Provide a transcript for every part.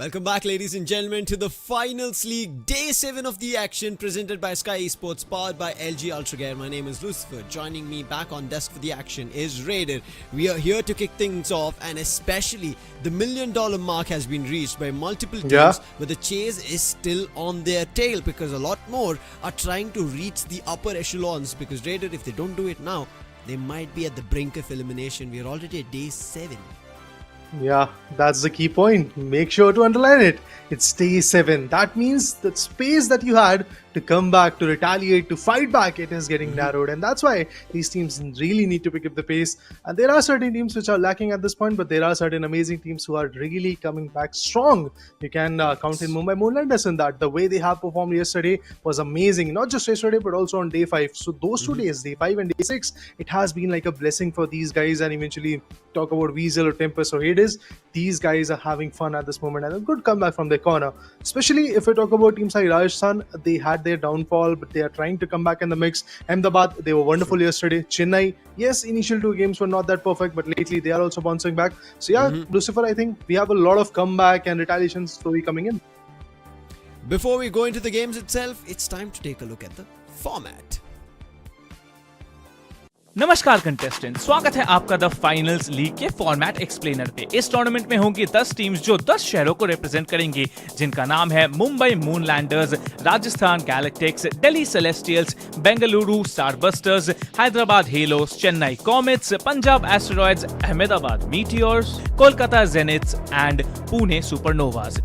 Welcome back, ladies and gentlemen, to the Finals League Day 7 of the action presented by Skyesports, powered by LG Ultragear. My name is Lucifer. Joining me back on desk for the action is Raider. We are here to kick things off, and especially the $1 million mark has been reached by multiple teams, but the chase is still on their tail because a lot more are trying to reach the upper echelons. Because Raider, if they don't do it now, they might be at the brink of elimination. We are already at Day 7. Yeah, that's the key point. Make sure to underline it. It's Day 7. That means the space that you had to come back, to retaliate, to fight back, it is getting narrowed. And that's why these teams really need to pick up the pace. And there are certain teams which are lacking at this point, but there are certain amazing teams who are really coming back strong. You can count in Mumbai Moonlanders in that. The way they have performed yesterday was amazing. Not just yesterday, but also on Day 5. So those 2 days, Day 5 and Day 6, it has been like a blessing for these guys. And eventually talk about Weasel or Tempest or Hades. These guys are having fun at this moment and a good comeback from their corner. Especially if we talk about teams like Rajasthan, they had their downfall, but they are trying to come back in the mix. Ahmedabad, they were wonderful yesterday. Chennai, yes, initial 2 games were not that perfect, but lately they are also bouncing back. So yeah, Lucifer, I think we have a lot of comeback and retaliation story coming in. Before we go into the games itself, it's time to take a look at the format. नमस्कार contestant, स्वागत है आपका the finals league के format explainer पे। इस tournament में होंगी 10 teams जो 10 शहरों को रिप्रेजेंट करेंगी, जिनका नाम है Mumbai Moonlanders, Rajasthan Galactics, Delhi Celestials, Bengaluru Starbusters, Hyderabad Halos, Chennai Comets, Punjab Asteroids, Ahmedabad Meteors, Kolkata Zeniths and Pune Supernovas.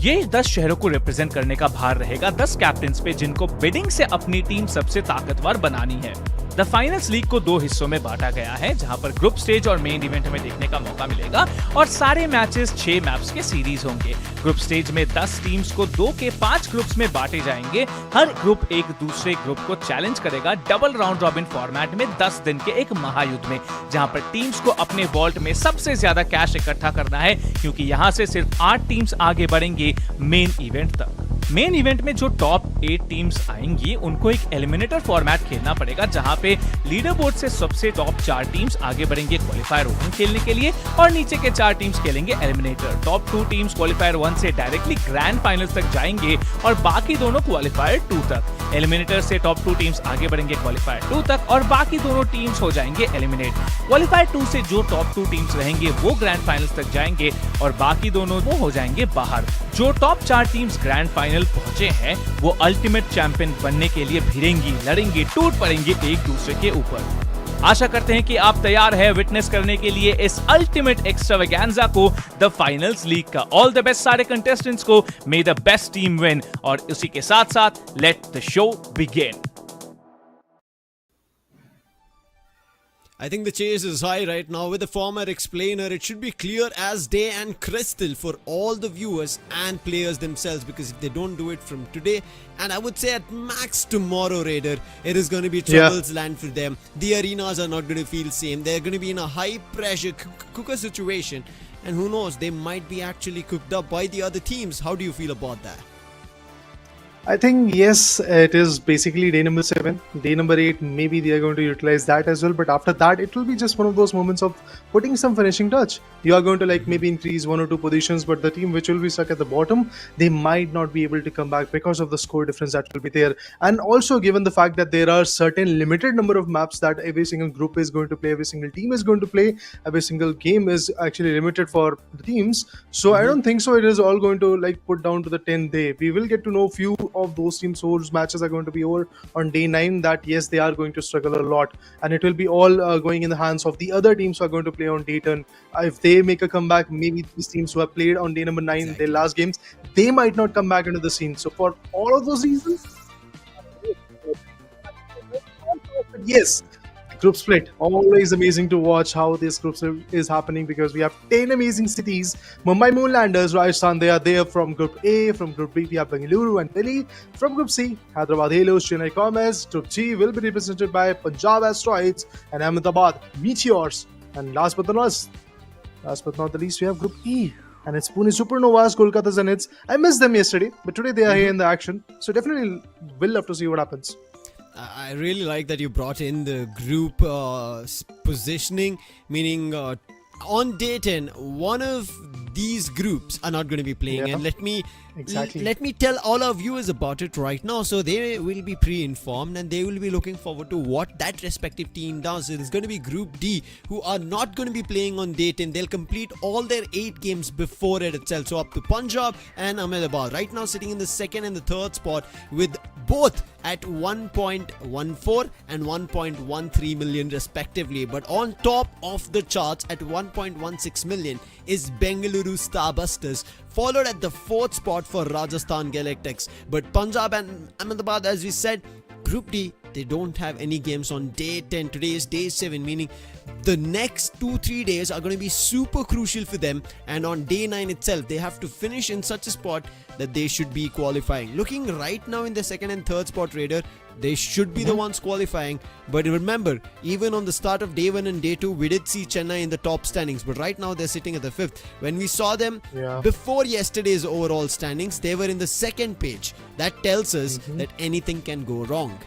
ये 10 शहरों को रिप्रेजेंट करने का भार रहेगा 10 कैप्टन्स पे, जिनको बिडिंग से अपनी टीम सबसे ताकतवर बनानी है। द फाइनल्स लीग को 2 हिस्सों में बांटा गया है, जहां पर ग्रुप स्टेज और मेन इवेंट में देखने का मौका मिलेगा और सारे मैचेस 6 मैप्स के सीरीज होंगे। ग्रुप स्टेज में 10 टीम्स को 2 के 5 ग्रुप्स में बांटे जाएंगे। हर ग्रुप एक दूसरे ग्रुप को चैलेंज करेगा डबल राउंड रॉबिन फॉर्मेट में 10 दिन के एक महायुद्ध में, जहां पर टीम्स को अपने वॉल्ट में सबसे ज्यादा कैश इकट्ठा करना है, क्योंकि यहां से सिर्फ 8 टीम्स आगे बढ़ेंगे मेन इवेंट तक। मेन इवेंट में जो टॉप 8 टीम्स आएंगी, उनको एक एलिमिनेटर फॉर्मेट खेलना पड़ेगा, जहां पे लीडर बोर्ड से सबसे टॉप 4 टीम्स आगे बढ़ेंगे क्वालिफायर 1 खेलने के लिए और नीचे के 4 टीम्स खेलेंगे एलिमिनेटर। टॉप 2 टीम्स क्वालिफायर 1 से डायरेक्टली ग्रैंड फाइनल्स तक जाएंगे और बाकी दोनों क्वालिफायर 2 तक। एलिमिनेटर से टॉप 2 टीम्स आगे बढ़ेंगे क्वालिफायर 2 तक और बाकी दोनों टीम्स हो जाएंगे एलिमिनेट। क्वालिफायर 2 से जो टॉप 2 टीम्स रहेंगे वो ग्रैंड फाइनल्स तक जाएंगे और बाकी दोनों वो हो जाएंगे बाहर। जो टॉप 4 टीम्स ग्रैंड फाइनल पहुंचे हैं, वो अल्टीमेट चैंपियन बनने के लिए भिड़ेंगी, लड़ेंगी, टूट पड़ेंगे एक दूसरे के ऊपर। आशा करते हैं कि आप तैयार हैं विटनेस करने के लिए इस अल्टीमेट एक्स्ट्रावेगेंजा को, द फाइनल्स लीग का। ऑल द बेस्ट सारे कंटेस्टेंट्स को, मे द बेस्ट टीम विन। और उसी के साथ साथ let the show begin. I think the chase is high right now. With the format explainer, it should be clear as day and crystal for all the viewers and players themselves, because if they don't do it from today, and I would say at max tomorrow, Raider, it is going to be troubles land for them. The arenas are not going to feel same. They're going to be in a high pressure cooker situation, and who knows, they might be actually cooked up by the other teams. How do you feel about that? I think yes, it is basically day number 7. Day number 8, maybe they are going to utilize that as well. But after that, it will be just one of those moments of putting some finishing touch. You are going to maybe increase 1 or 2 positions, but the team which will be stuck at the bottom, they might not be able to come back because of the score difference that will be there. And also given the fact that there are certain limited number of maps that every single group is going to play, every single team is going to play, every single game is actually limited for the teams. So I don't think so it is all going to put down to the 10th day. We will get to know few of those teams whose matches are going to be over on day 9, that yes, they are going to struggle a lot, and it will be all going in the hands of the other teams who are going to play on day 10. If they make a comeback, maybe these teams who have played on day number 9, their last games, they might not come back into the scene. So for all of those reasons, yes, group split, always amazing to watch how this group split is happening, because we have 10 amazing cities. Mumbai Moonlanders, Rajasthan, they are there from Group A. From Group B, we have Bengaluru and Delhi. From Group C, Hyderabad Halos, Chennai Comets. Group G will be represented by Punjab Asteroids and Ahmedabad Meteors. And last but not the least, we have Group E. And it's Pune Supernovas, Kolkata Zeniths. I missed them yesterday, but today they are here in the action. So definitely will love to see what happens. I really like that you brought in the group positioning, meaning on day 10, one of these groups are not going to be playing, Yeah. and Exactly. let me tell all our viewers about it right now, so they will be pre-informed and they will be looking forward to what that respective team does. It is going to be Group D, who are not going to be playing on day 10. They'll complete all their 8 games before it itself. So up to Punjab and Ahmedabad, right now sitting in the second and the third spot, with both at 1.14 and 1.13 million respectively. But on top of the charts at 1.16 million is Bengaluru Starbusters, followed at the 4th spot for Rajasthan Galactics. But Punjab and Ahmedabad, as we said, Group D, they don't have any games on day 10. Today is day 7, meaning the next 2-3 days are going to be super crucial for them, and on day 9 itself they have to finish in such a spot that they should be qualifying. Looking right now in the 2nd and 3rd spot, Raider, they should be the ones qualifying. But remember, even on the start of day 1 and day 2, we did see Chennai in the top standings, but right now they're sitting at the 5th. When we saw them before yesterday's overall standings, they were in the 2nd page. That tells us that anything can go wrong.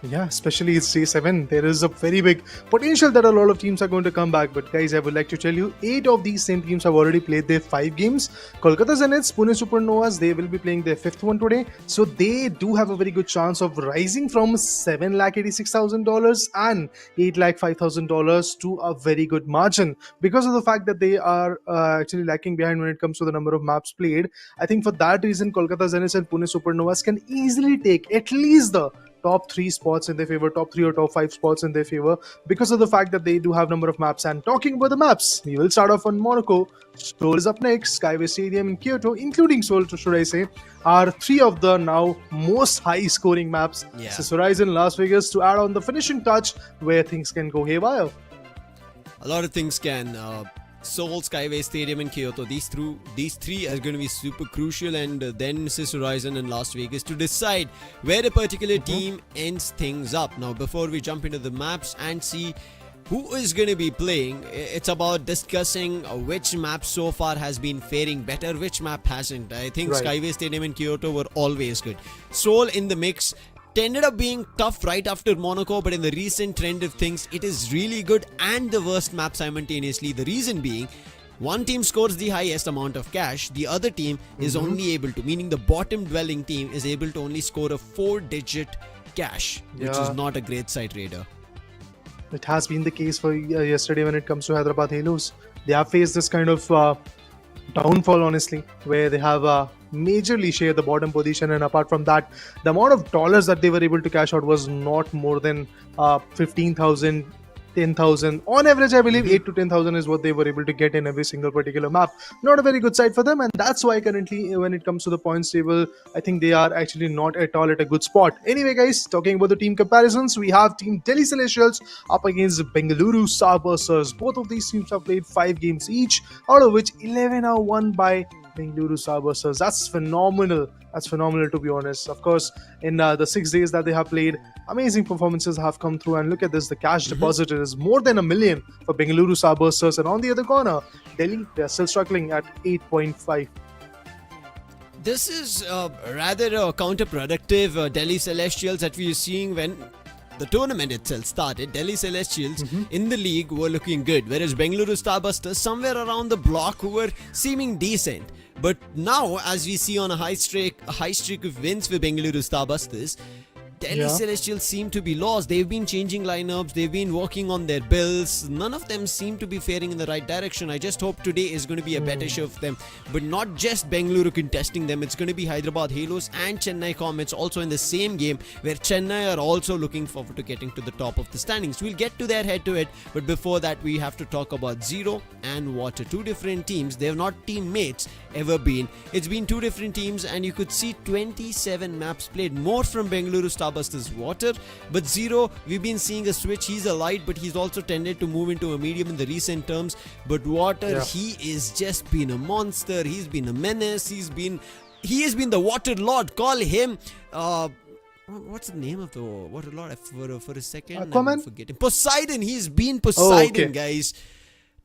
Yeah, especially it's day 7. There is a very big potential that a lot of teams are going to come back. But guys, I would like to tell you, 8 of these same teams have already played their 5 games. Kolkata Zeniths, Pune Supernovas, they will be playing their 5th one today. So they do have a very good chance of rising from $7,86,000 and $8,05,000 to a very good margin. Because of the fact that they are actually lacking behind when it comes to the number of maps played. I think for that reason, Kolkata Zeniths and Pune Supernovas can easily take at least the top 3 spots in their favor, top 3 or top 5 spots in their favor, because of the fact that they do have number of maps. And talking about the maps, we will start off on Monaco. Seoul is up next. Skyway Stadium in Kyoto, including Seoul, should I say, are 3 of the now most high-scoring maps. Yeah. Sis Horizon, Las Vegas to add on the finishing touch where things can go haywire. A lot of things can. Seoul, Skyway Stadium and Kyoto, these 3 are going to be super crucial, and then Sis Horizon and Las Vegas to decide where a particular team ends things up. Now, before we jump into the maps and see who is going to be playing, it's about discussing which map so far has been faring better, which map hasn't. I think Skyway Stadium and Kyoto were always good. Seoul in the mix ended up being tough right after Monaco, but in the recent trend of things, it is really good and the worst map simultaneously. The reason being, one team scores the highest amount of cash, the other team is only able to, meaning the bottom dwelling team is able to only score a 4-digit cash, which is not a great sight, Raider. It has been the case for yesterday when it comes to Hyderabad Halos. They have faced this kind of downfall, honestly, where they have majorly shared the bottom position, and apart from that, the amount of dollars that they were able to cash out was not more than 15,000, 10,000. On average, I believe 8 to 10,000 is what they were able to get in every single particular map. Not a very good side for them, and that's why currently, when it comes to the points table, I think they are actually not at all at a good spot. Anyway, guys, talking about the team comparisons, we have Team Delhi Celestials up against Bengaluru Starbusters. Both of these teams have played 5 games each, out of which 11 are won by Bengaluru Starbusters. That's phenomenal. That's phenomenal, to be honest. Of course, in the 6 days that they have played, amazing performances have come through. And look at this, the cash deposited is more than $1 million for Bengaluru Starbusters. And on the other corner, Delhi, they're still struggling at 8.5. This is rather counterproductive. Delhi Celestials that we are seeing when the tournament itself started. Delhi Celestials in the league were looking good, whereas Bengaluru Starbusters somewhere around the block who were seeming decent. But now, as we see on a high streak of wins for Bengaluru Starbusters, Delhi Celestials seem to be lost. They've been changing lineups, they've been working on their builds. None of them seem to be faring in the right direction. I just hope today is going to be a better show for them. But not just Bengaluru contesting them, it's going to be Hyderabad Halos and Chennai Comets also in the same game, where Chennai are also looking forward to getting to the top of the standings. We'll get to their head-to-head, but before that we have to talk about Zero and Water. 2 different teams. They have not teammates ever been. It's been 2 different teams, and you could see 27 maps played, more from Bengaluru Starbusters Water. But Zero, we've been seeing a switch. He's a light, but he's also tended to move into a medium in the recent terms. But Water, he is just been a monster. He's been a menace. He has been the Water Lord. Call him what's the name of the Water Lord? For a second, Aquaman? I'm forgetting. Poseidon. He's been Poseidon, guys.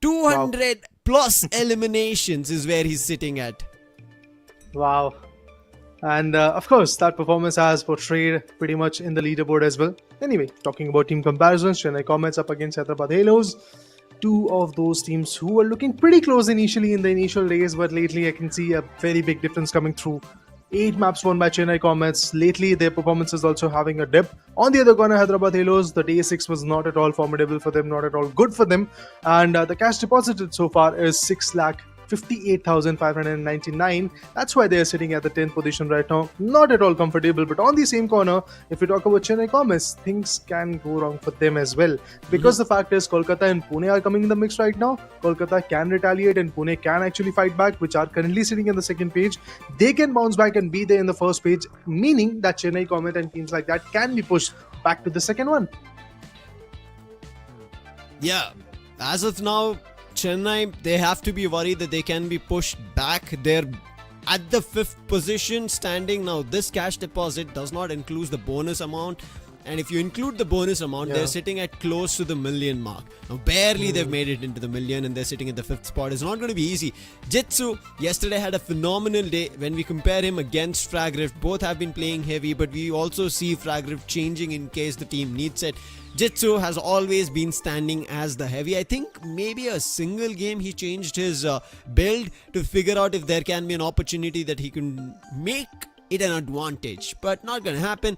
200 plus eliminations is where he's sitting at. Wow. And of course, that performance has portrayed pretty much in the leaderboard as well. Anyway, talking about team comparisons, Chennai Comets up against Hyderabad Halos. two of those teams who were looking pretty close initially in the initial days, but lately I can see a very big difference coming through. 8 maps won by Chennai Comets. Lately, their performance is also having a dip. On the other corner, Hyderabad Halos, the day 6 was not at all formidable for them, not at all good for them. And the cash deposited so far is 6,58,599. That's why they are sitting at the 10th position right now. Not at all comfortable. But on the same corner, if we talk about Chennai Comets, things can go wrong for them as well. Because the fact is, Kolkata and Pune are coming in the mix right now. Kolkata can retaliate and Pune can actually fight back, which are currently sitting in the second page. They can bounce back and be there in the first page, meaning that Chennai Comet and teams like that can be pushed back to the second one. Yeah, as of now, Chennai, they have to be worried that they can be pushed back. They're at the 5th position standing now. This cash deposit does not include the bonus amount. And if you include the bonus amount, they're sitting at close to the million mark. Now, barely they've made it into the million and they're sitting at the 5th spot. It's not going to be easy. Jitsu yesterday had a phenomenal day. When we compare him against Fragrift, both have been playing heavy, but we also see Fragrift changing in case the team needs it. Jitsu has always been standing as the heavy. I think maybe a single game he changed his build to figure out if there can be an opportunity that he can make it an advantage, but not gonna happen.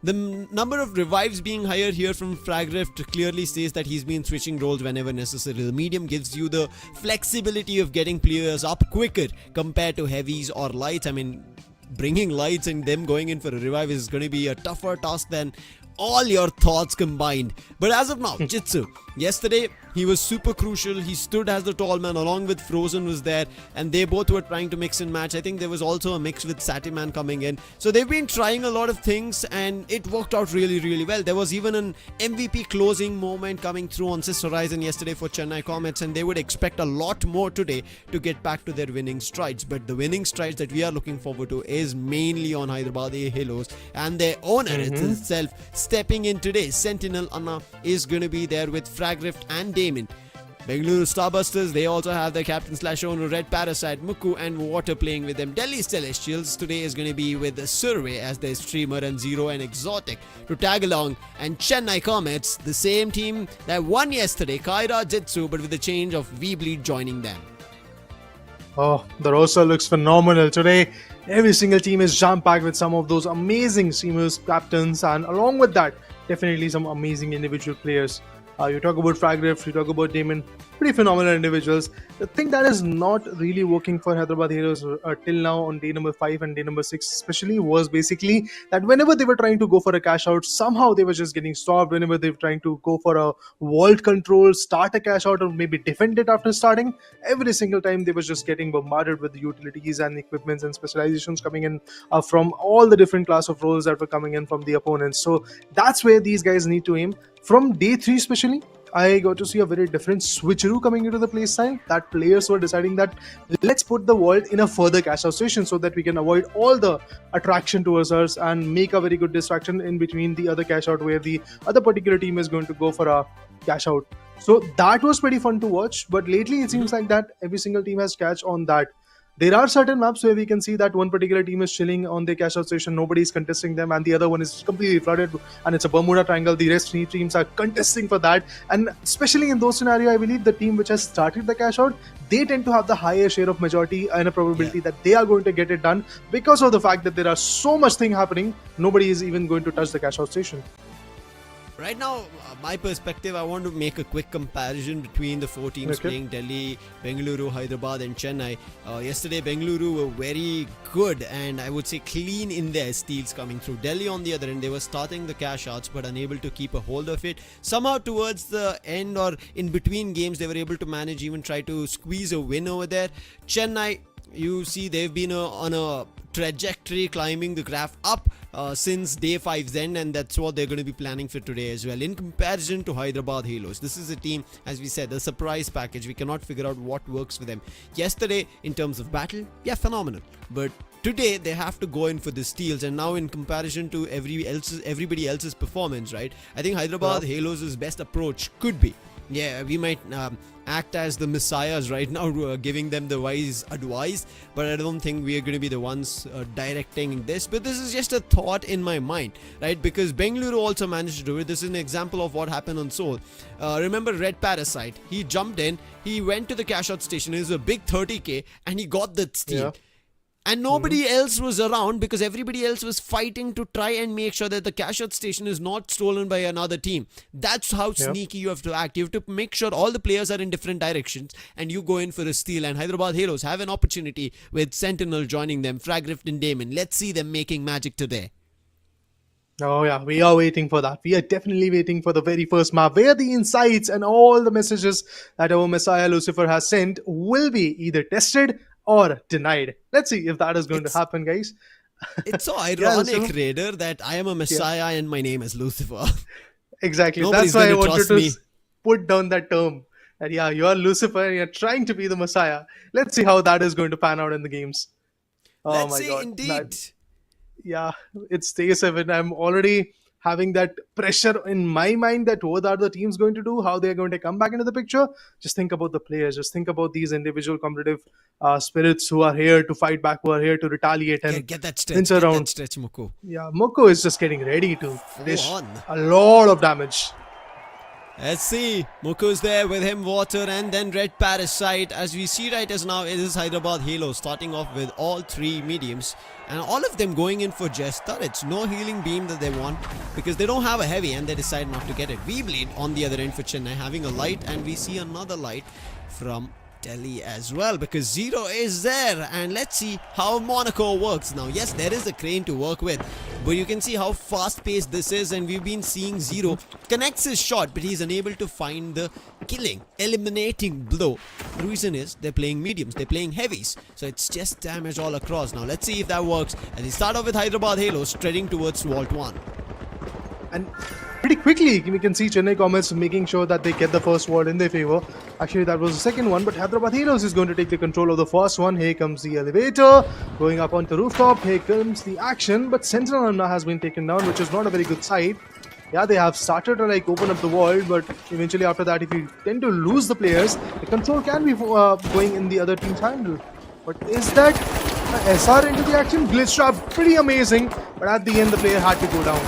The number of revives being higher here from Fragrift clearly says that he's been switching roles whenever necessary. The medium gives you the flexibility of getting players up quicker compared to heavies or lights. I mean, bringing lights and them going in for a revive is going to be a tougher task than all your thoughts combined. But as of now, Jitsu, yesterday he was super crucial. He stood as the tall man along with Frozen was there, and they both were trying to mix and match. I think there was also a mix with Satiman coming in. So they've been trying a lot of things and it worked out really, really well. There was even an MVP closing moment coming through on Cis Horizon yesterday for Chennai Comets, and they would expect a lot more today to get back to their winning strides. But the winning strides that we are looking forward to is mainly on Hyderabad Halos, and their owner itself stepping in today. Sentinel Anna is going to be there with Fragrift and Damon. Bengaluru Starbusters, they also have their captain slash owner Red Parasite, Muku and Water playing with them. Delhi Celestials today is going to be with Survey as their streamer and Zero and Exotic to tag along. And Chennai Comets, the same team that won yesterday, Kaira Jitsu, but with a change of V-Bleed joining them. Oh, the roster looks phenomenal today. Every single team is jam-packed with some of those amazing streamers, captains, and along with that, definitely some amazing individual players. You talk about Fragrift, you talk about Damon, pretty phenomenal individuals. The thing that is not really working for Hyderabad Heroes till now on day number 5 and day number 6 especially was basically that whenever they were trying to go for a cash out, somehow they were just getting stopped. Whenever they were trying to go for a vault control, start a cash out or maybe defend it after starting, every single time they were just getting bombarded with the utilities and equipments and specializations coming in from all the different class of roles that were coming in from the opponents. So that's where these guys need to aim. From day 3 especially, I got to see a very different switcheroo coming into the play style, that players were deciding that let's put the vault in a further cash out station so that we can avoid all the attraction towards us and make a very good distraction in between the other cash out where the other particular team is going to go for a cash out. So that was pretty fun to watch, but lately it seems like that every single team has catch on that. There are certain maps where we can see that one particular team is chilling on the cash out station, nobody is contesting them, and the other one is completely flooded and it's a Bermuda Triangle. The rest 3 teams are contesting for that, and especially in those scenarios, I believe the team which has started the cash out, they tend to have the higher share of majority and a probability that they are going to get it done because of the fact that there are so much thing happening, nobody is even going to touch the cash out station. Right now, my perspective, I want to make a quick comparison between the 4 teams playing Delhi, Bengaluru, Hyderabad and Chennai. Yesterday, Bengaluru were very good and I would say clean in their steals coming through. Delhi, on the other end, they were starting the cash outs but unable to keep a hold of it. Somehow towards the end or in between games, they were able to manage, even try to squeeze a win over there. Chennai, you see they've been on a trajectory climbing the graph up since day 5's end, and that's what they're going to be planning for today as well. In comparison to Hyderabad Halos, this is a team, as we said, a surprise package. We cannot figure out what works for them. Yesterday, in terms of battle, yeah, phenomenal. But today, they have to go in for the steals, and now in comparison to everybody else's performance, right? I think Hyderabad Halos' best approach could be Yeah, we might act as the messiahs right now, giving them the wise advice, but I don't think we are going to be the ones directing this. But this is just a thought in my mind, right? Because Bengaluru also managed to do it. This is an example of what happened on Seoul. Remember Red Parasite? He jumped in, he went to the CashOut station. It was a big 30k, and he got the steal. Yeah. And nobody else was around because everybody else was fighting to try and make sure that the CashOut station is not stolen by another team. That's how sneaky you have to act. You have to make sure all the players are in different directions and you go in for a steal. And Hyderabad Halos have an opportunity with Sentinel joining them, Fragrift and Damon. Let's see them making magic today. Oh yeah, we are waiting for that. We are definitely waiting for the very first map where the insights and all the messages that our Messiah Lucifer has sent will be either tested or denied. Let's see if that is going to happen, guys. It's so ironic, Lucifer. Raider, that I am a messiah and my name is Lucifer. Exactly. Nobody's That's why I gonna wanted trust to me. put down that term. That yeah, you are Lucifer and you're trying to be the Messiah. Let's see how that is going to pan out in the games. Oh Let's my see, god. indeed. Yeah, it's day 7. I'm already having that pressure in my mind that what are the teams going to do, how they're going to come back into the picture. Just think about the players. Just think about these individual competitive spirits who are here to fight back, who are here to retaliate and Get that stretch. pinch Get around. that stretch, Moko. Yeah, Moko is just getting ready to dish on. a lot of damage. Let's see. Muku's there with him, Water, and then Red Parasite. As we see right as now, it is Hyderabad Halos starting off with all 3 mediums. And all of them going in for just turrets. No healing beam that they want because they don't have a heavy and they decide not to get it. We bleed on the other end for Chennai having a light, and we see another light from Delhi as well because Zero is there. And let's see how Monaco works now. Yes, there is a crane to work with, but you can see how fast paced this is, and we've been seeing Zero connects his shot, but he's unable to find the killing, eliminating blow. The reason is they're playing mediums, they're playing heavies, so it's just damage all across. Now let's see if that works as we start off with Hyderabad Halos treading towards Vault 1. And pretty quickly, we can see Chennai Comets making sure that they get the first ward in their favor. Actually, that was the second one, but Hyderabad Halos is going to take the control of the first one. Here comes the elevator, going up onto the rooftop. Here comes the action, but Sentinel now has been taken down, which is not a very good sight. Yeah, they have started to like open up the wall, but eventually after that, if you tend to lose the players, the control can be going in the other team's handle. But is that SR into the action? Glitch trap, pretty amazing, but at the end, the player had to go down.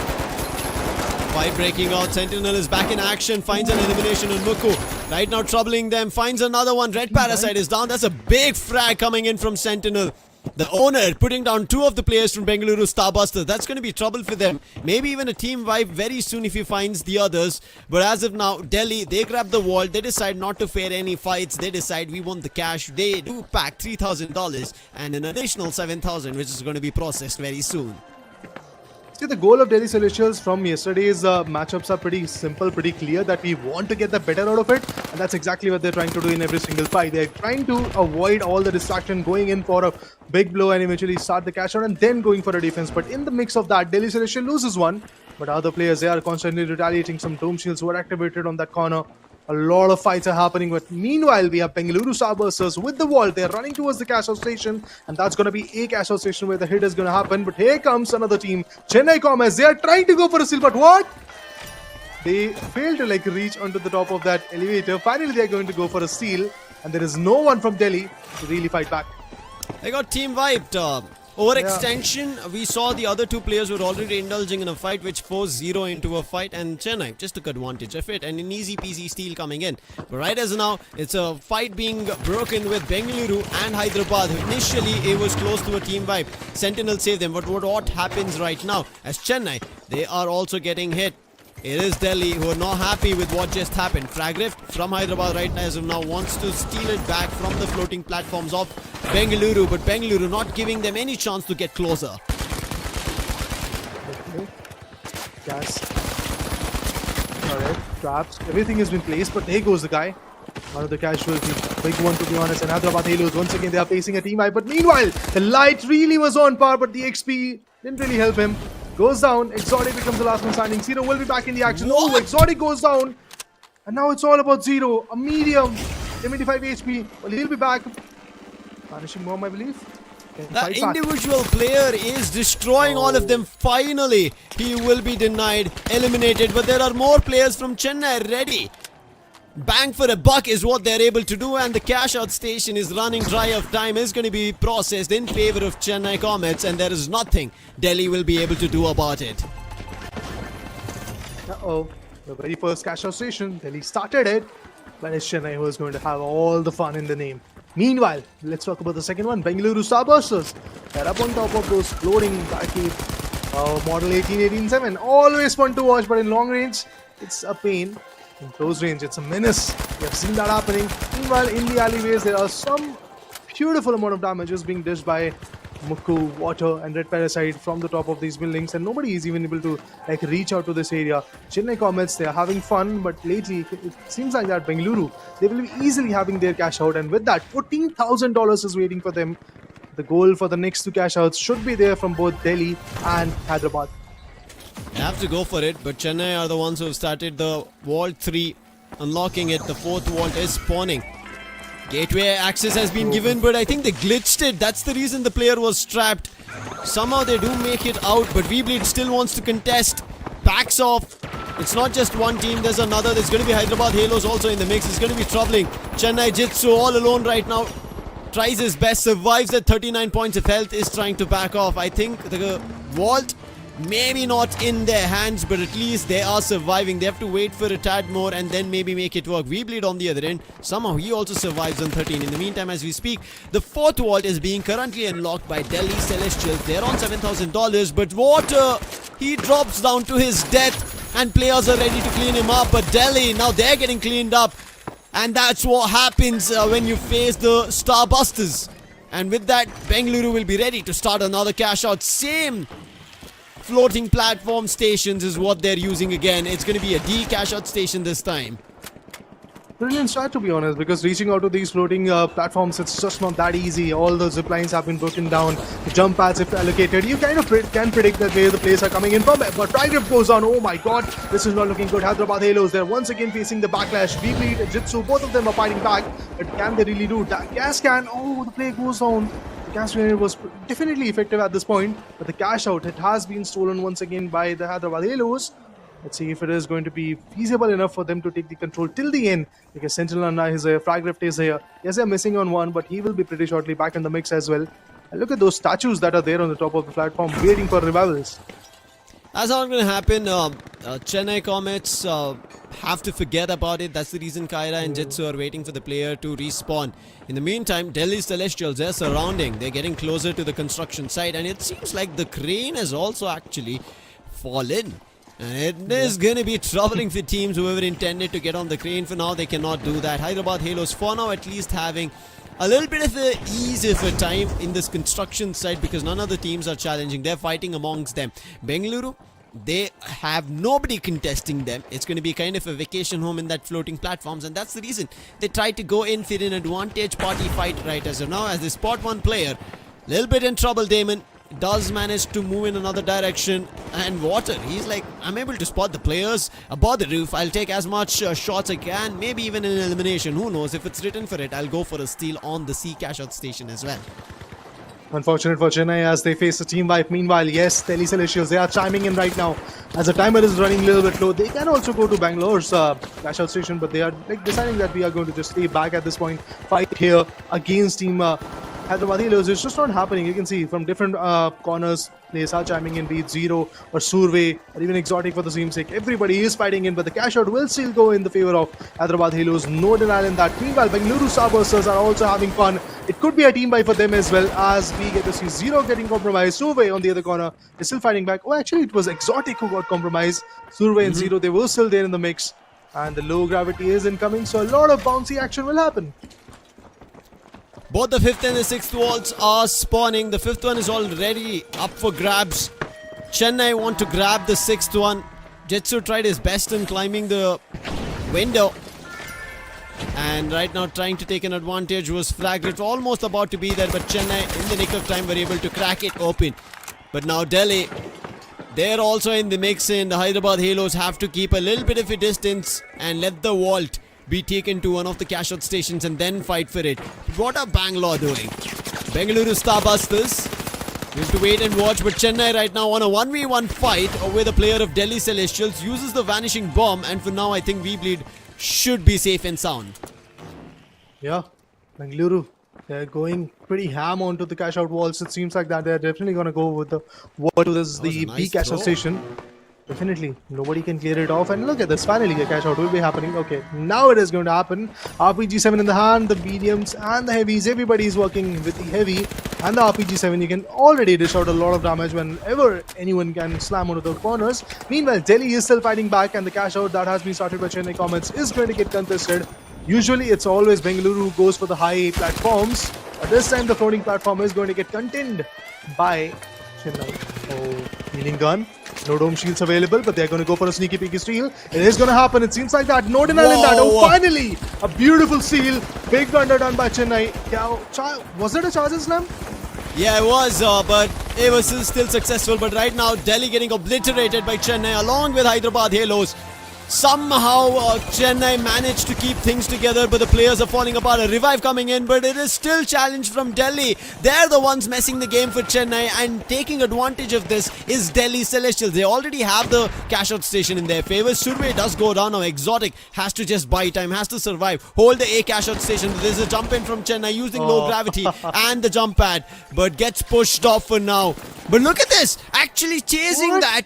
Fight breaking out. Sentinel is back in action. Finds an elimination on Muku. Right now troubling them. Finds another one. Red Parasite is down. That's a big frag coming in from Sentinel. The owner putting down 2 of the players from Bengaluru Starbusters. That's going to be trouble for them. Maybe even a team wipe very soon if he finds the others. But as of now, Delhi, they grab the wall. They decide not to fare any fights. They decide we want the cash. They do pack $3,000 and an additional $7,000, which is going to be processed very soon. See, the goal of Delhi Celestials from yesterday's matchups are pretty simple, pretty clear that we want to get the better out of it, and that's exactly what they're trying to do in every single fight. They're trying to avoid all the distraction, going in for a big blow and eventually start the cash out and then going for a defense. But in the mix of that, Delhi Celestial loses one, but other players, they are constantly retaliating. Some dome shields were activated on that corner. A lot of fights are happening, but meanwhile, we have Bengaluru Starbusters with the wall. They're running towards the cash out station, and that's going to be a cash out station where the hit is going to happen. But here comes another team, Chennai Comets. They are trying to go for a steal, but what? They failed to like reach onto the top of that elevator. Finally, they're going to go for a steal, and there is no one from Delhi to really fight back. They got team wiped. Overextension, we saw the other 2 players were already indulging in a fight which forced Zero into a fight, and Chennai just took advantage of it and an easy peasy steal coming in. But right as now, it's a fight being broken with Bengaluru and Hyderabad. Initially, it was close to a team wipe. Sentinel saved them, but what happens right now as Chennai, they are also getting hit. It is Delhi who are not happy with what just happened. Fragrift from Hyderabad right now as of now wants to steal it back from the floating platforms of Bengaluru, but Bengaluru not giving them any chance to get closer. Gas. Alright, traps. Everything has been placed, but there goes the guy. One of the casualties. Big one to be honest. And Hyderabad Halos, once again, they are facing a team wipe. But meanwhile, the light really was on par, but the XP didn't really help him. Goes down. Exotic becomes the last one standing. Zero will be back in the action. What? Oh, Exotic goes down. And now it's all about Zero. A medium. 75 HP. Well, he'll be back. Vanishing bomb, I believe. The individual player is destroying all of them. Finally, he will be denied, eliminated. But there are more players from Chennai ready. Bang for a buck is what they're able to do, and the cash out station is running dry of time, is going to be processed in favor of Chennai Comets, and there is nothing Delhi will be able to do about it. Uh-oh. The very first cash out station, Delhi started it, but it's Chennai who is going to have all the fun in the name. Meanwhile, let's talk about the second one, Bengaluru Starbusters. They're up on top of those floating barricade model 18-18-7. Always fun to watch, but in long range, it's a pain. In close range, it's a menace. We have seen that happening. Meanwhile, in the alleyways, there are some beautiful amount of damages being dished by Mukku, Water and Red Parasite from the top of these buildings, and nobody is even able to reach out to this area. Chennai Comets, they are having fun, but lately it seems like that Bengaluru, they will be easily having their cash out, and with that, $14,000 is waiting for them. The goal for the next two cash outs should be there from both Delhi and Hyderabad. They have to go for it, but Chennai are the ones who have started the Vault 3, unlocking it. The fourth vault is spawning. Gateway access has been given, but I think they glitched it. That's the reason the player was trapped. Somehow they do make it out, but Weebleed still wants to contest. Backs off. It's not just one team, there's another. There's going to be Hyderabad Halos also in the mix. It's going to be troubling. Chennai Jitsu all alone right now. Tries his best, survives at 39 points of health, is trying to back off. I think the vault, maybe not in their hands, but at least they are surviving. They have to wait for a tad more and then maybe make it work. Weebleed on the other end, somehow he also survives on 13. In the meantime, as we speak, the fourth vault is being currently unlocked by Delhi Celestials. They're on $7,000, but Water, he drops down to his death and players are ready to clean him up. But Delhi, now they're getting cleaned up, and that's what happens when you face the Starbusters. And with that, Bengaluru will be ready to start another cash out. Same floating platform stations is what they're using again. It's going to be a D cash out station this time. Brilliant start, to be honest, because reaching out to these floating platforms, it's just not that easy. All the zip lines have been broken down. The jump pads, if allocated, you kind of can predict that where the players are coming in from. But try grip goes on. Oh my god, this is not looking good. Hyderabad Halos, they're once again facing the backlash. Weebleed, Jitsu, both of them are fighting back. But can they really do that? Gas can. Oh, the play goes down. The gas grenade was definitely effective at this point, but the cash out, it has been stolen once again by the Hyderabad Halos. Let's see if it is going to be feasible enough for them to take the control till the end, because Sentinel Anna is here, Frag Rift is here. Yes, they're missing on one, but he will be pretty shortly back in the mix as well. And look at those statues that are there on the top of the platform waiting for revivals. That's not going to happen. Chennai Comets have to forget about it. That's the reason Kyra and Jitsu are waiting for the player to respawn. In the meantime, Delhi Celestials, they're surrounding. They're getting closer to the construction site, and it seems like the crane has also actually fallen. And it is going to be troubling for teams whoever intended to get on the crane. For now, they cannot do that. Hyderabad Halos, for now at least, having a little bit of a ease of a time in this construction site, because none of the teams are challenging. They're fighting amongst them. Bengaluru, they have nobody contesting them. It's going to be kind of a vacation home in that floating platforms, and that's the reason they tried to go in for an advantage party fight right as of now. As they spot one player, little bit in trouble. Damon does manage to move in another direction, and Water, he's like, I'm able to spot the players above the roof. I'll take as much shots I can, maybe even an elimination. Who knows? If it's written for it, I'll go for a steal on the C cash out station as well. Unfortunate for Chennai as they face a team wipe. Meanwhile, yes, Delhi Celestials, they are chiming in right now. As the timer is running a little bit low, they can also go to Bangalore's cash out station, but they are deciding that we are going to just stay back at this point. Fight here against team Hyderabad Halos. It's just not happening. You can see from different corners, players are chiming in, be it Zero or Survey or even Exotic for the same sake. Everybody is fighting in, but the cash out will still go in the favor of Hyderabad Halos. No denial in that. Meanwhile, Bengaluru Starbusters are also having fun. It could be a team buy for them as well, as we get to see Zero getting compromised. Survey on the other corner is still fighting back. Oh, actually, it was Exotic who got compromised. Survey and Zero, they were still there in the mix. And the low gravity is incoming, so a lot of bouncy action will happen. Both the fifth and the sixth vaults are spawning. The fifth one is already up for grabs. Chennai want to grab the sixth one. Jitsu tried his best in climbing the window, and right now trying to take an advantage was Frag Rift, almost about to be there, but Chennai in the nick of time were able to crack it open. But now Delhi, they're also in the mix, and the Hyderabad Halos have to keep a little bit of a distance and let the vault be taken to one of the cash out stations and then fight for it. What are Bangalore doing? Bengaluru Starbusters, We have to wait and watch, but Chennai right now on a 1v1 fight with a player of Delhi Celestials uses the vanishing bomb, and for now I think V-Bleed should be safe and sound. Yeah, Bengaluru, they're going pretty ham onto the cash out walls. It seems like that they're definitely going to go with the wall to this, the nice B cash out throw. station. Definitely, nobody can clear it off. And look at this, finally a cash out will be happening. Okay, now it is going to happen. RPG-7 in the hand, the mediums and the heavies. Everybody is working with the heavy and the RPG-7. You can already dish out a lot of damage whenever anyone can slam onto the corners. Meanwhile, Delhi is still fighting back, and the cash out that has been started by Chennai Comets is going to get contested. Usually, it's always Bengaluru who goes for the high platforms. But this time, the floating platform is going to get contained by Chennai. Oh, healing gun. No dome shields available, but they're going to go for a sneaky peeky steal. It is going to happen. It seems like that. No denying that. Oh, finally! A beautiful steal. Big blunder done by Chennai. Yeah, was it a charge and slam? Yeah, it was, but it was still successful. But right now, Delhi getting obliterated by Chennai along with Hyderabad Halos. Somehow Chennai managed to keep things together, but the players are falling apart. A revive coming in, but it is still challenged from Delhi. They're the ones messing the game for Chennai, and taking advantage of this is Delhi Celestials. They already have the cash out station in their favor. Survey does go down now. Exotic has to just buy time, has to survive. Hold the A cash out station. There's a jump in from Chennai using low gravity and the jump pad, but gets pushed off for now. But look at this, actually chasing that.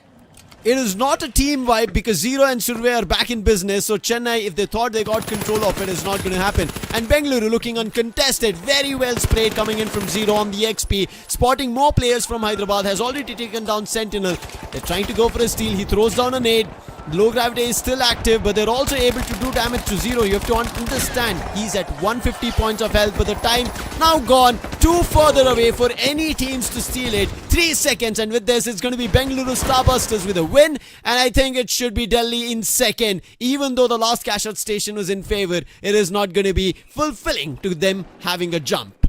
It is not a team vibe because Zero and Survey are back in business. So Chennai, if they thought they got control of it, is not going to happen. And Bengaluru looking uncontested. Very well sprayed coming in from Zero on the XP. Spotting more players from Hyderabad. Has already taken down Sentinel. They're trying to go for a steal. He throws down a nade. Low gravity is still active, but they're also able to do damage to Zero. You have to understand, he's at 150 points of health, but the time now gone. Too further away for any teams to steal it. 3 seconds, and with this, it's going to be Bengaluru Starbusters with a win, and I think it should be Delhi in second. Even though the last cash out station was in favor, it is not going to be fulfilling to them having a jump.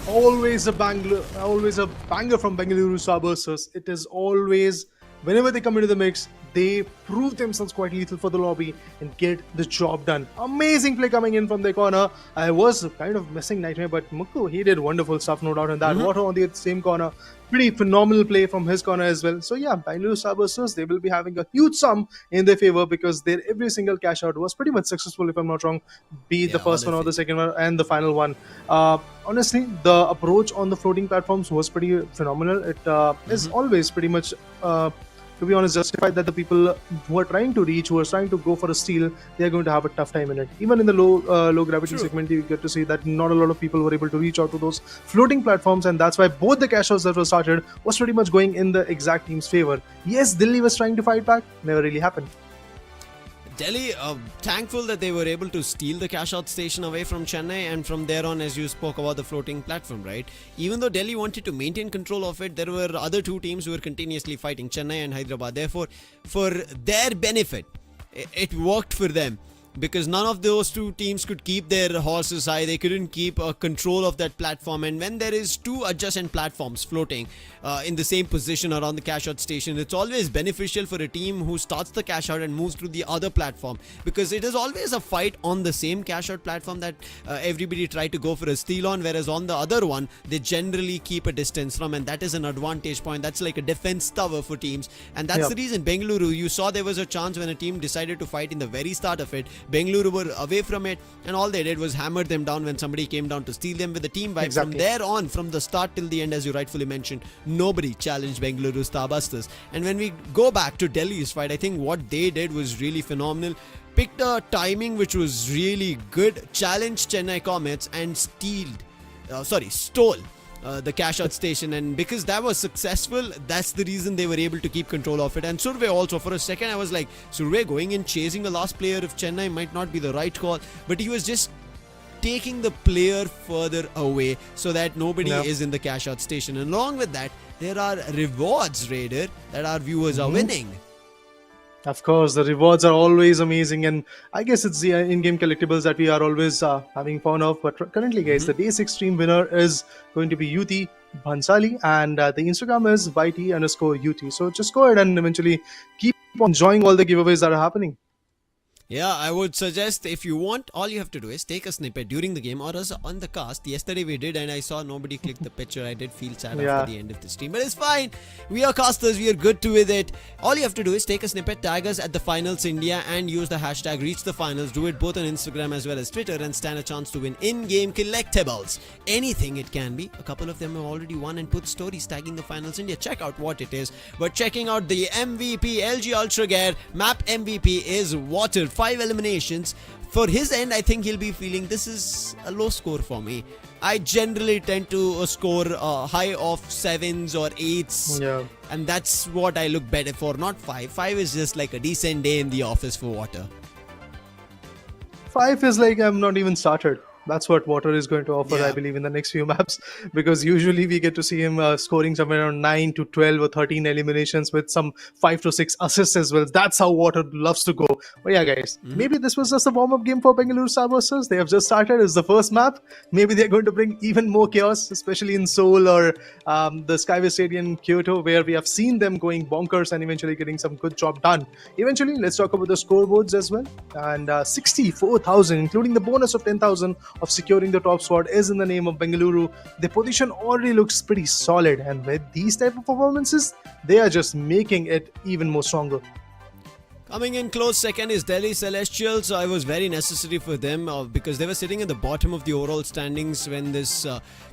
Always a banger from Bengaluru Starbusters. It is always, whenever they come into the mix, they prove themselves quite lethal for the lobby and get the job done. Amazing play coming in from the corner. I was kind of missing Nightmare, but Mukku, he did wonderful stuff, no doubt in that. Water on the same corner. Pretty phenomenal play from his corner as well. So yeah, Bengaluru Starbusters, they will be having a huge sum in their favor because their every single cash out was pretty much successful, if I'm not wrong, be it the first one or the second one and the final one. Honestly, the approach on the floating platforms was pretty phenomenal. It is always pretty much to be honest, justified that the people who are trying to reach, who are trying to go for a steal, they are going to have a tough time in it. Even in the low gravity segment, you get to see that not a lot of people were able to reach out to those floating platforms, and that's why both the cash outs that were started was pretty much going in the exact team's favor. Yes, Delhi was trying to fight back, never really happened. Delhi, thankful that they were able to steal the cash out station away from Chennai, and from there on, as you spoke about the floating platform, right? Even though Delhi wanted to maintain control of it, there were other two teams who were continuously fighting, Chennai and Hyderabad. Therefore, for their benefit, it worked for them. Because none of those two teams could keep their horses high. They couldn't keep control of that platform. And when there is two adjacent platforms floating in the same position around the cash out station, it's always beneficial for a team who starts the cash out and moves to the other platform, because it is always a fight on the same cash out platform that everybody tried to go for a steal on, whereas on the other one they generally keep a distance from, and that is an advantage point. That's like a defense tower for teams, and that's the reason Bengaluru, you saw there was a chance when a team decided to fight in the very start of it. Bengaluru were away from it, and all they did was hammer them down when somebody came down to steal them with the team vibe. From there on, from the start till the end, as you rightfully mentioned, nobody challenged Bengaluru Starbusters. And when we go back to Delhi's fight, I think what they did was really phenomenal. Picked a timing which was really good, challenged Chennai Comets and stole the cash out station, and because that was successful, that's the reason they were able to keep control of it. And Survey also, for a second I was like, Survey going in chasing the last player of Chennai might not be the right call, but he was just taking the player further away so that nobody is in the cash out station. And along with that, there are rewards, Raider, that our viewers are winning. Of course, the rewards are always amazing, and I guess it's the in-game collectibles that we are always having fun of. But currently, guys, the Day 6 stream winner is going to be Yuti Bhansali, and the Instagram is YT_UT. So just go ahead and eventually keep on enjoying all the giveaways that are happening. Yeah, I would suggest if you want, all you have to do is take a snippet during the game or as on the cast. Yesterday we did, and I saw nobody click the picture. I did feel sad Yeah. after the end of the stream, but it's fine. We are casters, we are good to with it. All you have to do is take a snippet, tag us at the finals India, and use the hashtag reach the finals. Do it both on Instagram as well as Twitter, and stand a chance to win in-game collectibles. Anything it can be. A couple of them have already won and put stories tagging the finals India. Check out what it is. But checking out the MVP, LG Ultragear map MVP is Water. 5 eliminations. For his end, I think he'll be feeling this is a low score for me. I generally tend to score high of 7s or 8s. Yeah. And that's what I look better for, not 5. 5 is just like a decent day in the office for Water. 5 is like I'm not even started. That's what Water is going to offer, Yeah. I believe, in the next few maps. Because usually we get to see him scoring somewhere around 9 to 12 or 13 eliminations with some 5 to 6 assists as well. That's how Water loves to go. But yeah, guys, maybe this was just a warm-up game for Bengaluru Starbusters. They have just started. It's the first map. Maybe they're going to bring even more chaos, especially in Seoul or the Skyway Stadium in Kyoto, where we have seen them going bonkers and eventually getting some good job done. Eventually, let's talk about the scoreboards as well. And 64,000, including the bonus of 10,000 of securing the top spot, is in the name of Bengaluru. The position already looks pretty solid, and with these type of performances, they are just making it even more stronger. Coming in close second is Delhi Celestials. So I was very necessary for them because they were sitting at the bottom of the overall standings when this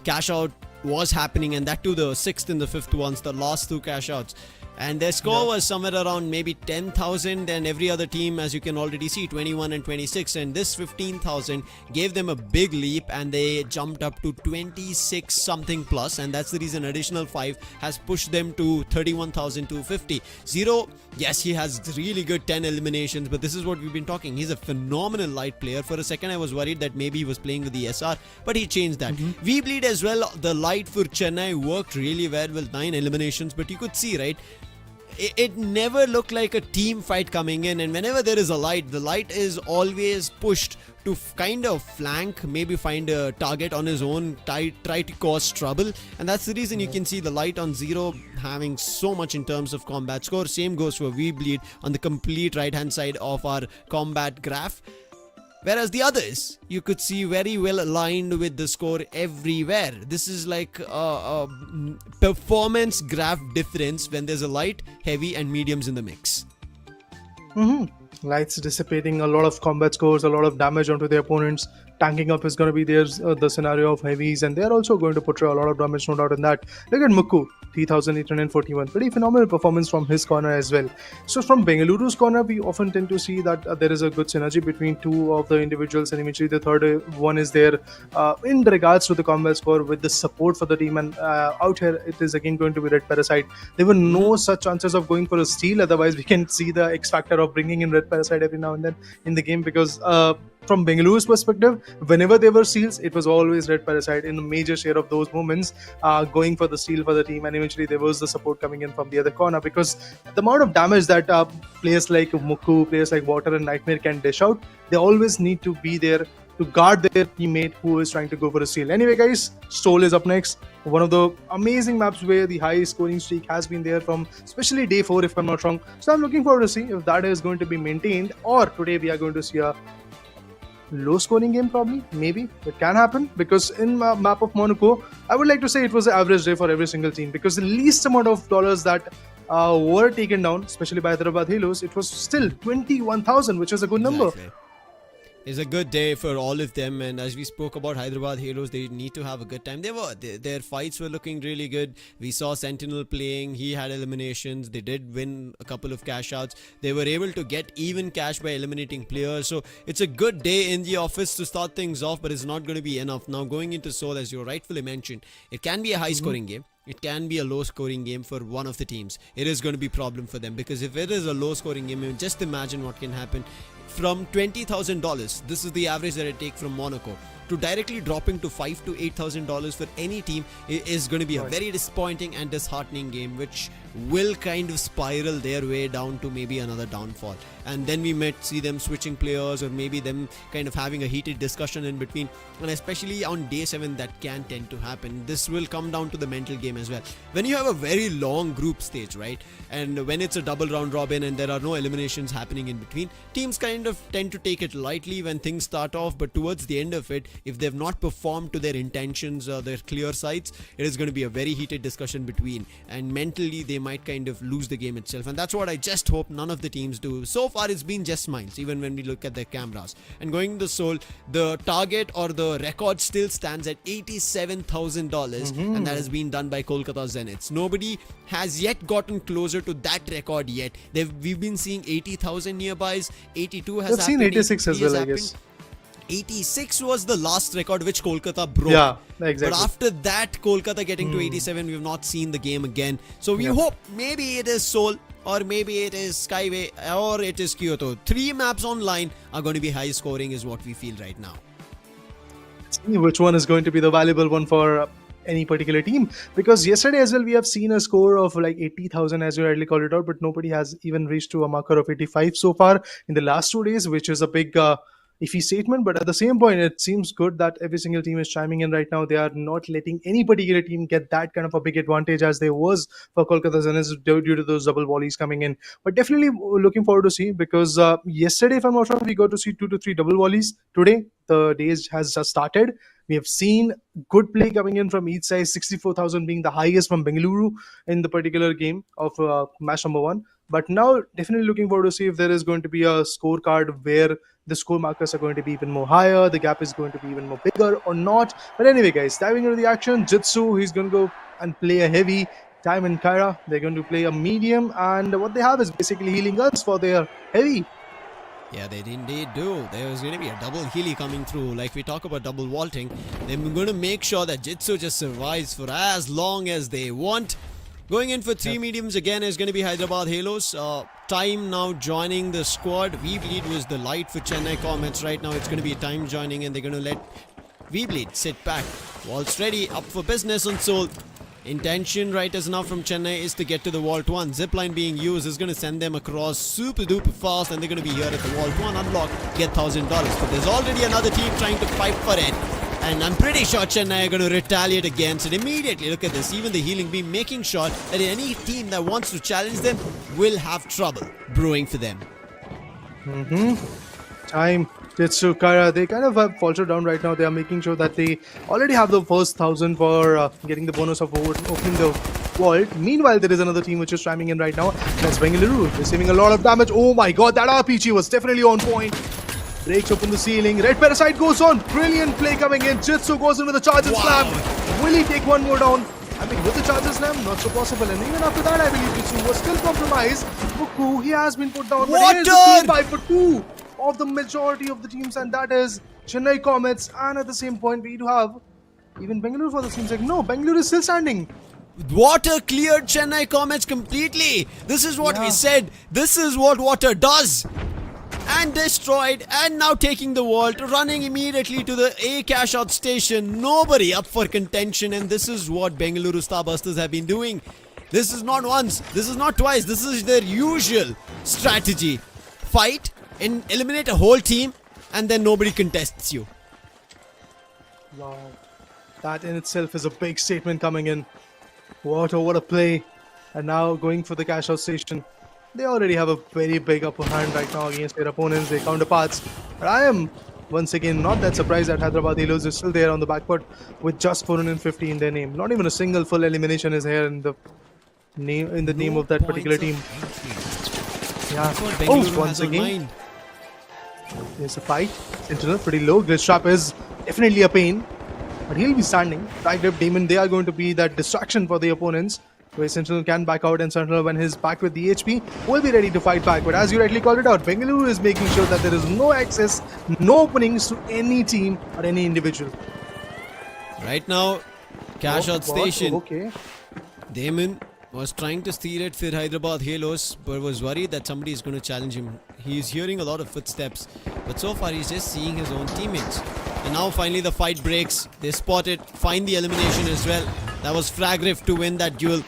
cash out was happening, and that too the 6th and the 5th ones, the last 2 cash outs. And their score was somewhere around maybe 10,000, and every other team, as you can already see, 21 and 26. And this 15,000 gave them a big leap, and they jumped up to 26 something plus. And that's the reason additional 5 has pushed them to 31,250. Zero, yes, he has really good 10 eliminations, but this is what we've been talking. He's a phenomenal light player. For a second, I was worried that maybe he was playing with the SR, but he changed that. V-Bleed as well, the light for Chennai worked really well with 9 eliminations, but you could see, right? It never looked like a team fight coming in, and whenever there is a light, the light is always pushed to kind of flank, maybe find a target on his own, try to cause trouble, and that's the reason you can see the light on 0 having so much in terms of combat score. Same goes for V-Bleed on the complete right hand side of our combat graph. Whereas the others, you could see very well aligned with the score everywhere. This is like a performance graph difference when there's a light, heavy and mediums in the mix. Lights dissipating a lot of combat scores, a lot of damage onto the opponents. Tanking up is going to be the scenario of heavies, and they're also going to portray a lot of damage, no doubt in that. Look at Mukku, 3,841. Pretty phenomenal performance from his corner as well. So from Bengaluru's corner, we often tend to see that there is a good synergy between 2 of the individuals, and eventually the third one is there in regards to the combat score with the support for the team. And out here, it is again going to be Red Parasite. There were no such chances of going for a steal. Otherwise, we can see the X factor of bringing in Red Parasite every now and then in the game, because from Bengaluru's perspective, whenever there were steals, it was always Red Parasite in a major share of those moments, going for the steal for the team, and eventually there was the support coming in from the other corner, because the amount of damage that players like Mukku, players like Water and Nightmare can dish out, they always need to be there to guard their teammate who is trying to go for a steal. Anyway, guys, Stole is up next. One of the amazing maps where the high scoring streak has been there from especially day 4, if I'm not wrong. So I'm looking forward to see if that is going to be maintained, or today we are going to see a low scoring game. Probably, maybe it can happen, because in map of Monaco, I would like to say it was an average day for every single team, because the least amount of dollars that were taken down, especially by Hyderabad Halos, it was still 21,000, which is a good number. Exactly. It's a good day for all of them, and as we spoke about Hyderabad Halos, they need to have a good time. Their fights were looking really good. We saw Sentinel playing, he had eliminations, they did win a couple of cash outs. They were able to get even cash by eliminating players, so it's a good day in the office to start things off, but it's not going to be enough. Now going into Seoul, as you rightfully mentioned, it can be a high scoring game. It can be a low scoring game for one of the teams. It is going to be a problem for them, because if it is a low scoring game, just imagine what can happen. From $20,000, this is the average that I take from Monaco. to directly dropping to $5,000 to $8,000 for any team is going to be a very disappointing and disheartening game, which will kind of spiral their way down to maybe another downfall. And then we might see them switching players, or maybe them kind of having a heated discussion in between. And especially on day 7, that can tend to happen. This will come down to the mental game as well. When you have a very long group stage, right, and when it's a double round robin and there are no eliminations happening in between, teams kind of tend to take it lightly when things start off, but towards the end of it, if they've not performed to their intentions or their clear sights, it is going to be a very heated discussion between, and mentally they might kind of lose the game itself. And that's what I just hope none of the teams do. So far it's been just Minds, even when we look at their cameras. And going to Seoul, the target or the record still stands at $87,000, and that has been done by Kolkata Zeniths. Nobody has yet gotten closer to that record yet. We've been seeing 80,000 nearbys. 82 has I've happened. seen 86 as well, I happened. guess. 86 was the last record which Kolkata broke. Yeah, exactly. But after that, Kolkata getting to 87, we've not seen the game again. So we hope maybe it is Seoul, or maybe it is Skyway, or it is Kyoto. 3 maps online are going to be high scoring is what we feel right now. See which one is going to be the valuable one for any particular team, because yesterday as well we have seen a score of like 80,000, as you rightly called it out, but nobody has even reached to a marker of 85 so far in the last 2 days, which is a big iffy statement. But at the same point, it seems good that every single team is chiming in right now. They are not letting any particular team get that kind of a big advantage as there was for Kolkata Zeniths due to those double volleys coming in. But definitely looking forward to see, because yesterday, if I'm not wrong, we got to see 2 to 3 double volleys. Today the day has just started. We have seen good play coming in from each side, 64,000 being the highest from Bengaluru in the particular game of match number 1. But now definitely looking forward to see if there is going to be a scorecard where the score markers are going to be even more higher, the gap is going to be even more bigger or not. But anyway, guys, diving into the action, Jitsu, he's going to go and play a heavy. Time and Kyra, they're going to play a medium, and what they have is basically healing guns for their heavy. Yeah, they indeed do. There is going to be a double Healy coming through. Like we talk about double vaulting, they're going to make sure that Jitsu just survives for as long as they want. Going in for 3 mediums again is going to be Hyderabad Halos. Time now joining the squad. Weebleed was the light for Chennai Comets. Right now it's going to be Time joining, and they're going to let Weebleed sit back. Vaults ready, up for business on Seoul. Intention right as now from Chennai is to get to the Vault 1. Zipline being used is going to send them across super duper fast, and they're going to be here at the Vault 1 unlock, get $1,000. But there's already another team trying to fight for it. And I'm pretty sure Chennai are going to retaliate against it immediately. Look at this. Even the healing beam making sure that any team that wants to challenge them will have trouble brewing for them. Time, Jitsu, Kyra, they kind of have faltered down right now. They are making sure that they already have the first 1,000 for getting the bonus of opening the vault. Meanwhile, there is another team which is chiming in right now. That's Bengaluru, receiving a lot of damage. Oh my god, that RPG was definitely on point. Breaks open the ceiling. Red Parasite goes on. Brilliant play coming in. Jitsu goes in with a charge and slam. Will he take one more down? I mean, with the charge and slam, not so possible. And even after that, I believe Jitsu was still compromised. Buku, he has been put down. But here's the team fight for 2 of the majority of the teams, and that is Chennai Comets. And at the same point, we do have even Bengaluru for the teams. Like, no, Bengaluru is still standing. Water cleared Chennai Comets completely. This is what we said. This is what water does. And destroyed, and now taking the vault, running immediately to the CashOut station. Nobody up for contention, and this is what Bengaluru Starbusters have been doing. This is not once, this is not twice, this is their usual strategy. Fight and eliminate a whole team, and then nobody contests you. Wow. That in itself is a big statement coming in. What a play. And now going for the CashOut station. They already have a very big upper hand right now against their opponents, their counterparts. But I am, once again, not that surprised that Hyderabad Halos is still there on the back foot with just 450 in their name. Not even a single full elimination is here in the name of that particular team. Yeah. Oh, once again, there's a fight. Sentinel pretty low. Glitch Trap is definitely a pain, but he'll be standing. Tight Grip Demon, they are going to be that distraction for the opponents, where Sentinel can back out, and Sentinel, when he's back with the HP, will be ready to fight back. But as you rightly called it out, Bengaluru is making sure that there is no access, no openings to any team or any individual. Right now, CashOut station. Okay. Damon was trying to steal it for Hyderabad Halos, but was worried that somebody is going to challenge him. He is hearing a lot of footsteps, but so far he's just seeing his own teammates. And now finally the fight breaks. They spot it, find the elimination as well. That was Fragriff to win that duel.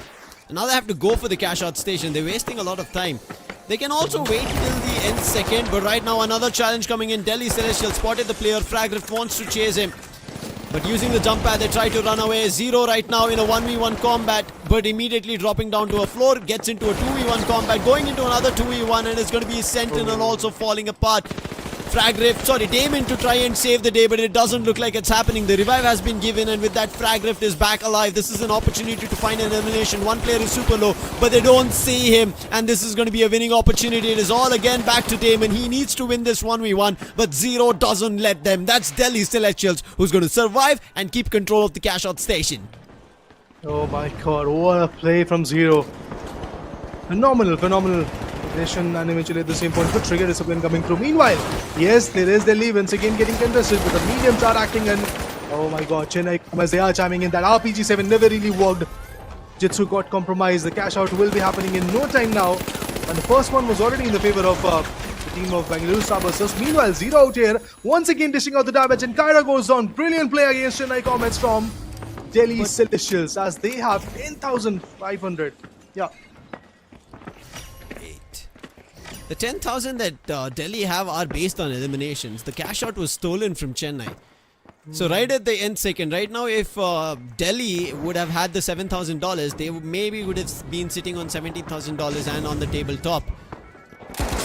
And now they have to go for the cash out station. They're wasting a lot of time. They can also wait till the end second, but right now another challenge coming in. Delhi Celestial spotted the player. Fragriff wants to chase him. But using the jump pad, they try to run away. Zero right now in a 1v1 combat, but immediately dropping down to a floor, gets into a 2v1 combat, going into another 2v1, and it's going to be Sentinel also falling apart. Damon to try and save the day, but it doesn't look like it's happening. The revive has been given, and with that, Fragriff is back alive. This is an opportunity to find an elimination. One player is super low, but they don't see him, and this is going to be a winning opportunity. It is all again back to Damon. He needs to win this 1v1, but Zero doesn't let them. That's Delhi Celestials, who's going to survive and keep control of the cash out station. Oh my god, what a play from Zero. Phenomenal. And eventually at the same point, good trigger discipline coming through. Meanwhile, yes, there is Delhi once again getting contested, but the mediums are acting, and oh my god, Chennai Comets, they are chiming in. That RPG-7 never really worked. Jitsu got compromised. The cash out will be happening in no time now, and the first one was already in the favor of the team of Bengaluru Starbusters. Meanwhile, Zero out here once again dishing out the damage, and Kyra goes down. Brilliant play against Chennai Comets from Delhi Celestials, as they have 10,500. Yeah. The 10,000 that Delhi have are based on eliminations. The cash out was stolen from Chennai. So right at the end second, right now if Delhi would have had the $7,000, they maybe would have been sitting on $17,000 and on the tabletop.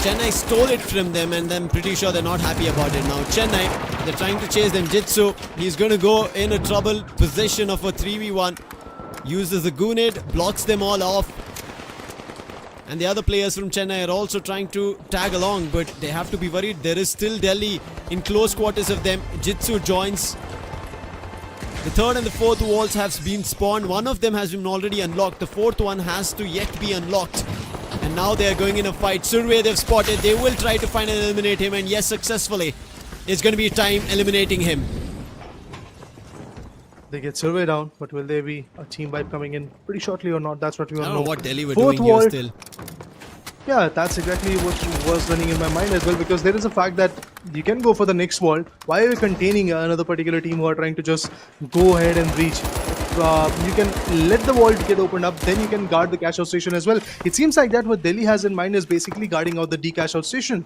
Chennai stole it from them, and I'm pretty sure they're not happy about it now. Chennai, they're trying to chase them. Jitsu, he's going to go in a trouble position of a 3v1. Uses the Gunid, blocks them all off. And the other players from Chennai are also trying to tag along, but they have to be worried. There is still Delhi in close quarters of them. Jitsu joins. The third and the fourth walls have been spawned. One of them has been already unlocked. The fourth one has to yet be unlocked. And now they are going in a fight. Survey they've spotted. They will try to find and eliminate him. And yes, successfully. It's going to be time eliminating him. They get Survey down, but will there be a team wipe coming in pretty shortly or not? That's what we want to know. I don't know what Delhi were Fourth doing here wall. still. Yeah, that's exactly what was running in my mind as well, because there is a fact that you can go for the next wall. Why are you containing another particular team who are trying to just go ahead and breach? You can let the wall get opened up, then you can guard the cash out station as well. It seems like that what Delhi has in mind is basically guarding out the D cash out station.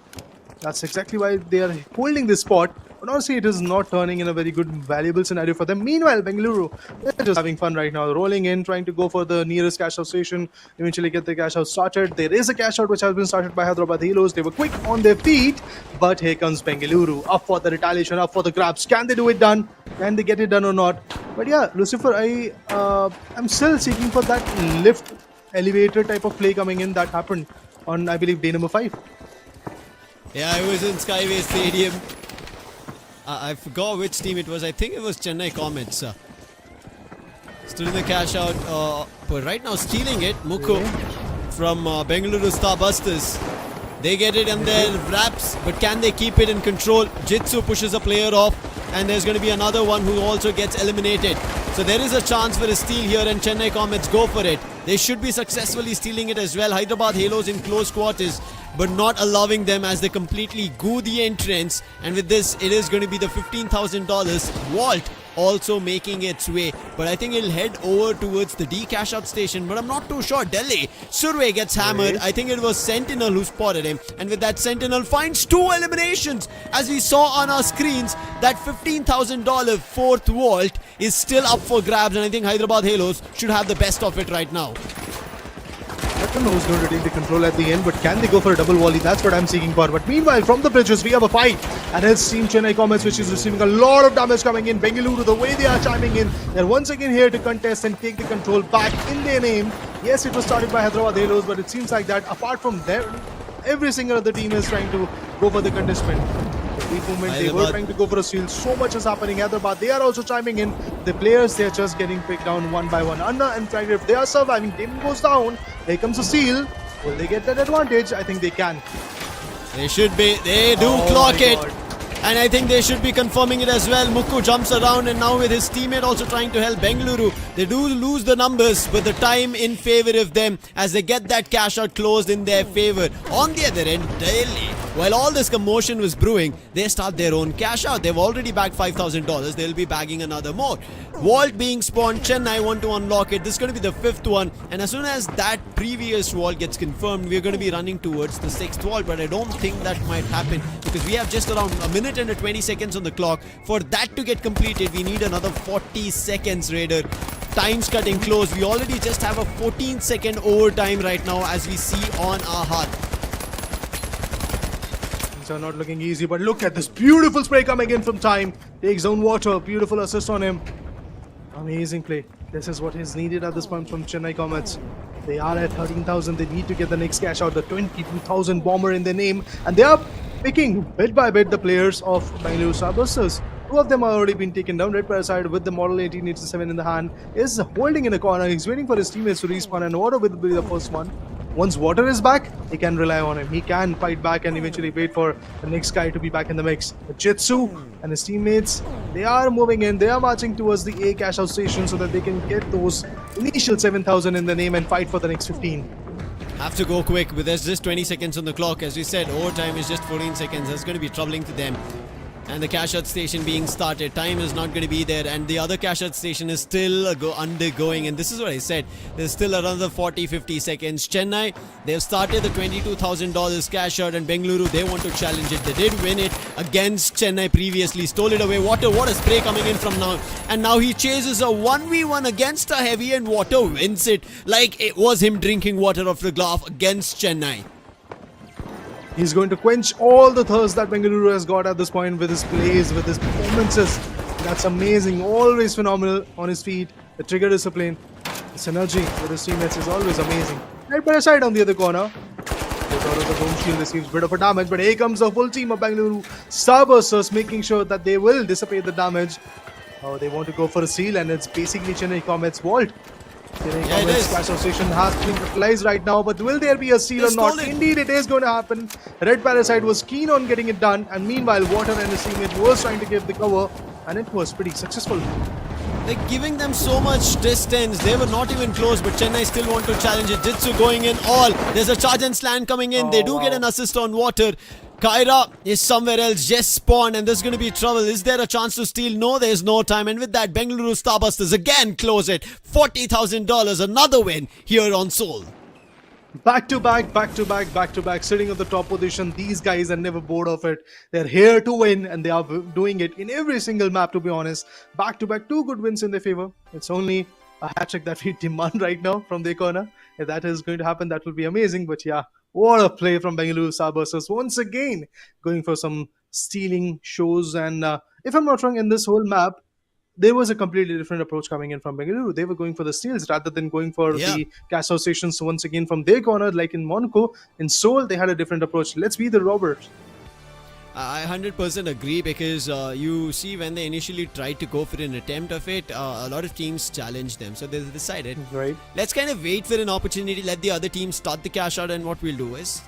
That's exactly why they are holding this spot. But honestly, it is not turning in a very good, valuable scenario for them. Meanwhile, Bengaluru, they're just having fun right now. Rolling in, trying to go for the nearest cash out station. Eventually get the cash out started. There is a cash out which has been started by Hyderabad Halos. They were quick on their feet. But here comes Bengaluru. Up for the retaliation, up for the grabs. Can they do it done? Can they get it done or not? But yeah, Lucifer, I'm still seeking for that lift elevator type of play coming in that happened on, I believe, day number 5. Yeah, I was in Skyway Stadium. I forgot which team it was. I think it was Chennai Comets. Still in the cash out. But right now stealing it, Mukku from Bengaluru Starbusters. They get it in their wraps, but can they keep it in control? Jitsu pushes a player off, and there's going to be another one who also gets eliminated. So there is a chance for a steal here, and Chennai Comets go for it. They should be successfully stealing it as well. Hyderabad Halos in close quarters, but not allowing them as they completely goo the entrance. And with this, it is going to be the $15,000 vault also making its way. But I think it'll head over towards the D cash out station, but I'm not too sure. Delhi, Survey gets hammered. I think it was Sentinel who spotted him, and with that, Sentinel finds 2 eliminations. As we saw on our screens, that $15,000 fourth vault is still up for grabs, and I think Hyderabad Halos should have the best of it right now. I don't know who's going to take the control at the end, but can they go for a double volley? That's what I'm seeking for. But meanwhile, from the bridges, we have a fight. And it's Team Chennai Comets, which is receiving a lot of damage coming in. Bengaluru, the way they are chiming in, they're once again here to contest and take the control back in their name. Yes, it was started by Hyderabad Halos, but it seems like that apart from them, every single other team is trying to go for the contestment. Movement, they were trying to go for a steal. So much is happening. Hyderabad, they are also chiming in. The players, they are just getting picked down one by one. Anna and Fragriff, they are surviving. Damon goes down. Here comes a steal. Will they get that advantage? I think they can. They should be. They do clock it. And I think they should be confirming it as well. Mukku jumps around, and now with his teammate also trying to help Bengaluru. They do lose the numbers, but the time in favor of them as they get that cash out closed in their favor. On the other end, Delhi, While all this commotion was brewing, they start their own cash out. They've already bagged $5,000. They'll be bagging another more. Vault being spawned. Chennai want to unlock it. This is going to be the 5th one. And as soon as that previous vault gets confirmed, we're going to be running towards the 6th vault. But I don't think that might happen because we have just around a minute and 20 seconds on the clock. For that to get completed, we need another 40 seconds, Raider. Time's cutting close. We already just have a 14-second overtime right now as we see on our HUD. Things are not looking easy, but look at this beautiful spray coming in from Time. Takes zone water. Beautiful assist on him. Amazing play. This is what is needed at this point from Chennai Comets. They are at 13,000. They need to get the next cash out. The 22,000 bomber in their name. And they are picking bit by bit the players of Bengaluru Starbusters. 2 of them have already been taken down. Red Parasite with the Model 1887 in the hand is holding in a corner. He's waiting for his teammates to respawn, and Water will be the first one. Once Water is back, he can rely on him. He can fight back and eventually wait for the next guy to be back in the mix. But Jitsu and his teammates, they are moving in. They are marching towards the A cash out station so that they can get those initial 7,000 in the name and fight for the next 15. Have to go quick, but there's just 20 seconds on the clock. As we said, overtime is just 14 seconds. That's going to be troubling to them. And the cash out station being started. Time is not going to be there, and the other cash out station is still undergoing. And this is what I said. There's still another 40-50 seconds. Chennai, they've started the $22,000 cash out, and Bengaluru, they want to challenge it. They did win it against Chennai previously. Stole it away. Water, what a spray coming in from now. And now he chases a 1v1 against a heavy, and Water wins it like it was him drinking water off the glove against Chennai. He's going to quench all the thirst that Bengaluru has got at this point with his plays, with his performances. That's amazing. Always phenomenal on his feet. The trigger discipline, the synergy with his teammates is always amazing. Right by the side on the other corner. Out of the home shield receives a bit of a damage, but here comes the full team of Bengaluru Starbusters making sure that they will dissipate the damage. Oh, they want to go for a seal, and it's basically Chennai Comets' vault. Chennai Comets cash out station has been utilized right now, but will there be a seal or not? Indeed, it is going to happen. Red Parasite was keen on getting it done, and meanwhile, Water and his teammate was trying to give the cover, and it was pretty successful. Like giving them so much distance. They were not even close, but Chennai still want to challenge it. Jitsu going in all. There's a charge and slant coming in. They do get an assist on Water. Kyra is somewhere else, just spawned, and there's going to be trouble. Is there a chance to steal? No, there's no time. And with that, Bengaluru Starbusters again close it. $40,000, another win here on Seoul. Back to back, back to back, back to back, sitting at the top position. These guys are never bored of it. They're here to win, and they are doing it in every single map, to be honest. Back to back, 2 good wins in their favor. It's only a hat trick that we demand right now from their corner. If that is going to happen, that will be amazing. But yeah, what a play from Bengaluru Starbusters. Once again, going for some stealing shows. And if I'm not wrong, in this whole map, there was a completely different approach coming in from Bengaluru. They were going for the steals rather than going for the cash out stations once again from their corner, like in Monaco. In Seoul, they had a different approach. Let's be the robbers. I 100% agree, because you see when they initially tried to go for an attempt of it, a lot of teams challenged them. So they decided, right, let's kind of wait for an opportunity, let the other team start the cash out, and what we'll do is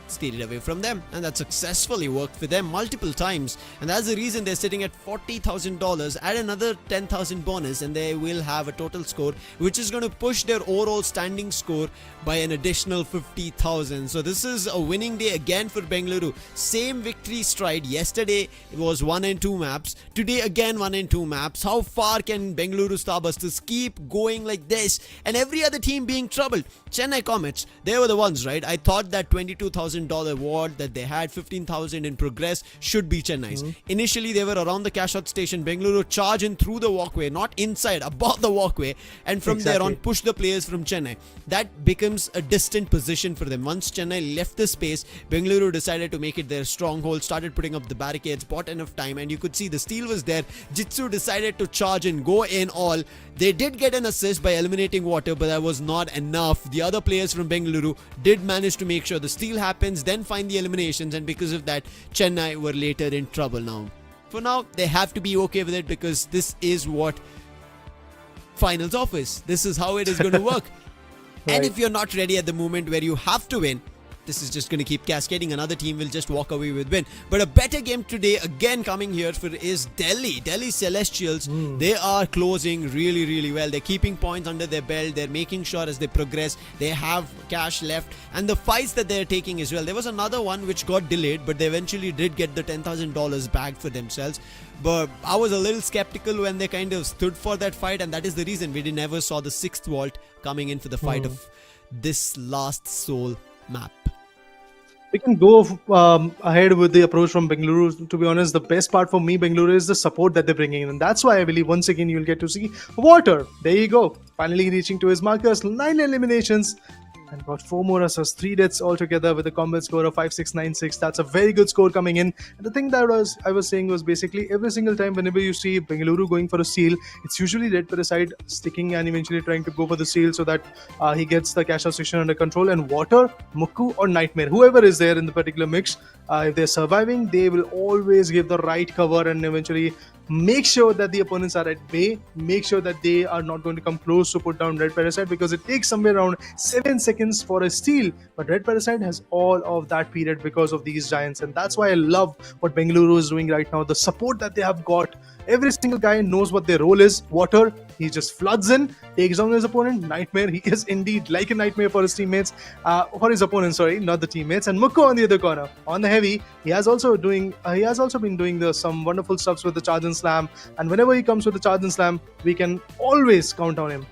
steal it away from them. And that successfully worked for them multiple times. And that's the reason they're sitting at $40,000. Add another 10,000 bonus, and they will have a total score, which is going to push their overall standing score by an additional 50,000. So this is a winning day again for Bengaluru. Same victory stride. Yesterday it was 1 and 2 maps. Today again 1 and 2 maps. How far can Bengaluru Starbusters keep going like this, and every other team being troubled? Chennai Comets, they were the ones, right? I thought that $22,000 award that they had, 15,000 in progress, should be Chennai's. Initially they were around the cash out station. Bengaluru charge in through the walkway, not inside, above the walkway, and from there on push the players from Chennai. That becomes a distant position for them. Once Chennai left the space, Bengaluru decided to make it their stronghold, started putting up the barricades, bought enough time, and you could see the steal was there. Jitsu decided to charge and go in all. They did get an assist by eliminating Water, but that was not enough. The other players from Bengaluru did manage to make sure the steal happens, then find the eliminations, and because of that, Chennai were later in trouble now. For now, they have to be okay with it, because this is what finals offers. This is how it is going to work. And if you're not ready at the moment where you have to win, this is just going to keep cascading. Another team will just walk away with win. But a better game today, again coming here for, is Delhi. Delhi Celestials, they are closing really, really well. They're keeping points under their belt. They're making sure as they progress, they have cash left. And the fights that they're taking as well. There was another one which got delayed, but they eventually did get the $10,000 back for themselves. But I was a little skeptical when they kind of stood for that fight, and that is the reason we never saw the 6th vault coming in for the fight of this last Soul map. We can go ahead with the approach from Bengaluru. To be honest, the best part for me, Bengaluru, is the support that they're bringing in. And that's why I believe once again you'll get to see Water. There you go. Finally reaching to his markers. 9 eliminations. And got 4 more assists, 3 deaths altogether with a combat score of 5696. That's a very good score coming in. And the thing that I was saying was basically every single time whenever you see Bengaluru going for a steal, it's usually Red Parasite sticking and eventually trying to go for the steal so that he gets the cash out station under control. And Water, Muku or Nightmare, whoever is there in the particular mix, if they're surviving, they will always give the right cover and eventually make sure that the opponents are at bay, make sure that they are not going to come close to put down Red Parasite, because it takes somewhere around 7 seconds for a steal. But Red Parasite has all of that period because of these giants, and that's why I love what Bengaluru is doing right now. The support that they have got, every single guy knows what their role is. Water, he just floods in, takes down his opponent. Nightmare, he is indeed like a nightmare for his teammates, for his opponents, sorry, not the teammates. And Muko on the other corner, on the heavy, he has also been doing some wonderful stuffs with the charge and slam. And whenever he comes with the charge and slam, we can always count on him.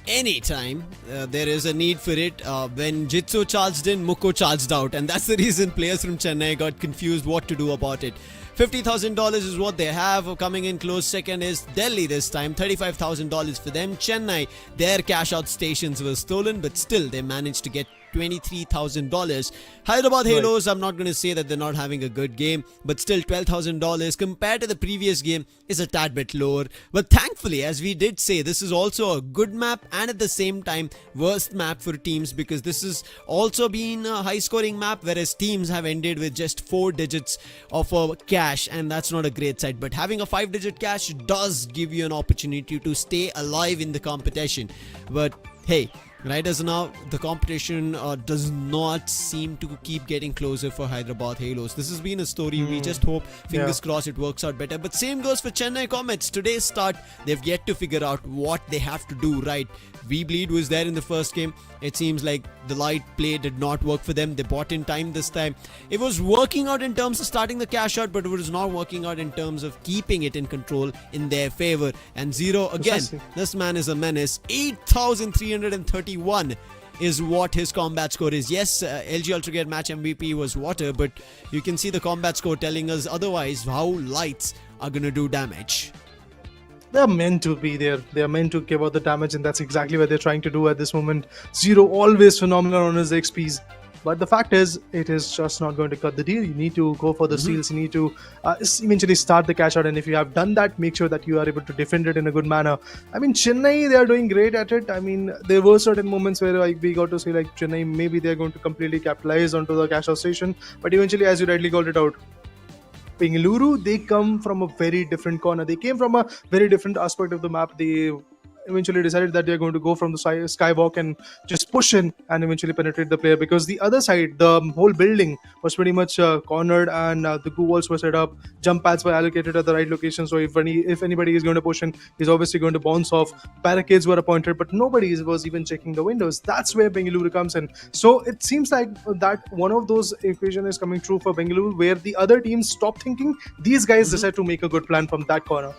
Anytime there is a need for it. When Jitsu charged in, Muko charged out, and that's the reason players from Chennai got confused what to do about it. $50,000 is what they have. Coming in close second is Delhi this time, $35,000 for them. Chennai, their cash out stations were stolen, but still they managed to get $23,000. Hyderabad Halos, I'm not going to say that they're not having a good game, but still $12,000 compared to the previous game is a tad bit lower. But thankfully, as we did say, this is also a good map and at the same time worst map for teams, because this has also been a high scoring map, whereas teams have ended with just 4 digits of a cash, and that's not a great sight. But having a 5-digit cash does give you an opportunity to stay alive in the competition. But hey, right as now, the competition does not seem to keep getting closer for Hyderabad Halos. This has been a story. We just hope, fingers crossed, it works out better. But same goes for Chennai Comets. Today's start, they've yet to figure out what they have to do right. V-Bleed was there in the first game. It seems like the light play did not work for them. They bought in time this time. It was working out in terms of starting the cash out, but it was not working out in terms of keeping it in control in their favor. And Zero, again, this man is a menace. 8,331 is what his combat score is. Yes, LG Ultragear match MVP was Water, but you can see the combat score telling us otherwise how lights are going to do damage. They're meant to be there. They're meant to give out the damage, and that's exactly what they're trying to do at this moment. Zero, always phenomenal on his XPs. But the fact is, it is just not going to cut the deal. You need to go for the steals. You need to eventually start the cash out. And if you have done that, make sure that you are able to defend it in a good manner. I mean, Chennai, they are doing great at it. I mean, there were certain moments where we got to say, like, Chennai, maybe they're going to completely capitalize onto the cash out station. But eventually, as you rightly called it out, Bengaluru, they come from a very different corner. They came from a very different aspect of the map. They eventually decided that they're going to go from the skywalk and just push in and eventually penetrate the player, because the other side, the whole building was pretty much cornered, and the goo walls were set up. Jump pads were allocated at the right location, so if anybody is going to push in, he's obviously going to bounce off. Barricades were appointed, but nobody was even checking the windows. That's where Bengaluru comes in. So it seems like that one of those equation is coming true for Bengaluru, where the other teams stop thinking. These guys decide to make a good plan from that corner.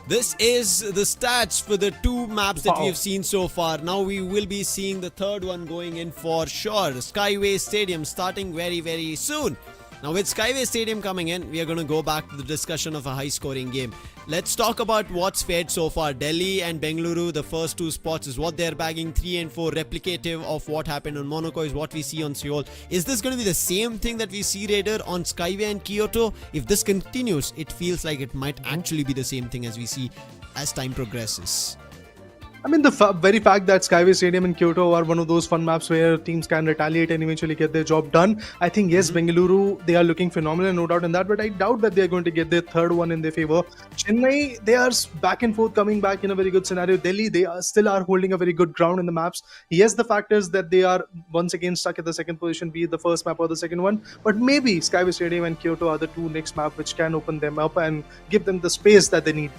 This is the stats for the 2 maps that we have seen so far. Now we will be seeing the third one going in for sure. Skyway Stadium starting very, very soon. Now with Skyway Stadium coming in, we are going to go back to the discussion of a high-scoring game. Let's talk about what's fared so far. Delhi and Bengaluru, the first 2 spots is what they're bagging. 3 and 4, replicative of what happened on Monaco is what we see on Seoul. Is this going to be the same thing that we see, Raider, on Skyway and Kyoto? If this continues, it feels like it might actually be the same thing as we see as time progresses. I mean, the very fact that Skyway Stadium in Kyoto are one of those fun maps where teams can retaliate and eventually get their job done. I think, yes, Bengaluru, they are looking phenomenal, no doubt in that, but I doubt that they are going to get their third one in their favor. Chennai, they are back and forth coming back in a very good scenario. Delhi, they are still are holding a very good ground in the maps. Yes, the fact is that they are once again stuck at the second position, be it the first map or the second one, but maybe Skyway Stadium and Kyoto are the two next map which can open them up and give them the space that they need.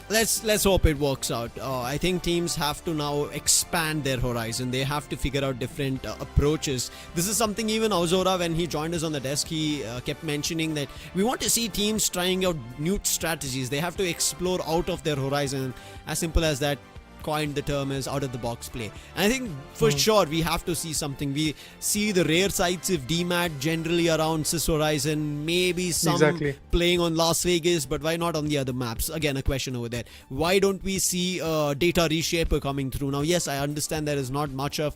Let's hope it works out. I think teams have to now expand their horizon. They have to figure out different approaches. This is something even Auzora, when he joined us on the desk, he kept mentioning that we want to see teams trying out new strategies. They have to explore out of their horizon. As simple as that. Coined the term as out of the box play. And I think for sure we have to see something. We see the rare sites of DMAT generally around Cis Horizon, maybe some playing on Las Vegas, but why not on the other maps? Again, a question over there. Why don't we see data reshaper coming through? Now, yes, I understand there is not much of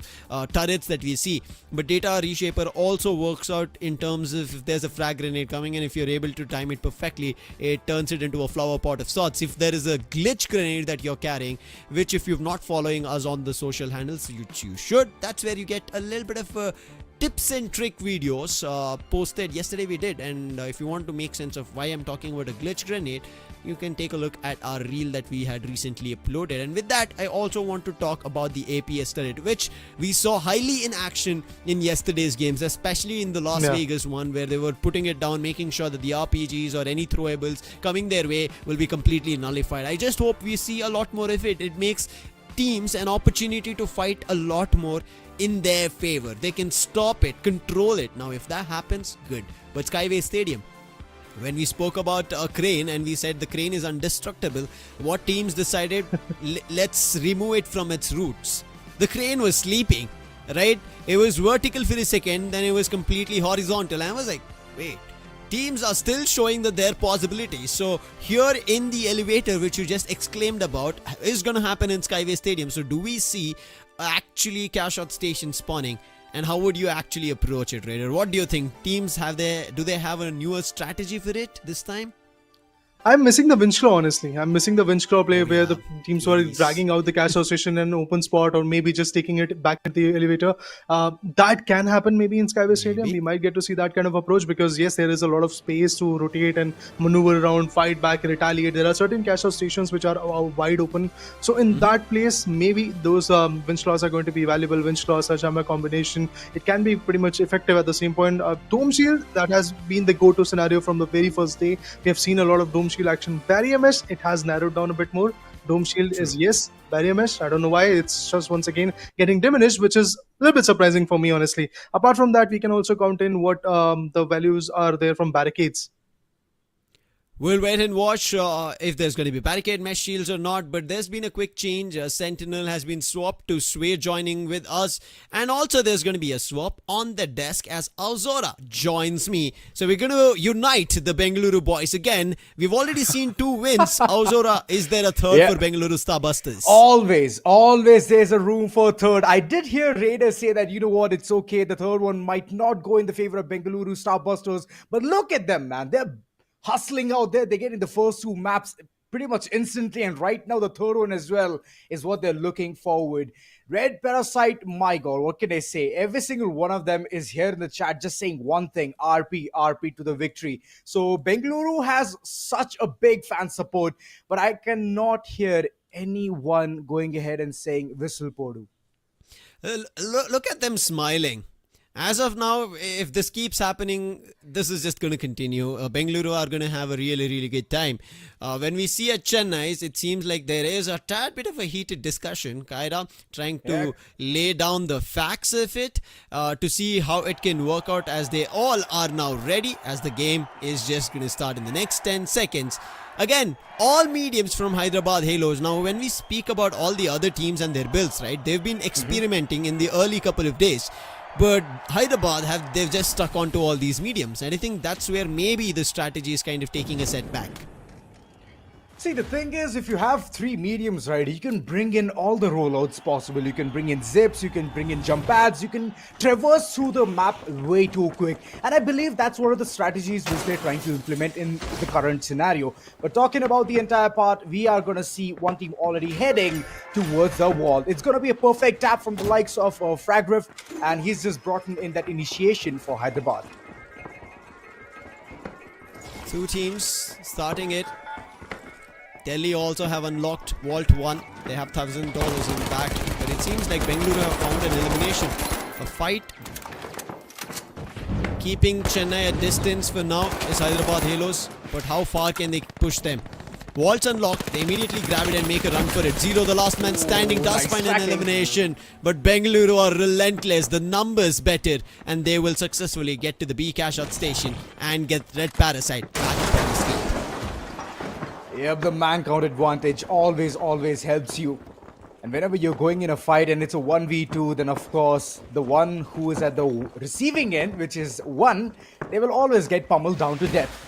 turrets that we see, but data reshaper also works out in terms of if there's a frag grenade coming in, if you're able to time it perfectly, it turns it into a flower pot of sorts. If there is a glitch grenade that you're carrying, which if you're not following us on the social handles, you should. That's where you get a little bit of tips and trick videos posted. Yesterday we did, and if you want to make sense of why I'm talking about a glitch grenade, you can take a look at our reel that we had recently uploaded. And with that, I also want to talk about the APS turret, which we saw highly in action in yesterday's games, especially in the Las Vegas one, where they were putting it down, making sure that the RPGs or any throwables coming their way will be completely nullified. I just hope we see a lot more of it. It makes teams an opportunity to fight a lot more in their favor. They can stop it, control it. Now, if that happens, good. But Skyway Stadium, when we spoke about a crane and we said the crane is indestructible, what teams decided? Let's remove it from its roots. The crane was sleeping, right? It was vertical for a second, then it was completely horizontal. And I was like, wait. Teams are still showing that their possibilities. So here in the elevator, which you just exclaimed about, is going to happen in Skyway Stadium. So do we see actually CashOut station spawning? And how would you actually approach it, Raider? What do you think? Teams do they have a newer strategy for it this time? I'm missing the winch claw, honestly. I'm missing the winch claw play where the teams were dragging out the cash out station in an open spot, or maybe just taking it back at the elevator. That can happen maybe in Skyway Stadium. We might get to see that kind of approach because, yes, there is a lot of space to rotate and maneuver around, fight back, retaliate. There are certain cash out stations which are wide open. So in that place, maybe those winch claws are going to be valuable. Winch claw, Sajama combination. It can be pretty much effective at the same point. Dome Shield, that has been the go-to scenario from the very first day. We have seen a lot of Dome Shield action. Barrier mesh, it has narrowed down a bit more. Dome Shield is yes. Barrier mesh, I don't know why, it's just once again getting diminished, which is a little bit surprising for me, honestly. Apart from that, we can also count in what the values are there from barricades. We'll wait and watch if there's going to be barricade mesh shields or not, but there's been a quick change. Sentinel has been swapped to Sway joining with us, and also there's going to be a swap on the desk as Auzora joins me. So we're going to unite the Bengaluru boys again. We've already seen 2 wins. Auzora, is there a third for Bengaluru Starbusters? Always there's a room for a third. I did hear Raiders say that, you know what, it's okay. The third one might not go in the favor of Bengaluru Starbusters, but look at them, man. They're hustling out there. They're getting the first 2 maps pretty much instantly, and right now the third one as well is what they're looking forward. Red Parasite, my god, what can I say? Every single one of them is here in the chat just saying one thing: RP to the victory. So Bengaluru has such a big fan support, but I cannot hear anyone going ahead and saying Whistle Podu. Look at them smiling. As of now, if this keeps happening, this is just going to continue. Bengaluru are going to have a really, really good time. When we see at Chennai, it seems like there is a tad bit of a heated discussion. Kaira trying to lay down the facts of it to see how it can work out, as they all are now ready, as the game is just going to start in the next 10 seconds. Again, all mediums from Hyderabad Halos. Now, when we speak about all the other teams and their builds, right, they've been experimenting in the early couple of days. But Hyderabad they've just stuck onto all these mediums, and I think that's where maybe the strategy is kind of taking a setback. See, the thing is, if you have 3 mediums, right, you can bring in all the rollouts possible. You can bring in zips, you can bring in jump pads, you can traverse through the map way too quick. And I believe that's one of the strategies which they're trying to implement in the current scenario. But talking about the entire part, we are going to see one team already heading towards the wall. It's going to be a perfect tap from the likes of Fragriff, and he's just brought in that initiation for Hyderabad. 2 teams starting it. Delhi also have unlocked Vault 1. They have $1,000 in back. But it seems like Bengaluru have found an elimination. A fight. Keeping Chennai at distance for now is Hyderabad Halos. But how far can they push them? Vault's unlocked. They immediately grab it and make a run for it. Zero, the last man standing, does find an elimination. But Bengaluru are relentless. The numbers better. And they will successfully get to the B CashOut station and get Red Parasite back from the sleep. Yep, the man count advantage always helps you. And whenever you're going in a fight and it's a 1v2, then of course, the one who is at the receiving end, which is 1, they will always get pummeled down to death.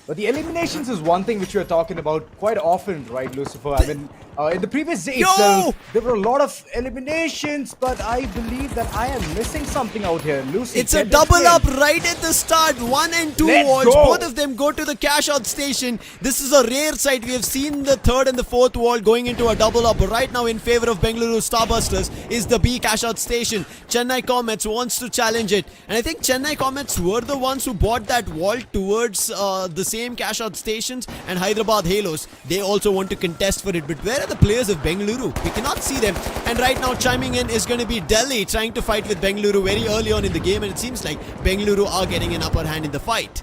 But the eliminations is one thing which we are talking about quite often, right, Lucifer? I mean, in the previous day itself, there were a lot of eliminations, but I believe that I am missing something out here. Lucy, it's a double up right at the start. 1 and 2 Vaults. Both of them go to the CashOut station. This is a rare sight. We have seen the 3rd and the 4th Vault going into a double up. But right now, in favor of Bengaluru Starbusters is the B CashOut station. Chennai Comets wants to challenge it. And I think Chennai Comets were the ones who bought that Vault towards the same CashOut stations, and Hyderabad Halos. They also want to contest for it. But where are the players of Bengaluru? We cannot see them. And right now chiming in is going to be Delhi trying to fight with Bengaluru very early on in the game, and it seems like Bengaluru are getting an upper hand in the fight.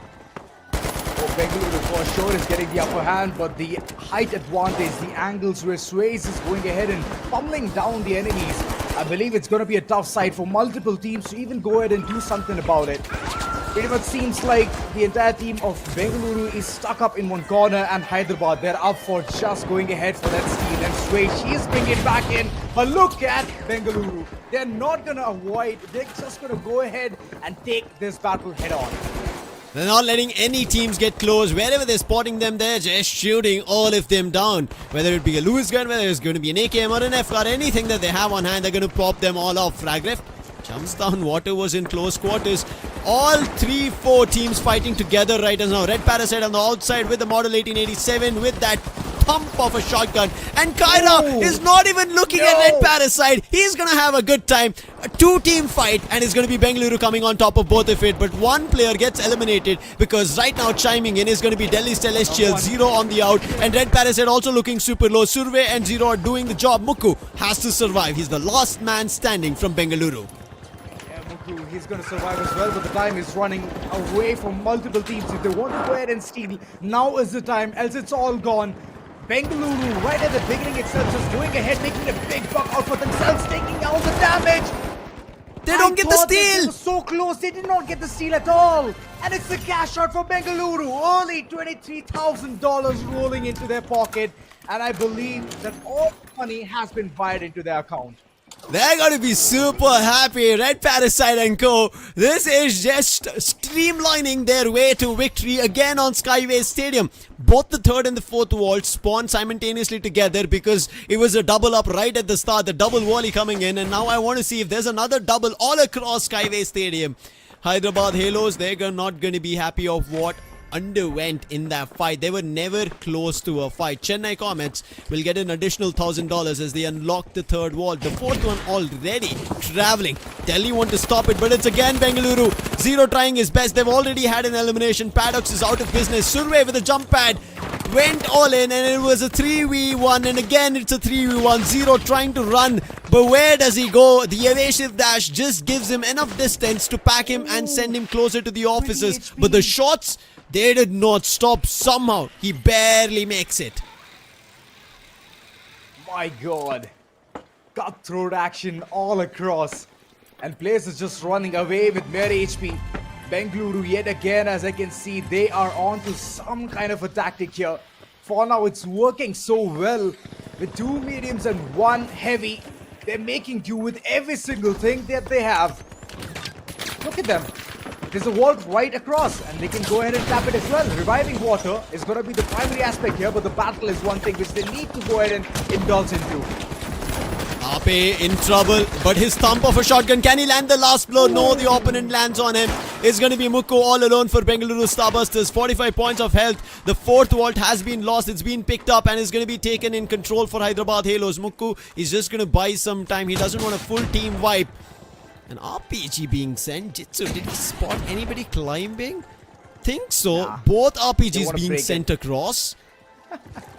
Bengaluru for sure is getting the upper hand, but the height advantage, the angles where Swayze is going ahead and pummeling down the enemies. I believe it's going to be a tough sight for multiple teams to even go ahead and do something about it. Pretty much seems like the entire team of Bengaluru is stuck up in one corner, and Hyderabad, they're up for just going ahead for that steal. And Swayze, she is bringing it back in. But look at Bengaluru. They're not going to avoid. They're just going to go ahead and take this battle head on. They're not letting any teams get close. Wherever they're spotting them, they're just shooting all of them down. Whether it be a Lewis gun, whether it's going to be an AKM or an FR, anything that they have on hand, they're going to pop them all off. Fragriff jumps down. Water was in close quarters. All 3-4 teams fighting together right now. Red Parasite on the outside with the Model 1887 with that pump of a shotgun. And Kyra is not even looking at Red Parasite. He's going to have a good time. A 2-team fight, and it's going to be Bengaluru coming on top of both of it. But one player gets eliminated because right now chiming in is going to be Delhi Celestial. Zero on the out, and Red Parasite also looking super low. Survey and Zero are doing the job. Muku has to survive. He's the last man standing from Bengaluru. He's going to survive as well, but the time is running away from multiple teams. If they want to go ahead and steal, now is the time, else it's all gone. Bengaluru, right at the beginning itself, just going ahead, making a big buck out for themselves, taking out the damage. They don't get the steal. They were so close, they did not get the steal at all. And it's the cash out for Bengaluru. Only $23,000 rolling into their pocket. And I believe that all money has been fired into their account. They're going to be super happy. Red Parasite and Co. This is just streamlining their way to victory again on Skyway Stadium. Both the 3rd and the 4th Vault spawned simultaneously together because it was a double up right at the start. The double volley coming in, and now I want to see if there's another double all across Skyway Stadium. Hyderabad Halos, they're not going to be happy of what underwent in that fight. They were never close to a fight. Chennai Comets will get an additional $1,000 as they unlock the 3rd Vault. The 4th one already traveling. Delhi want to stop it, but it's again Bengaluru. Zero trying his best. They've already had an elimination. Paddocks is out of business. Survey with a jump pad went all in, and it was a 3v1, and again it's a 3v1. Zero trying to run, but where does he go? The evasive dash just gives him enough distance to pack him and send him closer to the officers, but the shots, they did not stop. Somehow he barely makes it. My god, cutthroat action all across, and players is just running away with mere HP. Bengaluru yet again, as I can see, they are on to some kind of a tactic here. For now, it's working so well with 2 mediums and 1 heavy. They're making do with every single thing that they have. Look at them. It is a wall right across, and they can go ahead and tap it as well. Reviving water is going to be the primary aspect here, but the battle is one thing which they need to go ahead and indulge into. Ape in trouble, but his thump of a shotgun, can he land the last blow? No, the opponent lands on him. It's going to be Mukko all alone for Bengaluru Starbusters. 45 points of health. The fourth vault has been lost. It's been picked up and is going to be taken in control for Hyderabad Halos. Mukko is just going to buy some time. He doesn't want a full team wipe. An RPG being sent. Jitsu, did he spot anybody climbing? Think so. Nah. Both They RPGs wanna being break sent across.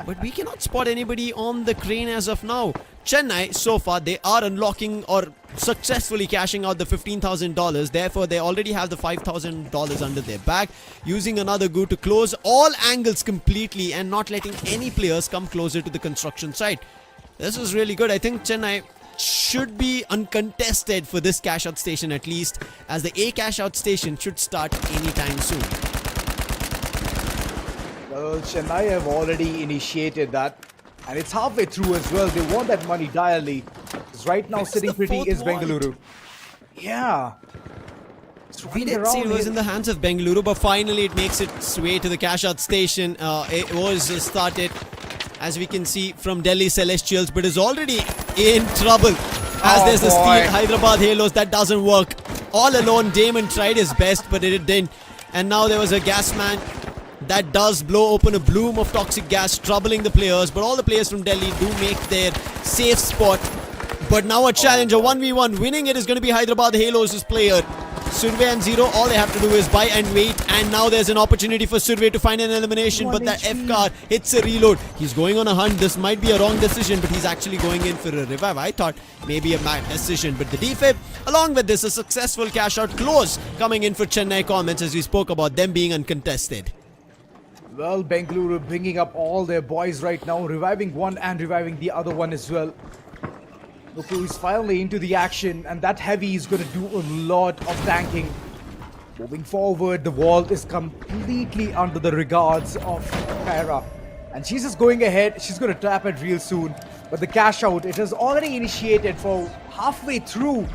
But we cannot spot anybody on the crane as of now. Chennai, so far, they are unlocking or successfully cashing out the $15,000. Therefore, they already have the $5,000 under their bag. Using another goo to close all angles completely and not letting any players come closer to the construction site. This is really good. I think Chennai should be uncontested for this cash out station at least, as the A cash out station should start anytime soon. Well, Chennai have already initiated that, and it's halfway through as well. They want that money direly. Because right now, Where's sitting the pretty fourth is vault? Bengaluru. Yeah. It's We running did see around it was here. in the hands of Bengaluru, but finally it makes its way to the cash out station. It was started, as we can see, from Delhi Celestials, but is already in trouble. As there's the boy. steal, Hyderabad Halos, that doesn't work. All alone, Damon tried his best, but it didn't. And now there was a gas man that does blow open a bloom of toxic gas, troubling the players. But all the players from Delhi do make their safe spot. But now a challenge, a 1v1. Winning it is going to be Hyderabad Halos' player. Survey and Zero, all they have to do is buy and wait. And now there's an opportunity for Survey to find an elimination. But that F car hits a reload. He's going on a hunt. This might be a wrong decision, but he's actually going in for a revive. I thought maybe a bad decision. But the defib, along with this, a successful cash out close coming in for Chennai Comets, as we spoke about them being uncontested. Well, Bengaluru bringing up all their boys right now, reviving one and reviving the other one as well. Mukko is finally into the action, and that heavy is going to do a lot of tanking. Moving forward, the wall is completely under the regards of Kyra. And she's just going ahead. She's going to tap it real soon. But the cash out, it has already initiated for halfway through.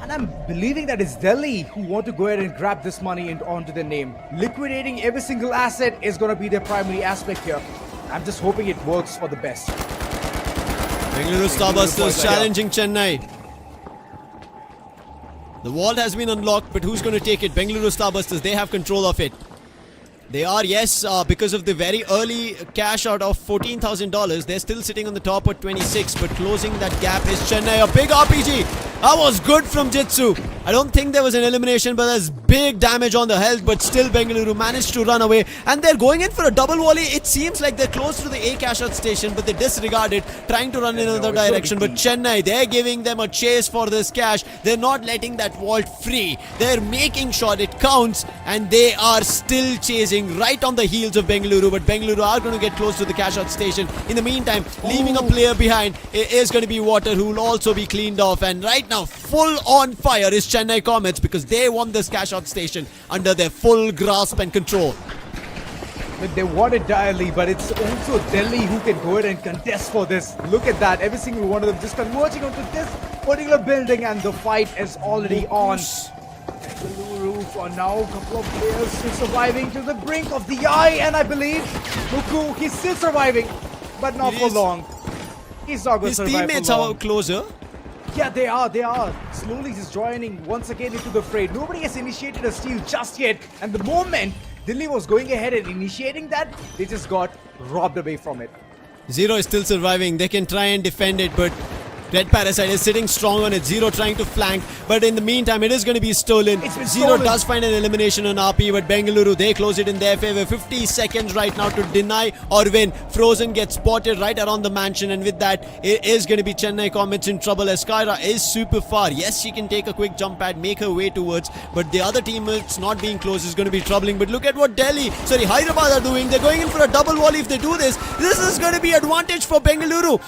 And I'm believing that it's Delhi who want to go ahead and grab this money onto their name. Liquidating every single asset is going to be their primary aspect here. I'm just hoping it works for the best. Bengaluru Starbusters challenging Chennai. The vault has been unlocked, but who's going to take it? Bengaluru Starbusters, they have control of it. They are, yes, because of the very early cash out of $14,000. They're still sitting on the top at 26, but closing that gap is Chennai. A big RPG. That was good from Jitsu. I don't think there was an elimination, but there's big damage on the health, but still Bengaluru managed to run away. And they're going in for a double volley. It seems like they're close to the A cash out station, but they disregard it, trying to run in another direction. But Chennai, they're giving them a chase for this cash. They're not letting that vault free. They're making sure it counts, and they are still chasing right on the heels of Bengaluru. But Bengaluru are going to get close to the cash out station. In the meantime, leaving a player behind is going to be Water, who will also be cleaned off. And right now, full on fire is Chennai Comets, because they want this cash out station under their full grasp and control. But they want it direly, but it's also Delhi who can go ahead and contest for this. Look at that. Every single one of them just converging onto this particular building, and the fight is already on. Bengaluru for now, a couple of players still surviving to the brink of the eye, and I believe Mukko, he's still surviving, but not for long. He's not going His to survive teammates for are long. closer. Yeah, they are. Slowly just joining once again into the fray. Nobody has initiated a steal just yet, and the moment Delhi was going ahead and initiating that, they just got robbed away from it. Zero is still surviving. They can try and defend it, but Red Parasite is sitting strong on it. Zero trying to flank, but in the meantime, it is going to be stolen. It's been Zero stolen. does find an elimination on RP, but Bengaluru, they close it in their favor. 50 seconds right now to deny or win. Frozen gets spotted right around the mansion, and with that, it is going to be Chennai Comets in trouble, as Kyra is super far. Yes, she can take a quick jump pad, make her way towards, but the other teammates not being close is going to be troubling. But look at what Hyderabad are doing. They're going in for a double volley. If they do this, this is going to be advantage for Bengaluru.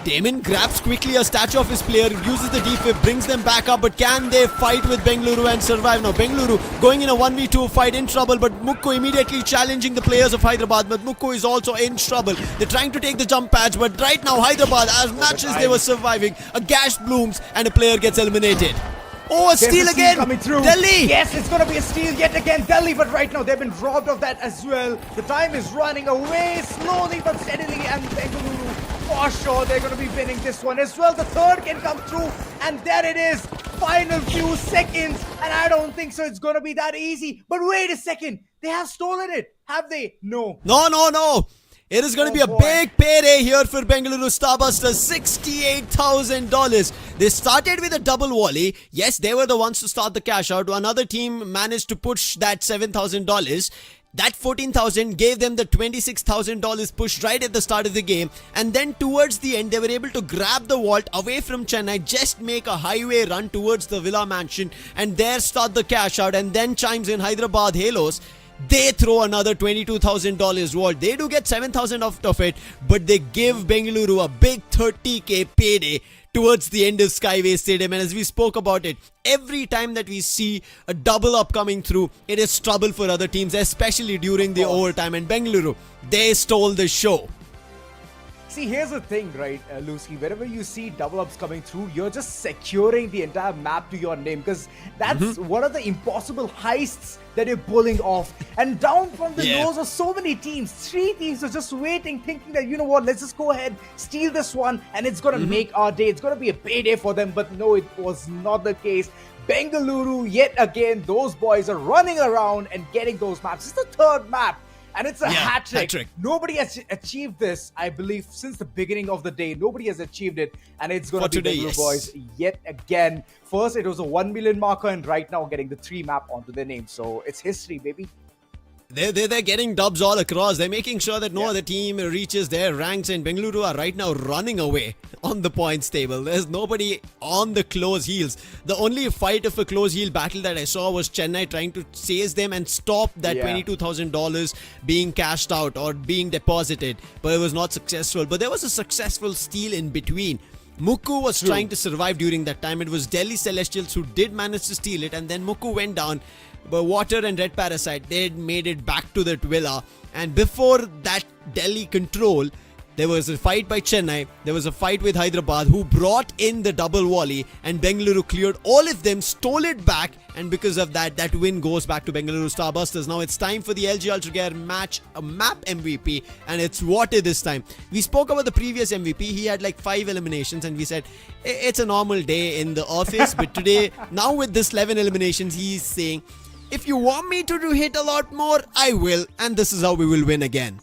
Damon grabs quickly a statue of his player, uses the defib, brings them back up, but can they fight with Bengaluru and survive? Now Bengaluru going in a 1v2 fight in trouble, but Mukko immediately challenging the players of Hyderabad, but Mukko is also in trouble. They're trying to take the jump pads, but right now Hyderabad, as much as they were surviving, a gash blooms and a player gets eliminated. Oh, a There's steal a again. coming through. Delhi. Yes, it's going to be a steal yet again. Delhi, but right now they've been robbed of that as well. The time is running away slowly but steadily, and Bengaluru, for sure, they're going to be winning this one as well. The third can come through, and there it is. Final few seconds, and I don't think so it's going to be that easy. But wait a second. They have stolen it. Have they? No. No. It is going to be a boy. big payday here for Bengaluru Starbusters. $68,000. They started with a double volley. Yes, they were the ones to start the cash out. Another team managed to push that $7,000. That $14,000 gave them the $26,000 push right at the start of the game. And then towards the end, they were able to grab the vault away from Chennai, just make a highway run towards the Villa Mansion, and there start the cash out. And then chimes in Hyderabad Halos. They throw another $22,000 vault. They do get $7,000 out of it, but they give Bengaluru a big $30,000 payday towards the end of Skyway Stadium. And as we spoke about it, every time that we see a double up coming through, it is trouble for other teams, especially during the overtime. And Bengaluru, they stole the show. See, here's the thing, right, Lucy? Whenever you see double ups coming through, you're just securing the entire map to your name, because that's one of the impossible heists that you're pulling off. And down from the nose of so many teams, 3 teams are just waiting, thinking that, you know what, let's just go ahead, steal this one, and it's going to make our day. It's going to be a payday for them. But no, it was not the case. Bengaluru, yet again, those boys are running around and getting those maps. It's the third map. And it's a hat-trick. Nobody has achieved this, I believe, since the beginning of the day. Nobody has achieved it. And it's going to be Bengaluru boys yet again. First, it was a 1 million marker, and right now getting the 3 map onto their name. So it's history, baby. They're getting dubs all across. They're making sure that no other team reaches their ranks, and Bengaluru are right now running away on the points table. There's nobody on the close heels. The only fight of a close heel battle that I saw was Chennai trying to chase them and stop that $22,000 being cashed out or being deposited, but it was not successful. But there was a successful steal in between. Mukku was trying to survive during that time. It was Delhi Celestials who did manage to steal it, and then Mukku went down. But Water and Red Parasite, they made it back to that villa. And before that Delhi control, there was a fight by Chennai. There was a fight with Hyderabad, who brought in the double volley, and Bengaluru cleared all of them, stole it back, and because of that, that win goes back to Bengaluru Starbusters. Now it's time for the LG Ultragear match, a map MVP, and it's Water this time. We spoke about the previous MVP. He had like 5 eliminations, and we said it's a normal day in the office. But today, now with this 11 eliminations, he's saying, if you want me to hit a lot more, I will, and this is how we will win again.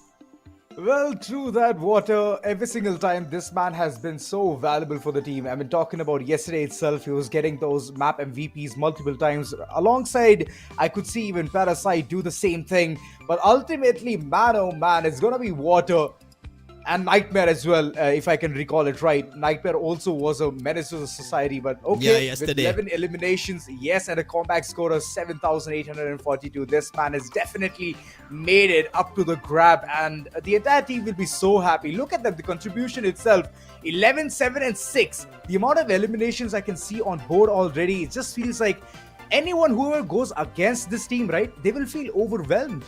Well, true that, Water. Every single time, this man has been so valuable for the team. I mean, talking about yesterday itself, he was getting those map MVPs multiple times. Alongside, I could see even Parasite do the same thing. But ultimately, man, oh man, it's going to be Water. And Nightmare as well, if I can recall it right. Nightmare also was a menace to the society, but okay, with 11 eliminations, yes, and a comeback score of 7,842. This man has definitely made it up to the grab, and the entire team will be so happy. Look at them, the contribution itself, 11, 7, and 6. The amount of eliminations I can see on board already, it just feels like whoever goes against this team, right, they will feel overwhelmed.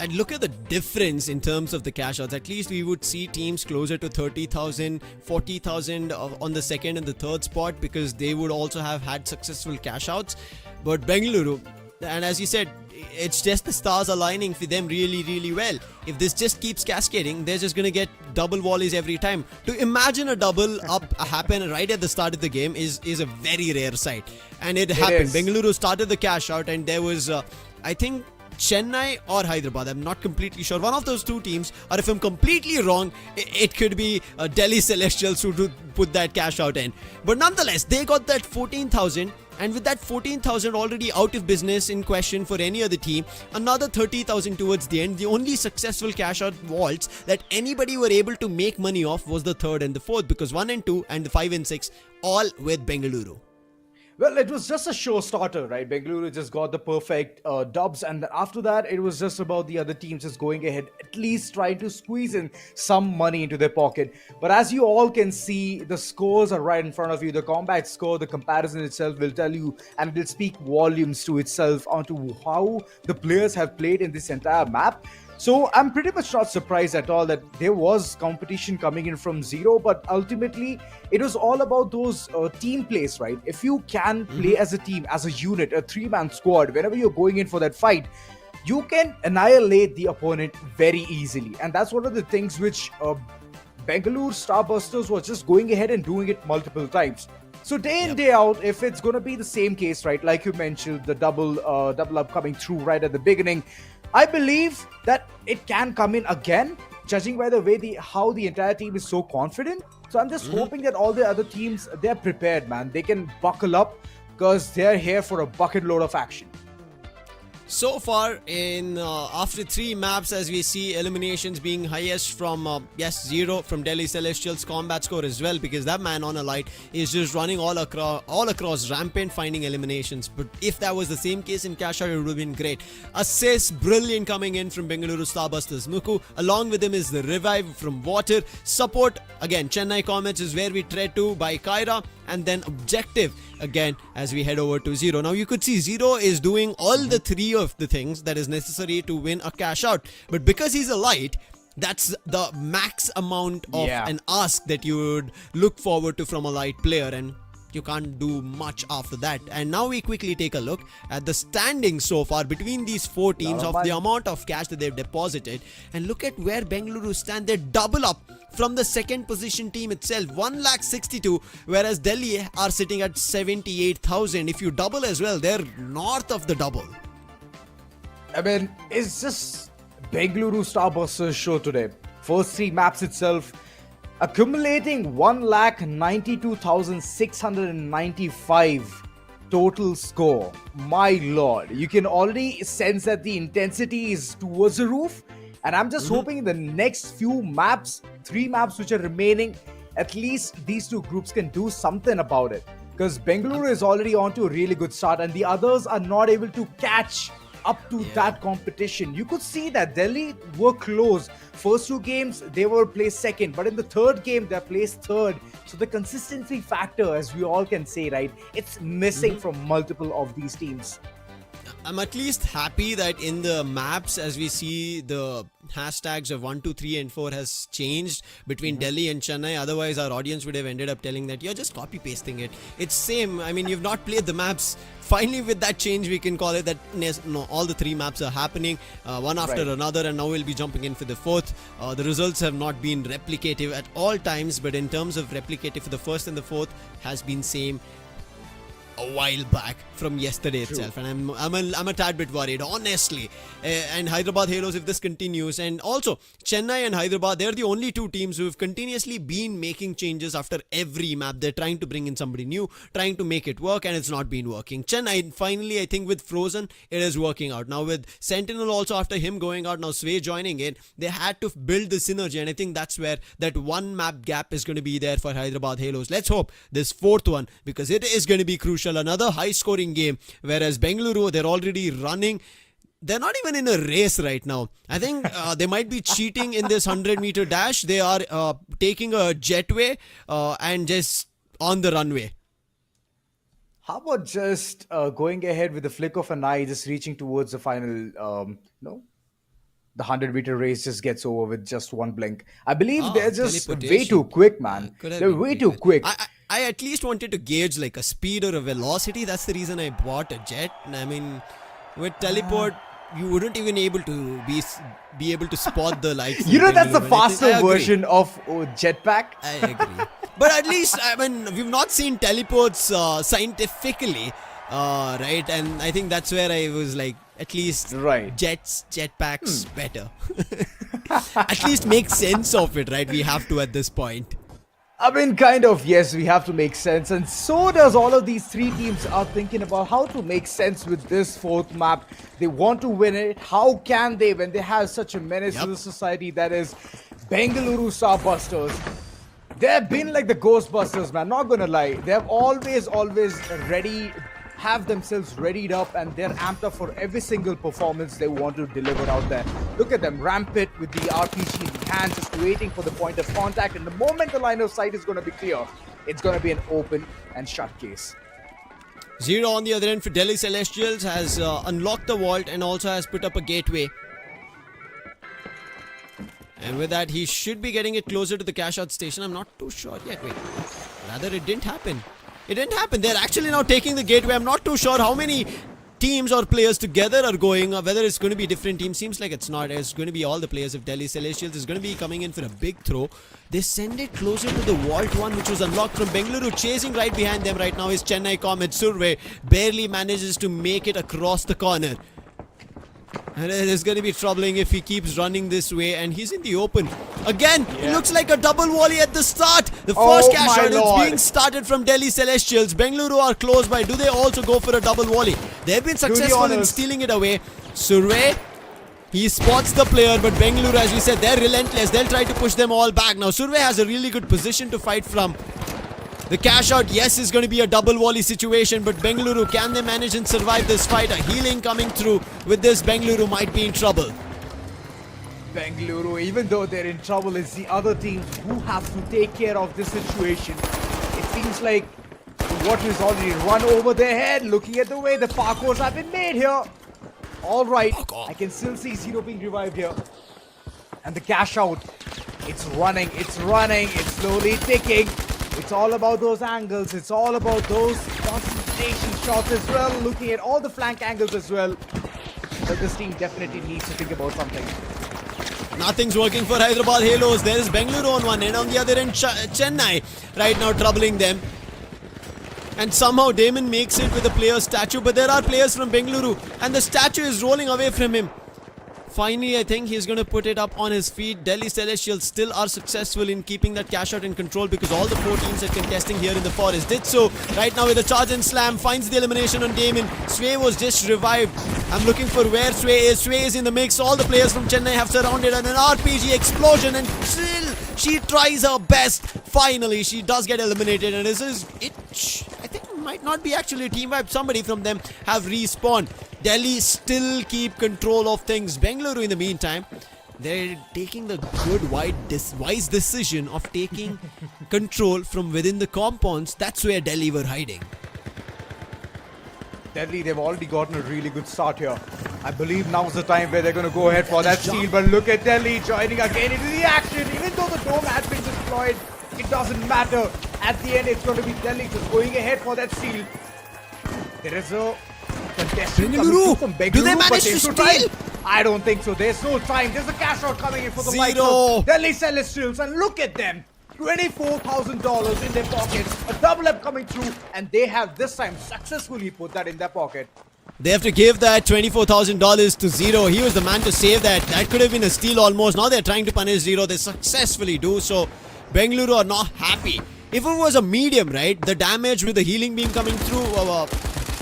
And look at the difference in terms of the cash outs. At least we would see teams closer to 30,000, 40,000 on the second and the third spot, because they would also have had successful cash outs. But Bengaluru, and as you said, it's just the stars aligning for them really, really well. If this just keeps cascading, they're just going to get double volleys every time. To imagine a double up happen right at the start of the game is a very rare sight. And it happened. Bengaluru started the cash out, and there was, I think, Chennai or Hyderabad, I'm not completely sure, one of those 2 teams, or if I'm completely wrong, it could be Delhi Celestials who put that cash out in. But nonetheless, they got that 14,000, and with that 14,000 already out of business in question for any other team, another 30,000 towards the end. The only successful cash out vaults that anybody were able to make money off was the 3rd and the 4th, because 1 and 2 and the 5 and 6 all with Bengaluru. Well, it was just a show starter, right? Bengaluru just got the perfect dubs, and after that, it was just about the other teams just going ahead, at least trying to squeeze in some money into their pocket. But as you all can see, the scores are right in front of you. The combat score, the comparison itself will tell you, and it will speak volumes to itself onto how the players have played in this entire map. So I'm pretty much not surprised at all that there was competition coming in from zero, but ultimately it was all about those team plays, right? If you can play as a team, as a unit, a three-man squad, whenever you're going in for that fight, you can annihilate the opponent very easily. And that's one of the things which Bengaluru Starbusters was just going ahead and doing it multiple times. So day in, day out, if it's going to be the same case, right, like you mentioned, the double up coming through right at the beginning, I believe that it can come in again, judging by the way how the entire team is so confident. So I'm just hoping that all the other teams, they're prepared, man. They can buckle up because they're here for a bucket load of action. So far, in after 3 maps, as we see eliminations being highest from 0 from Delhi Celestials, combat score as well, because that man on a light is just running all across rampant, finding eliminations. But if that was the same case in CashOut, it would have been great. Assist, brilliant coming in from Bengaluru Starbusters. Muku, along with him is the revive from water. Support, again, Chennai Comets is where we tread to by Kyra. And then objective again as we head over to Zero. Now you could see Zero is doing all the 3 of the things that is necessary to win a cash out. But because he's a light, that's the max amount of an ask that you would look forward to from a light player, and you can't do much after that. And now we quickly take a look at the standings so far between these 4 teams of the amount of cash that they've deposited, and look at where Bengaluru stand. They double up from the second position team itself, 1,62,000, whereas Delhi are sitting at 78,000. If you double as well, they're north of the double. I mean, it's just Bengaluru Starbusters show today. First 3 maps itself, accumulating 1,92,695 total score. My lord, you can already sense that the intensity is towards the roof. And I'm just hoping in the next few maps, 3 maps which are remaining, at least these 2 groups can do something about it. Because Bengaluru is already on to a really good start and the others are not able to catch up to that competition. You could see that Delhi were close. First 2 games, they were placed second. But in the 3rd game, they're placed 3rd. So the consistency factor, as we all can say, right, it's missing from multiple of these teams. I'm at least happy that in the maps, as we see, the hashtags of 1, 2, 3 and 4 has changed between Delhi and Chennai. Otherwise, our audience would have ended up telling that you're just copy pasting it. It's same. I mean, you've not played the maps. Finally, with that change, we can call it that no, all the 3 maps are happening one after another, and now we'll be jumping in for the 4th. The results have not been replicative at all times, but in terms of replicative for the 1st and the 4th has been same a while back from yesterday itself, and I'm a tad bit worried, honestly. And Hyderabad Halos, if this continues, and also Chennai and Hyderabad, they're the only 2 teams who have continuously been making changes after every map. They're trying to bring in somebody new, trying to make it work, and it's not been working. Chennai, finally, I think with Frozen, it is working out. Now with Sentinel also, after him going out, now Sway joining in, they had to build the synergy, and I think that's where that 1 map gap is going to be there for Hyderabad Halos. Let's hope this 4th one, because it is going to be crucial. Another high scoring game, whereas Bengaluru, they're already running. They're not even in a race right now. I think they might be cheating in this 100-meter dash. They are taking a jetway and just on the runway. How about just going ahead with the flick of an eye, just reaching towards the final, the 100-meter race just gets over with just one blink. I believe they're just way too quick, man. They're way too quick. I at least wanted to gauge like a speed or a velocity. That's the reason I bought a jet. I mean, with teleport, you wouldn't even be able to spot the lights. You know, that's the faster version of jetpack. I agree. But at least, I mean, we've not seen teleports scientifically, right? And I think that's where I was like, at least jetpacks better. At least make sense of it, right? We have to at this point. I mean, kind of, yes, we have to make sense. And so does all of these 3 teams are thinking about how to make sense with this 4th map. They want to win it. How can they when they have such a menace to the society that is Bengaluru Starbusters? They've been like the Ghostbusters, man. Not gonna lie. They've always have themselves readied up, and they're amped up for every single performance they want to deliver out there. Look at them, rampant with the RPG in hand, just waiting for the point of contact. And the moment the line of sight is going to be clear, it's going to be an open and shut case. Zero on the other end for Delhi Celestials has unlocked the vault and also has put up a gateway. And with that, he should be getting it closer to the cash out station. I'm not too sure yet. Wait, rather it didn't happen. It didn't happen. They're actually now taking the gateway. I'm not too sure how many teams or players together are going, or whether it's going to be different teams. Seems like it's not. It's going to be all the players of Delhi Celestials. Is going to be coming in for a big throw. They send it closer to the vault one, which was unlocked from Bengaluru. Chasing right behind them right now is Chennai Comets. Survey barely manages to make it across the corner. And it is going to be troubling if he keeps running this way. And he's in the open. Again, it looks like a double volley at the start. The first cash out is being started from Delhi Celestials. Bengaluru are close by. Do they also go for a double volley? They've been successful in stealing it away. Survey, he spots the player. But Bengaluru, as we said, they're relentless. They'll try to push them all back. Now, Survey has a really good position to fight from. The cash out, yes, is going to be a double volley situation, but Bengaluru, can they manage and survive this fight? A healing coming through. With this, Bengaluru might be in trouble. Bengaluru, even though they're in trouble, it's the other teams who have to take care of this situation. It seems like the water is already run over their head. Looking at the way the parkours have been made here. All right, I can still see Zero being revived here. And the cash out, it's running, it's slowly ticking. It's all about those angles. It's all about those concentration shots as well. Looking at all the flank angles as well. But this team definitely needs to think about something. Nothing's working for Hyderabad Halos. There is Bengaluru on one end. On the other end, Chennai right now troubling them. And somehow Damon makes it with the player's statue. But there are players from Bengaluru. And the statue is rolling away from him. Finally, I think he's going to put it up on his feet. Delhi Celestials still are successful in keeping that cash out in control because all the 4 teams are contesting here in the forest. Did so right now with a charge and slam. Finds the elimination on Damon. Sway was just revived. I'm looking for where Sway is. Sway is in the mix. All the players from Chennai have surrounded and an RPG explosion. And still, she tries her best. Finally, she does get eliminated. And this is it. I think it might not be actually a team wipe. Somebody from them have respawned. Delhi still keep control of things. Bengaluru, in the meantime, they're taking the good, wise decision of taking control from within the compounds. That's where Delhi were hiding. Delhi, they've already gotten a really good start here. I believe now's the time where they're going to go ahead for that steal. But look at Delhi joining again into the action. Even though the dome has been destroyed, it doesn't matter. At the end, it's going to be Delhi just going ahead for that steal. There is a contestant coming from Bengaluru. Do they manage to steal? I don't think so. There's no time. There's a cash out coming in for the likes Zero. of Delhi Celestials. And look at them. $24,000 in their pockets. A double up coming through. And they have this time successfully put that in their pocket. They have to give that $24,000 to Zero. He was the man to save that. That could have been a steal almost. Now they're trying to punish Zero. They successfully do so. Bengaluru are not happy. If it was a medium, right, the damage with the healing beam coming through,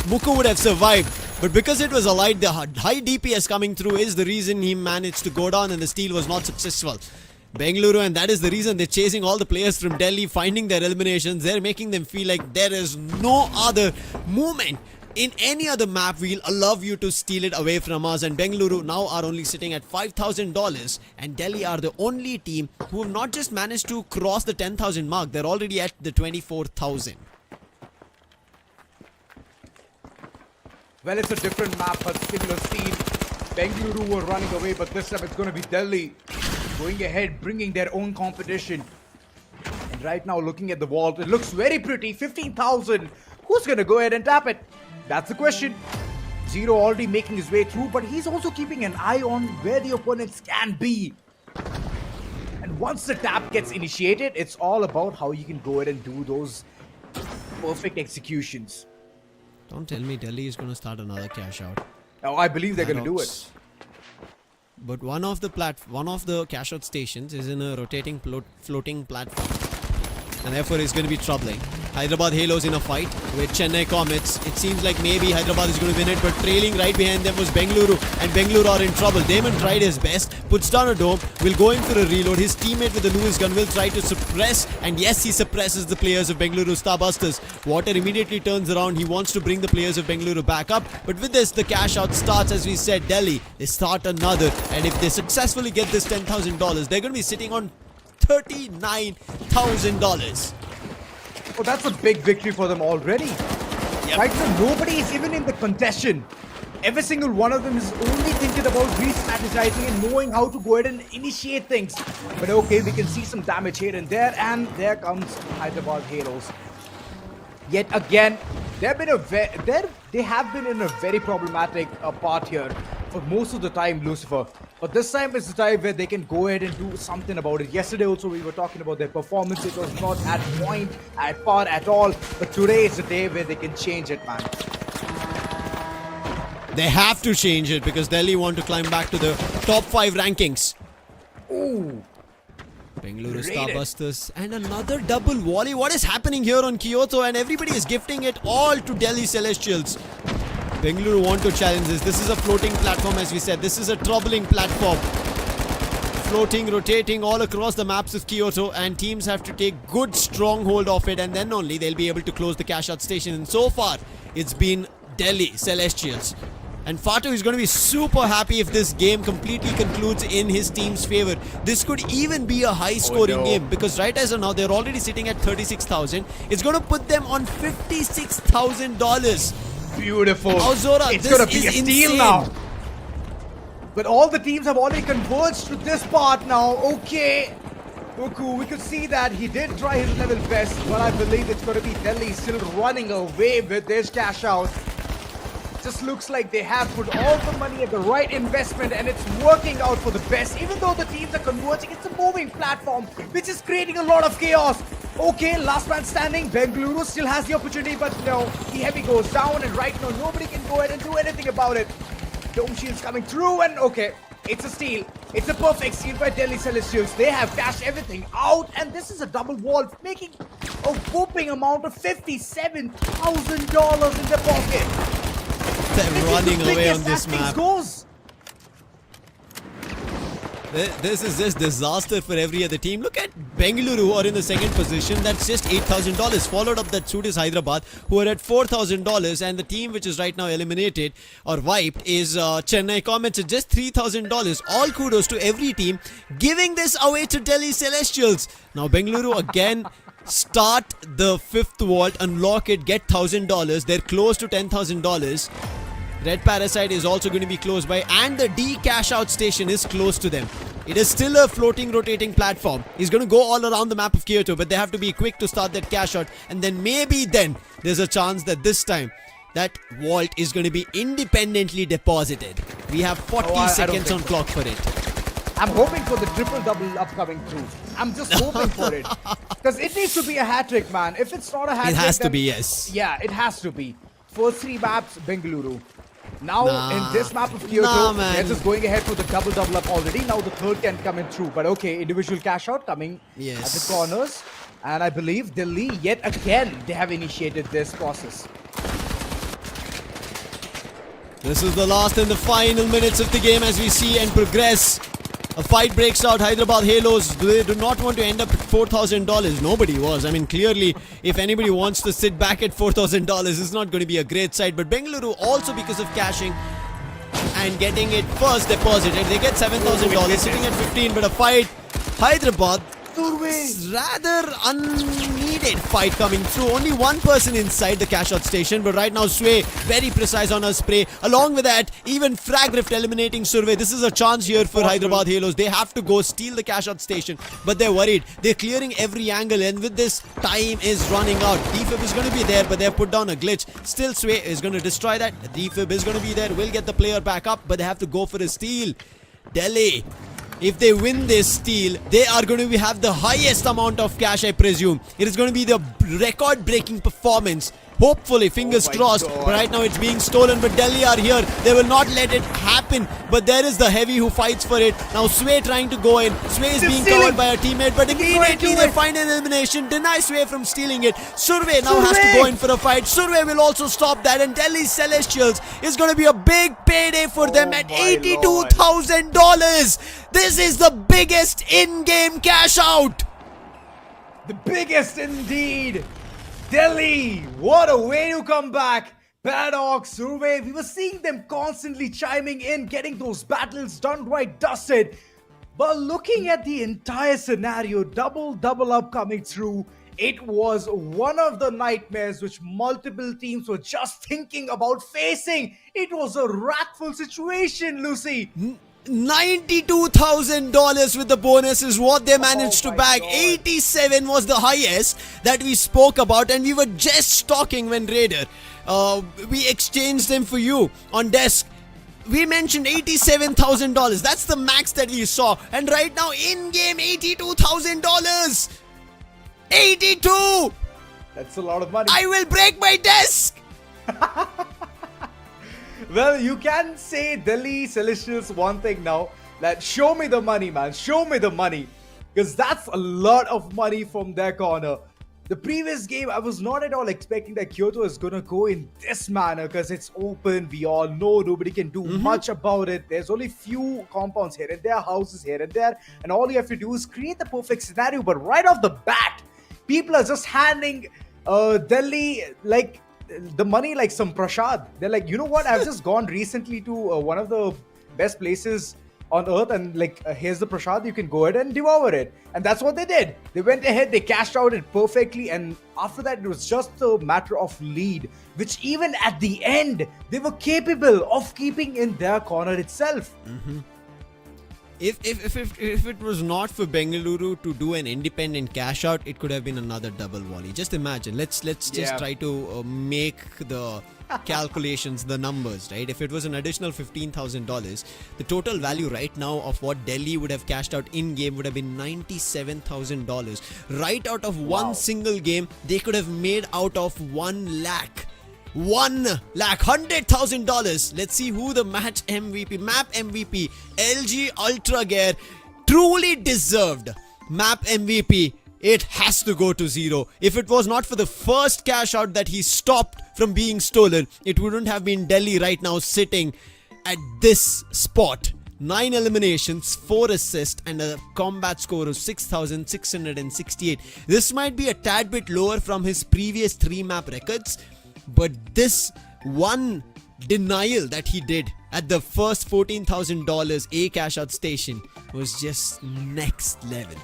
Muku would have survived. But because it was a light, the high DPS coming through is the reason he managed to go down and the steal was not successful. Bengaluru, and that is the reason they're chasing all the players from Delhi, finding their eliminations. They're making them feel like there is no other movement in any other map we'll allow you to steal it away from us. And Bengaluru now are only sitting at $5,000, and Delhi are the only team who have not just managed to cross the 10,000 mark, they're already at the 24,000. Well, it's a different map, but similar scene. Bengaluru were running away, but this time it's going to be Delhi going ahead, bringing their own competition. And right now, looking at the vault, it looks very pretty. 15,000. Who's going to go ahead and tap it? That's the question. Zero already making his way through, but he's also keeping an eye on where the opponents can be. And once the tap gets initiated, it's all about how you can go ahead and do those perfect executions. Don't tell me Delhi is going to start another cash out. Now, I believe they're going to do it. But one of the cash out stations is in a rotating floating platform. And therefore it's going to be troubling. Hyderabad Halos in a fight with Chennai Comets. It seems like maybe Hyderabad is going to win it, but trailing right behind them was Bengaluru, and Bengaluru are in trouble. Damon tried his best, puts down a dome, will go in for a reload. His teammate with the Lewis gun will try to suppress, and yes, he suppresses the players of Bengaluru Starbusters. Water immediately turns around. He wants to bring the players of Bengaluru back up, but with this, the cash out starts. As we said, Delhi, they start another, and if they successfully get this $10,000, they're going to be sitting on $39,000. Oh, that's a big victory for them already. Yep. Right now, nobody is even in the contention. Every single one of them is only thinking about re-strategizing and knowing how to go ahead and initiate things. But okay, we can see some damage here and there comes Hyderabad Halos. Yet again, they have been in a very problematic part here for most of the time, Lucifer. But this time is the time where they can go ahead and do something about it. Yesterday also we were talking about their performance. It was not at par at all. But today is the day where they can change it, man. They have to change it because Delhi want to climb back to the top 5 rankings. Ooh. Bengaluru Rated. Starbusters and another double volley. What is happening here on Kyoto? And everybody is gifting it all to Delhi Celestials. Bengaluru want to challenge this. This is a floating platform, as we said. This is a troubling platform. Floating, rotating all across the maps of Kyoto, and teams have to take good stronghold of it, and then only they'll be able to close the CashOut station. And so far, it's been Delhi Celestials. And Fatu is going to be super happy if this game completely concludes in his team's favor. This could even be a high-scoring game because right as of now, they're already sitting at 36,000. It's going to put them on $56,000. Beautiful. Auzora, It's this going to be a is steal insane. now. But all the teams have already converged to this part now. Okay. Goku, we could see that he did try his level best, but I believe it's going to be Delhi still running away with this cash out. Just looks like they have put all the money at the right investment and it's working out for the best. Even though the teams are converging, it's a moving platform which is creating a lot of chaos. Okay, last man standing. Bengaluru still has the opportunity, but no, the heavy goes down and right now nobody can go ahead and do anything about it. Dome shields coming through and okay, it's a steal. It's a perfect steal by Delhi Celestials. They have cashed everything out and this is a double wall, making a whooping amount of $57,000 in their pocket. They're running away on this map. Goes. This is just disaster for every other team. Look at Bengaluru, who are in the second position. That's just $8,000. Followed up that suit is Hyderabad, who are at $4,000. And the team which is right now eliminated or wiped is Chennai Comets at just $3,000. All kudos to every team giving this away to Delhi Celestials. Now Bengaluru again start the 5th vault, unlock it, get $1,000. They're close to $10,000. Red Parasite is also going to be close by, and the D cash out station is close to them. It is still a floating, rotating platform. He's going to go all around the map of Kyoto, but they have to be quick to start that cash out, and then maybe then there's a chance that this time that vault is going to be independently deposited. We have 40 seconds on clock for it. I'm hoping for the triple-double upcoming through. I'm just hoping for it. Because it needs to be a hat-trick, man. If it's not a hat-trick, It has to then- be, yes. Yeah, it has to be. First 3 maps, Bengaluru. Now, in this map of Kyoto, Nah, man. they're just going ahead for the double-double up already. Now the third can come in through. But okay, individual cash-out coming at the corners. And I believe Delhi, yet again, they have initiated this process. This is the last and the final minutes of the game as we see and progress. A fight breaks out. Hyderabad Halos, they do not want to end up at $4,000. Nobody was. I mean, clearly, if anybody wants to sit back at $4,000, it's not going to be a great sight. But Bengaluru, also because of cashing and getting it first deposited, they get $7,000, sitting at 15. But a fight, Hyderabad, rather unneeded fight coming through. Only one person inside the cash out station, but right now Sway very precise on her spray. Along with that, even Frag Rift eliminating Survey. This is a chance here for Hyderabad Halos. They have to go steal the cash out station, but they're worried. They're clearing every angle, and with this, time is running out. Defib is going to be there, but they've put down a glitch. Still, Sway is going to destroy that. Defib is going to be there, will get the player back up, but they have to go for a steal. Delhi, if they win this steal, they are going to have the highest amount of cash, I presume. It is going to be the record-breaking performance. Hopefully, fingers crossed. But right now it's being stolen. But Delhi are here. They will not let it happen. But there is the heavy who fights for it. Now Sway trying to go in. Sway is being covered by a teammate. But immediately they find an elimination. Deny Sway from stealing it. Survey now has to go in for a fight. Survey will also stop that. And Delhi Celestials is going to be a big payday for them at $82,000. This is the biggest in-game cash out. The biggest indeed. Delhi, what a way to come back. Paradox, Survey, we were seeing them constantly chiming in, getting those battles done right, dusted. But looking at the entire scenario, double up coming through, It was one of the nightmares which multiple teams were just thinking about facing. It was a wrathful situation, Lucy. $92,000 with the bonus is what they managed to my bag. God. 87 was the highest that we spoke about, and we were just talking when Raider, we exchanged them for you on desk. We mentioned $87,000. That's the max that we saw, and right now in game $82,000. 82. That's a lot of money. I will break my desk. Well, you can say Delhi Celestials one thing now, that show me the money, man. Show me the money. Because that's a lot of money from their corner. The previous game, I was not at all expecting that Kyoto is going to go in this manner because it's open. We all know nobody can do much about it. There's only few compounds here and there, houses here and there. And all you have to do is create the perfect scenario. But right off the bat, people are just handing Delhi like the money like some prasad. They're like, you know what? I've just gone recently to one of the best places on earth, and like here's the prasad, you can go ahead and devour it. And that's what they did. They went ahead, they cashed out it perfectly, and after that it was just a matter of lead, which even at the end they were capable of keeping in their corner itself. If it was not for Bengaluru to do an independent cash out, it could have been another double volley. Just imagine. Let's just Yeah. try to make the calculations, the numbers, right? If it was an additional $15,000, the total value right now of what Delhi would have cashed out in game would have been $97,000. Right out of one single game, they could have made out of 1 lakh. 1 lakh, $100,000. Let's see who the match MVP, map MVP, LG Ultragear, truly deserved map MVP. It has to go to Zero. If it was not for the first cash out that he stopped from being stolen, it wouldn't have been Delhi right now sitting at this spot. 9 eliminations, 4 assists, and a combat score of 6,668. This might be a tad bit lower from his previous 3 map records, but this one denial that he did at the first $14,000 A cash out station was just next level.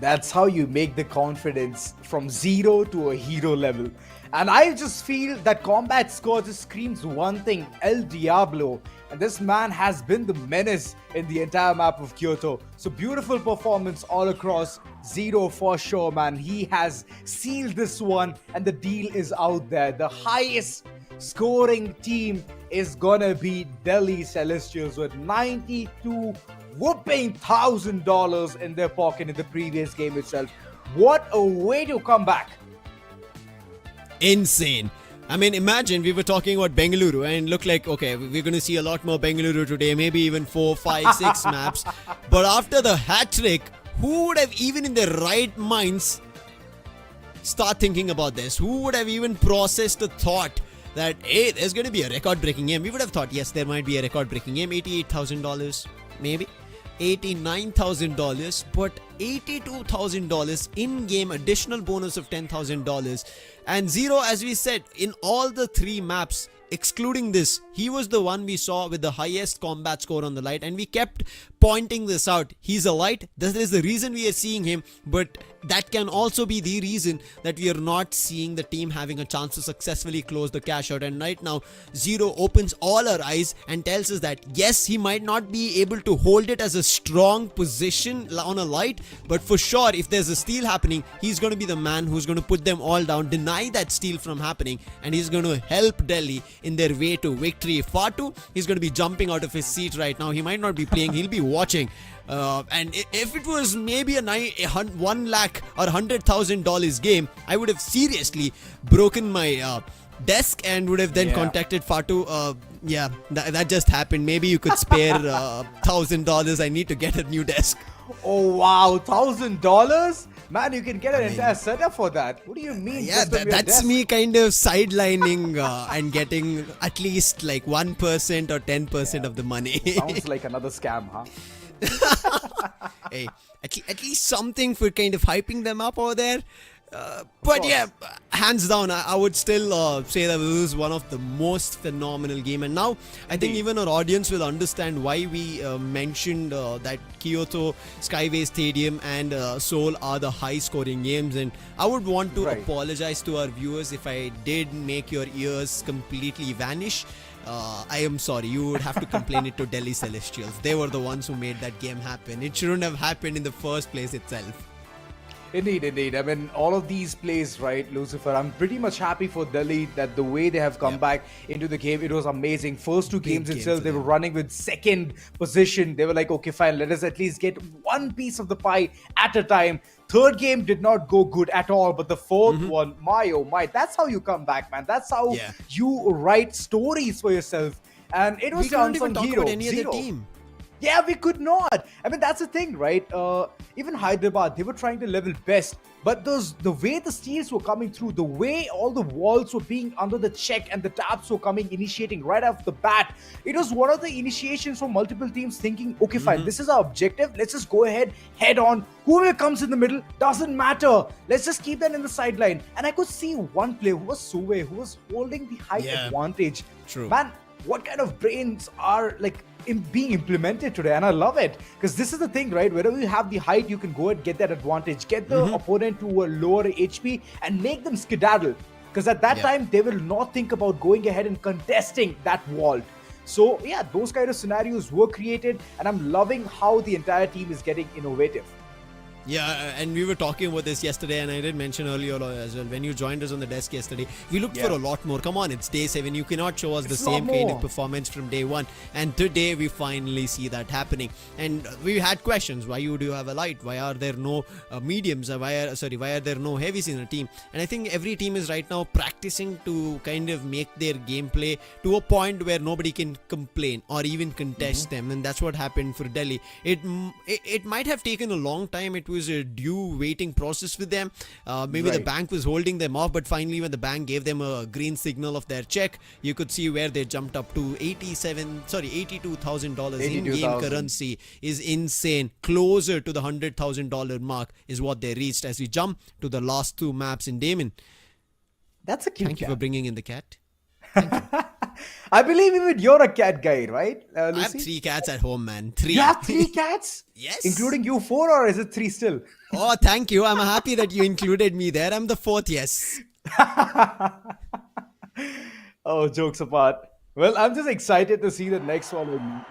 That's how you make the confidence from zero to a hero level. And I just feel that combat score just screams one thing, El Diablo. And this man has been the menace in the entire map of Kyoto. So beautiful performance all across. Zero for sure, man. He has sealed this one and the deal is out there. The highest scoring team is gonna be Delhi Celestials with 92 whooping $1,000 in their pocket in the previous game itself. What a way to come back. Insane. I mean, imagine we were talking about Bengaluru and looked like, okay, we're going to see a lot more Bengaluru today, maybe even 4, 5, 6 maps. But after the hat trick, who would have even in their right minds start thinking about this? Who would have even processed the thought that, hey, there's going to be a record-breaking game? We would have thought, yes, there might be a record-breaking game, $88,000, maybe. $89,000, but $82,000 in-game additional bonus of $10,000. And Zero, as we said, in all the 3 maps, excluding this, he was the one we saw with the highest combat score on the light, and we kept pointing this out. He's a light, that is the reason we are seeing him, but that can also be the reason that we are not seeing the team having a chance to successfully close the cash out. And right now, Zero opens all our eyes and tells us that yes, he might not be able to hold it as a strong position on a light, but for sure, if there's a steal happening, he's going to be the man who's going to put them all down, deny that steal from happening, and he's going to help Delhi in their way to victory. Fatu, he's going to be jumping out of his seat right now. He might not be playing, he'll be watching. And if it was maybe a 1 lakh or $100,000 game, I would have seriously broken my desk and would have then contacted Fatu. That just happened. Maybe you could spare $1,000. I need to get a new desk. Oh wow, $1,000? Man, you can get an entire setup for that. What do you mean? Yeah, just on your that's desk? me kind of sidelining and getting at least like 1% or 10% of the money. Sounds like another scam, huh? Hey, at least something for kind of hyping them up over there. But yeah, hands down, I would still say that this is one of the most phenomenal game. And now I think even our audience will understand why we mentioned that Kyoto, Skyway Stadium and Seoul are the high-scoring games. And I would want to apologize to our viewers if I did make your ears completely vanish. I am sorry. You would have to complain it to Delhi Celestials. They were the ones who made that game happen. It shouldn't have happened in the first place itself. Indeed. I mean, all of these plays, right, Lucifer? I'm pretty much happy for Delhi that the way they have come back into the game, it was amazing. First two games itself, they were running with second position. They were like, okay, fine, let us at least get one piece of the pie at a time. Third game did not go good at all, but the fourth one, my oh my, that's how you come back, man. That's how you write stories for yourself. And it was we can't even talk about any Zero. other team. Yeah, we could not. I mean, that's the thing, right? Even Hyderabad, they were trying to level best. But the way the steals were coming through, the way all the walls were being under the check and the taps were coming, initiating right off the bat, it was one of the initiations from multiple teams thinking, okay, fine, this is our objective. Let's just go ahead, head on. Whoever comes in the middle, doesn't matter. Let's just keep that in the sideline. And I could see one player who was Suwe, who was holding the height advantage. True. Man, what kind of brains are like being implemented today? And I love it, because this is the thing, right? Wherever you have the height, you can go and get that advantage, get the opponent to a lower HP and make them skedaddle, because at that time they will not think about going ahead and contesting that vault. So yeah, those kind of scenarios were created, and I'm loving how the entire team is getting innovative. Yeah, and we were talking about this yesterday, and I did mention earlier as well, when you joined us on the desk yesterday, we looked for a lot more. Come on, it's day 7. You cannot show us the same kind of performance from day 1. And today we finally see that happening. And we had questions. Why do you have a light? Why are there no mediums? Why are there no heavies in a team? And I think every team is right now practicing to kind of make their gameplay to a point where nobody can complain or even contest them. And that's what happened for Delhi. It might have taken a long time. It was a due waiting process with them. Maybe the bank was holding them off, but finally when the bank gave them a green signal of their check, you could see where they jumped up to $82,000 in-game currency is insane. Closer to the $100,000 mark is what they reached as we jump to the last 2 maps in Damon. That's a cute Thank you cat. for bringing in the cat. I believe even you're a cat guy, right, Lucy? I have 3 cats at home, man. 3. You have 3 cats? Yes. Including you 4, or is it 3 still? Oh, thank you. I'm happy that you included me there. I'm the 4th, yes. Oh, jokes apart. Well, I'm just excited to see the next one.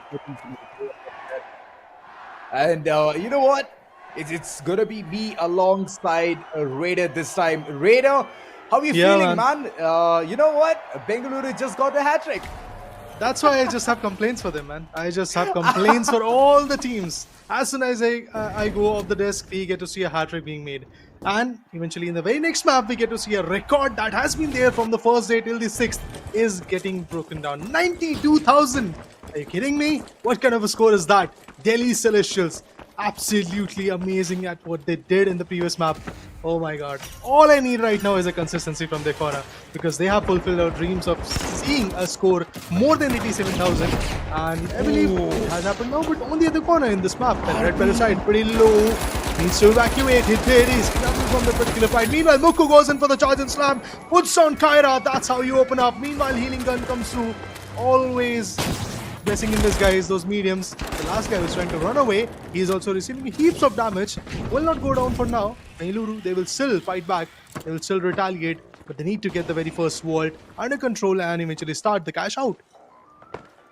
And you know what? It's going to be me alongside Raider this time. Raider, how are you feeling, man? You know what? Bengaluru just got a hat-trick. That's why I just have complaints for them, man. I just have complaints for all the teams. As soon as I go off the desk, we get to see a hat-trick being made. And eventually in the very next map, we get to see a record that has been there from the first day till the 6th is getting broken down. 92,000! Are you kidding me? What kind of a score is that? Delhi Celestials. Absolutely amazing at what they did in the previous map. Oh my god. All I need right now is a consistency from their corner, because they have fulfilled our dreams of seeing a score more than 87,000. And I believe it has happened now, but on the other corner in this map. And red by side, pretty low. Needs to evacuate. Hit there is from the particular fight. Meanwhile, Muku goes in for the charge and slam. Puts on Kyra. That's how you open up. Meanwhile, healing gun comes through. Always blessing in disguise, those mediums. The last guy was trying to run away. He is also receiving heaps of damage. Will not go down for now. Bengaluru, they will still fight back. They will still retaliate. But they need to get the very first vault under control and eventually start the cash out.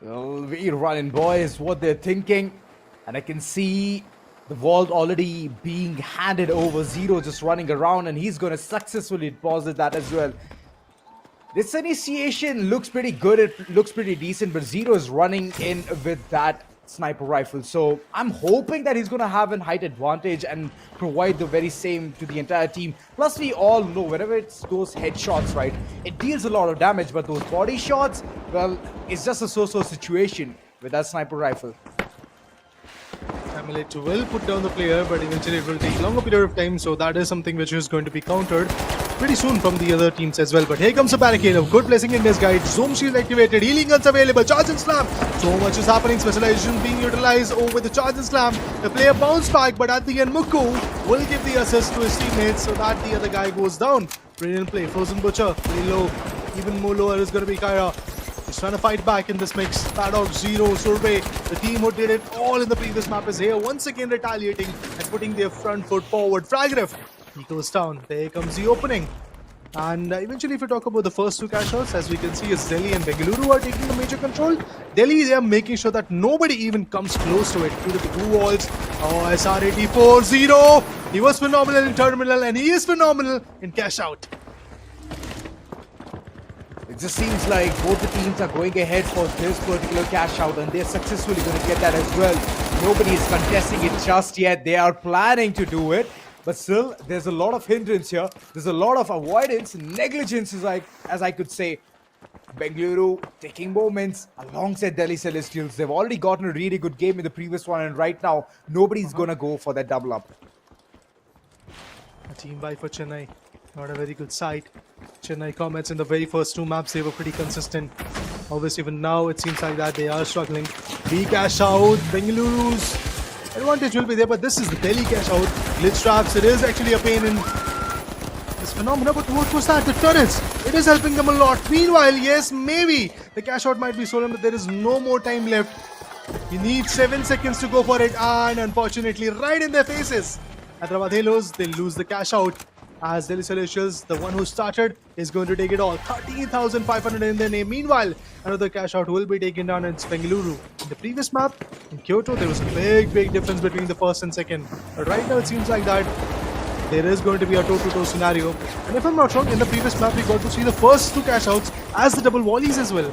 Well, we running, boys, what they're thinking. And I can see the vault already being handed over. Zero just running around, and he's going to successfully deposit that as well. This initiation looks pretty good. It looks pretty decent, but Zero is running in with that sniper rifle. So I'm hoping that he's going to have a height advantage and provide the very same to the entire team. Plus, we all know whenever it's those headshots, right, it deals a lot of damage, but those body shots, well, it's just a so-so situation with that sniper rifle. Amulet will put down the player, but eventually it will take longer period of time, so that is something which is going to be countered. pretty soon from the other teams as well. But here comes a barricade. A good blessing in disguise. Zoom shield activated. Healing guns available. Charge and slam. So much is happening. Specialization being utilized with the charge and slam. The player bounced back, but at the end, Mukku will give the assist to his teammates so that the other guy goes down. Brilliant play. Frozen Butcher. Play low. Even more lower is going to be Kyra. He's trying to fight back in this mix. Paddock, Zero, Survey. The team who did it all in the previous map is here once again retaliating and putting their front foot forward. Fragrif. He goes down. There comes the opening. And eventually, if we talk about the first two cash outs, as we can see, is Delhi and Bengaluru are taking the major control. Delhi, they are making sure that nobody even comes close to it due to the blue walls. Oh, SR84 0. He was phenomenal in terminal and he is phenomenal in cash out. It just seems like both the teams are going ahead for this particular cash out, and they're successfully going to get that as well. Nobody is contesting it just yet. They are planning to do it. But still, there's a lot of hindrance here. There's a lot of avoidance, negligence, as I could say. Bengaluru taking moments alongside Delhi Celestials. They've already gotten a really good game in the previous one, and right now, nobody's going to go for that double up. A team buy for Chennai. Not a very good sight. Chennai Comets in the very first two maps, they were pretty consistent. Obviously, even now, it seems like that they are struggling. We cash out. Bengaluru's advantage will be there, but this is the Delhi cash out. Glitch traps, it is actually a pain in this phenomena, but what was that? The turrets, it is helping them a lot. Meanwhile, yes, maybe the cash out might be stolen, but there is no more time left. You need 7 seconds to go for it, and unfortunately, right in their faces. Hyderabad Halos, they lose the cash out. As Delhi Celestials, the one who started, is going to take it all. 13,500 in their name. Meanwhile, another cash out will be taken down. It's Bengaluru. In the previous map, in Kyoto, there was a big difference between the first and second. But right now, it seems like that there is going to be a toe-to-toe scenario. And if I'm not wrong, in the previous map, we got to see the first two cash outs as the double volleys as well.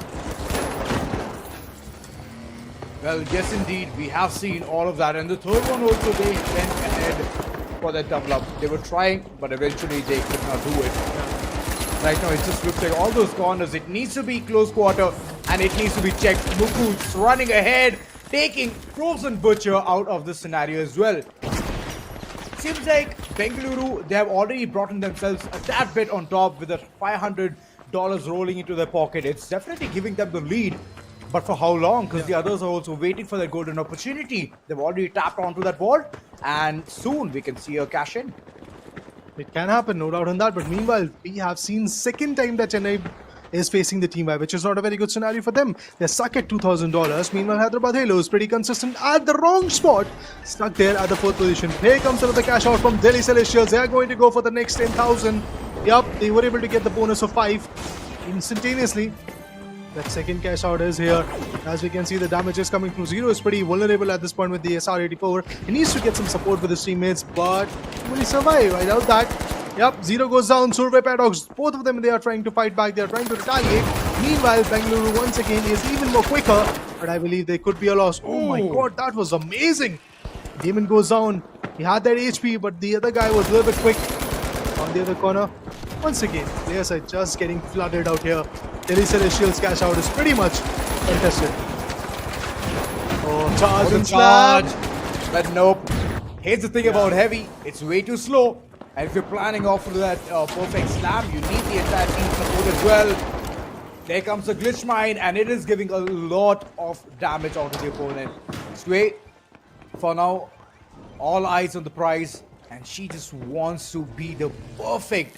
Well, yes, indeed, we have seen all of that. And the third one also, they went ahead for that double up. They were trying, but eventually they could not do it. Right now, it just looks like all those corners. It needs to be close quarter, and it needs to be checked. Muku's running ahead, taking Frozen Butcher out of the scenario as well. Seems like Bengaluru, they have already brought in themselves a tad bit on top with the $500 rolling into their pocket. It's definitely giving them the lead. But for how long? Because the others are also waiting for that golden opportunity. They've already tapped onto that wall, and soon we can see a cash in. It can happen, no doubt on that. But meanwhile, we have seen second time that Chennai is facing the team by, which is not a very good scenario for them. They're stuck at $2,000. Meanwhile, Hyderabad Halos pretty consistent at the wrong spot, stuck there at the 4th position. Here comes another cash out from Delhi Celestials. They are going to go for the next 10,000. Yup, they were able to get the bonus of 5 instantaneously. That second cash out is here. As we can see, the damage is coming through. Zero is pretty vulnerable at this point with the SR84. He needs to get some support with his teammates, but will he survive? I doubt that. Yep, Zero goes down. Survey Paddocks, both of them, they are trying to fight back. They are trying to retaliate. Meanwhile, Bengaluru once again is even more quicker, but I believe they could be a loss. Oh my god, that was amazing. Demon goes down. He had that HP, but the other guy was a little bit quick. On the other corner, once again, players are just getting flooded out here. Delhi Celestials cash out is pretty much contested. Oh, charge and slam. But nope. Here's the thing about heavy. It's way too slow. And if you're planning off for that perfect slam, you need the entire team support as well. There comes the glitch mine, and it is giving a lot of damage onto the opponent. Sway, for now, all eyes on the prize. And she just wants to be the perfect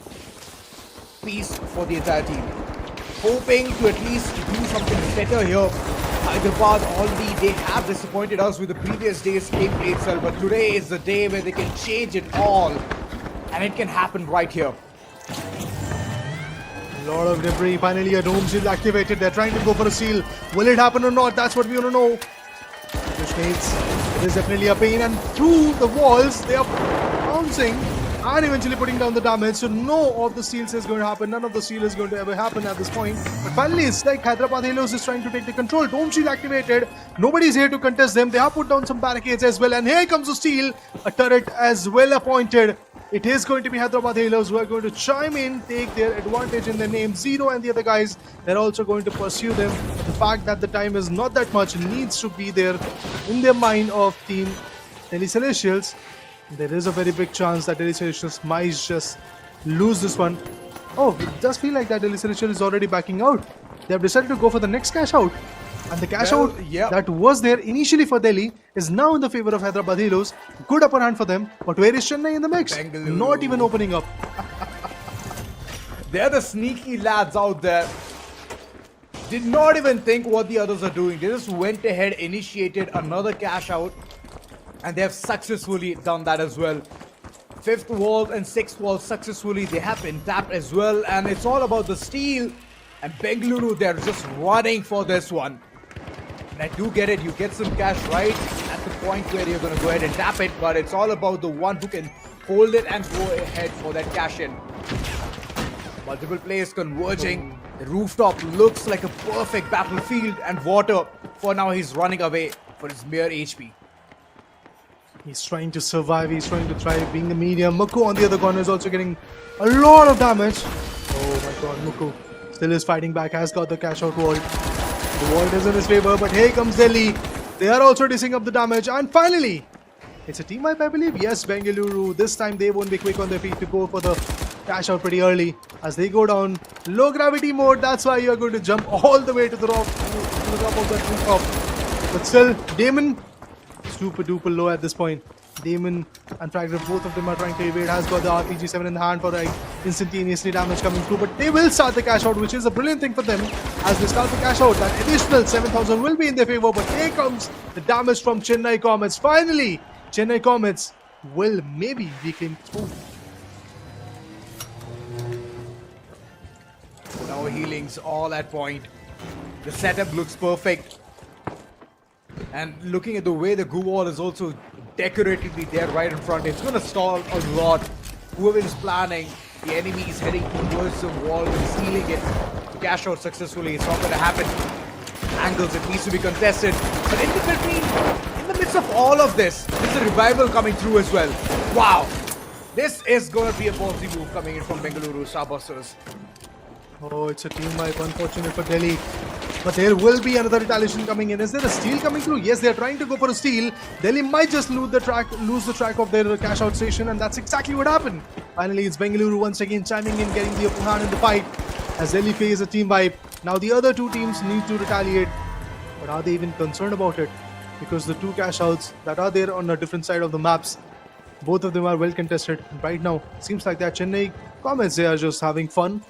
piece for the entire team. Hoping to at least do something better here. Hyderabad already, they have disappointed us with the previous day's gameplay itself, but today is the day where they can change it all. And it can happen right here. A lot of debris. Finally, a dome shield activated. They're trying to go for a seal. Will it happen or not? That's what we want to know. Which means it is definitely a pain, and through the walls, they are bouncing and eventually putting down the damage. So no of the seals is going to happen. None of the seal is going to ever happen at this point. But finally, it's like Hyderabad Halos is trying to take the control. Dome shield activated. Nobody's here to contest them. They have put down some barricades as well. And here comes the steel. A turret as well appointed. It is going to be Hyderabad Halos who are going to chime in, take their advantage in their name. Zero and the other guys, they're also going to pursue them. But the fact that the time is not that much needs to be there in their mind of Team Delhi Celestials. There is a very big chance that Delhi Celestials might just lose this one. Oh, it does feel like that Delhi Celestial is already backing out. They have decided to go for the next cash out. And the cash out that was there initially for Delhi is now in the favor of Hyderabad Halos. Good upper hand for them. But where is Chennai in the mix? Bengaluru. Not even opening up. They're the sneaky lads out there. Did not even think what the others are doing. They just went ahead, initiated another cash out, and they have successfully done that as well. Fifth wall and sixth wall successfully. They have been tapped as well, and it's all about the steal. And Bengaluru, they're just running for this one. And I do get it. You get some cash right at the point where you're going to go ahead and tap it, but it's all about the one who can hold it and go ahead for that cash in. Multiple players converging. The rooftop looks like a perfect battlefield, and Water, for now, he's running away for his mere HP. He's trying to survive. He's trying to thrive being a medium. Muku on the other corner is also getting a lot of damage. Oh my god, Muku still is fighting back. Has got the cash out wall. The wall is in his favor, but here comes Delhi. They are also dishing up the damage. And finally, it's a team wipe, I believe. Yes, Bengaluru. This time they won't be quick on their feet to go for the cash out pretty early. As they go down, low gravity mode. That's why you are going to jump all the way to the top of that rooftop. But still, Damon, super duper low at this point. Damon and Fragger, both of them are trying to evade. Has got the RPG-7 in the hand for the instantaneously damage coming through. But they will start the cash out, which is a brilliant thing for them. As they start the cash out, that additional 7,000 will be in their favor. But here comes the damage from Chennai Comets. Finally, Chennai Comets will maybe reclaim through. Now healings all at point. The setup looks perfect. And looking at the way the goo wall is also decoratedly there right in front, it's going to stall a lot. Whoever is planning, the enemy is heading towards the wall and stealing it. Cash out successfully, it's not going to happen. Angles, it needs to be contested. But in the midst of all of this, there's a revival coming through as well. Wow! This is going to be a ballsy move coming in from Bengaluru Starbusters. Oh, it's a team wipe, unfortunate for Delhi. But there will be another retaliation coming in. Is there a steal coming through? Yes, they are trying to go for a steal. Delhi might just lose the track of their cash out station, and that's exactly what happened. Finally, it's Bengaluru once again chiming in, getting the upper hand in the fight as Delhi faces a team wipe. Now the other two teams need to retaliate. But are they even concerned about it? Because the two cash outs that are there on a different side of the maps, both of them are well contested. And right now, seems like that Chennai Comets, they are just having fun.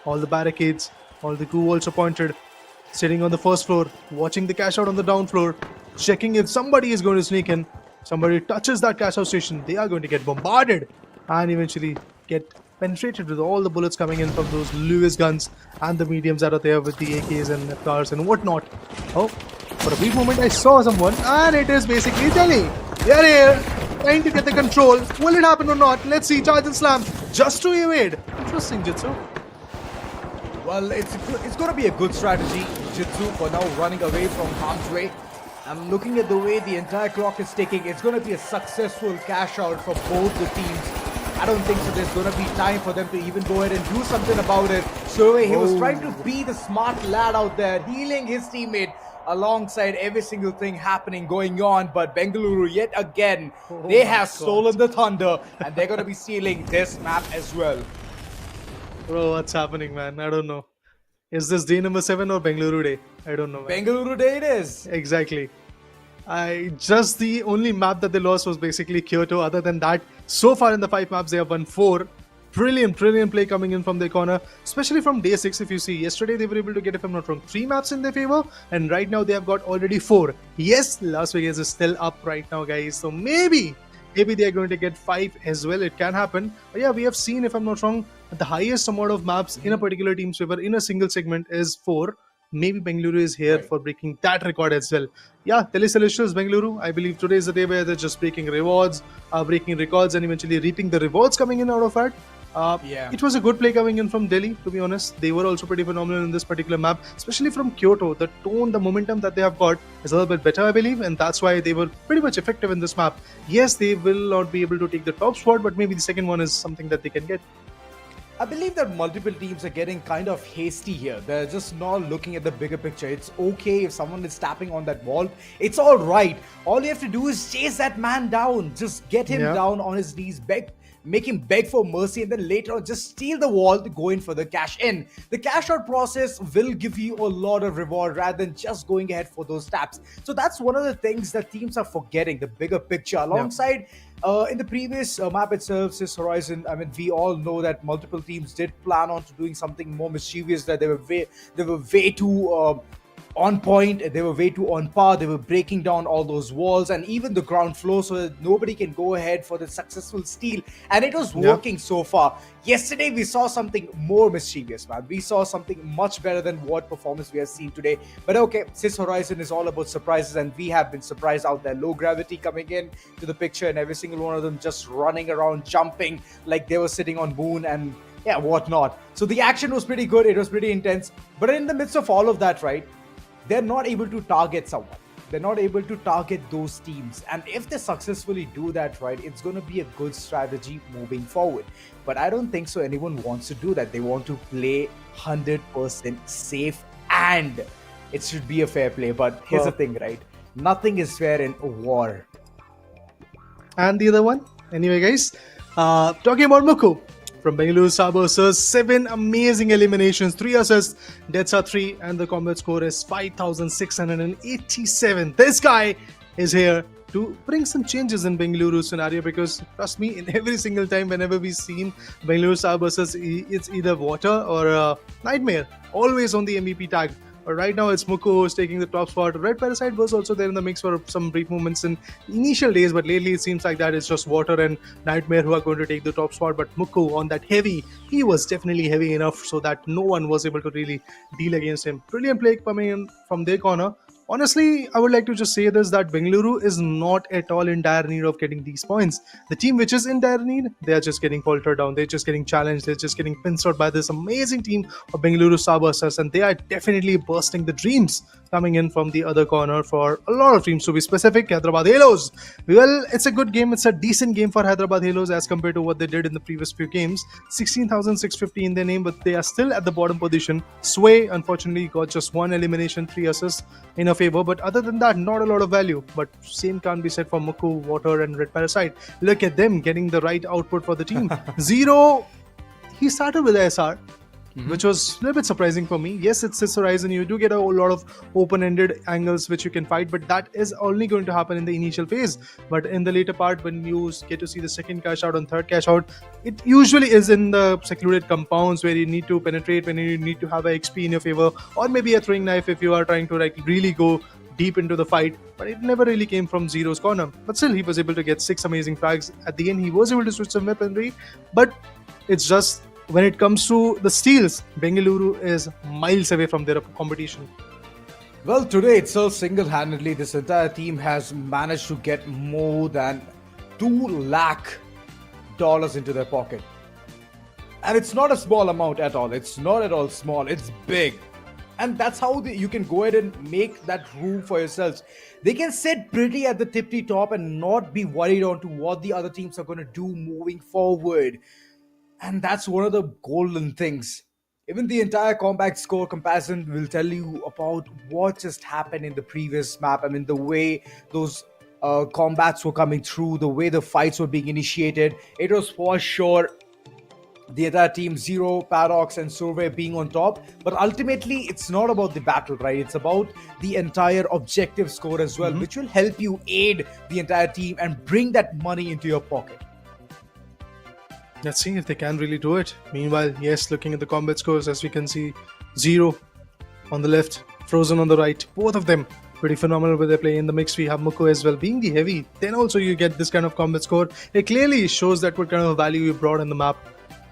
All the barricades, all the goo walls are pointed. Sitting on the first floor, watching the cash out on the down floor, checking if somebody is going to sneak in. Somebody touches that cash out station, they are going to get bombarded and eventually get penetrated with all the bullets coming in from those Lewis guns and the mediums that are there with the AKs and FCARs and whatnot. Oh, for a brief moment I saw someone, and it is basically Delhi. They are here, trying to get the control. Will it happen or not? Let's see. Charge and slam just to evade. Interesting, Jitsu. Well, it's going to be a good strategy. Jitsu for now running away from harm's way. And looking at the way the entire clock is ticking, it's going to be a successful cash out for both the teams. I don't think so there's going to be time for them to even go ahead and do something about it. So he was trying to be the smart lad out there, healing his teammate alongside every single thing happening, going on. But Bengaluru, yet again, they have stolen the thunder, and they're going to be stealing this map as well. Bro, what's happening, man? I don't know. Is this day number 7 or Bengaluru day? I don't know, man. Bengaluru day it is. Exactly. The only map that they lost was basically Kyoto. Other than that, so far in the 5 maps, they have won 4. Brilliant play coming in from their corner. Especially from day 6, if you see. Yesterday, they were able to get, if I'm not wrong, 3 maps in their favor. And right now, they have got already 4. Yes, Las Vegas is still up right now, guys. So maybe they are going to get 5 as well. It can happen. But yeah, we have seen, if I'm not wrong, the highest amount of maps in a particular team's favor in a single segment is 4. Maybe Bengaluru is here for breaking that record as well. Yeah, Delhi Celestials, Bengaluru. I believe today is the day where they're just breaking records, and eventually reaping the rewards coming in out of it. It was a good play coming in from Delhi, to be honest. They were also pretty phenomenal in this particular map, especially from Kyoto. The tone, the momentum that they have got is a little bit better, I believe, and that's why they were pretty much effective in this map. Yes, they will not be able to take the top spot, but maybe the second one is something that they can get. I believe that multiple teams are getting kind of hasty here. They're just not looking at the bigger picture. It's okay if someone is tapping on that wall. It's all right. All you have to do is chase that man down. Just get him down on his knees. make him beg for mercy, and then later on just steal the wall to go in for the cash in. The cash out process will give you a lot of reward rather than just going ahead for those taps. So that's one of the things that teams are forgetting, the bigger picture. Alongside, in the previous map itself, this Horizon, I mean, we all know that multiple teams did plan on to doing something more mischievous, that they were way too on point, they were way too on par, they were breaking down all those walls and even the ground floor so that nobody can go ahead for the successful steal, and it was working so far. Yesterday we saw something more mischievous, man. We saw something much better than what performance we have seen today. But okay, Sis Horizon is all about surprises, and we have been surprised out there. Low gravity coming in to the picture, and every single one of them just running around, jumping like they were sitting on moon and whatnot. So the action was pretty good, it was pretty intense. But in the midst of all of that, right, they're not able to target someone. They're not able to target those teams. And if they successfully do that, right, it's going to be a good strategy moving forward. But I don't think so anyone wants to do that. They want to play 100% safe, and it should be a fair play. But here's the thing, right? Nothing is fair in a war. And the other one? Anyway, guys, talking about Mukku. From Bengaluru Starbusters, 7 amazing eliminations, 3 assists, deaths are 3, and the combat score is 5,687. This guy is here to bring some changes in Bengaluru scenario, because trust me, in every single time whenever we've seen Bengaluru Starbusters, it's either water or nightmare, always on the MVP tag. But right now it's Mukku who's taking the top spot. Red Parasite was also there in the mix for some brief moments in initial days, but lately it seems like that it's just Water and Nightmare who are going to take the top spot. But Mukku on that heavy, he was definitely heavy enough so that no one was able to really deal against him. Brilliant play coming in from their corner. Honestly, I would like to just say this, that Bengaluru is not at all in dire need of getting these points. The team which is in dire need, they are just getting faltered down. They're just getting challenged. They're just getting pinched out by this amazing team of Bengaluru Starbusters, and they are definitely bursting the dreams coming in from the other corner for a lot of teams. To be specific, Hyderabad Halos. Well, it's a good game. It's a decent game for Hyderabad Halos as compared to what they did in the previous few games. 16,650 in their name, but they are still at the bottom position. Sway, unfortunately, got just 1 elimination, 3 assists in a favor, but other than that, not a lot of value. But same can't be said for Mukku, Water, and Red Parasite. Look at them getting the right output for the team. Zero, he started with SR, which was a little bit surprising for me. Yes, it's this Horizon. You do get a whole lot of open-ended angles which you can fight, but that is only going to happen in the initial phase. But in the later part, when you get to see the second cash out and third cash out, it usually is in the secluded compounds where you need to penetrate, when you need to have a XP in your favor, or maybe a throwing knife if you are trying to like really go deep into the fight. But it never really came from Zero's corner. But still, he was able to get 6 amazing frags. At the end, he was able to switch some weaponry, but it's just when it comes to the steals, Bengaluru is miles away from their competition. Well, today itself, single-handedly, this entire team has managed to get more than $2 lakh into their pocket. And it's not a small amount at all. It's not at all small. It's big. And that's how you can go ahead and make that room for yourselves. They can sit pretty at the tippy top and not be worried on to what the other teams are going to do moving forward. And that's one of the golden things. Even the entire combat score comparison will tell you about what just happened in the previous map. I mean, the way those combats were coming through, the way the fights were being initiated, it was for sure the entire team, Zero, Paradox, and Survey being on top. But ultimately, it's not about the battle, right? It's about the entire objective score as well, which will help you aid the entire team and bring that money into your pocket. Let's see if they can really do it. Meanwhile, yes, looking at the combat scores, as we can see, Zero on the left, Frozen on the right, both of them pretty phenomenal with their play. In the mix, we have Mukku as well, being the heavy. Then also you get this kind of combat score. It clearly shows that what kind of value you brought in the map.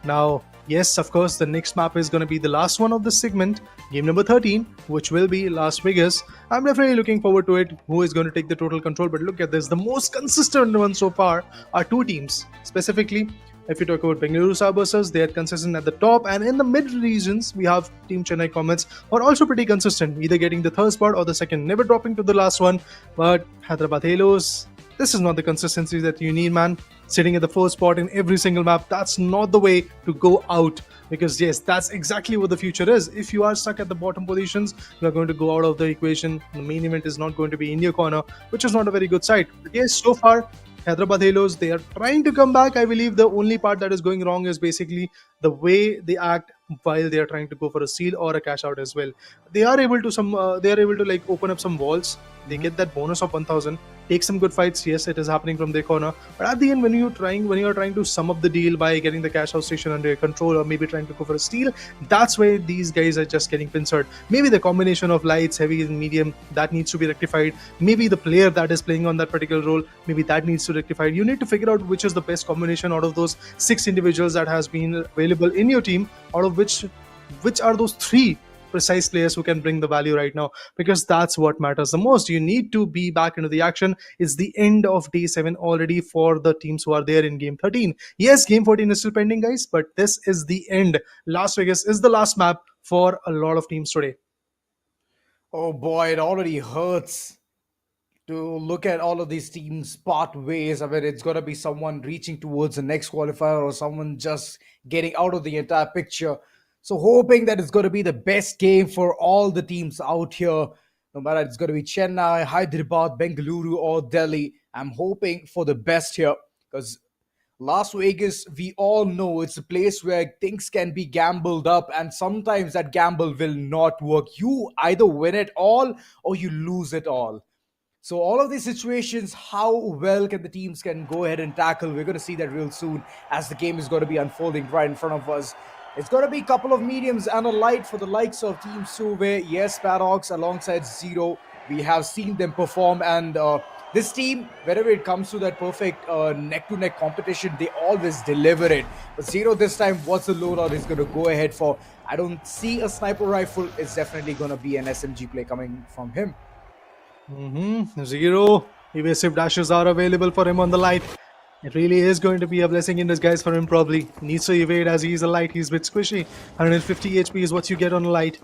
Now, yes, of course, the next map is going to be the last one of this segment, game number 13, which will be Las Vegas. I'm definitely looking forward to it. Who is going to take the total control? But look at this. The most consistent one so far are 2 teams. Specifically, if you talk about Bengaluru Starbusters, they are consistent at the top, and in the mid regions, we have Team Chennai Comets, who are also pretty consistent, either getting the third spot or the second, never dropping to the last one. But Hyderabad Halos, this is not the consistency that you need, man. Sitting at the first spot in every single map, that's not the way to go out. Because yes, that's exactly what the future is. If you are stuck at the bottom positions, you are going to go out of the equation. The main event is not going to be in your corner, which is not a very good sight. But yes, so far, Hyderabad Halos, they are trying to come back. I believe the only part that is going wrong is basically the way they act while they are trying to go for a steal or a cash out as well. They are able to like open up some walls. They get that bonus of 1000, take some good fights. Yes, it is happening from their corner. But at the end, when you are trying to sum up the deal by getting the cash out station under your control, or maybe trying to go for a steal, that's where these guys are just getting pincered. Maybe the combination of lights, heavy and medium, that needs to be rectified. Maybe the player that is playing on that particular role, maybe that needs to rectify. You need to figure out which is the best combination out of those 6 individuals that has been available in your team, out of which are those 3 precise players who can bring the value right now, because that's what matters the most. You need to be back into the action. It's the end of day 7 already for the teams who are there in game 13. Yes, game 14 is still pending, guys, but this is the end. Las Vegas is the last map for a lot of teams today. Oh boy, it already hurts to look at all of these teams part ways. I mean, it's going to be someone reaching towards the next qualifier or someone just getting out of the entire picture. So hoping that it's going to be the best game for all the teams out here. No matter it's going to be Chennai, Hyderabad, Bengaluru or Delhi. I'm hoping for the best here, because Las Vegas, we all know it's a place where things can be gambled up, and sometimes that gamble will not work. You either win it all or you lose it all. So all of these situations, how well can the teams can go ahead and tackle? We're going to see that real soon as the game is going to be unfolding right in front of us. It's going to be a couple of mediums and a light for the likes of Team Suve. Yes, Paradox alongside Zero. We have seen them perform, and this team, whenever it comes to that perfect neck-to-neck competition, they always deliver it. But Zero this time, what's the loadout is going to go ahead for? I don't see a sniper rifle. It's definitely going to be an SMG play coming from him. Zero evasive dashes are available for him on the light. It really is going to be a blessing in disguise for him. Probably needs to evade as he's a light. He's a bit squishy. 150 HP is what you get on a light.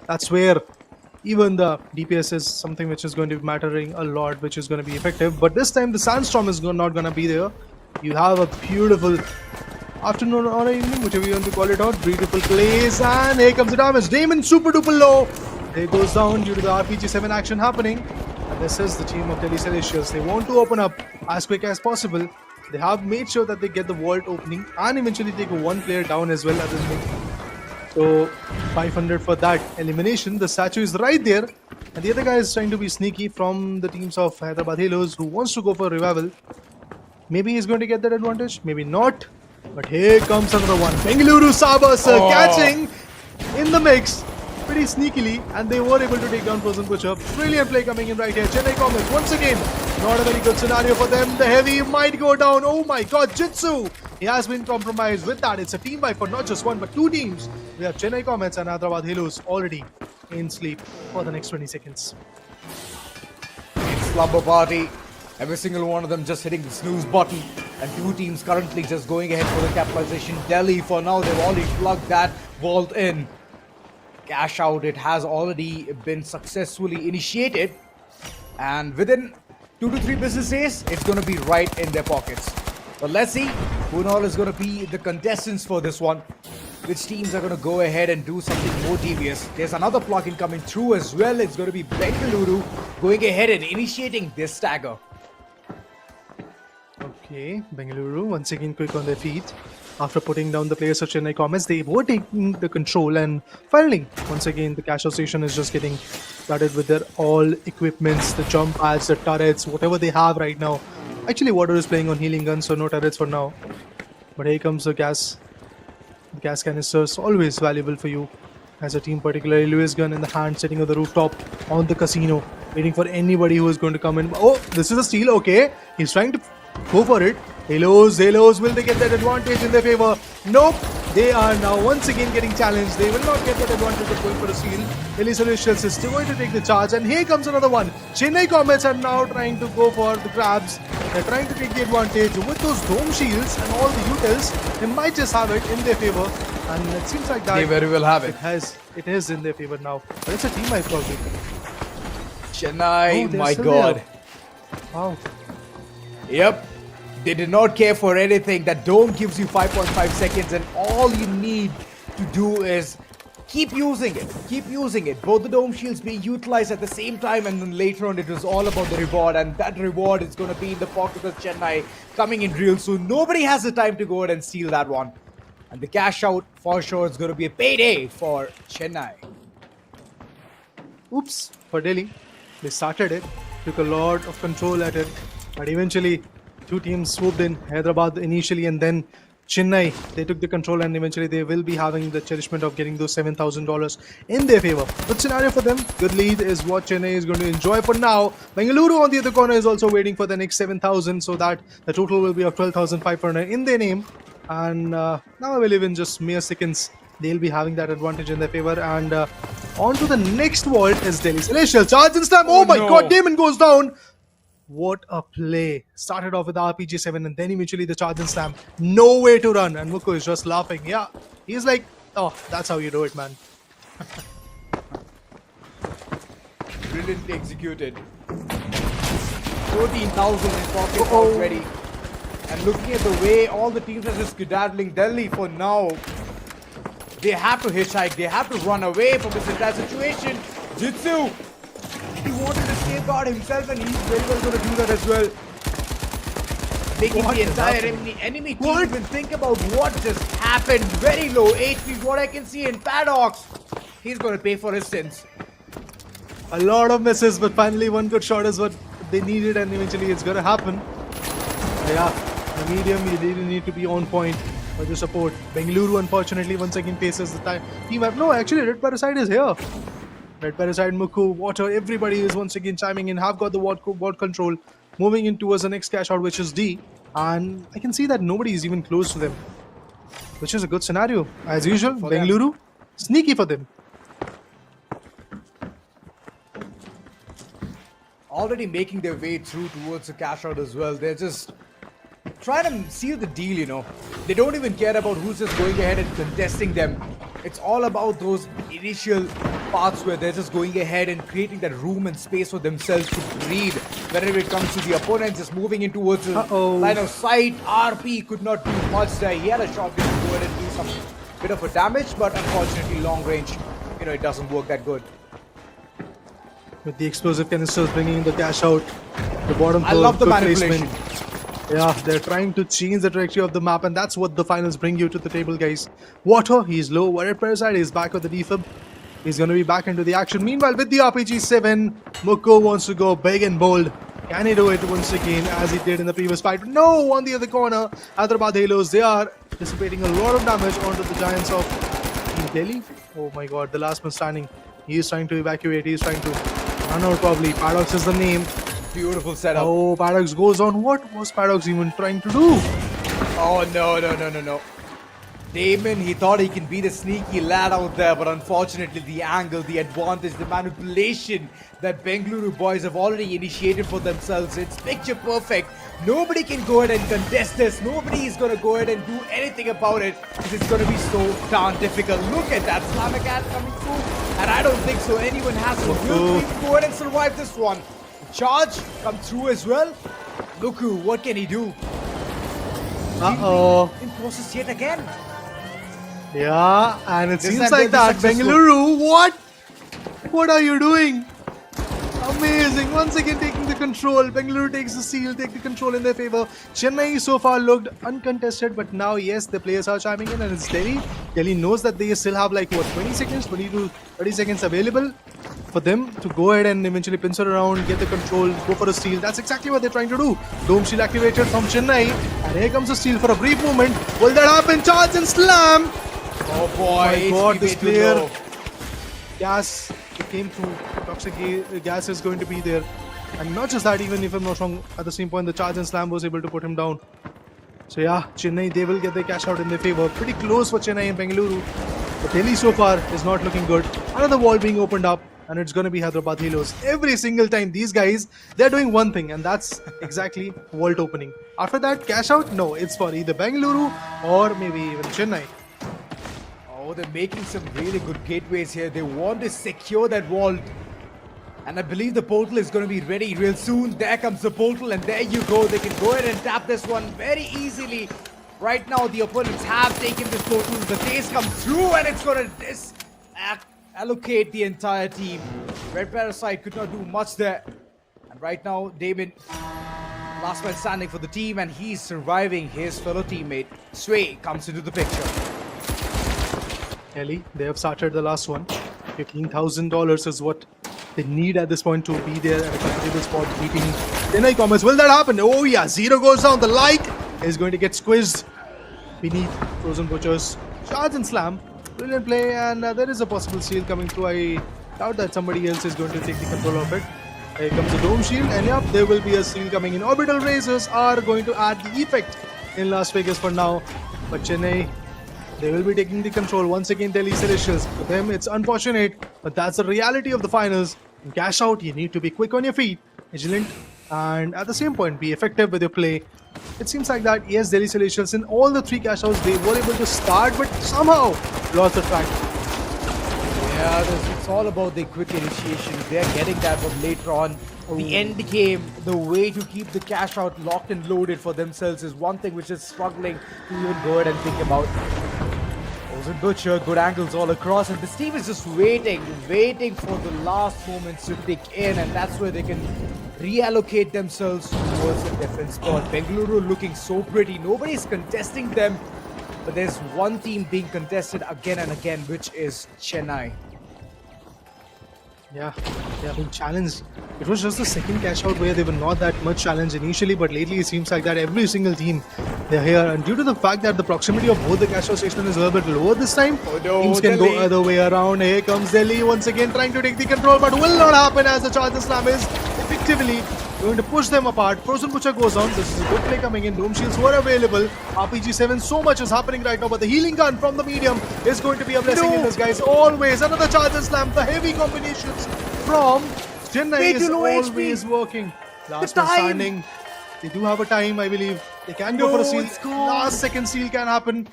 That's where even the DPS is something which is going to be mattering a lot, which is going to be effective. But this time the sandstorm is not going to be there. You have a beautiful afternoon or evening, whichever you want to call it out. Beautiful plays, and here comes the damage. Damon super duper low. It goes down due to the RPG-7 action happening. And this is the team of Delhi Celestials. They want to open up as quick as possible. They have made sure that they get the vault opening and eventually take one player down as well at this point. So 500 for that elimination. The statue is right there, and the other guy is trying to be sneaky from the teams of Hyderabad Halos, who wants to go for revival. Maybe he's going to get that advantage, maybe not. But here comes another one. Bengaluru Starbusters catching in the mix pretty sneakily, and they were able to take down Frozen Butcher. Brilliant play coming in right here. Chennai Comets once again, not a very good scenario for them. The heavy might go down. Oh my god, Jitsu! He has been compromised with that. It's a team fight for not just one but 2 teams. We have Chennai Comets and Hyderabad Halos already in sleep for the next 20 seconds. It's slumber party. Every single one of them just hitting the snooze button, and 2 teams currently just going ahead for the capitalization. Delhi, for now, they've already plugged that vault in. Cash out, it has already been successfully initiated, and within 2 to 3 business days, it's going to be right in their pockets. But let's see who all is going to be the contestants for this one. Which teams are going to go ahead and do something more devious. There's another plugin coming through as well. It's going to be Bengaluru going ahead and initiating this stagger. Okay, Bengaluru once again quick on their feet. After putting down the players of Chennai Comets, they were taking the control, and finally, once again, the CashOut station is just getting flooded with their all equipments, the jump pads, the turrets, whatever they have right now. Actually, Water is playing on healing guns, so no turrets for now. But here comes the gas. The gas canisters, always valuable for you as a team, particularly Lewis gun in the hand, sitting on the rooftop on the casino, waiting for anybody who is going to come in. Oh, this is a steal. Okay, he's trying to go for it. Halos, will they get that advantage in their favor? Nope. They are now once again getting challenged. They will not get that advantage of going for a steal. Delhi Celestials is still going to take the charge, and here comes another one. Chennai Comets are now trying to go for the grabs. They're trying to take the advantage with those dome shields and all the utils. They might just have it in their favor, and it seems like that They very well have it. It is in their favor now. But it's a team fight probably. Chennai, Oh, they're my still god. there. Wow. Yep. They did not care for anything. That dome gives you 5.5 seconds, and all you need to do is keep using it. Keep using it. Both the dome shields being utilized at the same time, and then later on it was all about the reward, and that reward is going to be in the pocket of Chennai coming in real soon. Nobody has the time to go ahead and steal that one. And the cash out for sure is going to be a payday for Chennai. Oops, for Delhi. They started it, took a lot of control at it, but eventually two teams swooped in, Hyderabad initially and then Chennai. They took the control and eventually they will be having the cherishment of getting those $7,000 in their favor. Good scenario for them. Good lead is what Chennai is going to enjoy for now. Bengaluru on the other corner is also waiting for the next 7,000 so that the total will be of 12,500 in their name. And now I believe in just mere seconds they'll be having that advantage in their favor. And on to the next vault is Delhi Celestial. Charge and slam. Oh my god, Damon goes down. What a play. Started off with the RPG-7 and then eventually the charge and slam. No way to run. And Mukko is just laughing. Yeah, he's like, oh, that's how you do it, man. Brilliantly executed. 14,000 in pocket already. And looking at the way all the teams are just skedaddling, Delhi for now, they have to hitchhike, they have to run away from this entire situation. Jitsu, he wanted to safeguard himself and he's very well going to do that as well. Making the entire enemy team even think about what just happened. Very low HP, what I can see in Paddocks. He's going to pay for his sins. A lot of misses, but finally one good shot is what they needed and eventually it's going to happen. Yeah. The medium, you really need to be on point for the support. Bengaluru, unfortunately, once again faces the team up. No, actually, Red Parasite is here. Red Parasite, Mukku, Water, everybody is once again chiming in, have got the ward control, moving in towards the next cash out, which is D. And I can see that nobody is even close to them, which is a good scenario. As usual, Bengaluru, sneaky for them. Already making their way through towards the cash out as well. They're just trying to seal the deal, you know. They don't even care about who's just going ahead and contesting them. It's all about those initial parts where they're just going ahead and creating that room and space for themselves to breathe. Whenever it comes to the opponent, just moving in towards the line of sight. RP could not do much there. He had a shot to go ahead and do some bit of a damage, but unfortunately long range, you know, it doesn't work that good. With the explosive canisters bringing in the cash out, the bottom I love the manipulation. Yeah, they're trying to change the trajectory of the map and that's what the finals bring you to the table, guys. Water, he's low. Warrior Parasite is back with the defib. He's going to be back into the action. Meanwhile, with the RPG-7, Mukko wants to go big and bold. Can he do it once again as he did in the previous fight? No, on the other corner, Hyderabad Halos, they are dissipating a lot of damage onto the Giants of Delhi. Oh my god, the last man standing. He is trying to evacuate. He is trying to run out probably. Paddocks is the name. Beautiful setup. Oh, Paddocks goes on. What was Paddocks even trying to do? Oh, no. Damon, he thought he can be the sneaky lad out there, but unfortunately the angle, the advantage, the manipulation that Bengaluru boys have already initiated for themselves, it's picture perfect. Nobody can go ahead and contest this. Nobody is going to go ahead and do anything about it because it's going to be so darn difficult. Look at that Slamacat coming through, and I don't think so anyone has the will to go ahead and survive this one. Charge come through as well. Luku, what can he do? In process yet again. Yeah, and it seems like that. Bengaluru, what? What are you doing? Amazing. Once again taking the control. Bengaluru takes the seal, take the control in their favor. Chennai so far looked uncontested, but now, yes, the players are chiming in and it's Delhi. Delhi knows that they still have like, what, 20 seconds, 20 to 30 seconds available for them to go ahead and eventually pincer around, get the control, go for a steal. That's exactly what they're trying to do. Dome shield activated from Chennai. And here comes a steal for a brief moment. Will that happen? Charge and slam! Oh boy, my god, this player. Gas, it came through. Toxic gas is going to be there. And not just that, even if I'm not wrong, at the same point, the charge and slam was able to put him down. So yeah, Chennai, they will get their cash out in their favor. Pretty close for Chennai and Bengaluru. But Delhi so far is not looking good. Another wall being opened up. And it's going to be Hyderabad Halos. Every single time, these guys, they're doing one thing. And that's exactly vault opening. After that, cash out? No, it's for either Bengaluru or maybe even Chennai. Oh, they're making some really good gateways here. They want to secure that vault. And I believe the portal is going to be ready real soon. There comes the portal and there you go. They can go ahead and tap this one very easily. Right now, the opponents have taken this portal. The taste comes through and it's going to allocate the entire team. Red Parasite could not do much there. And right now, Damon, last man standing for the team, and he's surviving his fellow teammate. Sway comes into the picture. Ellie, they have started the last one. $15,000 is what they need at this point to be there at a comfortable spot beating Chennai Comets. Will that happen? Oh yeah, Zero goes down. The light is going to get squeezed beneath Frozen Butcher's charge and slam. Brilliant play, and there is a possible seal coming through. I doubt that somebody else is going to take the control of it. Here comes the dome shield, and yep, there will be a seal coming in. Orbital Razors are going to add the effect in Las Vegas for now, but Chennai, they will be taking the control once again. Delhi Celestials, for them it's unfortunate, but that's the reality of the finals. In cash out, you need to be quick on your feet, vigilant, and at the same point be effective with your play. It seems like that, yes, Delhi Celestials in all the three cash outs, they were able to start, but somehow lost the track. Yeah, it's all about the quick initiation. They're getting that, but later on, the end game, the way to keep the cash out locked and loaded for themselves is one thing which is struggling to even go ahead and think about. Frozen Butcher, good angles all across, and this team is just waiting for the last moments to kick in, and that's where they can reallocate themselves towards a different spot. Bengaluru looking so pretty, nobody's contesting them, but there's one team being contested again and again, which is Chennai. Yeah, they have been challenged. It was just the second cash out where they were not that much challenged initially, but lately it seems like that every single team, they're here. And due to the fact that the proximity of both the cash out station is a little bit lower this time, teams can go other way around. Here comes Delhi once again trying to take the control, but will not happen as the charge and slam is effectively going to push them apart. Frozen Butcher goes on. This is a good play coming in. Dome shields were available. RPG-7, so much is happening right now, but the healing gun from the medium is going to be a blessing in disguise. Always another charge and slam. The heavy combinations from Chennai is always working. Last man standing. They do have a time, I believe. They can go for a seal. Last second seal can happen.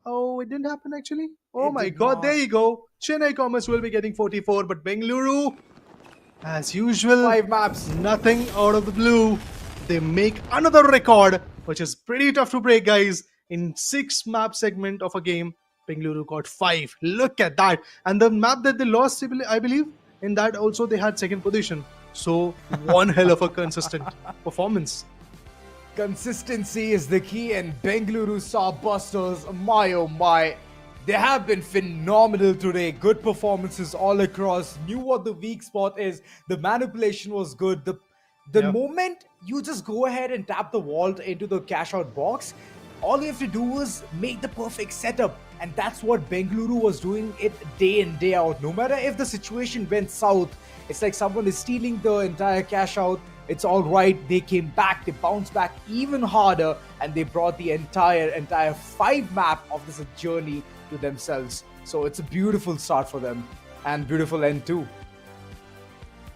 Oh, it didn't happen actually. Oh my god, there you go. Chennai Comets will be getting 44, but Bengaluru, as usual, 5 maps. Nothing out of the blue. They make another record, which is pretty tough to break, guys. In 6 map segment of a game, Bengaluru got 5. Look at that. And the map that they lost, I believe, in that also they had second position. So one hell of a consistent performance. Consistency is the key, and Bengaluru Starbusters, my oh my, they have been phenomenal today. Good performances all across. Knew what the weak spot is. The manipulation was good. The moment you just go ahead and tap the vault into the cash out box, all you have to do is make the perfect setup. And that's what Bengaluru was doing it day in, day out. No matter if the situation went south, it's like someone is stealing the entire cash out. It's all right. They came back. They bounced back even harder, and they brought the entire 5 map of this journey to themselves. So it's a beautiful start for them, and beautiful end too.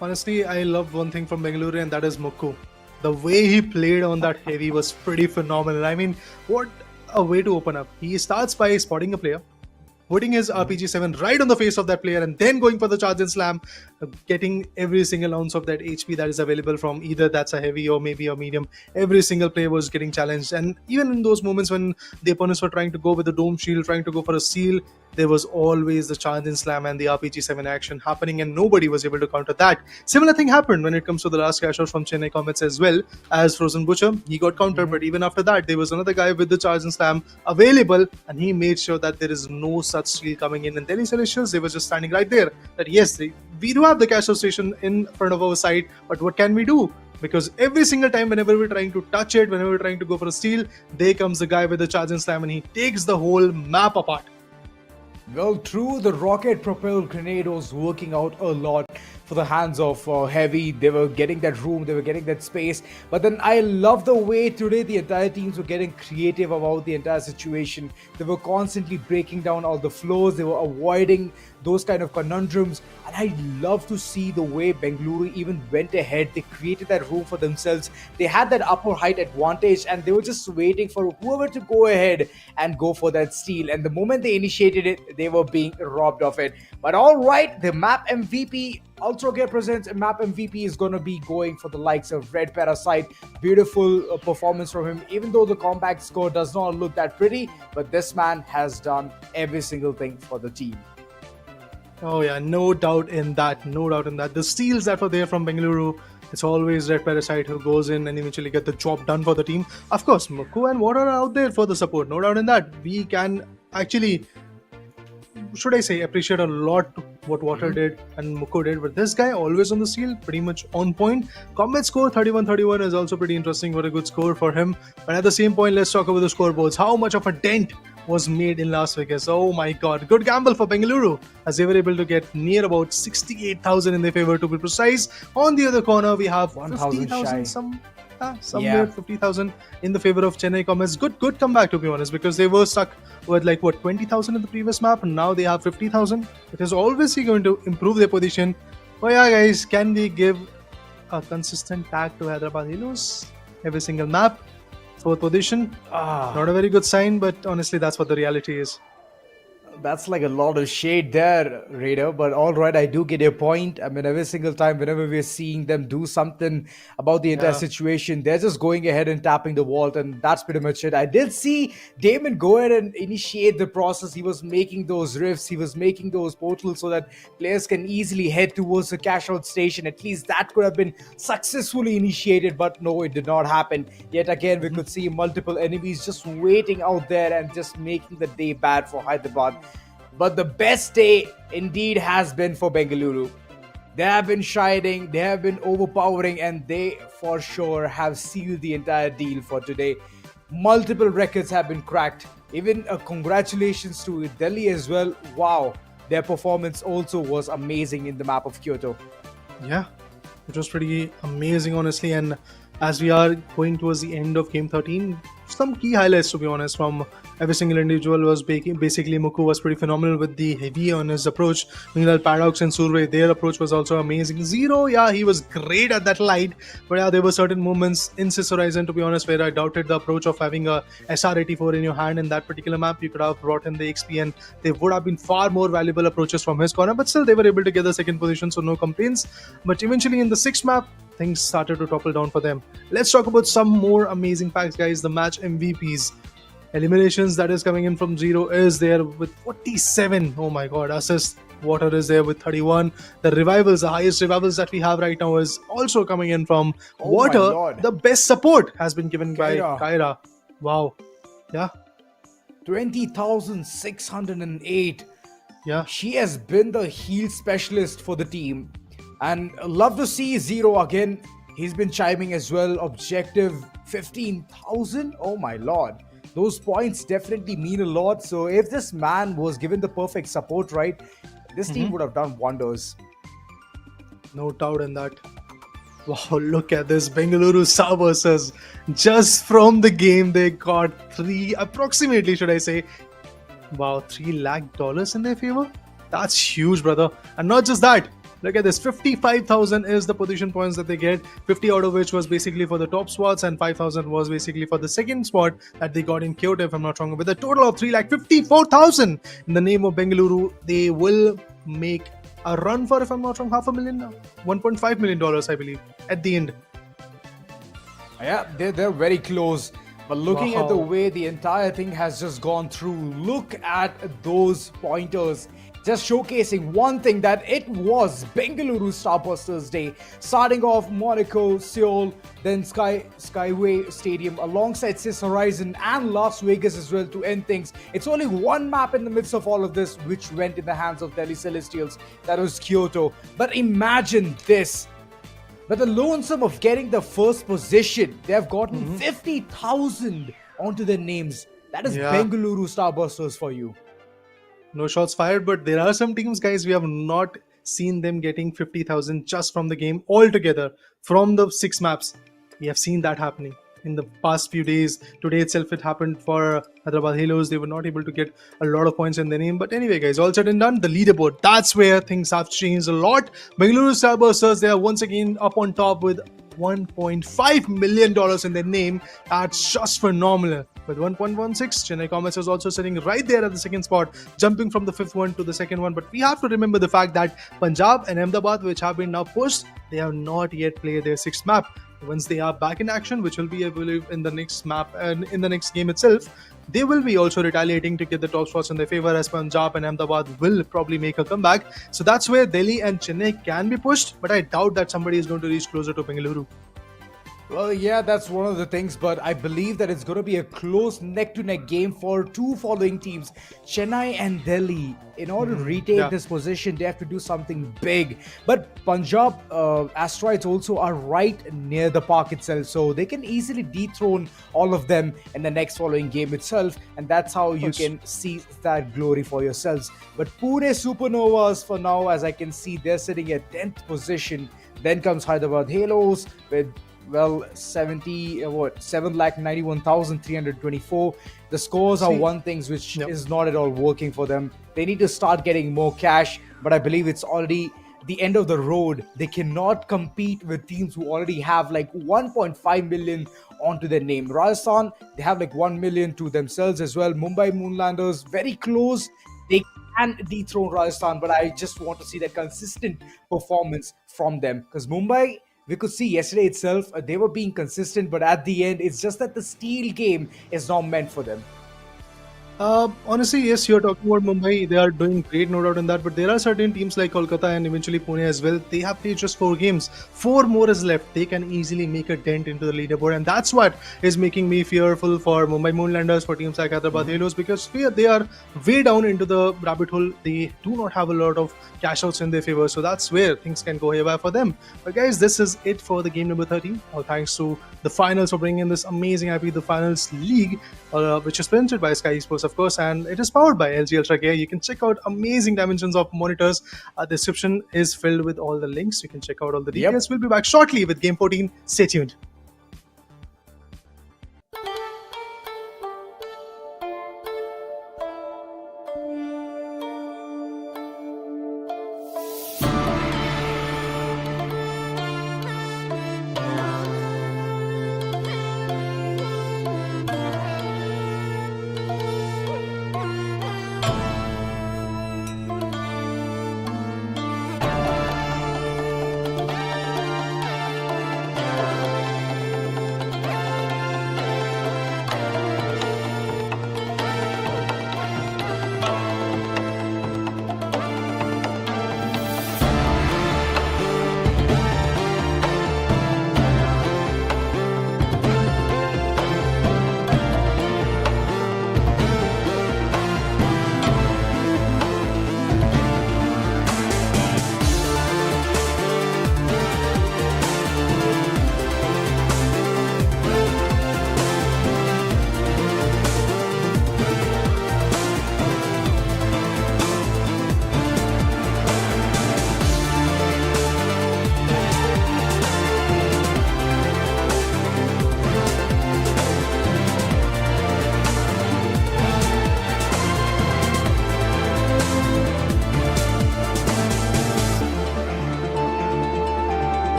Honestly, I love one thing from Bengaluru, and that is Mukku. The way he played on that heavy was pretty phenomenal. I mean, what a way to open up. He starts by spotting a player, putting his RPG-7 right on the face of that player, and then going for the charge and slam, getting every single ounce of that HP that is available from either that's a heavy or maybe a medium. Every single player was getting challenged, and even in those moments when the opponents were trying to go with the dome shield, trying to go for a seal, there was always the charge and slam and the RPG-7 action happening, and nobody was able to counter that. Similar thing happened when it comes to the last cash out from Chennai Comets as well, as Frozen Butcher. He got countered, but even after that, there was another guy with the charge and slam available, and he made sure that there is no such steal coming in. And Delhi Celestials, they were just standing right there. That yes, we do have the cash out station in front of our side, but what can we do? Because every single time, whenever we're trying to touch it, whenever we're trying to go for a steal, there comes the guy with the charge and slam, and he takes the whole map apart. Well, true, the rocket-propelled grenade was working out a lot for the hands of Heavy. They were getting that room, they were getting that space. But then I love the way today the entire teams were getting creative about the entire situation. They were constantly breaking down all the flows. They were avoiding those kind of conundrums. And I love to see the way Bengaluru even went ahead. They created that room for themselves. They had that upper height advantage, and they were just waiting for whoever to go ahead and go for that steal. And the moment they initiated it, they were being robbed of it. But all right, the map MVP, Ultragear presents a map MVP, is going to be going for the likes of Red Parasite. Beautiful performance from him, even though the combat score does not look that pretty, but this man has done every single thing for the team. Oh yeah, no doubt in that. No doubt in that. The steals that were there from Bengaluru, it's always Red Parasite who goes in and eventually get the job done for the team. Of course, Muku and Water are out there for the support. No doubt in that. We can actually, should I say, appreciate a lot what Water did and Muko did. But this guy always on the steal, pretty much on point. Comet score 31-31 is also pretty interesting. What a good score for him. But at the same point, let's talk about the scoreboards. How much of a dent was made in Las Vegas? Oh my god. Good gamble for Bengaluru as they were able to get near about 68,000 in their favor to be precise. On the other corner, we have 1,000 50,000 shy. somewhere 50,000 in the favor of Chennai Comets. Good comeback, to be honest, because they were stuck with 20,000 in the previous map and now they have 50,000. It is obviously going to improve their position. But yeah, guys, can we give a consistent tag to Hyderabad Halos every single map? Fourth position, not a very good sign, but honestly, that's what the reality is. That's like a lot of shade there, Raider. But all right, I do get your point. I mean, every single time, whenever we're seeing them do something about the entire situation, they're just going ahead and tapping the vault, and that's pretty much it. I did see Damon go ahead and initiate the process. He was making those rifts, he was making those portals so that players can easily head towards the cash out station. At least that could have been successfully initiated, but no, it did not happen. Yet again, we could see multiple enemies just waiting out there and just making the day bad for Hyderabad. But the best day indeed has been for Bengaluru. They have been shining, they have been overpowering, and they for sure have sealed the entire deal for today. Multiple records have been cracked. Even congratulations to Delhi as well. Wow, their performance also was amazing in the map of Kyoto. Yeah, it was pretty amazing, honestly. And as we are going towards the end of game 13, some key highlights, to be honest, from every single individual was basically Muku was pretty phenomenal with the heavy on his approach. Meanwhile, Paradox and Survey, their approach was also amazing. Zero, yeah, he was great at that light. But yeah, there were certain moments in Sis Horizon, to be honest, where I doubted the approach of having a SR84 in your hand in that particular map. You could have brought in the XP and they would have been far more valuable approaches from his corner. But still, they were able to get the second position, so no complaints. But eventually in the sixth map, things started to topple down for them. Let's talk about some more amazing facts, guys. The match MVPs. Eliminations that is coming in from Zero is there with 47. Oh my god. Assist. Water is there with 31. The revivals, the highest revivals that we have right now is also coming in from Water. The best support has been given by Kyra. Wow. Yeah. 20,608. Yeah. She has been the heal specialist for the team. And love to see Zero again. He's been chiming as well. Objective 15,000. Oh my lord. Those points definitely mean a lot. So if this man was given the perfect support, right, this team would have done wonders. No doubt in that. Wow, look at this. Bengaluru Starbusters. Just from the game, they got approximately, should I say, wow, $3 lakh in their favor. That's huge, brother. And not just that. Look at this, 55,000 is the position points that they get, 50 out of which was basically for the top spots and 5,000 was basically for the second spot that they got in Kyoto, if I'm not wrong. With a total of 3,54,000 in the name of Bengaluru, they will make a run for, if I'm not wrong, $1.5 million, I believe, at the end. Yeah, they're very close. But looking at the way the entire thing has just gone through, look at those pointers. Just showcasing one thing, that it was Bengaluru Starbusters Day. Starting off Monaco, Seoul, then Skyway Stadium alongside Sis Horizon and Las Vegas as well to end things. It's only one map in the midst of all of this which went in the hands of Delhi Celestials. That was Kyoto. But imagine this. But the lonesome of getting the first position, they have gotten 50,000 onto their names. That is Bengaluru Starbusters for you. No shots fired, but there are some teams, guys, we have not seen them getting 50,000 just from the game altogether. From the 6 maps, we have seen that happening in the past few days. Today itself, it happened for Hyderabad Halos. They were not able to get a lot of points in their name. But anyway, guys, all said and done, the leaderboard, that's where things have changed a lot. Bengaluru Starbusters, they are once again up on top with $1.5 million in their name. That's just phenomenal. With 1.16, Chennai Comets is also sitting right there at the second spot, jumping from the 5th one to the 2nd one. But we have to remember the fact that Punjab and Ahmedabad, which have been now pushed, they have not yet played their 6th map. once they are back in action, which will be, I believe, in the next map and in the next game itself, they will be also retaliating to get the top spots in their favor, as Punjab and Ahmedabad will probably make a comeback. So that's where Delhi and Chennai can be pushed, but I doubt that somebody is going to reach closer to Bengaluru. Well, yeah, that's one of the things, but I believe that it's going to be a close neck-to-neck game for two following teams, Chennai and Delhi. In order to retain this position, they have to do something big. But Punjab Asteroids also are right near the park itself, so they can easily dethrone all of them in the next following game itself, and that's how you can see that glory for yourselves. But Pune Supernovas, for now, as I can see, they're sitting at 10th position. Then comes Hyderabad Halos with 791,324. The scores are one thing which is not at all working for them. They need to start getting more cash, but I believe it's already the end of the road. They cannot compete with teams who already have like 1.5 million onto their name. Rajasthan, they have like 1 million to themselves as well. Mumbai Moonlanders, very close. They can dethrone Rajasthan, but I just want to see that consistent performance from them, because Mumbai, we could see yesterday itself, they were being consistent, but at the end, it's just that the steel game is not meant for them. Honestly, yes, you're talking about Mumbai. They are doing great, no doubt in that. But there are certain teams like Kolkata and eventually Pune as well. They have played just 4 games. 4 more is left. They can easily make a dent into the leaderboard. And that's what is making me fearful for Mumbai Moonlanders, for teams like Hyderabad Halos, because they are way down into the rabbit hole. They do not have a lot of cash outs in their favor. So that's where things can go haywire for them. But guys, this is it for the game number 13. Thanks to the finals for bringing in this amazing IP, the Finals League, which is presented by Skyesports, of course, and it is powered by LG Ultragear. You can check out amazing dimensions of monitors. The description is filled with all the links. You can check out all the details. We'll be back shortly with Game 14. Stay tuned.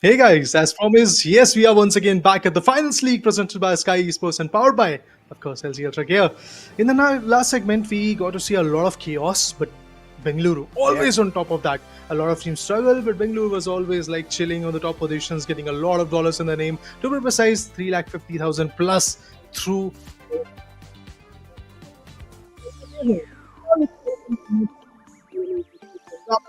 Hey guys, as promised, yes, we are once again back at the Finals League presented by Skyesports and powered by, of course, LG Ultragear. In the last segment, we got to see a lot of chaos, but Bengaluru always on top of that. A lot of teams struggle, but Bengaluru was always like chilling on the top positions, getting a lot of dollars in their name. To be precise, 350,000 plus through.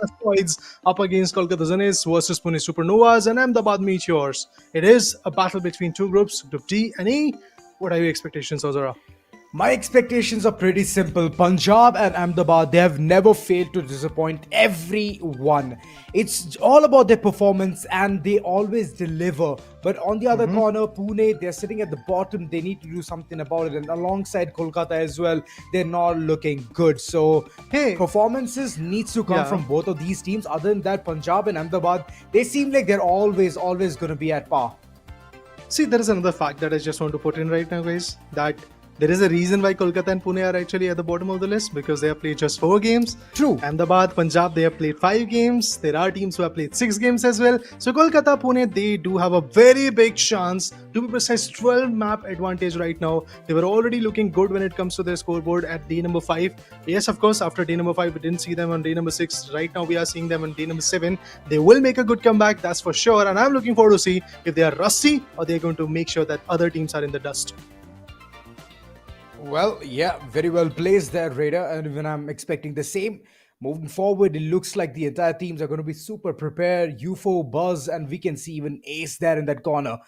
Asteroids up against Kolkata Zeniths versus Pune Supernovas and Ahmedabad Meteors. It is a battle between two groups, Group D and E. What are your expectations, Ozara? My expectations are pretty simple. Punjab and Ahmedabad, they have never failed to disappoint everyone. It's all about their performance and they always deliver. But on the other corner, Pune, they're sitting at the bottom. They need to do something about it. And alongside Kolkata as well, they're not looking good. So, Hey. performances needs to come from both of these teams. Other than that, Punjab and Ahmedabad, they seem like they're always going to be at par. See, there is another fact that I just want to put in right now, guys. That there is a reason why Kolkata and Pune are actually at the bottom of the list because they have played just 4 games. True. Ahmedabad, Punjab, they have played 5 games. There are teams who have played 6 games as well. So Kolkata, Pune, they do have a very big chance. To be precise, 12 map advantage right now. They were already looking good when it comes to their scoreboard at day number 5. Yes, of course, after day number 5, we didn't see them on day number 6. Right now, we are seeing them on day number 7. They will make a good comeback, that's for sure. And I'm looking forward to see if they are rusty or they're going to make sure that other teams are in the dust. Well, yeah, very well placed there, Raider. And even I'm expecting the same. Moving forward, it looks like the entire teams are going to be super prepared. UFO, Buzz, and we can see even Ace there in that corner.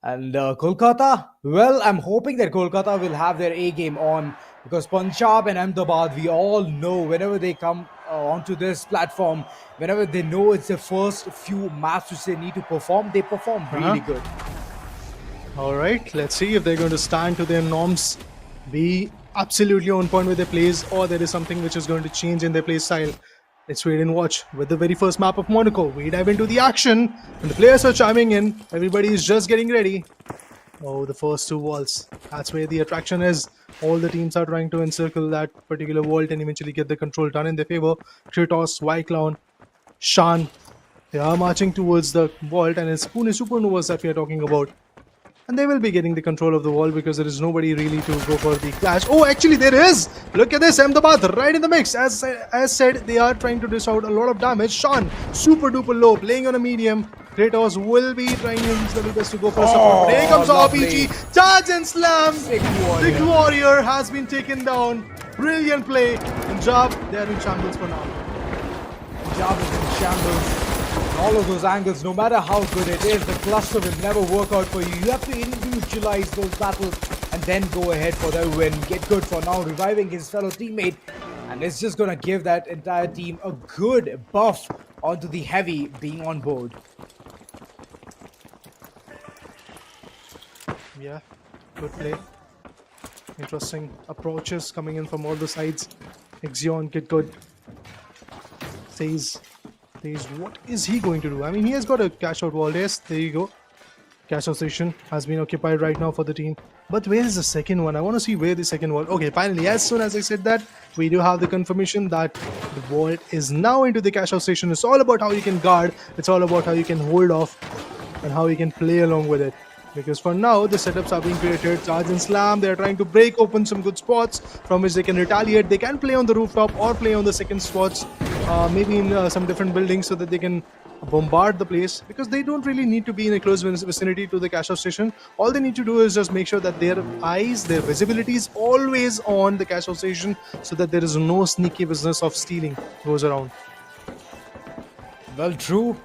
And Kolkata, well, I'm hoping that Kolkata will have their A game on because Punjab and Ahmedabad, we all know whenever they come onto this platform, whenever they know it's their first few maps which they need to perform, they perform really good. All right, let's see if they're going to stand to their norms, be absolutely on point with their plays, or there is something which is going to change in their play style. Let's wait and watch. With the very first map of Monaco, we dive into the action, and the players are chiming in. Everybody is just getting ready. Oh, the first 2 walls. That's where the attraction is. All the teams are trying to encircle that particular vault and eventually get the control done in their favor. Kratos, Y-Clown, Shan. They are marching towards the vault, and it's Pune Supernovas that we are talking about. And they will be getting the control of the wall because there is nobody really to go for the clash. Oh, actually there is! Look at this, Ahmedabad right in the mix. As said, they are trying to dish out a lot of damage. Shan, super duper low, playing on a medium. Kratos will be trying his level best to go for a support. Here comes lovely. RPG, charge and slam. Big warrior. Big warrior has been taken down. Brilliant play. Punjab, they are in shambles for now. Punjab is in shambles. All of those angles, no matter how good it is, the cluster will never work out for you. You have to individualize those battles and then go ahead for the win. Get good for now, reviving his fellow teammate. And it's just going to give that entire team a good buff onto the heavy being on board. Yeah, good play. Interesting approaches coming in from all the sides. Ixion, get good. Says, what is he going to do? I mean, he has got a cash out wall. Yes, there you go. Cash out station has been occupied right now for the team. But where is the second one? I want to see where the second wall. Okay, finally, as soon as I said that, we do have the confirmation that the vault is now into the cash out station. It's all about how you can guard. It's all about how you can hold off and how you can play along with it. Because for now, the setups are being created. Charge and slam. They're trying to break open some good spots from which they can retaliate. They can play on the rooftop or play on the second spots. Maybe in some different buildings so that they can bombard the place. Because they don't really need to be in a close vicinity to the cash out station. All they need to do is just make sure that their eyes, their visibility is always on the cash out station so that there is no sneaky business of stealing goes around. Well, true.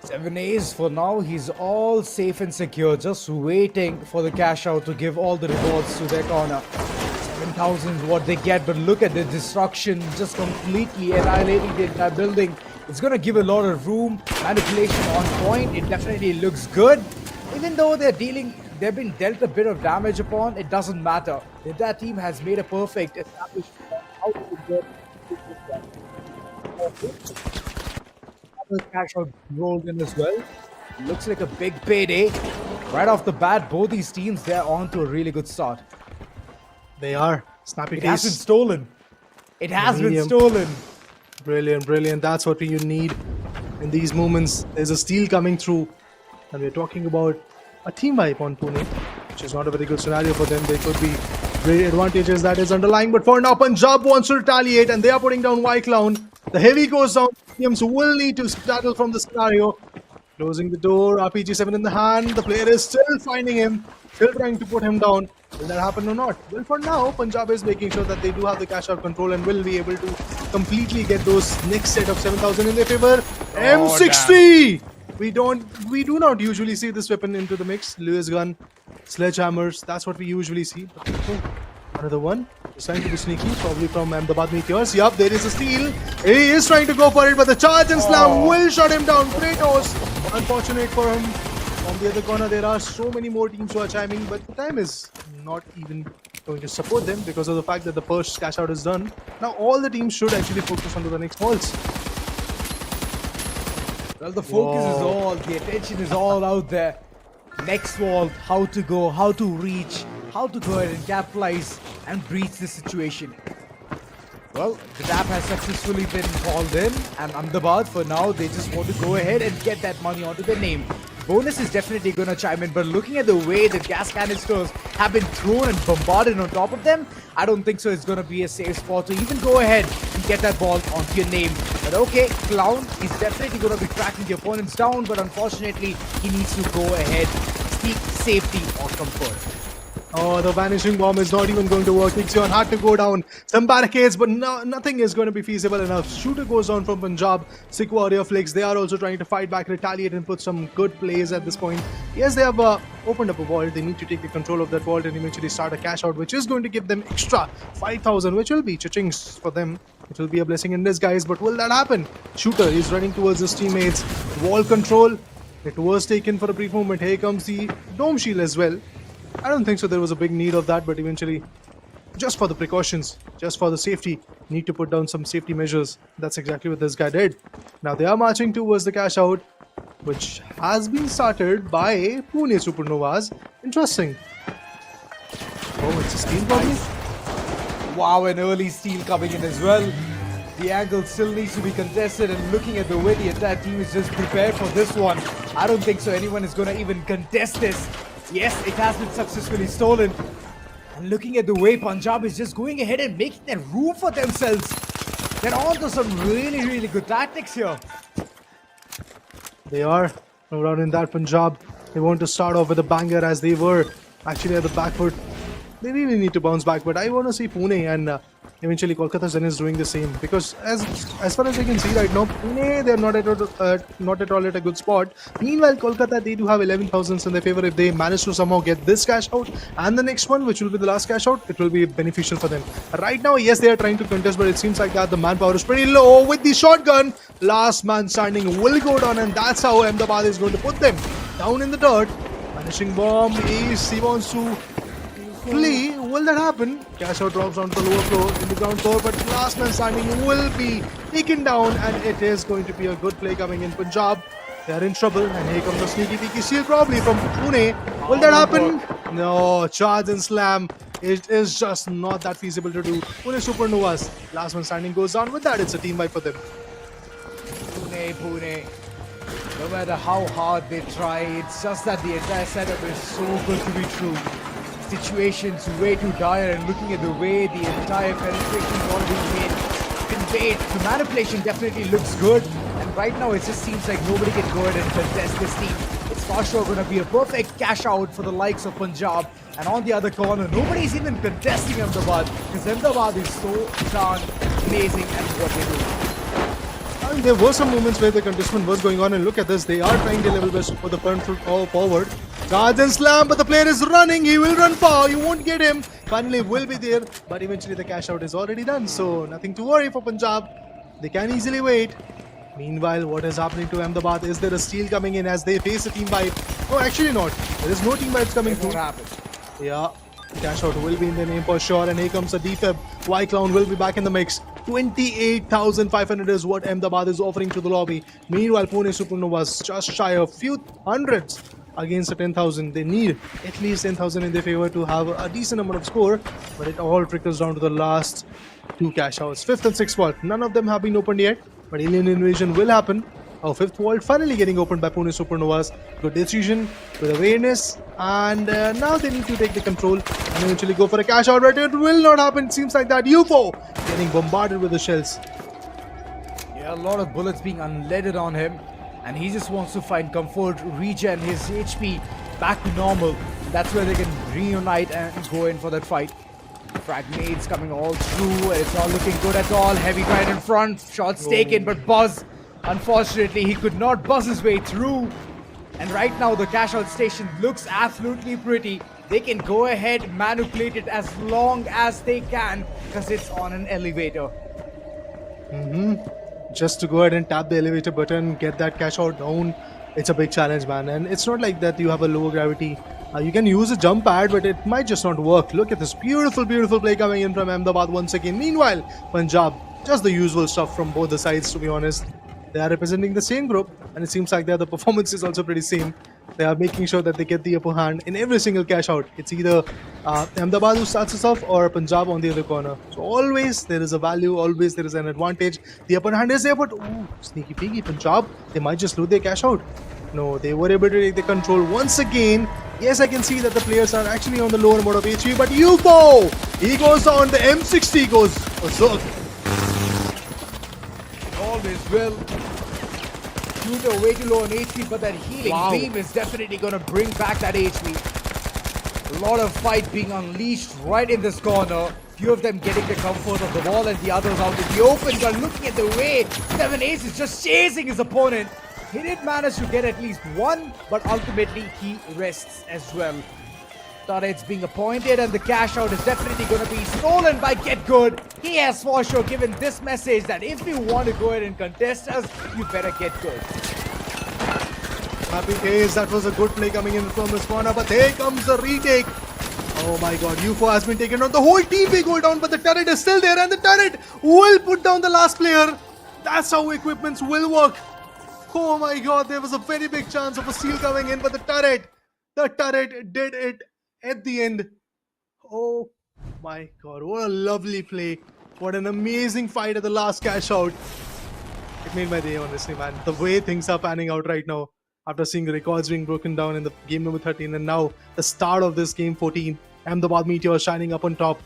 7 A's for now, he's all safe and secure, just waiting for the cash out to give all the rewards to their corner. 7,000 is what they get, but look at the destruction, just completely annihilating the entire building. It's going to give a lot of room, manipulation on point, it definitely looks good. Even though they've been dealt a bit of damage upon, it doesn't matter. That team has made a perfect establishment on how to get cash out rolled in as well. Looks like a big payday. Right off the bat, both these teams, they're on to a really good start. They are. Snappy It has been case. stolen. It has been Medium. stolen. Brilliant, brilliant. That's what you need in these moments. There's a steal coming through, and we're talking about a team wipe on Pune, which is not a very good scenario for them. There could be great advantages that is underlying, but for now, Punjab wants to retaliate, and they are putting down White Clown. The heavy goes down. Teams will need to settle from the scenario. Closing the door, RPG-7 in the hand. The player is still finding him, still trying to put him down. Will that happen or not? Well, for now, Punjab is making sure that they do have the cash out control and will be able to completely get those next set of 7,000 in their favor. M60! We do not usually see this weapon into the mix. Lewis gun, sledgehammers, that's what we usually see. But another one. He's trying to be sneaky, probably from Ahmedabad Meteors. Yup, there is a steal. He is trying to go for it, but the charge and slam will shut him down. Kratos, unfortunate for him. On the other corner, there are so many more teams who are chiming, but the time is not even going to support them because of the fact that the first cash out is done. Now all the teams should actually focus on the next balls. Well, the focus is all, the attention is all out there. Next wall, how to go, how to reach, how to go ahead and capitalize and breach the situation. Well, the tap has successfully been called in, and Ahmedabad, for now, they just want to go ahead and get that money onto their name. Bonus is definitely going to chime in, but looking at the way the gas canisters have been thrown and bombarded on top of them, I don't think so it's going to be a safe spot to even go ahead and get that ball onto your name. But okay, Clown is definitely going to be tracking the opponents down, but unfortunately, he needs to go ahead, seek safety or comfort. Oh, the vanishing bomb is not even going to work. Ixion had to go down. Some barricades, but nothing is going to be feasible enough. Shooter goes down from Punjab. Sick Warrior flicks. They are also trying to fight back, retaliate, and put some good plays at this point. Yes, they have opened up a vault. They need to take the control of that vault and eventually start a cash out, which is going to give them extra 5,000, which will be cha-chings for them. It will be a blessing in disguise, but will that happen? Shooter is running towards his teammates. Wall control. It was taken for a brief moment. Here comes the dome shield as well. I don't think so there was a big need of that, but eventually, just for the precautions, just for the safety, need to put down some safety measures. That's exactly what this guy did. Now they are marching towards the cash out, which has been started by Pune Supernovas. Interesting. Oh, it's a steal probably? Wow, an early steal coming in as well. The angle still needs to be contested, and looking at the way the entire team is just prepared for this one, I don't think so anyone is going to even contest this. Yes, it has been successfully stolen. And looking at the way Punjab is just going ahead and making that room for themselves. They're on to some really, really good tactics here. They are around in that Punjab. They want to start off with a banger as they were actually at the back foot. They really need to bounce back, but I want to see Pune and eventually Kolkata Zeniths doing the same, because as far as I can see right now, Pune, they're not at all at a good spot. Meanwhile, Kolkata, they do have 11,000 in their favor. If they manage to somehow get this cash out and the next one, which will be the last cash out, it will be beneficial for them. Right now, yes, they are trying to contest, but it seems like that the manpower is pretty low. With the shotgun, last man standing will go down, and that's how Ahmedabad is going to put them down in the dirt. Vanishing bomb is, he wants to flee. Will that happen? Cash out drops onto the lower floor, in the ground floor, but last man standing will be taken down, and it is going to be a good play coming in Punjab. They are in trouble, and here comes a sneaky peeky steal probably from Pune. Will that happen? No, charge and slam. It is just not that feasible to do. Pune Supernovas, last man standing goes down. With that, it's a team wipe for them. Pune. No matter how hard they try, it's just that the entire setup is so good to be true. Situations way too dire, and looking at the way the entire penetration is already conveyed, the manipulation definitely looks good, and right now it just seems like nobody can go ahead and contest this team. It's for sure going to be a perfect cash out for the likes of Punjab, and on the other corner nobody's even contesting Ahmedabad, because Ahmedabad is so darn amazing at what they do. And there were some moments where the contestment was going on, and look at this, they are trying their level best for the front foot forward. Charge and slam, but the player is running, he will run far, you won't get him. Finally will be there, but eventually the cash out is already done, so nothing to worry for Punjab. They can easily wait. Meanwhile, what is happening to Ahmedabad? Is there a steal coming in as they face a team wipe? Oh, actually not. There is no team wipes coming through. Yeah, cash out will be in the name for sure, and here comes a defib. White Clown will be back in the mix. 28,500 is what Ahmedabad is offering to the lobby. Meanwhile, Pune Supernovas just shy of few hundreds against the 10,000. They need at least 10,000 in their favor to have a decent amount of score, but it all trickles down to the last two cash outs. 5th and 6th vault. None of them have been opened yet, but alien invasion will happen. Our fifth vault finally getting opened by Pune Supernovas. Good decision, with awareness, and now they need to take the control and eventually go for a cash out, but it will not happen. Seems like that UFO getting bombarded with the shells. Yeah, a lot of bullets being unleaded on him, and he just wants to find comfort, regen his HP back to normal. That's where they can reunite and go in for that fight. Fragments coming all through, and it's not looking good at all. Heavy right in front, shots taken, but Buzz, unfortunately, he could not buzz his way through. And right now, the cash out station looks absolutely pretty. They can go ahead, manipulate it as long as they can, because it's on an elevator. Just to go ahead and tap the elevator button, get that cash out down, it's a big challenge, man. And it's not like that you have a lower gravity. You can use a jump pad, but it might just not work. Look at this beautiful, beautiful play coming in from Ahmedabad once again. Meanwhile, Punjab, just the usual stuff from both the sides, to be honest. They are representing the same group, and it seems like the performance is also pretty same. They are making sure that they get the upper hand in every single cash out. It's either Ahmedabad who starts us off or Punjab on the other corner. So always there is a value, always there is an advantage. The upper hand is there, but ooh, sneaky peeky Punjab, they might just lose their cash out. No, they were able to take the control once again. Yes, I can see that the players are actually on the lower amount of HP, but UFO! He goes on, the M60 goes berserk. Always will. Shooter way too low on HP, but that healing beam is definitely going to bring back that HP. A lot of fight being unleashed right in this corner. Few of them getting the comfort of the wall and the others out in the open. But looking at the way 7 Ace is just chasing his opponent. He did manage to get at least one, but ultimately he rests as well. Turrets being appointed, and the cash out is definitely going to be stolen by Get Good. He has for sure given this message that if you want to go ahead and contest us, you better get good. Happy days, that was a good play coming in from this corner, but here comes the retake. Oh my god, UFO has been taken out. The whole team will go down, but the turret is still there, and the turret will put down the last player. That's how equipments will work. Oh my god, there was a very big chance of a steal coming in, but the turret did it at the end. Oh my god, what a lovely play. What an amazing fight at the last cash out. It made my day, honestly, man. The way things are panning out right now, after seeing records being broken down in the game number 13, and now the start of this game 14, Ahmedabad Meteors shining up on top.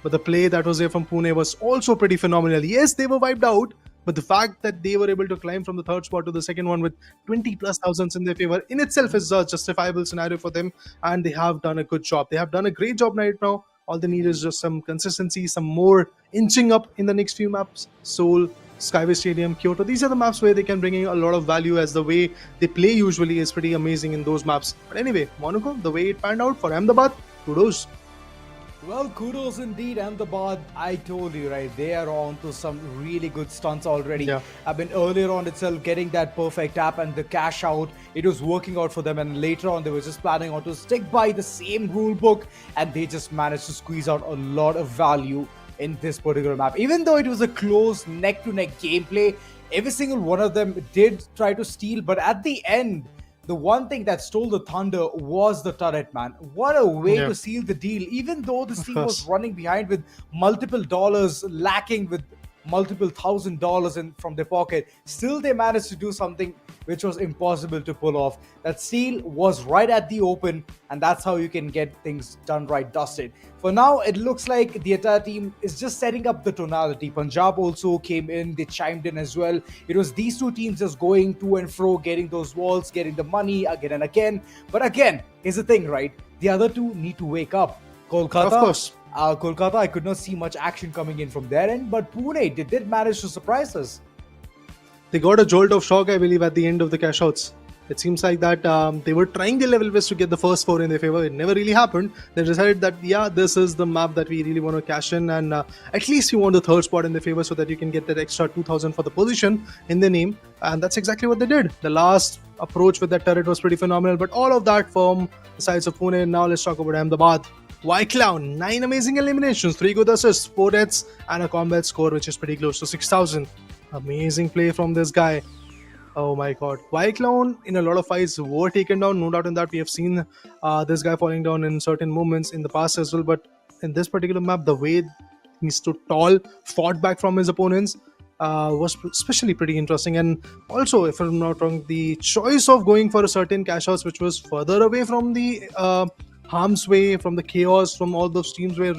But the play that was there from Pune was also pretty phenomenal. Yes, they were wiped out, but the fact that they were able to climb from the third spot to the second one with 20 plus thousands in their favor in itself is a justifiable scenario for them, and they have done a good job. They have done a great job right now. All they need is just some consistency, some more inching up in the next few maps. Seoul, Skyway Stadium, Kyoto. These are the maps where they can bring in a lot of value, as the way they play usually is pretty amazing in those maps. But anyway, Monaco, the way it panned out for Ahmedabad, kudos. Well, kudos indeed, Ahmedabad. I told you, right? They are on to some really good stunts already. Yeah. I've been earlier on itself getting that perfect tap and the cash out. It was working out for them, and later on they were just planning on to stick by the same rule book, and they just managed to squeeze out a lot of value in this particular map. Even though it was a close neck-to-neck gameplay, every single one of them did try to steal, but at the end, the one thing that stole the thunder was the turret, man. What a way to seal the deal. Even though this team was running behind with multiple dollars, lacking with multiple $1,000 in from their pocket, still they managed to do something which was impossible to pull off. That steal was right at the open, and that's how you can get things done right, dusted. For now, it looks like the entire team is just setting up the tonality. Punjab also came in, they chimed in as well. It was these two teams just going to and fro, getting those walls, getting the money again and again. But again, here's the thing, right? The other two need to wake up. Kolkata, Of course. Kolkata, I could not see much action coming in from their end, but Pune, they did manage to surprise us. They got a jolt of shock, I believe, at the end of the cash outs. It seems like that they were trying their level best to get the first 4 in their favor. It never really happened. They decided that, yeah, this is the map that we really want to cash in, and at least you want the third spot in their favor so that you can get that extra 2,000 for the position in their name. And that's exactly what they did. The last approach with that turret was pretty phenomenal, but all of that from the sides of Pune. Now let's talk about Ahmedabad. Y-Clown, 9 amazing eliminations, 3 good assists, 4 deaths, and a combat score which is pretty close to 6,000. Amazing play from this guy. Oh my god. Y-Clown in a lot of fights were taken down, no doubt in that. We have seen this guy falling down in certain moments in the past as well, but in this particular map, the way he stood tall, fought back from his opponents, was especially pretty interesting. And also, if I'm not wrong, the choice of going for a certain cash outs which was further away from the harm's way, from the chaos, from all those teams where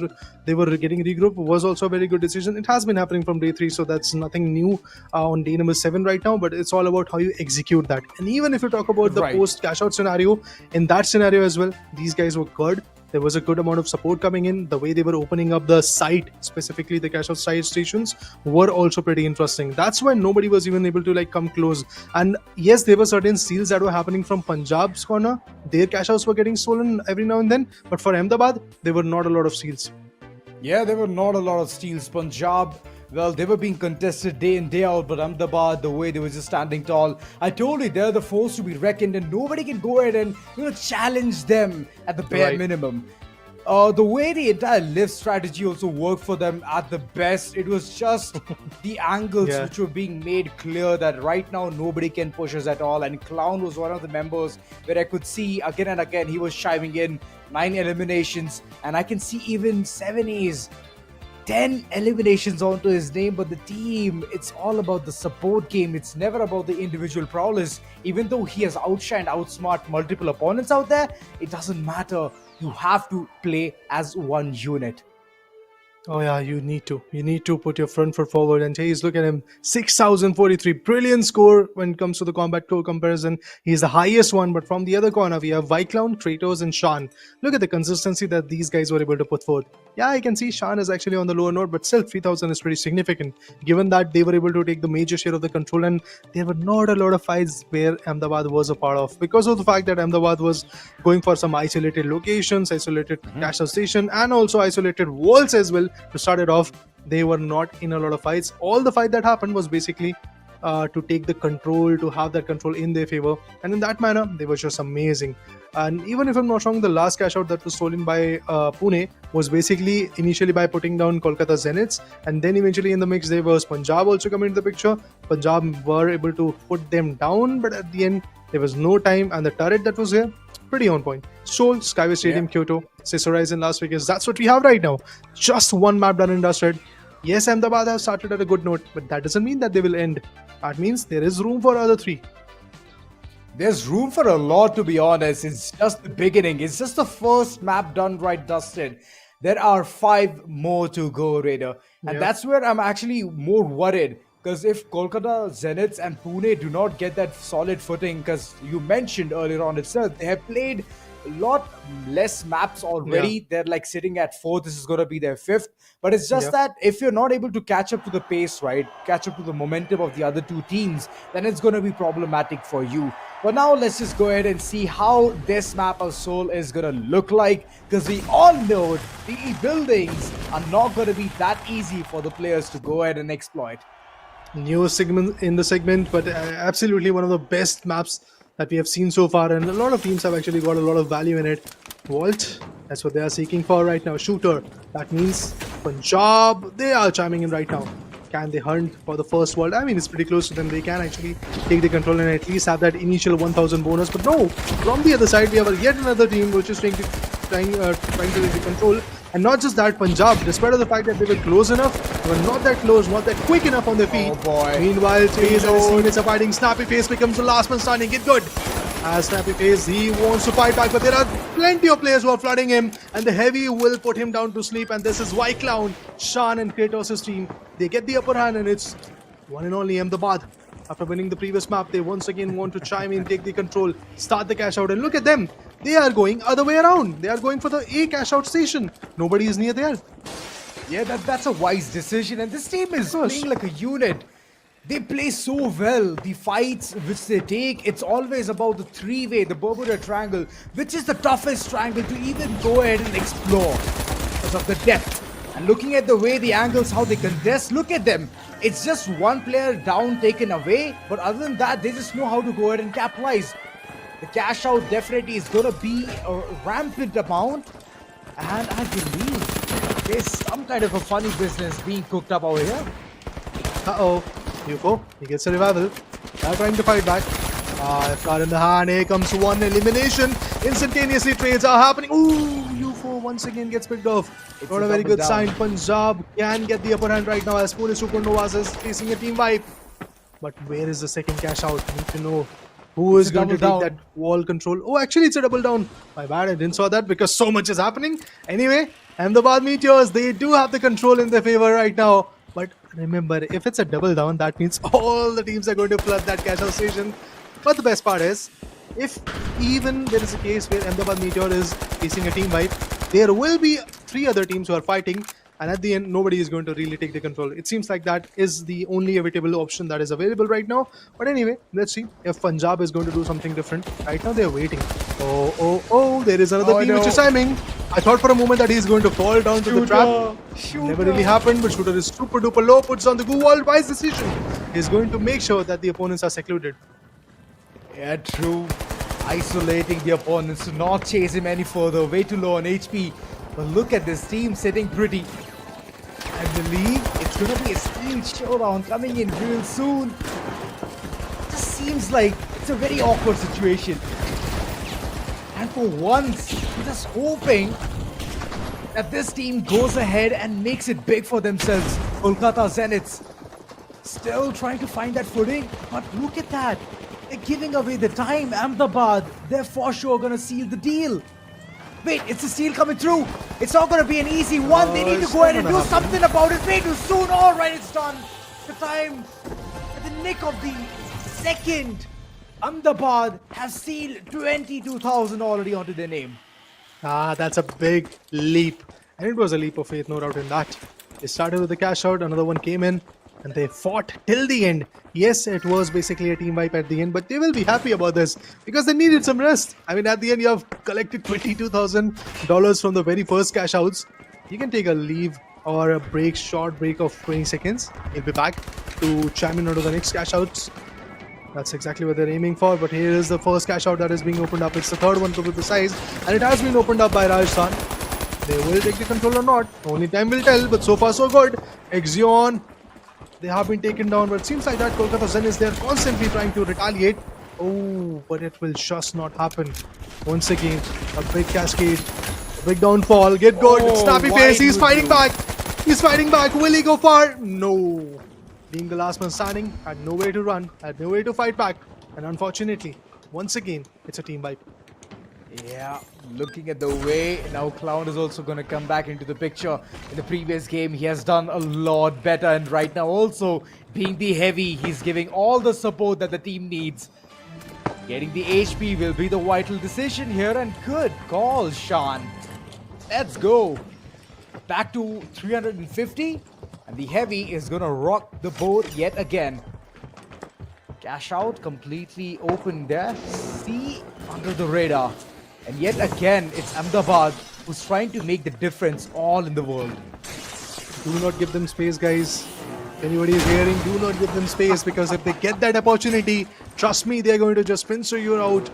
they were getting regrouped, was also a very good decision. It has been happening from day 3, so that's nothing new on day number 7 right now, but it's all about how you execute that. And even if you talk about the Right. post cash out scenario, in that scenario as well, these guys were good. There was a good amount of support coming in. The way they were opening up the site, specifically the cash out site stations, were also pretty interesting. That's why nobody was even able to like come close. And yes, there were certain steals that were happening from Punjab's corner. Their cash outs were getting stolen every now and then. But for Ahmedabad, there were not a lot of steals. Yeah, there were not a lot of steals. Punjab, well, they were being contested day in, day out, but Ahmedabad, the way they were just standing tall. I told you, they're the force to be reckoned, and nobody can go ahead and, challenge them at the bare Right. minimum. The way the entire lift strategy also worked for them at the best, it was just the angles Yeah. which were being made clear that right now nobody can push us at all. And Clown was one of the members where I could see again and again he was chiming in 9 eliminations, and I can see even 7 A's. 10 eliminations onto his name, but the team, it's all about the support game. It's never about the individual prowess. Even though he has outshined, outsmart multiple opponents out there, it doesn't matter. You have to play as one unit. Oh yeah, you need to. You need to put your front foot forward. And Chase, look at him, 6,043, brilliant score when it comes to the combat core comparison. He's the highest one. But from the other corner, we have Vyclown, Kratos, and Shan. Look at the consistency that these guys were able to put forth. Yeah, I can see Shan is actually on the lower note, but still 3,000 is pretty significant. Given that they were able to take the major share of the control, and there were not a lot of fights where Ahmedabad was a part of, because of the fact that Ahmedabad was going for some isolated locations, isolated cash out station, and also isolated walls as well. To start it off, they were not in a lot of fights. All the fight that happened was basically to take the control, to have that control in their favor, and in that manner they were just amazing. And even if I'm not wrong, the last cash out that was stolen by Pune was basically initially by putting down Kolkata Zeniths, and then eventually in the mix there was Punjab also coming into the picture. Punjab were able to put them down, but at the end there was no time, and the turret that was here, pretty on point. Seoul, Skyway Stadium, Kyoto, Horizon, Las Vegas. That's what we have right now. Just one map done and dusted. Yes, Ahmedabad has started at a good note, but that doesn't mean that they will end. That means there is room for other 3. There's room for a lot, to be honest. It's just the beginning. It's just the first map done right, dusted. There are 5 more to go, Raider. And Yeah. that's where I'm actually more worried. Because if Kolkata Zeniths and Pune do not get that solid footing, because you mentioned earlier on itself, they have played a lot less maps already. Yeah. They're like sitting at 4th. This is going to be their 5th. But it's just Yeah. that if you're not able to catch up to the pace, right, catch up to the momentum of the other 2 teams, then it's going to be problematic for you. But now let's just go ahead and see how this map of Seoul is going to look like, because we all know the buildings are not going to be that easy for the players to go ahead and exploit. Newest segment in the segment, but absolutely one of the best maps that we have seen so far, and a lot of teams have actually got a lot of value in it. Vault, that's what they are seeking for right now. Shooter, that means Punjab, they are chiming in right now. Can they hunt for the first vault? I mean, it's pretty close to them. They can actually take the control and at least have that initial 1,000 bonus. But no, from the other side, we have yet another team which is trying to take the control. And not just that, Punjab, despite of the fact that they were close enough, they were not that close, not that quick enough on their feet. Oh boy. Meanwhile, Chase and his teammates are fighting. Snappy Face becomes the last man standing. Get good. As Snappy Face, he wants to fight back, but there are plenty of players who are flooding him, and the heavy will put him down to sleep. And this is Vyclown, Shan, and Kratos' team. They get the upper hand, and it's one and only Ahmedabad. After winning the previous map, they once again want to chime in, take the control, start the cash out, and look at them. They are going other way around. They are going for the A cash out station. Nobody is near there. Yeah, that's a wise decision, and this team is course. playing like a unit. They play so well. The fights which they take, it's always about the 3-way, the Bermuda Triangle, which is the toughest triangle to even go ahead and explore because of the depth. And looking at the way the angles, how they contest, look at them. It's just one player down, taken away, but other than that, they just know how to go ahead and capitalize. The cash out definitely is going to be a rampant amount, and I believe there's some kind of a funny business being cooked up over here. Uh-oh. Yuko, he gets a revival. They're trying to fight back. Car in the hand. Here comes one elimination. Instantaneously trades are happening. Ooh, 2-4 once again gets picked off. It's Not a a very double good down. sign. Punjab can get the upper hand right now as Pune Supernovas is facing a team wipe. But where is the second cash out? Need to know who It's is a going to double take down. that wall control. Oh, actually, it's a double down. My bad, I didn't saw that because so much is happening. Anyway, Ahmedabad Meteors, they do have the control in their favor right now. But remember, if it's a double down, that means all the teams are going to flood that cash out station. But the best part is, if even there is a case where Ahmedabad Meteor is facing a team wipe, there will be 3 other teams who are fighting, and at the end, nobody is going to really take the control. It seems like that is the only available option that is available right now. But anyway, let's see if Punjab is going to do something different. Right now, they're waiting. Oh, there is another Oh, team which is no. timing. I thought for a moment that he's going to fall down to the trap. Shooter. Never really happened, but Shooter is super duper low, puts on the goo wall. Wise decision. He's going to make sure that the opponents are secluded. Yeah, true. Isolating the opponents to not chase him any further. Way too low on HP. But look at this team sitting pretty. I believe it's going to be a steel showdown coming in real soon. Just seems like it's a very awkward situation. And for once, I'm just hoping that this team goes ahead and makes it big for themselves. Kolkata Zeniths still trying to find that footing, but look at that. They're giving away the time. Ahmedabad, they're for sure going to seal the deal. Wait, it's a steal coming through. It's not going to be an easy one. They need to it's go ahead not and do gonna happen. something about it way too soon. All right, it's done. The time, at the nick of the second, Ahmedabad has sealed 22,000 already onto their name. That's a big leap. And it was a leap of faith, no doubt in that. They started with the cash out, another one came in, and they fought till the end. Yes, it was basically a team wipe at the end, but they will be happy about this because they needed some rest. I mean, at the end, you have collected $22,000 from the very first cash outs. You can take a leave or a break, short break of 20 seconds. You'll be back to chime in onto the next cash outs. That's exactly what they're aiming for, but here is the first cash out that is being opened up. It's the third one to be precise, and it has been opened up by Rajasthan. They will take the control or not. Only time will tell, but so far so good. Exion, they have been taken down, but it seems like that Kolkata Zeniths, they're constantly trying to retaliate. Oh, but it will just not happen. Once again, a big cascade, a big downfall. Get good, Oh, snappy why face, he's would fighting you? back. He's fighting back. Will he go far? No. Being the last man standing, had no way to run, had no way to fight back. And unfortunately, once again, it's a team wipe. Yeah, looking at the way now Clown is also going to come back into the picture. In the previous game, he has done a lot better, and right now also being the heavy, he's giving all the support that the team needs. Getting the HP will be the vital decision here, and good call, Sean. Let's go. Back to 350, and the heavy is going to rock the boat yet again. Cash out completely open there. See under the radar. And yet again, it's Ahmedabad who's trying to make the difference all in the world. Do not give them space, guys. If anybody is hearing, do not give them space, because if they get that opportunity, trust me, they're going to just pincer you out.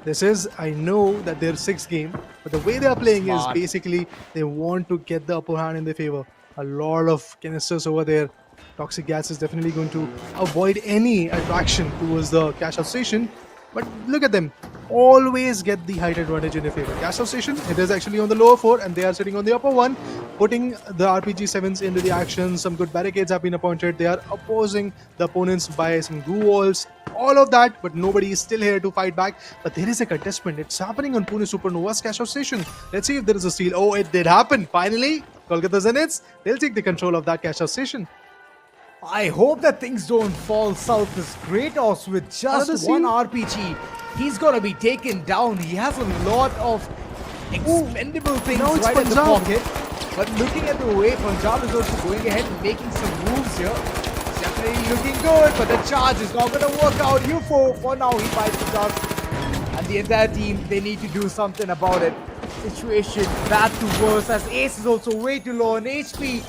This is, I know that they're 6th game, but the way they are playing Smart. is basically they want to get the upper hand in their favor. A lot of canisters over there. Toxic gas is definitely going to avoid any attraction towards the cash out station. But look at them. Always get the height advantage in their favor. Cash out station, it is actually on the lower 4 and they are sitting on the upper 1, putting the RPG-7s into the action. Some good barricades have been appointed. They are opposing the opponents by some glue walls. All of that, but nobody is still here to fight back. But there is a contestment. It's happening on Pune Supernovas cash out station. Let's see if there is a steal. Oh, it did happen. Finally, Kolkata Zeniths, they'll take the control of that cash out station. I hope that things don't fall south as Kratos with Another just one seal? RPG. He's gonna be taken down. He has a lot of expendable things now it's right in the Punjab. pocket. But looking at the way Punjab is also going ahead and making some moves here, it's definitely looking good. But the charge is not gonna work out. UFO, for now, he bites the dust. And the entire team, they need to do something about it. Situation bad to worse as Ace is also way too low on HP.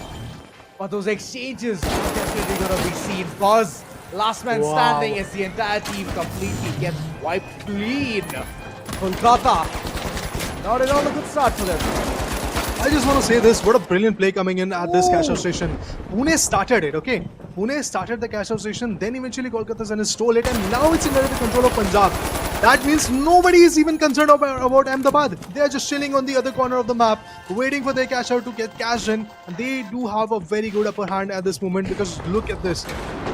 But those exchanges are definitely going to be seen. Buzz, last man Wow. standing as the entire team completely gets wiped clean. Kolkata, not at all a good start for them. I just want to say this, what a brilliant play coming in at this cash out station. Pune started it, okay? Pune started the cash out station, then eventually Kolkata Zeniths stole it, and now it's under the control of Punjab. That means nobody is even concerned about Ahmedabad. They are just chilling on the other corner of the map, waiting for their cash out to get cashed in. And they do have a very good upper hand at this moment, because look at this.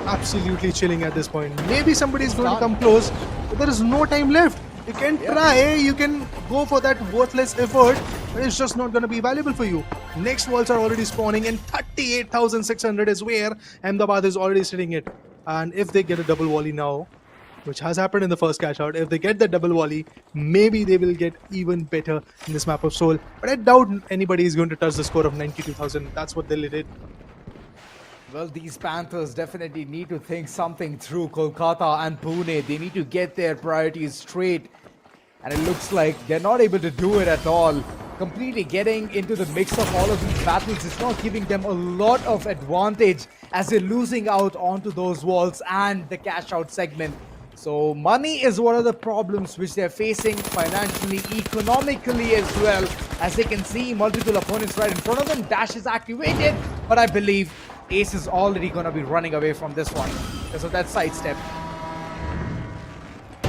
Absolutely chilling at this point. Maybe somebody is going to come close, but there is no time left. You can try, you can go for that worthless effort, but it's just not going to be valuable for you. Next walls are already spawning, and 38,600 is where Ahmedabad is already sitting it. And if they get a double volley now, which has happened in the first cash out, if they get the double volley, maybe they will get even better in this map of Seoul. But I doubt anybody is going to touch the score of 92,000. That's what they did. Well, these Panthers definitely need to think something through. Kolkata and Pune, they need to get their priorities straight. And it looks like they're not able to do it at all. Completely getting into the mix of all of these battles is not giving them a lot of advantage, as they're losing out onto those walls and the cash out segment. So money is one of the problems which they're facing financially, economically as well. As they can see, multiple opponents right in front of them. Dash is activated, but I believe Ace is already going to be running away from this one because of that sidestep.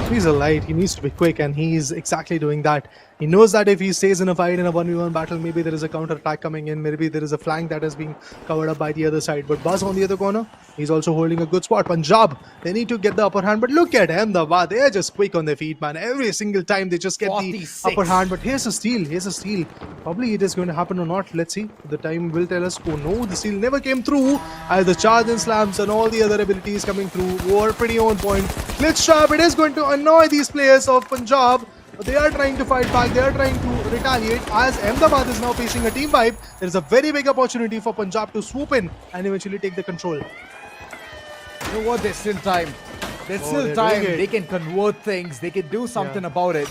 He's a light, he needs to be quick, and he's exactly doing that. He knows that if he stays in a fight, in a 1v1 battle, maybe there is a counter attack coming in, maybe there is a flank that is being covered up by the other side. But Buzz on the other corner, he's also holding a good spot. Punjab, they need to get the upper hand, but look at Ahmedabad, they're just quick on their feet, man. Every single time they just get 46. the upper hand. But here's a steal, Probably it is going to happen or not. Let's see, the time will tell us. Oh no, the steal never came through, as the charge and slams and all the other abilities coming through were pretty on point. Glitch trap, it is going to annoy these players of Punjab. They are trying to fight back, they are trying to retaliate, as Ahmedabad is now facing a team wipe. There is a very big opportunity for Punjab to swoop in and eventually take the control. You know what? There's still time. There's still time. They can convert things. They can do something about it.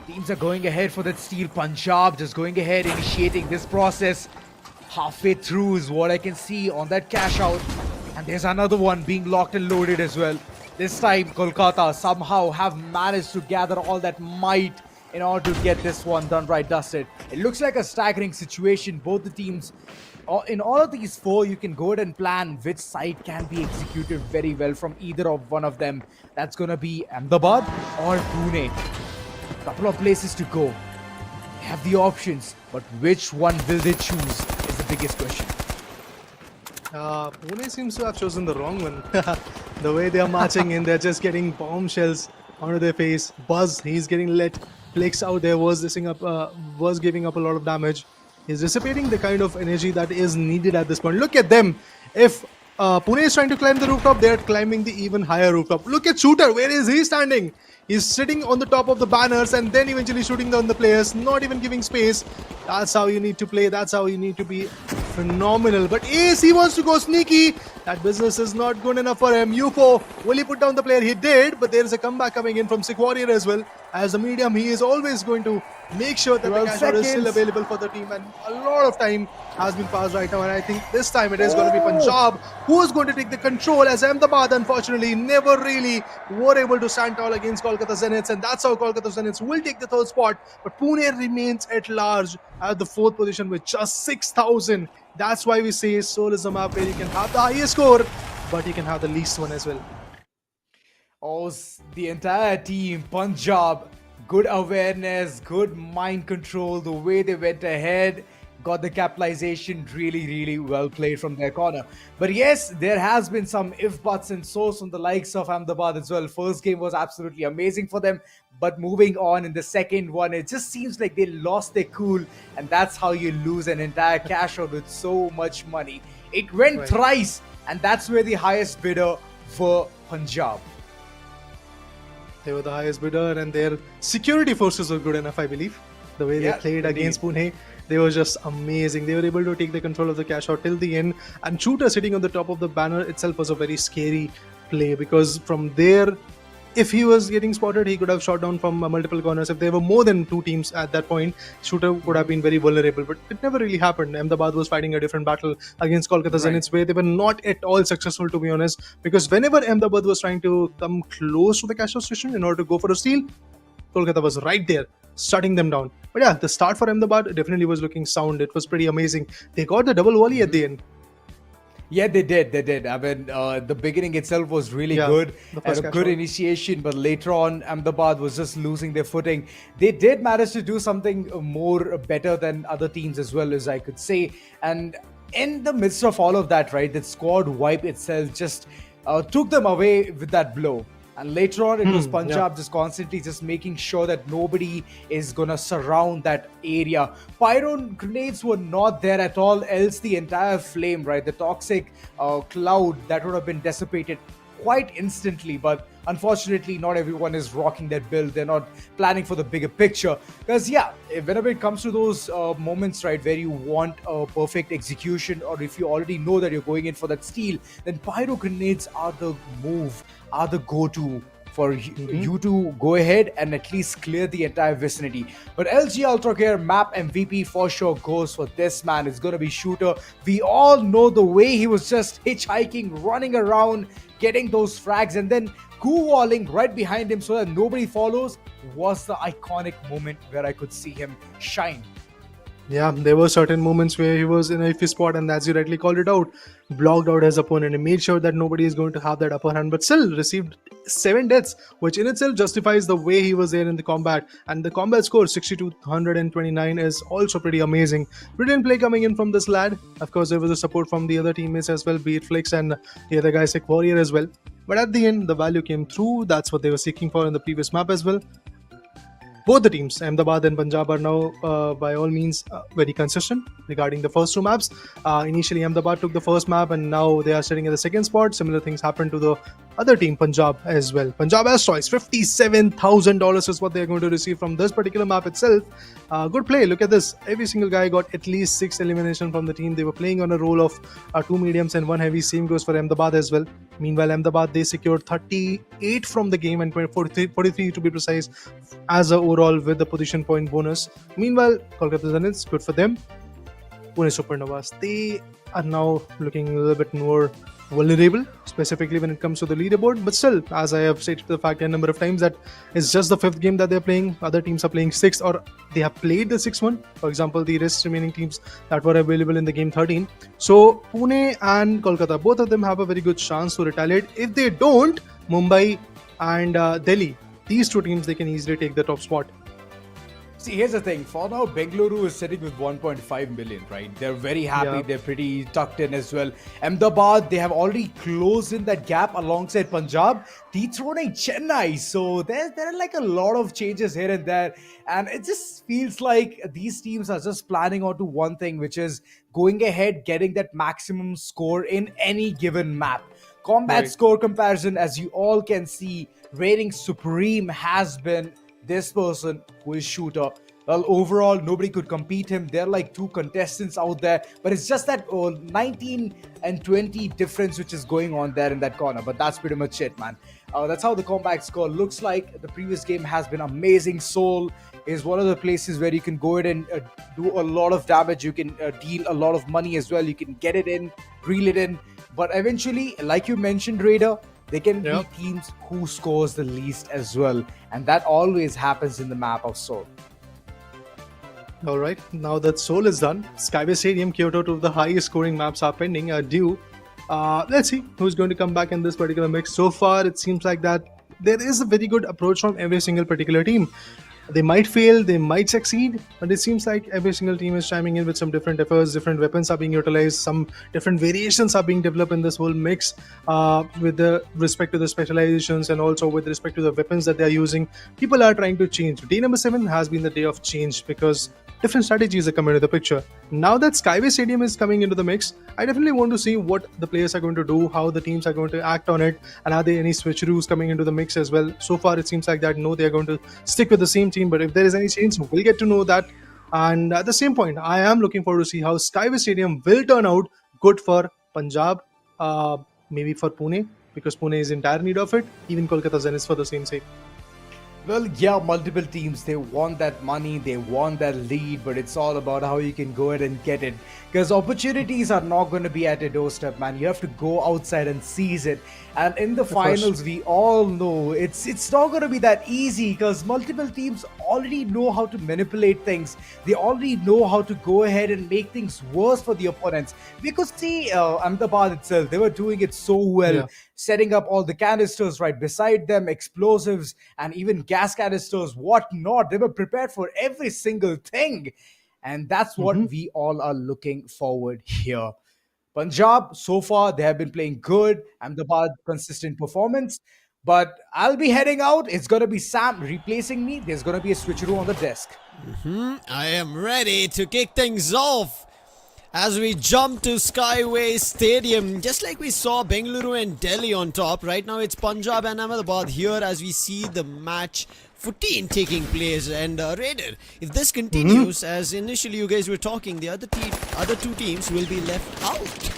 Teams are going ahead for that steal. Punjab just going ahead, initiating this process. Halfway through is what I can see on that cash out. And there's another one being locked and loaded as well. This time, Kolkata somehow have managed to gather all that might in order to get this one done right, dusted. It looks like a staggering situation. Both the teams, in all of these four, you can go ahead and plan which side can be executed very well from either of one of them. That's going to be Ahmedabad or Pune. Couple of places to go. They have the options, but which one will they choose is the biggest question. Pune seems to have chosen the wrong one. The way they are marching in, they're just getting bombshells onto their face. Buzz, he's getting let. Flicks out there was giving up a lot of damage. He's dissipating the kind of energy that is needed at this point. Look at them. If Pune is trying to climb the rooftop, they're climbing the even higher rooftop. Look at Shooter. Where is he standing? He's sitting on the top of the banners and then eventually shooting down the players, not even giving space. That's how you need to play. That's how you need to be phenomenal. But Ace, he wants to go sneaky. That business is not good enough for him. UFO, will he put down the player? He did, but there is a comeback coming in from Sick Warrior as well. As a medium, he is always going to make sure that the cash out is still available for the team. And a lot of time has been passed right now. And I think this time it is going to be Punjab who is going to take the control, as Ahmedabad, unfortunately, never really were able to stand tall against Kolkata Zeniths. And that's how Kolkata Zeniths will take the third spot. But Pune remains at large at the fourth position with just 6,000. That's why we say Seoul is a map where you can have the highest score, but you can have the least one as well. Oh, the entire team, Punjab, good awareness, good mind control, the way they went ahead, got the capitalization, really well played from their corner. But yes, there has been some if, buts and so's from the likes of Ahmedabad as well. First game was absolutely amazing for them, but moving on in the second one, it just seems like they lost their cool, and that's how you lose an entire cash out with so much money. It went thrice, and that's where the highest bidder for Punjab. They were the highest bidder, and their security forces were good enough, I believe. The way they played against Pune, they were just amazing. They were able to take the control of the cash out till the end. And Shooter sitting on the top of the banner itself was a very scary play, because from there, if he was getting spotted, he could have shot down from multiple corners. If there were more than two teams at that point, Shooter would have been very vulnerable. But it never really happened. Ahmedabad was fighting a different battle against Kolkata Zeniths, where they were not at all successful, to be honest. Because whenever Ahmedabad was trying to come close to the cash out station in order to go for a steal, Kolkata was right there, shutting them down. But yeah, the start for Ahmedabad definitely was looking sound. It was pretty amazing. They got the double volley at the end. Yeah, they did. They did. I mean, the beginning itself was really Yeah, good the and first a cash good out. initiation, but later on, Ahmedabad was just losing their footing. They did manage to do something more better than other teams as well, as I could say. And in the midst of all of that, right, that squad wipe itself just took them away with that blow. And later on, it was Yeah. Punjab just constantly just making sure that nobody is gonna surround that area. Pyro grenades were not there at all, else the entire flame, right, the toxic cloud that would have been dissipated quite instantly. But unfortunately, not everyone is rocking that build. They're not planning for the bigger picture. Because yeah, whenever it comes to those moments, right, where you want a perfect execution, or if you already know that you're going in for that steal, then pyro grenades are the move, are the go-to for you to go ahead and at least clear the entire vicinity. But LG Ultragear map MVP for sure goes for this man. It's going to be Shooter. We all know the way he was just hitchhiking, running around, getting those frags, and then walling right behind him so that nobody follows was the iconic moment where I could see him shine. Yeah, there were certain moments where he was in a iffy spot, and as you rightly called it out, blocked out his opponent and made sure that nobody is going to have that upper hand, but still received 7 deaths, which in itself justifies the way he was there in the combat. And the combat score 6229 is also pretty amazing. Brilliant play coming in from this lad. Of course, there was a support from the other teammates as well, be it Flix and the other guy, Sick Warrior as well. But at the end, the value came through. That's what they were seeking for in the previous map as well. Both the teams, Ahmedabad and Punjab, are now by all means very consistent regarding the first two maps. Initially, Ahmedabad took the first map, and now they are sitting at the second spot. Similar things happened to the other team, Punjab, as well. Punjab Asteroids, $57,000 is what they are going to receive from this particular map itself. Good play. Look at this. Every single guy got at least 6 elimination from the team. They were playing on a roll of 2 mediums and 1 heavy. Same goes for Ahmedabad as well. Meanwhile, Ahmedabad, they secured 38 from the game and 43 to be precise as a overall with the position point bonus. Meanwhile, Kolkata Zeniths, good for them. Pune Supernovas, they are now looking a little bit more vulnerable, specifically when it comes to the leaderboard. But still, as I have stated the fact a number of times, that it's just the 5th game that they're playing. Other teams are playing 6th, or they have played the 6th one. For example, the rest remaining teams that were available in the game 13. So Pune and Kolkata, both of them have a very good chance to retaliate. If they don't, Mumbai and Delhi, these two teams, they can easily take the top spot. See, here's the thing. For now, Bengaluru is sitting with 1.5 million, right? They're very happy. Yeah. They're pretty tucked in as well. Ahmedabad, they have already closed in that gap alongside Punjab, dethroning Chennai. So there are like a lot of changes here and there. And it just feels like these teams are just planning on to one thing, which is going ahead, getting that maximum score in any given map. Combat Right. score comparison, as you all can see, reigning supreme has been this person who is Shooter. Well, overall, nobody could compete him. There are like 2 contestants out there, but it's just that 19 and 20 difference which is going on there in that corner. But that's pretty much it, man. That's how the combat score looks like. The previous game has been amazing. Soul is one of the places where you can go ahead and do a lot of damage. You can deal a lot of money as well. You can get it in, reel it in. But eventually, like you mentioned, Raider, they can Yeah. be teams who scores the least as well. And that always happens in the map of Soul. All right, now that Seoul is done, Skyway Stadium, Kyoto, two of the highest scoring maps are pending, are due. Let's see who's going to come back in this particular mix. So far, it seems like that there is a very good approach from every single particular team. They might fail, they might succeed, but it seems like every single team is chiming in with some different efforts. Different weapons are being utilized, some different variations are being developed in this whole mix with the respect to the specializations, and also with respect to the weapons that they are using. People are trying to change. Day number 7 has been the day of change, because different strategies are coming into the picture. Now that Skyway Stadium is coming into the mix, I definitely want to see what the players are going to do, how the teams are going to act on it, and are there any switcheroos coming into the mix as well. So far, it seems like that no, they are going to stick with the same team, but if there is any change, we'll get to know that. And at the same point, I am looking forward to see how Skyway Stadium will turn out good for Punjab, maybe for Pune, because Pune is in dire need of it, even Kolkata Zeniths for the same sake. Well, yeah, multiple teams, they want that money, they want that lead, but it's all about how you can go ahead and get it. Because opportunities are not going to be at your doorstep, man. You have to go outside and seize it. And in the finals, we all know it's not going to be that easy because multiple teams already know how to manipulate things. They already know how to go ahead and make things worse for the opponents. We could see Ahmedabad itself, they were doing it so well. Yeah. Setting up all the canisters right beside them, explosives, and even gas canisters, whatnot. They were prepared for every single thing. And that's what we all are looking forward here. Punjab, so far, they have been playing good. Ahmedabad, consistent performance. But I'll be heading out. It's going to be Sam replacing me. There's going to be a switcheroo on the desk. I am ready to kick things off as we jump to Skyway Stadium. Just like we saw Bengaluru and Delhi on top, right now it's Punjab and Ahmedabad here as we see the match 14 taking place. And Raider, if this continues, as initially you guys were talking, the other two teams will be left out.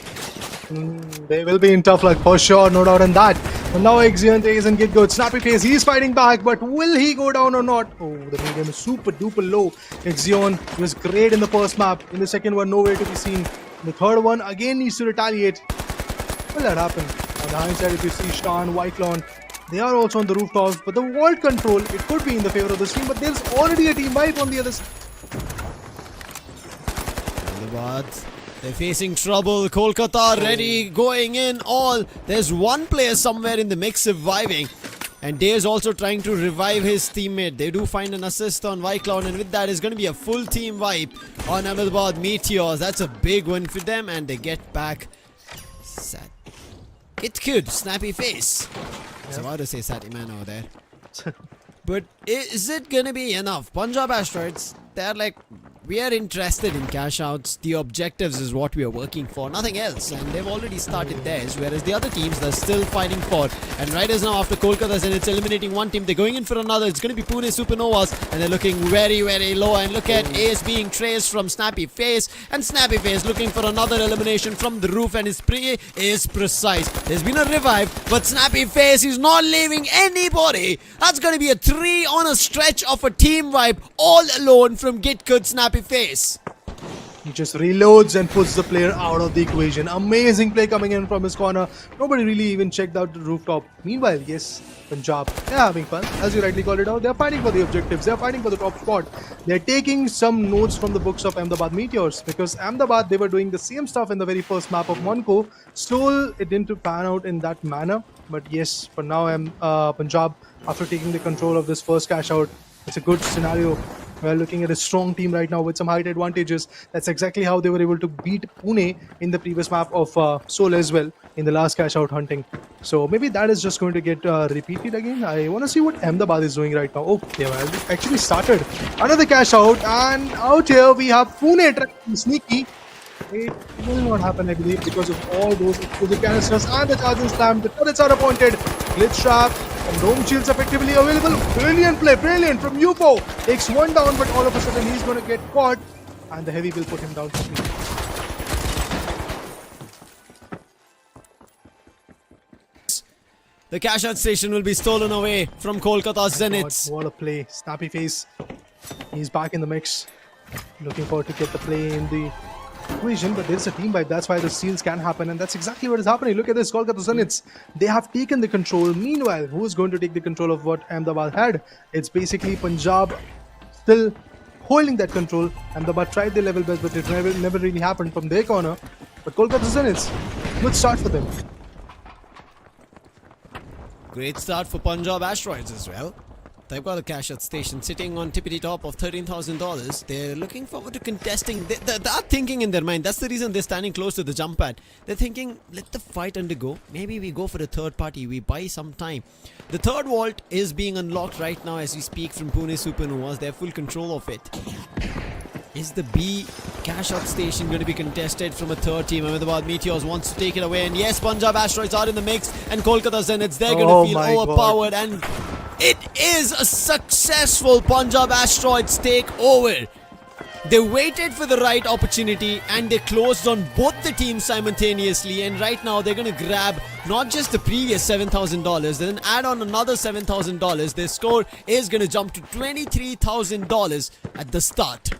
They will be in tough luck for sure, no doubt in that. And now Xion doesn't get good. Snappy Face, he's fighting back, but will he go down or not? Oh, the medium is super duper low. Xion was great in the first map. In the second one, nowhere to be seen. The third one again needs to retaliate. Will that happen? On the hindsight, if you see Shan, Whitelon, they are also on the rooftops, but the vault control, it could be in the favor of this team, but there's already a team wipe on the other side. Ahmedabad, they're facing trouble. Kolkata ready, going in all. There's one player somewhere in the mix surviving. And Dave's also trying to revive his teammate. They do find an assist on Vycloud, and with that, it's going to be a full team wipe on Ahmedabad Meteors. That's a big one for them, and they get back. It could. Snappy Face. I was about to say Sati Man over there. But is it going to be enough? Punjab Asteroids, they're like, we are interested in cash outs. The objectives is what we are working for, nothing else. And they've already started theirs, whereas the other teams, they're still fighting for. And Riders now, after Kolkata Zeniths eliminating one team, they're going in for another. It's going to be Pune Supernovas, and they're looking very, very low. And look at Ace being traced from Snappy Face, and Snappy Face looking for another elimination from the roof, and his play is precise. There's been a revive, but Snappy Face is not leaving anybody. That's going to be a 3 on a stretch of a team wipe, all alone from Get Good Snappy Face. He just reloads and puts the player out of the equation. Amazing play coming in from his corner. Nobody really even checked out the rooftop. Meanwhile, yes, Punjab, they're having fun. As you rightly called it out, they're fighting for the objectives. They're fighting for the top spot. They're taking some notes from the books of Ahmedabad Meteors, because Ahmedabad, they were doing the same stuff in the very first map of Monco. Still, it didn't pan out in that manner. But yes, for now, Punjab, after taking the control of this first cash out, it's a good scenario. We're looking at a strong team right now with some height advantages. That's exactly how they were able to beat Pune in the previous map of Seoul as well in the last cash out hunting. So maybe that is just going to get repeated again. I want to see what Ahmedabad is doing right now. Oh, they have actually started another cash out, and out here we have Pune trying to be sneaky. It will not happen, I believe, because of all those explosive canisters and the charging slam. The turrets are appointed. Glitch trap and dome shields effectively available. Brilliant play, brilliant from UFO. Takes one down, but all of a sudden he's going to get caught, and the heavy will put him down quickly. The cash out station will be stolen away from Kolkata Zeniths. What a play. Snappy Face. He's back in the mix. Looking forward to get the play in the equation, but there's a team wipe. That's why the steals can happen, and that's exactly what is happening. Look at this, Kolkata Zeniths. They have taken the control. Meanwhile, who is going to take the control of what Ahmedabad had? It's basically Punjab still holding that control. Ahmedabad tried their level best, but it never really happened from their corner. But Kolkata Zeniths, good start for them. Great start for Punjab Asteroids as well. They've got a cash out station sitting on tippity top of $13,000. They're looking forward to contesting. They're thinking in their mind. That's the reason they're standing close to the jump pad. They're thinking, let the fight undergo. Maybe we go for a third party. We buy some time. The third vault is being unlocked right now as we speak from Pune Supernovas. They have full control of it. Is the B cash out station going to be contested from a third team? Ahmedabad Meteors wants to take it away. And yes, Punjab Asteroids are in the mix. And Kolkata Zeniths, they're going to feel overpowered. And it is a successful Punjab Asteroids takeover. They waited for the right opportunity and they closed on both the teams simultaneously, and right now they're going to grab not just the previous $7,000, then add on another $7,000. Their score is going to jump to $23,000 at the start.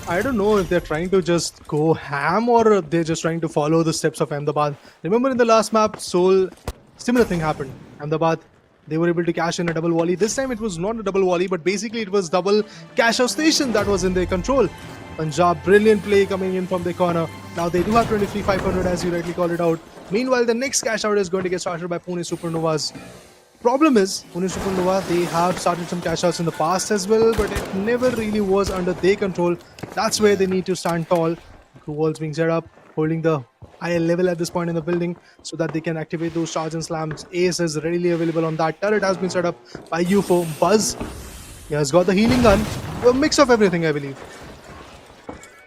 I don't know if they're trying to just go ham or they're just trying to follow the steps of Ahmedabad. Remember in the last map, Seoul, similar thing happened. Ahmedabad, they were able to cash in a double volley. This time it was not a double volley, but basically it was double cash out station that was in their control. Punjab, brilliant play coming in from the corner. Now they do have 23,500 as you rightly called it out. Meanwhile, the next cash out is going to get started by Pune Supernovas. Problem is, Pune Supernova, they have started some cash outs in the past as well, but it never really was under their control. That's where they need to stand tall. Crew walls being set up, holding the higher level at this point in the building so that they can activate those charge and slams. Ace is readily available on that. Turret has been set up by UFO. Buzz, he has got the healing gun. A mix of everything, I believe.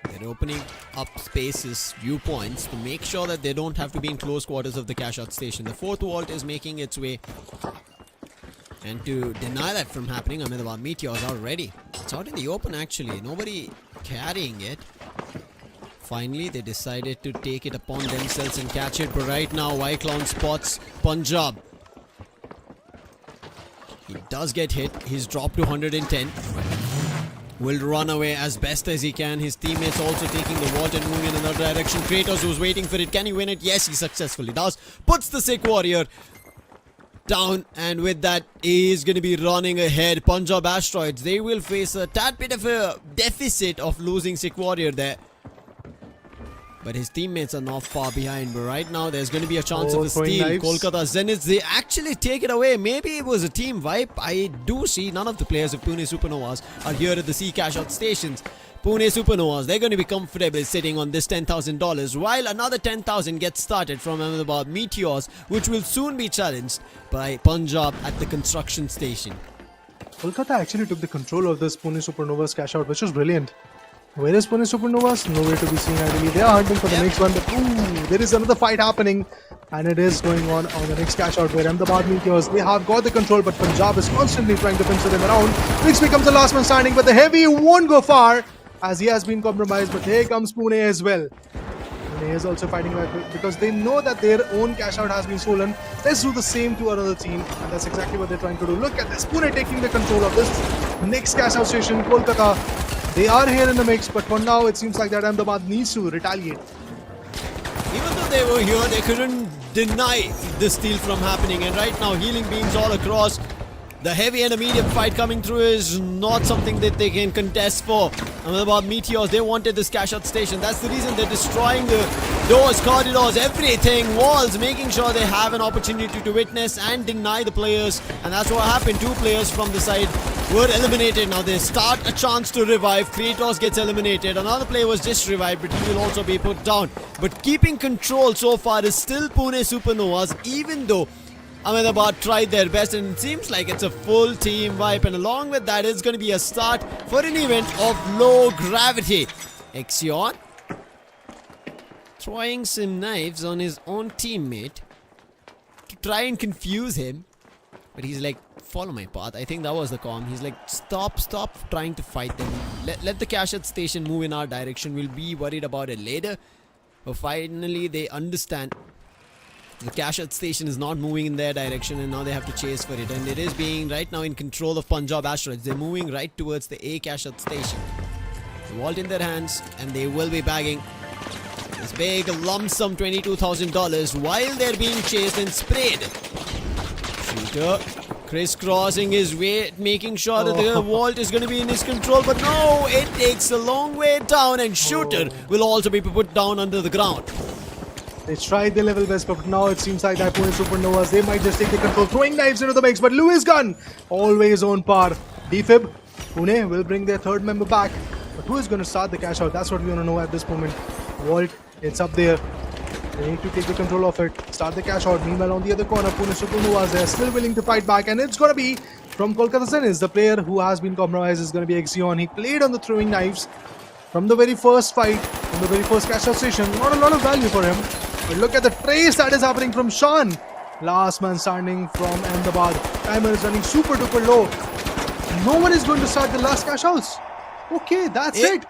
They're opening up spaces, viewpoints, to make sure that they don't have to be in close quarters of the cash out station. The fourth vault is making its way, and to deny that from happening, Ahmedabad Meteors are ready. It's out in the open actually, nobody carrying it. Finally, they decided to take it upon themselves and catch it, but right now, Clown spots Punjab. He does get hit, he's dropped to 110. Will run away as best as he can. His teammates also taking the vault and moving in another direction. Kratos was waiting for it. Can he win it? Yes, he successfully does. Puts the Sick Warrior down, and with that, he is going to be running ahead. Punjab Asteroids, they will face a tad bit of a deficit of losing Sick Warrior there. But his teammates are not far behind. But right now, there's going to be a chance of a steal. Kolkata Zeniths, they actually take it away. Maybe it was a team wipe. I do see none of the players of Pune Supernovas are here at the C cash out stations. Pune Supernovas, they're going to be comfortable sitting on this $10,000, while another 10,000 gets started from Ahmedabad Meteors, which will soon be challenged by Punjab at the construction station. Kolkata actually took the control of this Pune Supernovas cash out, which was brilliant. Where is Pune Supernovas? Nowhere to be seen, I believe. They are hunting for the next one, but ooh, there is another fight happening, and it is going on the next cash out where Ahmedabad Meteors, they have got the control, but Punjab is constantly trying to pincer them around. Which becomes the last man standing, but the heavy won't go far as he has been compromised. But here comes Pune as well. Pune is also fighting back because they know that their own cash out has been stolen. Let's do the same to another team, and that's exactly what they're trying to do. Look at this, Pune taking the control of this next cash out station. Kolkata, they are here in the mix, but for now it seems like that Ahmedabad needs to retaliate. Even though they were here, they couldn't deny the steal from happening, and right now healing beams all across. The heavy and a medium fight coming through is not something that they can contest for. Ahmedabad Meteors, they wanted this cash out station. That's the reason they're destroying the doors, corridors, everything, walls, making sure they have an opportunity to witness and deny the players. And that's what happened. Two players from the side were eliminated. Now they start a chance to revive. Kratos gets eliminated. Another player was just revived, but he will also be put down. But keeping control so far is still Pune Supernovas, even though Ahmedabad tried their best, and it seems like it's a full team wipe, and along with that it's going to be a start for an event of low gravity. Exion throwing some knives on his own teammate to try and confuse him, but he's like, follow my path. I think that was the comm. He's like, stop trying to fight them. Let the cash out station move in our direction. We'll be worried about it later. But finally they understand the cash out station is not moving in their direction, and now they have to chase for it. And it is being right now in control of Punjab Asteroids. They're moving right towards the A cash out station. The vault in their hands, and they will be bagging this big lump sum $22,000 while they're being chased and sprayed. Shooter crisscrossing his way, making sure that the vault is going to be in his control, but no, it takes a long way down, and Shooter will also be put down under the ground. They tried their level best, but now it seems like that Pune Supernovas, they might just take the control, throwing knives into the mix, but Lewis Gunn, always on par. Defib, Pune will bring their third member back, but who is going to start the cash out? That's what we want to know at this moment. Vault, it's up there. They need to take the control of it, start the cash out. Meanwhile, on the other corner, Pune Supernovas, they're still willing to fight back, and it's going to be from Kolkata Zeniths. The player who has been compromised is going to be Exion. He played on the throwing knives from the very first fight, from the very first cash out station. Not a lot of value for him. But look at the trace that is happening from Sean. Last man standing from Ahmedabad. Timer is running super duper low. No one is going to start the last cash outs. Okay, that's it.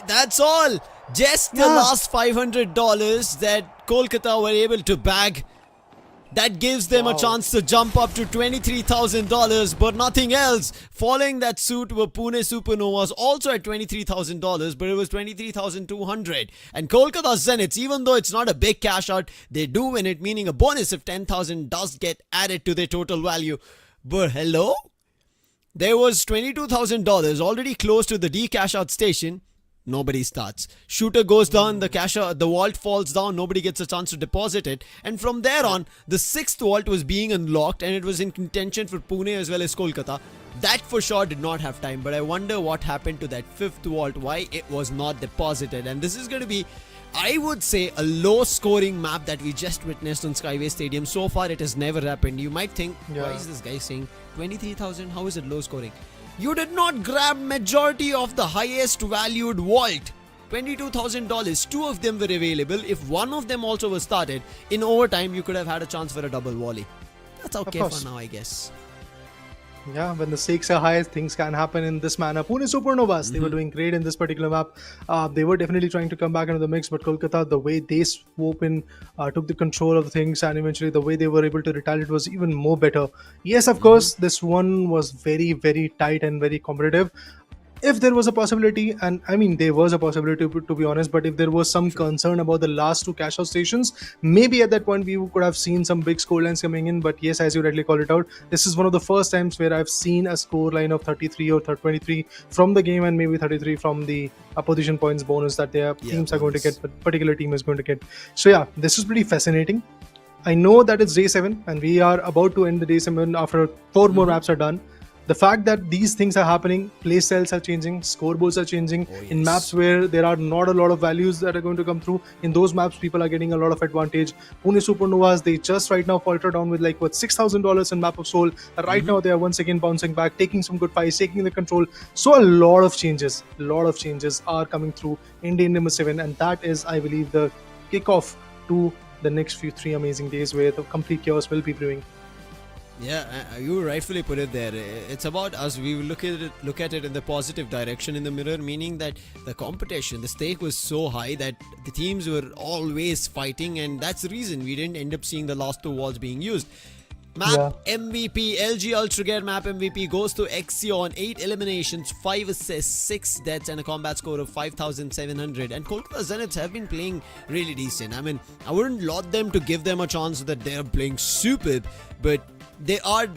That's all. Just the last $500 that Kolkata were able to bag. That gives them a chance to jump up to $23,000, but nothing else. Following that suit were Pune Supernovas, also at $23,000, but it was $23,200. And Kolkata Zeniths, even though it's not a big cash out, they do win it, meaning a bonus of $10,000 does get added to their total value. But hello? There was $22,000 already close to the D cash out station. Nobody starts. Shooter goes down, the vault falls down, nobody gets a chance to deposit it. And from there on, the 6th vault was being unlocked and it was in contention for Pune as well as Kolkata. That for sure did not have time, but I wonder what happened to that 5th vault, why it was not deposited. And this is going to be, I would say, a low scoring map that we just witnessed on Skyway Stadium. So far it has never happened. You might think, why is this guy saying 23,000? How is it low scoring? You did not grab majority of the highest valued vault. $22,000. 2 of them were available. If one of them also was started, in overtime you could have had a chance for a double volley. That's okay for now, I guess. Yeah, when the stakes are high, things can happen in this manner. Pune Supernovas, they were doing great in this particular map. They were definitely trying to come back into the mix, but Kolkata, the way they swooped in, took the control of things, and eventually the way they were able to retaliate was even more better. Yes, of course, this one was very, very tight and very competitive. If there was a possibility, and I mean there was a possibility to be honest, but if there was some concern about the last 2 cash out stations, maybe at that point we could have seen some big score lines coming in. But yes, as you rightly called it out, this is one of the first times where I've seen a score line of 33 or 23 from the game, and maybe 33 from the opposition points bonus that their teams are going to get, but particular team is going to get. So yeah, this is pretty fascinating. I know that it's day 7 and we are about to end the day 7 after 4 more maps are done. The fact that these things are happening, play styles are changing, scoreboards are changing. In maps where there are not a lot of values that are going to come through, in those maps people are getting a lot of advantage. Pune Supernovas, they just right now falter down with like $6,000 in map of soul. Right now they are once again bouncing back, taking some good fights, taking the control. So a lot of changes are coming through in day number 7, and that is, I believe, the kickoff to the next 3 amazing days where the complete chaos will be brewing. Yeah, you rightfully put it there. It's about us. We look at it in the positive direction in the mirror, meaning that the competition, the stake was so high that the teams were always fighting, and that's the reason we didn't end up seeing the last 2 walls being used. Map MVP, LG Ultragear map MVP goes to Exion. 8 eliminations, 5 assists, 6 deaths, and a combat score of 5,700. And Kolkata Zeniths have been playing really decent. I mean, I wouldn't laud them to give them a chance that they're playing superb, but they are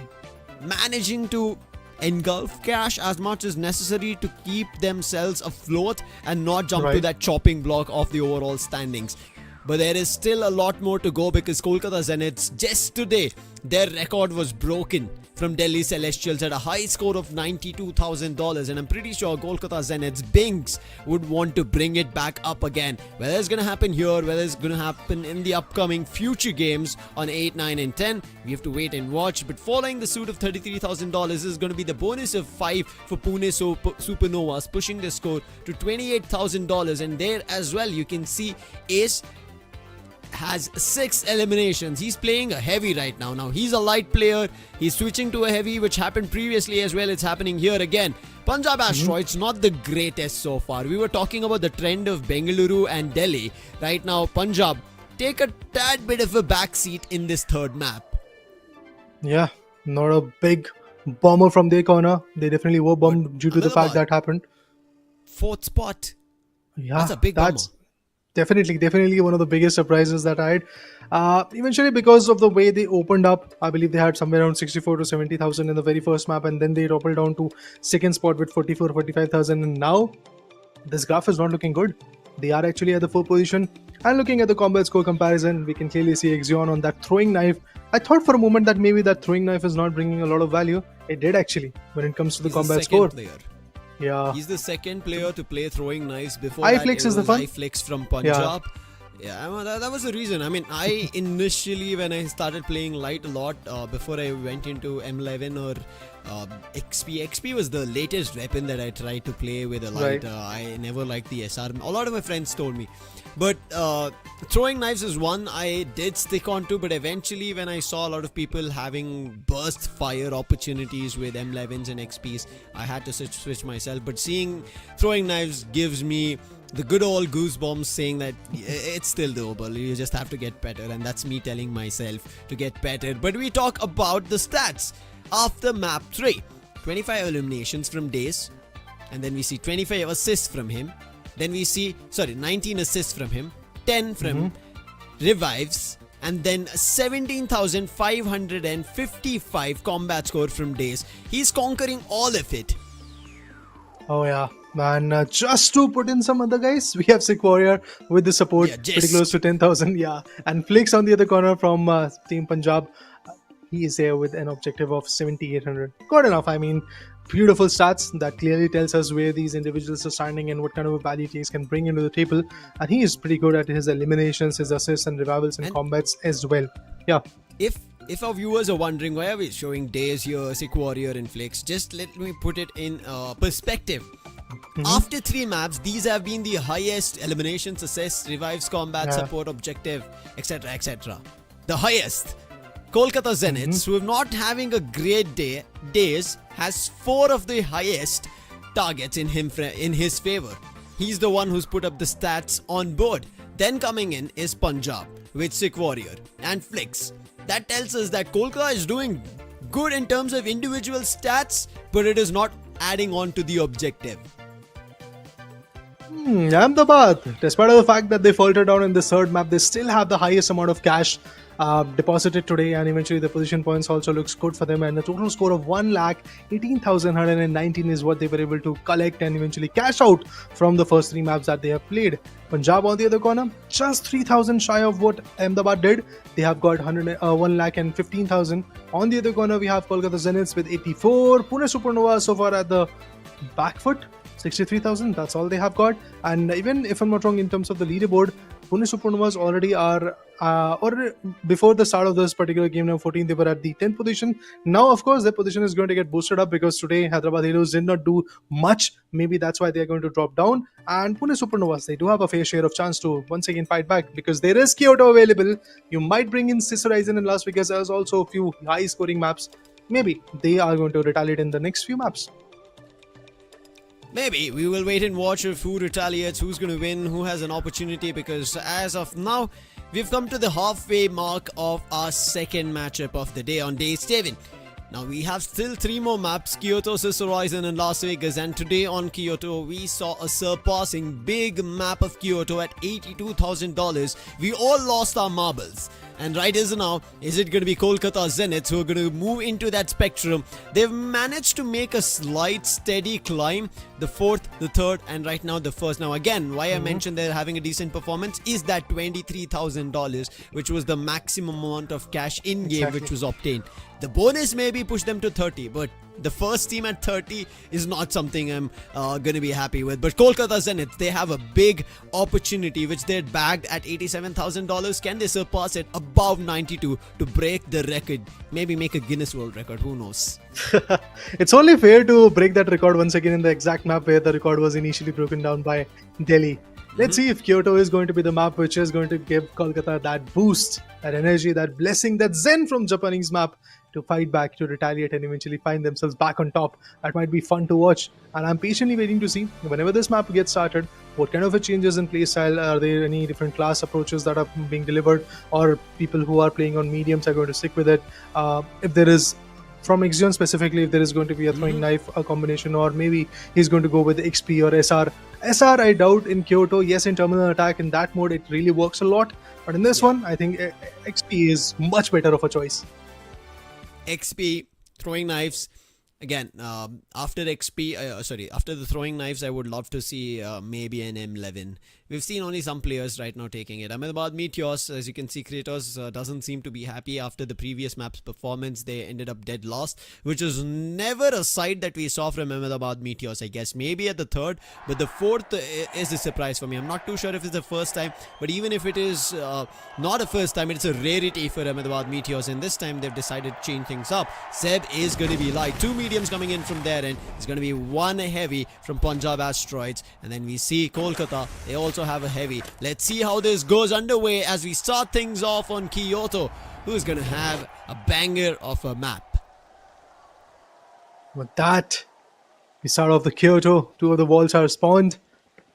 managing to engulf cash as much as necessary to keep themselves afloat and not jump to that chopping block of the overall standings. But there is still a lot more to go, because Kolkata Zeniths, just today, their record was broken from Delhi Celestials at a high score of $92,000, and I'm pretty sure Kolkata Zeniths Bings would want to bring it back up again. Whether it's going to happen here, whether it's going to happen in the upcoming future games on 8, 9 and 10, we have to wait and watch. But following the suit of $33,000 is going to be the bonus of 5 for Pune Supernovas, pushing the score to $28,000. And there as well you can see Ace has 6 eliminations. He's playing a heavy right now. Now he's a light player. He's switching to a heavy, which happened previously as well. It's happening here again. Punjab Asteroids, not the greatest so far. We were talking about the trend of Bengaluru and Delhi. Right now, Punjab take a tad bit of a backseat in this 3rd map. Yeah, not a big bomber from their corner. They definitely were bombed due to the fact that happened. 4th spot. Yeah, that's a big bomber. Definitely one of the biggest surprises that I had. Eventually, because of the way they opened up, I believe they had somewhere around 64 to 70,000 in the very first map, and then they toppled down to 2nd spot with 45,000. And now this graph is not looking good. They are actually at the 4th position. And looking at the combat score comparison, we can clearly see Exion on that throwing knife. I thought for a moment that maybe that throwing knife is not bringing a lot of value. It did actually when it comes to the combat score. Yeah, he's the 2nd player to play throwing knives. Before iFlix is the fun. iFlix from Punjab. Yeah, that was the reason. I mean, I initially, when I started playing light a lot, before I went into M11 or XP was the latest weapon that I tried to play with a light. I never liked the SR. A lot of my friends told me. But throwing knives is one I did stick on to, but eventually when I saw a lot of people having burst fire opportunities with M11s and XPs, I had to switch myself. But seeing throwing knives gives me the good old goosebumps, saying that it's still doable, you just have to get better, and that's me telling myself to get better. But we talk about the stats after map 3. 25 eliminations from Days, and then we see 25 assists from him. Then we see 19 assists from him, 10 from revives, and then 17,555 combat score from Days. He's conquering all of it. Oh yeah, man. Just to put in some other guys, we have Sick Warrior with the support, pretty close to 10,000. Yeah, and Flix on the other corner from Team Punjab. He is there with an objective of 7,800. Good enough. I mean, beautiful stats that clearly tells us where these individuals are standing and what kind of a value he can bring into the table. And he is pretty good at his eliminations, his assists and revivals and combats as well. Yeah. If our viewers are wondering why are we showing Days here, Sick Warrior and Flix, just let me put it in perspective. After 3 maps, these have been the highest eliminations, assists, revives, combat, support, objective, etc. etc. The highest. Kolkata Zeniths, who are not having a great day, Days has 4 of the highest targets in his favor. He's the one who's put up the stats on board. Then coming in is Punjab with Sick Warrior and Flix. That tells us that Kolkata is doing good in terms of individual stats, but it is not adding on to the objective. Ahmedabad, despite of the fact that they faltered down in the third map, they still have the highest amount of cash deposited today, and eventually the position points also looks good for them, and the total score of 1,18,119 is what they were able to collect and eventually cash out from the first 3 maps that they have played. Punjab on the other corner, just 3,000 shy of what Ahmedabad did. They have got 1,15,000. On the other corner, we have Kolkata Zeniths with 84. Pune Supernovas so far at the back foot, 63,000. That's all they have got. And even if I'm not wrong, in terms of the leaderboard, Pune Supernovas already are, or before the start of this particular game, number 14, they were at the 10th position. Now, of course, their position is going to get boosted up because today Hyderabad Halos did not do much. Maybe that's why they are going to drop down. And Pune Supernovas, they do have a fair share of chance to once again fight back because there is CashOut available. You might bring in Sis Horizon in Las Vegas. There's also a few high-scoring maps. Maybe they are going to retaliate in the next few maps. Maybe we will wait and watch if who retaliates, who's going to win, who has an opportunity, because as of now, we've come to the halfway mark of our second matchup of the day on day 7. Now we have still 3 more maps, Kyoto, Sis Horizon and Las Vegas, and today on Kyoto we saw a surpassing big map of Kyoto at $82,000. We all lost our marbles. And right as now, is it going to be Kolkata Zeniths who are going to move into that spectrum? They've managed to make a slight steady climb, the 4th, the 3rd, and right now the 1st. Now again, why I mentioned they're having a decent performance is that $23,000, which was the maximum amount of cash in-game which was obtained. The bonus maybe pushed them to 30, but the first team at 30 is not something I'm going to be happy with. But Kolkata Zenith, they have a big opportunity which they had bagged at $87,000. Can they surpass it above 92 to break the record? Maybe make a Guinness World Record, who knows? It's only fair to break that record once again in the exact map where the record was initially broken down by Delhi. Let's see if Kyoto is going to be the map which is going to give Kolkata that boost, that energy, that blessing, that zen from Japanese map to fight back, to retaliate and eventually find themselves back on top. That might be fun to watch, and I'm patiently waiting to see whenever this map gets started, what kind of a changes in playstyle. Are there any different class approaches that are being delivered, or people who are playing on mediums are going to stick with it? If there is, from Ixion specifically, if there is going to be a throwing knife, a combination, or maybe he's going to go with XP or SR. SR I doubt in Kyoto. Yes, in terminal attack, in that mode it really works a lot, but in this one I think XP is much better of a choice. XP, throwing knives. Again, after the throwing knives, I would love to see maybe an M11. We've seen only some players right now taking it. Ahmedabad Meteors, as you can see, Kratos doesn't seem to be happy after the previous map's performance. They ended up dead last, which is never a sight that we saw from Ahmedabad Meteors, I guess. Maybe at the 3rd, but the 4th is a surprise for me. I'm not too sure if it's the first time, but even if it is not a first time, it's a rarity for Ahmedabad Meteors, and this time they've decided to change things up. Seb is going to be light. 2 mediums coming in from there, and it's going to be 1 heavy from Punjab Asteroids, and then we see Kolkata. They also also have a heavy. Let's see how this goes underway as we start things off on Kyoto, who's going to have a banger of a map. With that, we start off the Kyoto. Two of the walls are spawned.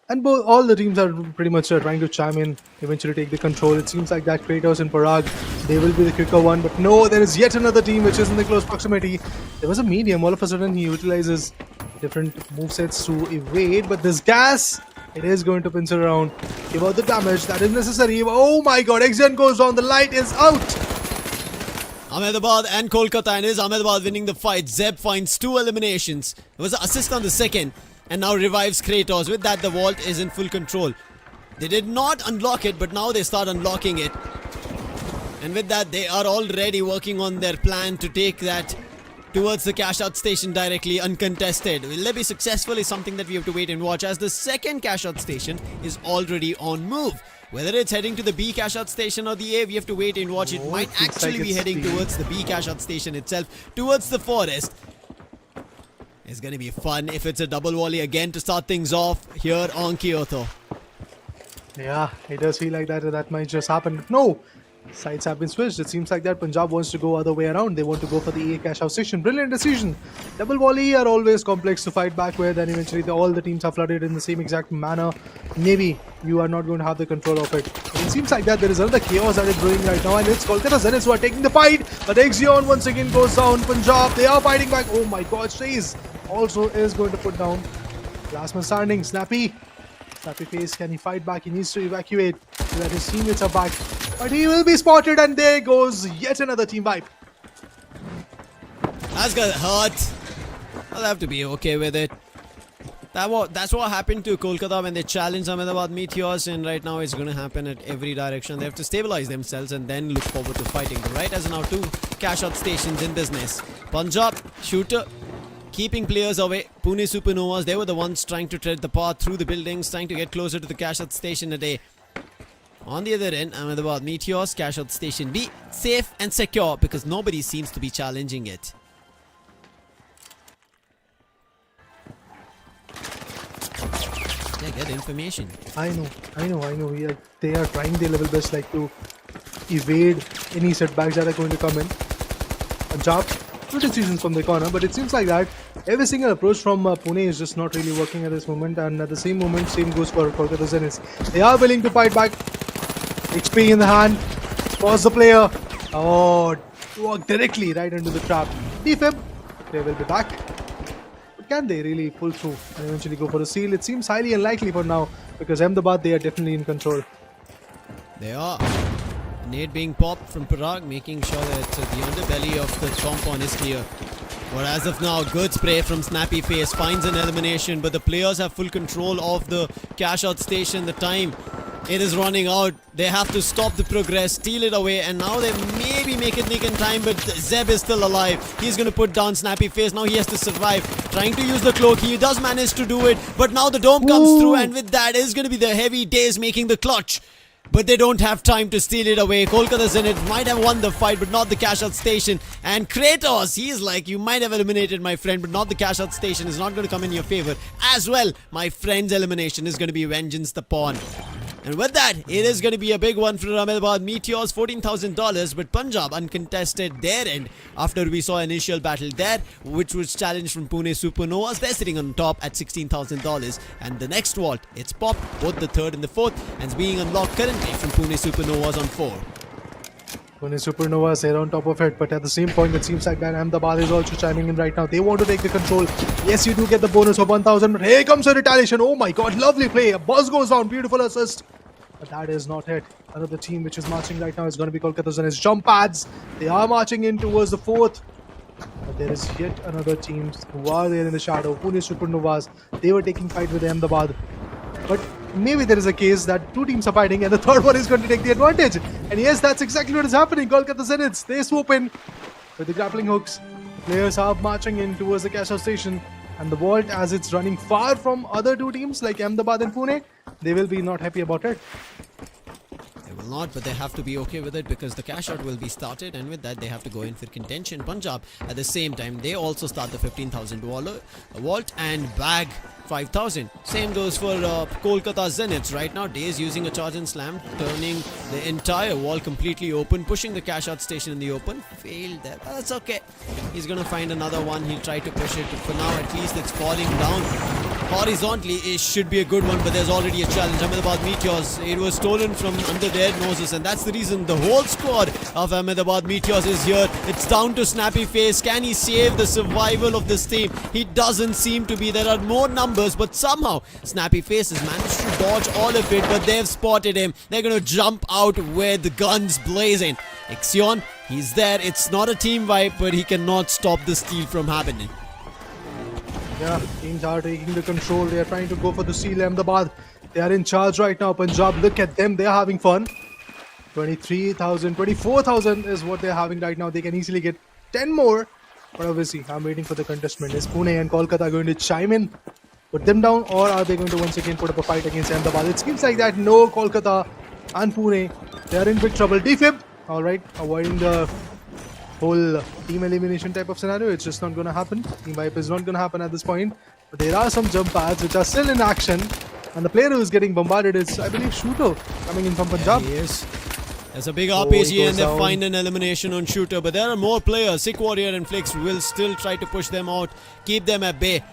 And all the teams are pretty much trying to chime in, eventually take the control. It seems like that Kratos and Parag, they will be the quicker one. But no, there is yet another team which is in the close proximity. There was a medium. All of a sudden, he utilizes different movesets to evade. But this gas, it is going to pincer around. Give out the damage that is necessary. Oh my god, Exxon goes down. The light is out. Ahmedabad and Kolkata, and is Ahmedabad winning the fight. Zeb finds 2 eliminations. It was an assist on the second. And now revives Kratos. With that, the vault is in full control. They did not unlock it, but now they start unlocking it. And with that, they are already working on their plan to take that towards the cash-out station directly, uncontested. Will they be successful is something that we have to wait and watch, as the second cash-out station is already on move. Whether it's heading to the B cash-out station or the A, we have to wait and watch. It might actually be heading towards the B cash-out station itself, towards the forest. It's going to be fun if it's a double volley again to start things off here on Kyoto. Yeah, it does feel like that might just happen. No! Sides have been switched. It seems like that Punjab wants to go other way around. They want to go for the A cash out station. Brilliant decision. Double volley are always complex to fight back with, and eventually all the teams are flooded in the same exact manner. Maybe you are not going to have the control of it. It seems like that there is another chaos that is brewing right now, and it's Kolkata Zeniths who are taking the fight. But Exxon once again goes down. Punjab, they are fighting back. Oh my god, Chase also is going to put down. Last man standing, Snappy. Snappy face, can he fight back? He needs to evacuate so that his teammates are back. But he will be spotted, and there goes yet another team wipe. That's gonna hurt. I'll have to be okay with it. That's what happened to Kolkata when they challenged Ahmedabad Meteors, and right now it's gonna happen at every direction. They have to stabilize themselves and then look forward to fighting. But right as now, 2 cash-out stations in business. Punjab, shooter, keeping players away. Pune Supernovas, they were the ones trying to tread the path through the buildings, trying to get closer to the cash-out station a day. On the other end, Ahmedabad Meteors, cash-out station B, safe and secure because nobody seems to be challenging it. They get information. I know. They are trying their level best, like, to evade any setbacks that are going to come in. Punjab, good decisions from the corner, but it seems like that every single approach from Pune is just not really working at this moment, and at the same moment, same goes for Kolkata Zeniths. They are willing to fight back. XP in the hand. Pause the player. Oh, walk directly right into the trap. Defib, they will be back. But can they really pull through and eventually go for a seal? It seems highly unlikely for now because Ahmedabad, they are definitely in control. They are. Nade being popped from Parag, making sure that the underbelly of the compound is clear. But as of now, good spray from Snappy Face, finds an elimination, but the players have full control of the cash-out station. The time, it is running out. They have to stop the progress, steal it away, and now they maybe make it nick in time, but Zeb is still alive. He's going to put down Snappy Face. Now he has to survive. Trying to use the cloak. He does manage to do it, but now the dome comes through, and with that is going to be the heavy days making the clutch. But they don't have time to steal it away. Kolkata Zeniths might have won the fight, but not the cash-out station. And Kratos, he is like, you might have eliminated my friend, but not the cash-out station. Is not going to come in your favor. As well, my friend's elimination is going to be vengeance the pawn. And with that, it is going to be a big one for Ahmedabad Meteors, $14,000. But Punjab uncontested their end after we saw initial battle there, which was challenged from Pune Supernovas. They're sitting on top at $16,000. And the next vault, it's popped, both the third and the fourth, and it's being unlocked currently from Pune Supernovas on 4. Pune Supernovas, they're on top of it, but at the same point, it seems like that Ahmedabad is also chiming in right now. They want to take the control. Yes, you do get the bonus of 1,000, but here comes a retaliation. Oh my god, lovely play. A buzz goes down, beautiful assist. But that is not it. Another team which is marching right now is going to be Kolkata Zeniths. Jump pads. They are marching in towards the 4th. But there is yet another team who are there in the shadow. Pune Supernovas. They were taking fight with Ahmedabad. But maybe there is a case that 2 teams are fighting and the third one is going to take the advantage. And yes, that's exactly what is happening. Kolkata Zeniths, they swoop in with the grappling hooks. The players are marching in towards the cash-out station. And the vault, as it's running far from other 2 teams like Ahmedabad and Pune, they will be not happy about it. They They will not, but they have to be okay with it because the cash out will be started, and with that they have to go in for contention. Punjab at the same time, they also start the 15,000 vault and bag 5,000. Same goes for Kolkata Zeniths. Right now, Day is using a charge and slam, turning the entire wall completely open, pushing the cash out station in the open. Failed there, but that's okay. He's gonna find another one. He'll try to push it. For now, at least it's falling down horizontally. It should be a good one, but there's already a challenge. Ahmedabad Meteors, it was stolen from under their noses, and that's the reason the whole squad of Ahmedabad Meteors is here. It's down to Snappy Face. Can he save the survival of this team? He doesn't seem to be. There are more numbers, but somehow Snappy Face has managed to dodge all of it, but they've spotted him. They're going to jump out with guns blazing. Ixion, he's there. It's not a team wipe, but he cannot stop the steal from happening. Yeah, teams are taking the control. They are trying to go for the steal. Ahmedabad, they are in charge right now. Punjab, look at them. They are having fun. 23,000, 24,000 is what they're having right now. They can easily get 10 more. But obviously, I'm waiting for the contestment. Is Pune and Kolkata going to chime in, put them down, or are they going to once again put up a fight against Ahmedabad? It seems like that. No, Kolkata and Pune, they are in big trouble. Defib, all right, avoiding the whole team elimination type of scenario. It's just not going to happen. Team wipe is not going to happen at this point. But there are some jump pads which are still in action. And the player who is getting bombarded is, I believe, Shooter coming in from Punjab. Yeah, he is. There's a big he RPG, goes and they down. find an elimination on Shooter. But there are more players. Sick Warrior and Flix will still try to push them out, keep them at bay.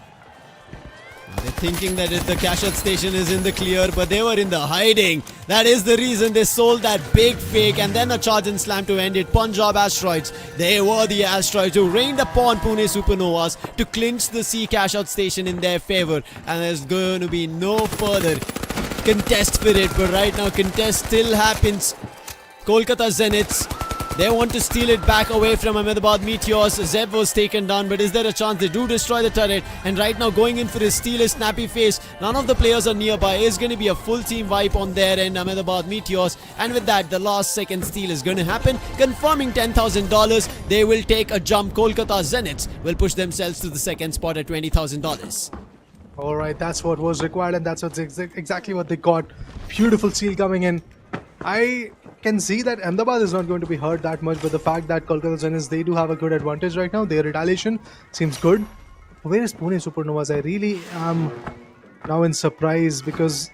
They're thinking that the cash out station is in the clear, but they were in the hiding. That is the reason they sold that big fake, and then a charge and slam to end it. Punjab Asteroids, they were the Asteroids who rained upon Pune Supernovas to clinch the C cash out station in their favor. And there's going to be no further contest for it, but right now contest still happens. Kolkata Zeniths, they want to steal it back away from Ahmedabad Meteors. Zeb was taken down, but is there a chance? They do destroy the turret, and right now going in for his steal is Snappy Face. None of the players are nearby. It's going to be a full team wipe on their end, Ahmedabad Meteors, and with that the last second steal is going to happen, confirming $10,000. They will take a jump. Kolkata Zeniths will push themselves to the second spot at $20,000. All right, that's what was required, and that's what's exactly what they got. Beautiful seal coming in. I can see that Ahmedabad is not going to be hurt that much, but the fact that Kolkata Zeniths, they do have a good advantage right now. Their retaliation seems good. Where is Pune Supernovas? I really am now in surprise, because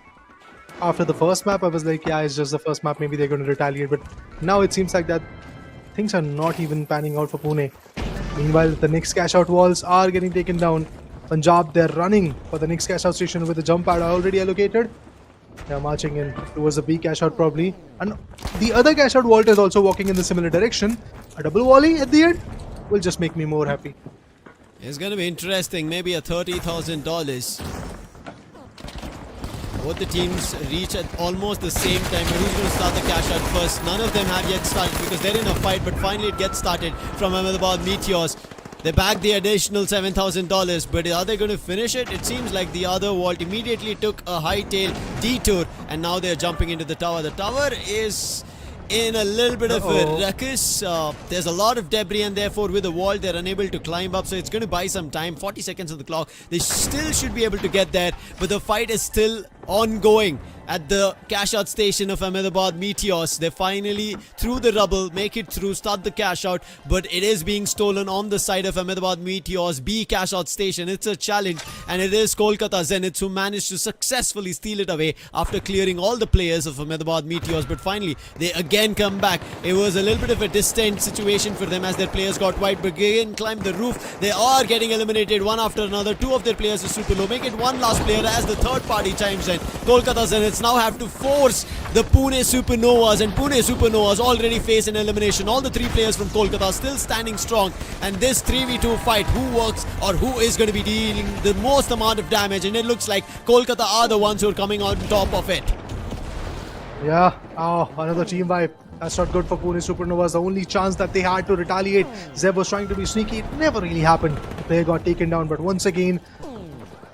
after the first map I was like, yeah, it's just the first map, maybe they're going to retaliate, but now it seems like that things are not even panning out for Pune. Meanwhile, the next cash out walls are getting taken down. Punjab, they're running for the next cash out station with the jump pad already allocated. They're marching in towards the B cash out probably. And the other cash out vault is also walking in the similar direction. A double volley at the end will just make me more happy. It's going to be interesting. Maybe a $30,000. Both the teams reach at almost the same time. But who's going to start the cash out first? None of them have yet started because they're in a fight. But finally it gets started from Ahmedabad Meteors. They bagged the additional $7,000, but are they going to finish it? It seems like the other vault immediately took a hightail detour, and now they're jumping into the tower. The tower is in a little bit of a ruckus. There's a lot of debris, and therefore with the wall they're unable to climb up, so it's going to buy some time. 40 seconds on the clock. They still should be able to get there, but the fight is still ongoing at the cash out station of Ahmedabad Meteors. They finally, through the rubble, make it through, start the cash out, but it is being stolen on the side of Ahmedabad Meteors B cash out station. It's a challenge, and it is Kolkata Zeniths who managed to successfully steal it away after clearing all the players of Ahmedabad Meteors. But finally they again come back. It was a little bit of a distant situation for them as their players got wiped, but again climbed the roof. They are getting eliminated one after another. Two of their players are super low. Make it one last player as the third party chimes in. Kolkata Zeniths now have to force the Pune Supernovas, and Pune Supernovas already face an elimination. All the three players from Kolkata still standing strong, and this 3v2 fight, who works or who is going to be dealing the most amount of damage, and it looks like Kolkata are the ones who are coming on top of it. Yeah, another team wipe. That's not good for Pune Supernovas. The only chance that they had to retaliate, Zeb was trying to be sneaky. It never really happened. The player got taken down, but once again,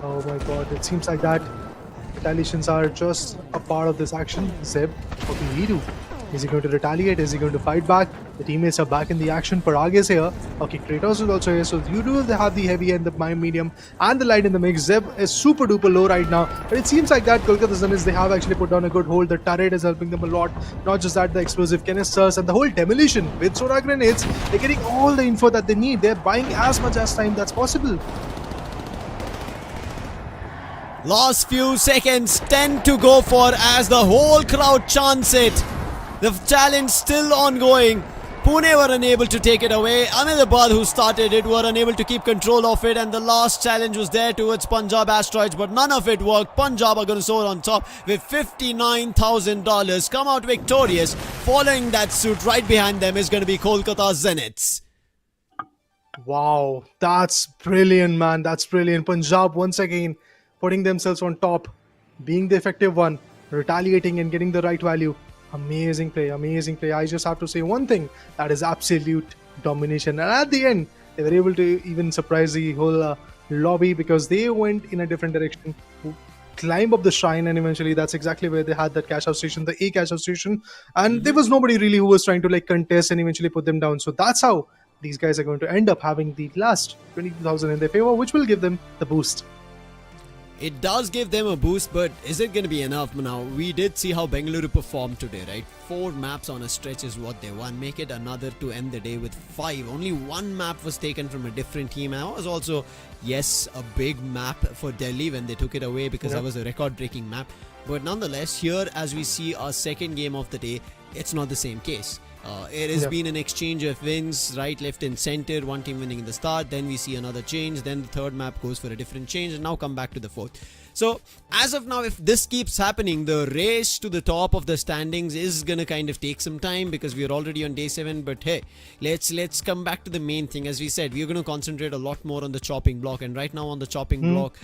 oh my god, it seems like that retaliations are just a part of this action. Zeb, what will he do? Is he going to retaliate? Is he going to fight back? The teammates are back in the action. Parag is here. Okay, Kratos is also here. So you do have the heavy and the medium and the light in the mix. Zeb is super duper low right now. But it seems like that Kolkata Zeniths, they have actually put down a good hold. The turret is helping them a lot. Not just that, the explosive canisters and the whole demolition with soda grenades. They're getting all the info that they need. They're buying as much as time that's possible. Last few seconds, 10 to go for as the whole crowd chants it. The challenge still ongoing. Pune were unable to take it away. Ahmedabad, who started it, were unable to keep control of it, and the last challenge was there towards Punjab Asteroids, but none of it worked. Punjab are going to soar on top with $59,000, come out victorious. Following that suit, right behind them is going to be Kolkata Zeniths. Wow, that's brilliant, man. That's brilliant. Punjab once again putting themselves on top, being the effective one, retaliating and getting the right value. Amazing play, amazing play. I just have to say one thing, that is absolute domination. And at the end, they were able to even surprise the whole lobby because they went in a different direction, climb up the shrine, and eventually that's exactly where they had that CashOut station, the A CashOut station. And there was nobody really who was trying to like contest and eventually put them down. So that's how these guys are going to end up having the last 22,000 in their favor, which will give them the boost. It does give them a boost, but is it going to be enough? Now, we did see how Bengaluru performed today, right? 4 maps on a stretch is what they won. Make it another to end the day with 5. Only 1 map was taken from a different team. And that was also, yes, a big map for Delhi when they took it away because that was a record-breaking map. But nonetheless, here as we see our second game of the day, it's not the same case. It has been an exchange of wins, right, left and center, one team winning in the start, then we see another change, then the third map goes for a different change, and now come back to the fourth. So as of now, if this keeps happening, the race to the top of the standings is gonna kind of take some time because we are already on day 7. But hey, let's come back to the main thing. As we said, we are gonna concentrate a lot more on the chopping block, and right now on the chopping block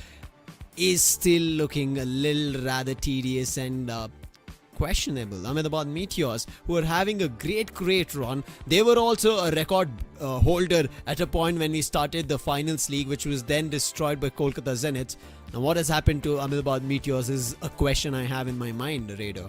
is still looking a little rather tedious and questionable. Ahmedabad Meteors, who are having a great run. They were also a record holder at a point when we started the finals league, which was then destroyed by Kolkata Zeniths. Now what has happened to Ahmedabad Meteors is a question I have in my mind, Raider.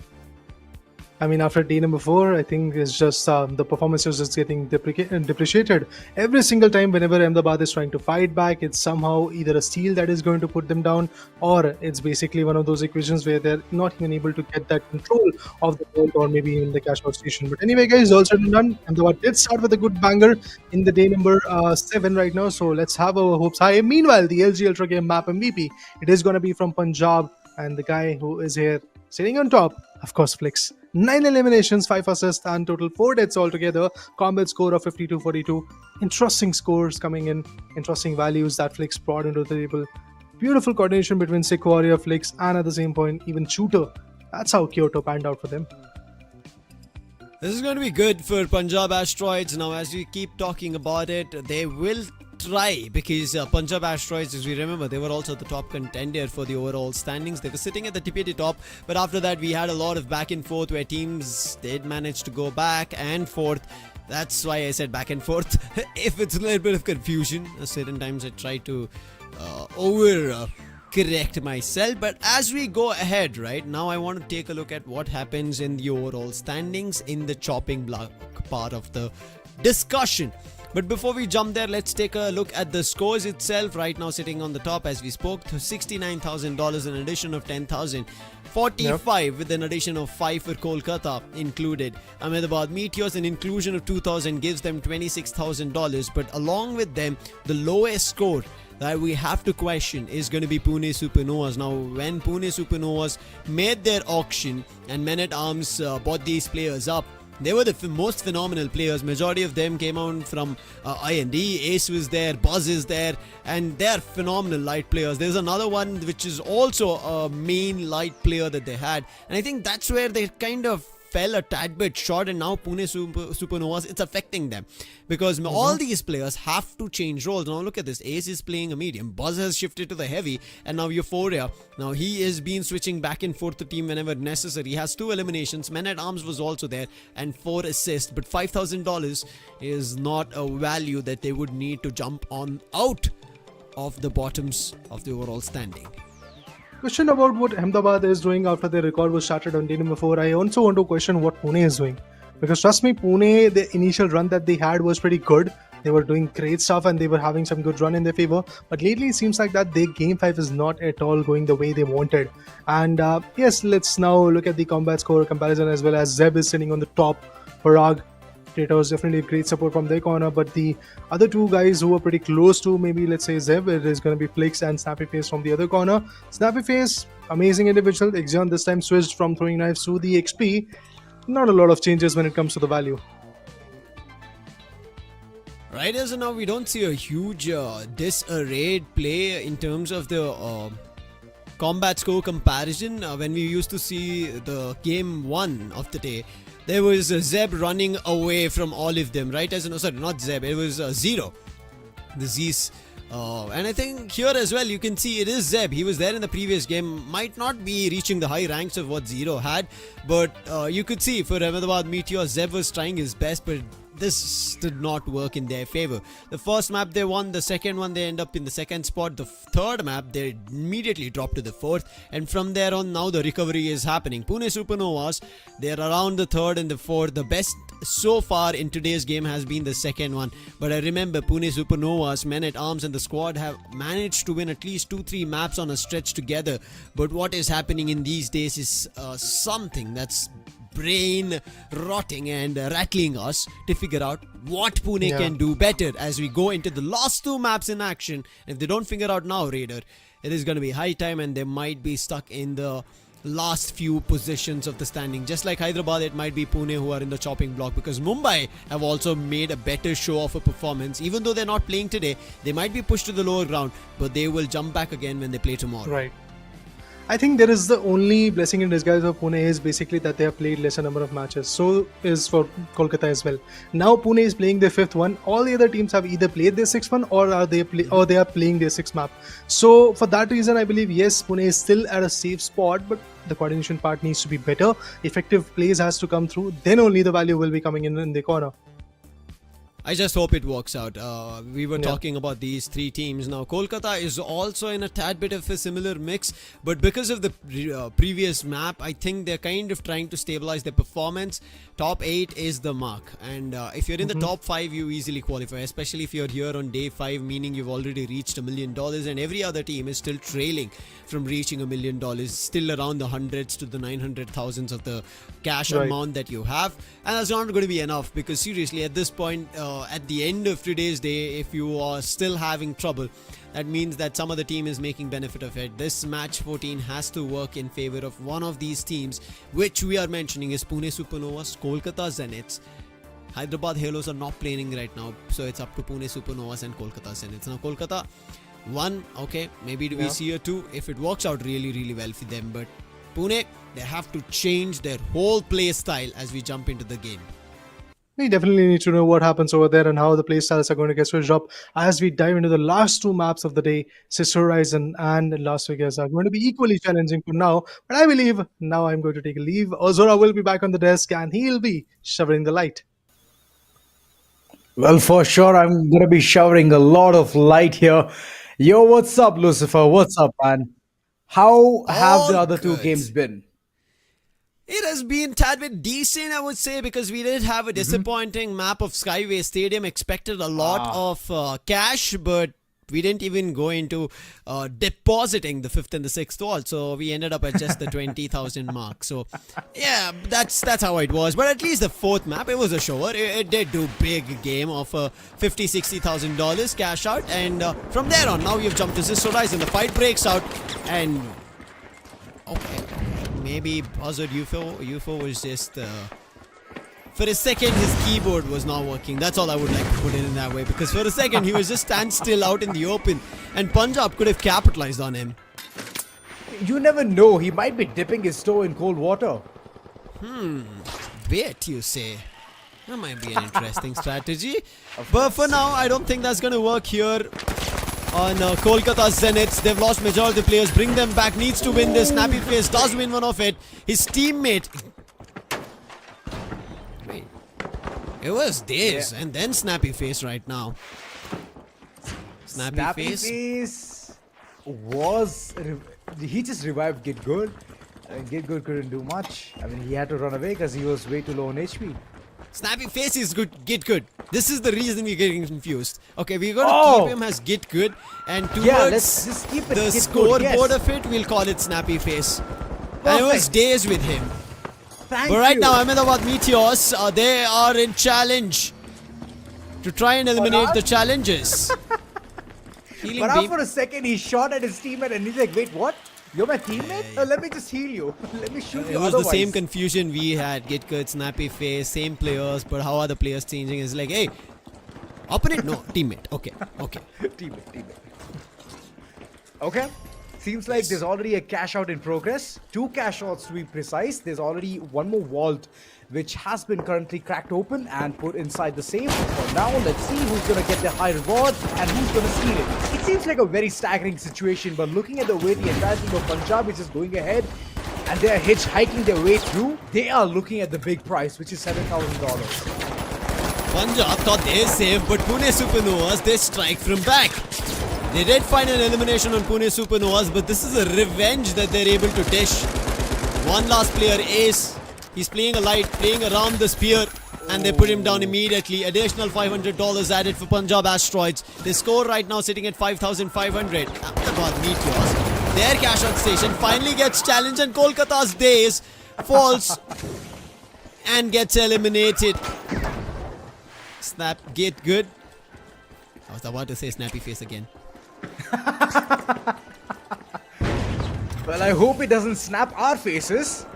I mean, after day number 4, I think it's just the performance is just getting depreciated. Every single time whenever Ahmedabad is trying to fight back, it's somehow either a steal that is going to put them down, or it's basically one of those equations where they're not even able to get that control of the ball, or maybe even the CashOut station. But anyway, guys, all said and done, Ahmedabad did start with a good banger in the day number 7 right now. So let's have our hopes high. Meanwhile, the LG Ultragear map MVP, it is going to be from Punjab, and the guy who is here sitting on top, of course, Flix. 9 eliminations, 5 assists, and total 4 deaths altogether. Combat score of 52-42. Interesting scores coming in, interesting values that Flix brought into the table. Beautiful coordination between Sick Warrior, Flix, and at the same point, even Shooter. That's how Kyoto panned out for them. This is going to be good for Punjab Asteroids. Now, as we keep talking about it, they will try, because Punjab Asteroids, as we remember, they were also the top contender for the overall standings. They were sitting at the tippity top, but after that we had a lot of back and forth where teams did manage to go back and forth. That's why I said back and forth. If it's a little bit of confusion, certain times I try to correct myself. But as we go ahead, right now, I want to take a look at what happens in the overall standings in the chopping block part of the discussion. But before we jump there, let's take a look at the scores itself. Right now sitting on the top, as we spoke, to $69,000, an addition of 10,000. 45 with an addition of 5 for Kolkata included. Ahmedabad Meteors, an inclusion of 2,000 gives them $26,000. But along with them, the lowest score that we have to question is going to be Pune Supernovas. Now, when Pune Supernovas made their auction and Men at Arms bought these players up, they were the most phenomenal players. Majority of them came out from I&D. Ace was there, Buzz is there, and they're phenomenal light players. There's another one which is also a main light player that they had, and I think that's where they kind of fell a tad bit short, and now Pune Supernovas, it's affecting them because all these players have to change roles. Now look at this, Ace is playing a medium, Buzz has shifted to the heavy, and now Euphoria, now he has been switching back and forth to team whenever necessary. He has 2 eliminations, Men at Arms was also there, and 4 assists, but $5,000 is not a value that they would need to jump on out of the bottoms of the overall standing. Question about what Ahmedabad is doing after their record was shattered on day number 4. I also want to question what Pune is doing. Because trust me, Pune, the initial run that they had was pretty good. They were doing great stuff and they were having some good run in their favor. But lately, it seems like that their game 5 is not at all going the way they wanted. And yes, let's now look at the combat score comparison as well, as Zeb is sitting on the top. Parag, Data was definitely great support from their corner, but the other two guys who were pretty close to maybe, let's say, Zeb, it is going to be Flix and Snappy Face from the other corner. Snappy Face, amazing individual. Exion this time switched from throwing knives to the XP. Not a lot of changes when it comes to the value. Right, as of now, we don't see a huge disarrayed play in terms of the combat score comparison. When we used to see the game 1 of the day, there was Zeb running away from all of them, right? Sorry, not Zeb, it was Zero. The Z's. And I think here as well, you can see it is Zeb. He was there in the previous game. Might not be reaching the high ranks of what Zero had, but you could see for Ahmedabad Meteors, Zeb was trying his best, but this did not work in their favor. The first map they won, the second one they end up in the second spot, the third map they immediately dropped to the fourth, and from there on now the recovery is happening. Pune Supernovas, they're around the third and the fourth. The best so far in today's game has been the second one, but I remember Pune Supernovas, men at arms and the squad have managed to win at least 2-3 maps on a stretch together. But what is happening in these days is something that's brain rotting and rattling us to figure out what Pune can do better as we go into the last 2 maps in action. If they don't figure out now, Raider, it is going to be high time and they might be stuck in the last few positions of the standing. Just like Hyderabad, it might be Pune who are in the chopping block, because Mumbai have also made a better show of a performance. Even though they're not playing today, they might be pushed to the lower ground, but they will jump back again when they play tomorrow. Right. I think there is the only blessing in disguise of Pune is basically that they have played lesser number of matches. So is for Kolkata as well. Now Pune is playing their 5th one. All the other teams have either played their 6th one or they are playing their 6th map. So for that reason, I believe yes, Pune is still at a safe spot, but the coordination part needs to be better. Effective plays has to come through. Then only the value will be coming in the corner. I just hope it works out. We were talking about these 3 teams. Now, Kolkata is also in a tad bit of a similar mix, but because of the previous map, I think they're kind of trying to stabilize their performance. Top 8 is the mark, and if you're in the top 5, you easily qualify, especially if you're here on day 5, meaning you've already reached $1 million, and every other team is still trailing from reaching $1 million, still around the hundreds to the 900,000s of the cash amount that you have, and that's not going to be enough, because seriously, at this point, at the end of today's day, if you are still having trouble, that means that some other team is making benefit of it. This match 14 has to work in favor of one of these teams, which we are mentioning is Pune Supernovas, Kolkata Zeniths. Hyderabad Halos are not playing right now, so it's up to Pune Supernovas and Kolkata Zeniths. Now Kolkata 1, okay, maybe we see a 2 if it works out really, really well for them, but Pune, they have to change their whole play style as we jump into the game. We definitely need to know what happens over there and how the playstyles are going to get switched up as we dive into the last 2 maps of the day. Sister Horizon and Las Vegas are going to be equally challenging for now, but I believe now I'm going to take a leave. Ozora will be back on the desk and he'll be showering the light. Well, for sure, I'm going to be showering a lot of light here. Yo, what's up, Lucifer? What's up, man? How have the other 2 games been? It has been tad bit decent, I would say, because we did have a disappointing map of Skyway Stadium. Expected a lot of cash, but we didn't even go into depositing the 5th and the 6th wall. So we ended up at just the 20,000 mark. So yeah, that's how it was. But at least the 4th map, it was a shower. It did do big game of $50,000-$60,000 cash out. And from there on, now we've jumped to Sister Horizon. The fight breaks out and okay. Maybe Buzzard UFO was just for a second his keyboard was not working. That's all I would like to put it in that way, because for a second he was just stand still out in the open and Punjab could have capitalized on him. You never know, he might be dipping his toe in cold water. Wait, you say? That might be an interesting strategy. But for now, I don't think that's going to work here on Kolkata Zeniths. They've lost majority of the players. Bring them back. Needs to win this. Snappy Face does win one of it. His teammate. Wait. It was Days and then Snappy Face right now. Snappy Face was... He just revived Get Good. Get Good couldn't do much. I mean, he had to run away because he was way too low on HP. Snappy face is good. Get good. This is the reason we're getting confused. Okay, we're gonna keep him as get good, and towards let's just keep it the get good, scoreboard yes. of it, we'll call it snappy face. And it was Perfect. days with him. Thank But right you. now, Ahmedabad Meteors, they are in challenge to try and eliminate the challenges. Healing But now beam. for a second, he shot at his teammate and he's like, wait, what? You're my teammate? Let me just heal you. Let me shoot It you was otherwise. the same confusion we had. Get good, snappy face, same players, but how are the players changing? It's like, hey, opponent? No, teammate. Okay. teammate. Okay. Seems like there's already a cash out in progress. 2 cash outs to be precise. There's already one more vault which has been currently cracked open and put inside the safe. For now, let's see who's going to get the high reward and who's going to steal it. It seems like a very staggering situation, but looking at the way the entire team of Punjab is just going ahead and they're hitchhiking their way through, they are looking at the big prize, which is $7,000. Punjab thought they saved, but Pune Supernovas, they strike from back. They did find an elimination on Pune Supernovas, but this is a revenge that they're able to dish. One last player, Ace. He's playing a light, playing around the spear, and they put him down immediately. Additional $500 added for Punjab Asteroids. Their score right now sitting at 5,500. Ahmedabad Meteors. Their cash out station finally gets challenged, and Kolkata's Days falls and gets eliminated. Snap, get good. I was about to say snappy face again. Well, I hope it doesn't snap our faces.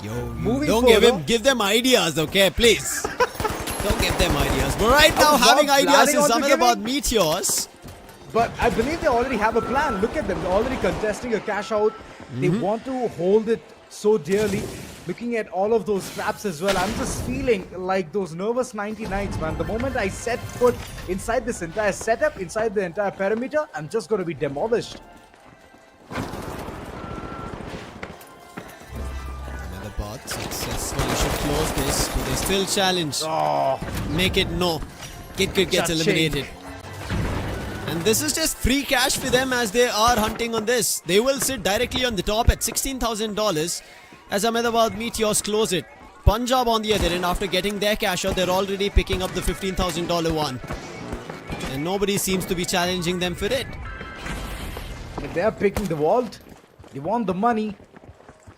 Yo, Moving don't further. give them ideas, okay? Please. Don't give them ideas. But right now, was having not ideas planning is on to Ahmedabad giving- Meteors. But I believe they already have a plan. Look at them. They're already contesting a cash out. They want to hold it so dearly. Looking at all of those traps as well, I'm just feeling like those nervous 99s, man. The moment I set foot inside this entire setup, inside the entire perimeter, I'm just going to be demolished. Ahmedabad successfully should close this, but they still challenge. Oh, Make it no. Get good gets Cha-ching. eliminated. And this is just free cash for them as they are hunting on this. They will sit directly on the top at $16,000 as Ahmedabad Meteors close it. Punjab on the other end, after getting their cash out, they're already picking up the $15,000 one. And nobody seems to be challenging them for it. if they're picking the vault, they want the money.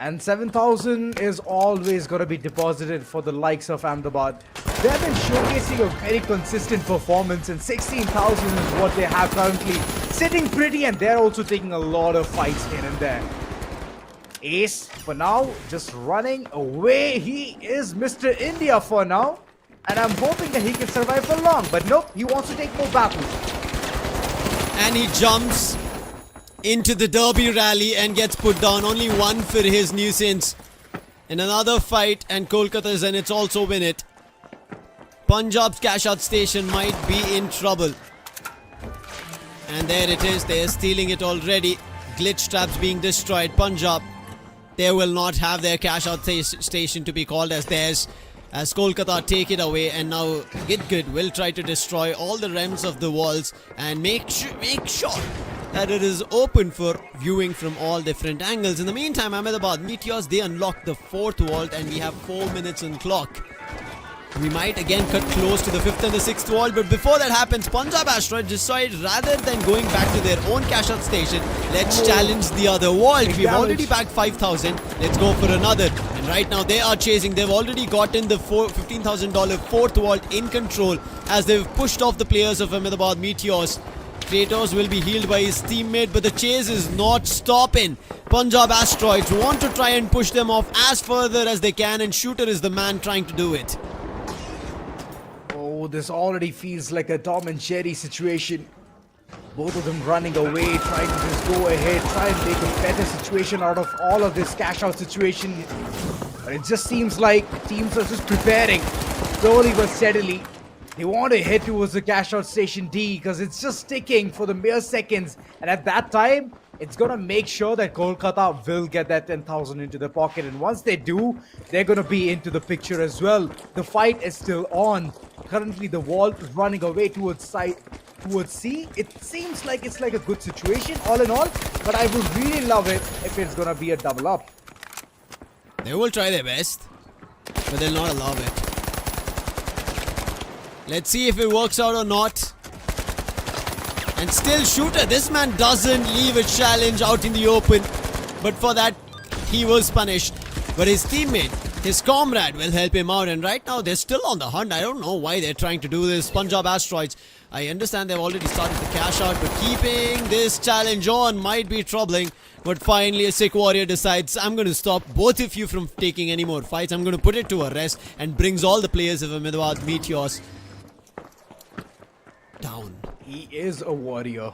And 7,000 is always going to be deposited for the likes of Ahmedabad. They have been showcasing a very consistent performance, and 16,000 is what they have currently. Sitting pretty, and they're also taking a lot of fights here and there. Ace, for now, just running away. He is Mr. India for now. And I'm hoping that he can survive for long. But nope, he wants to take more battles. And he jumps into the Derby rally and gets put down. Only one for his nuisance. In another fight, and Kolkata Zeniths also win it. Punjab's cash out station might be in trouble. And there it is. They're stealing it already. Glitch traps being destroyed. Punjab, they will not have their cash out station to be called as theirs, as Kolkata take it away. And now Get Good will try to destroy all the realms of the walls and make sure that it is open for viewing from all different angles. In the meantime, Ahmedabad Meteors, they unlock the 4th vault, and we have 4 minutes on clock. We might again cut close to the 5th and the 6th vault, but before that happens, Punjab Asteroids decide rather than going back to their own cash out station, let's challenge the other vault. We've already bagged 5,000. Let's go for another. And right now they are chasing. They've already gotten the $15,000 4th vault in control as they've pushed off the players of Ahmedabad Meteors. Kratos will be healed by his teammate, but the chase is not stopping. Punjab Asteroids want to try and push them off as further as they can, and Shooter is the man trying to do it. Oh, this already feels like a Tom and Jerry situation. Both of them running away, trying to just go ahead, try and make a better situation out of all of this cash out situation. But it just seems like teams are just preparing slowly but steadily. They want to head towards the cash out station D because it's just ticking for the mere seconds. And at that time, it's going to make sure that Kolkata will get that 10,000 into their pocket. And once they do, they're going to be into the picture as well. The fight is still on. Currently, the vault is running away towards C. It seems like it's like a good situation all in all. But I would really love it if it's going to be a double up. They will try their best. but they'll not allow it. Let's see if it works out or not. And still Shooter, this man doesn't leave a challenge out in the open. But for that, he was punished. But his teammate, his comrade will help him out. And right now, they're still on the hunt. I don't know why they're trying to do this. Punjab Asteroids, I understand they've already started the cash out. But keeping this challenge on might be troubling. But finally, a sick warrior decides, I'm going to stop both of you from taking any more fights. I'm going to put it to a rest. And brings all the players of Ahmedabad Meteors down. He is a warrior.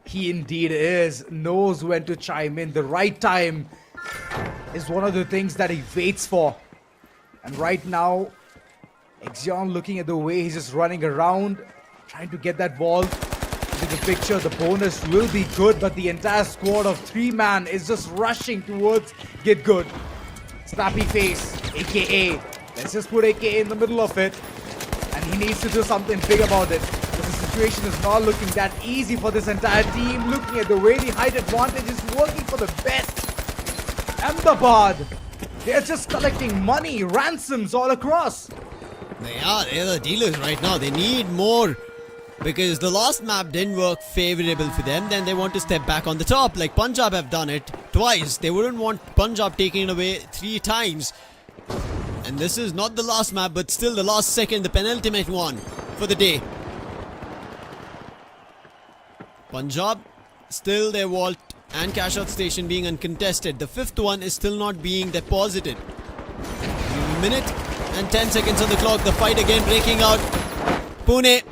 He indeed is. Knows when to chime in. The right time is one of the things that he waits for. And right now, Exion looking at the way he's just running around, trying to get that ball into the picture. The bonus will be good, but the entire squad of 3-man is just rushing towards Get Good. Snappy face, aka. Let's just put aka in the middle of it. And he needs to do something big about it. The situation is not looking that easy for this entire team. Looking at the way the height advantage is working for the best. Ahmedabad, they're just collecting money, ransoms all across. They're the dealers right now. They need more. Because the last map didn't work favorable for them. Then they want to step back on the top. Like Punjab have done it twice. They wouldn't want Punjab taking it away 3 times. And this is not the last map, but still the last second, the penultimate one for the day. Punjab, still their vault and cash out station being uncontested. The 5th one is still not being deposited. Minute and 10 seconds on the clock. The fight again breaking out. Pune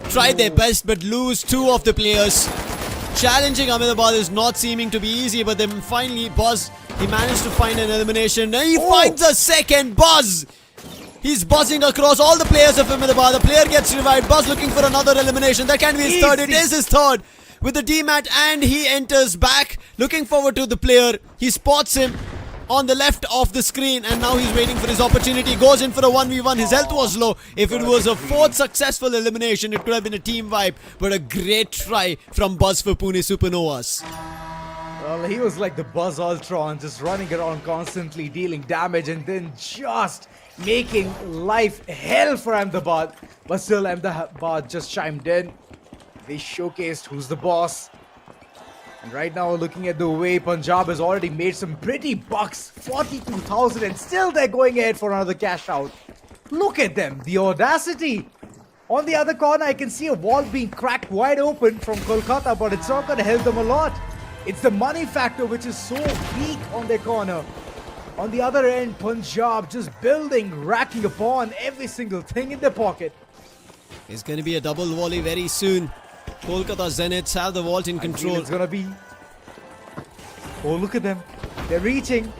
tried their best but lose 2 of the players. Challenging Ahmedabad is not seeming to be easy, but then finally Buzz, he managed to find an elimination. And he finds a second. Buzz! He's buzzing across all the players of Ahmedabad. The player gets revived. Buzz looking for another elimination. That can be his third. It is his third. With the DMAT, and he enters back. Looking forward to the player. He spots him on the left of the screen, and now he's waiting for his opportunity. Goes in for a 1v1. His health was low. If it was a 4th successful elimination, it could have been a team wipe. But a great try from Buzz for Pune Supernovas. Well, he was like the Buzz Ultron, just running around constantly, dealing damage, and then just making life hell for Ahmedabad. But still, Ahmedabad just chimed in. They showcased who's the boss. And right now, looking at the way Punjab has already made some pretty bucks, 42,000, and still they're going ahead for another cash out. Look at them, the audacity. On the other corner, I can see a wall being cracked wide open from Kolkata, but it's not going to help them a lot. It's the money factor which is so weak on their corner. On the other end, Punjab just building, racking upon every single thing in their pocket. It's going to be a double volley very soon. Kolkata Zeniths have the vault in control. It's gonna be. Oh, look at them. They're reaching.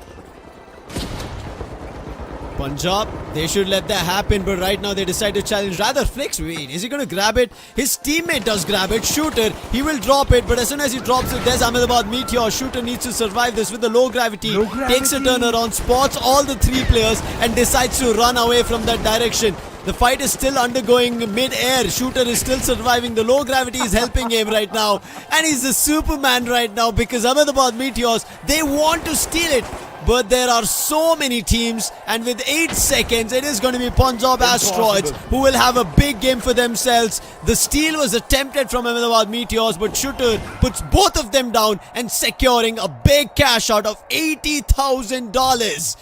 Punjab, they should let that happen, but right now they decide to challenge. Rather, Flicks, wait, is he going to grab it? His teammate does grab it. Shooter, he will drop it, but as soon as he drops it, there's Ahmedabad Meteor. Shooter needs to survive this with the low gravity. Takes a turnaround, spots all the 3 players, and decides to run away from that direction. The fight is still undergoing mid-air. Shooter is still surviving. The low gravity is helping him right now. And he's a Superman right now because Ahmedabad Meteors, they want to steal it. But there are so many teams, and with 8 seconds, it is going to be Punjab Asteroids who will have a big game for themselves. The steal was attempted from Ahmedabad Meteors, but Shooter puts both of them down and securing a big cash out of $80,000.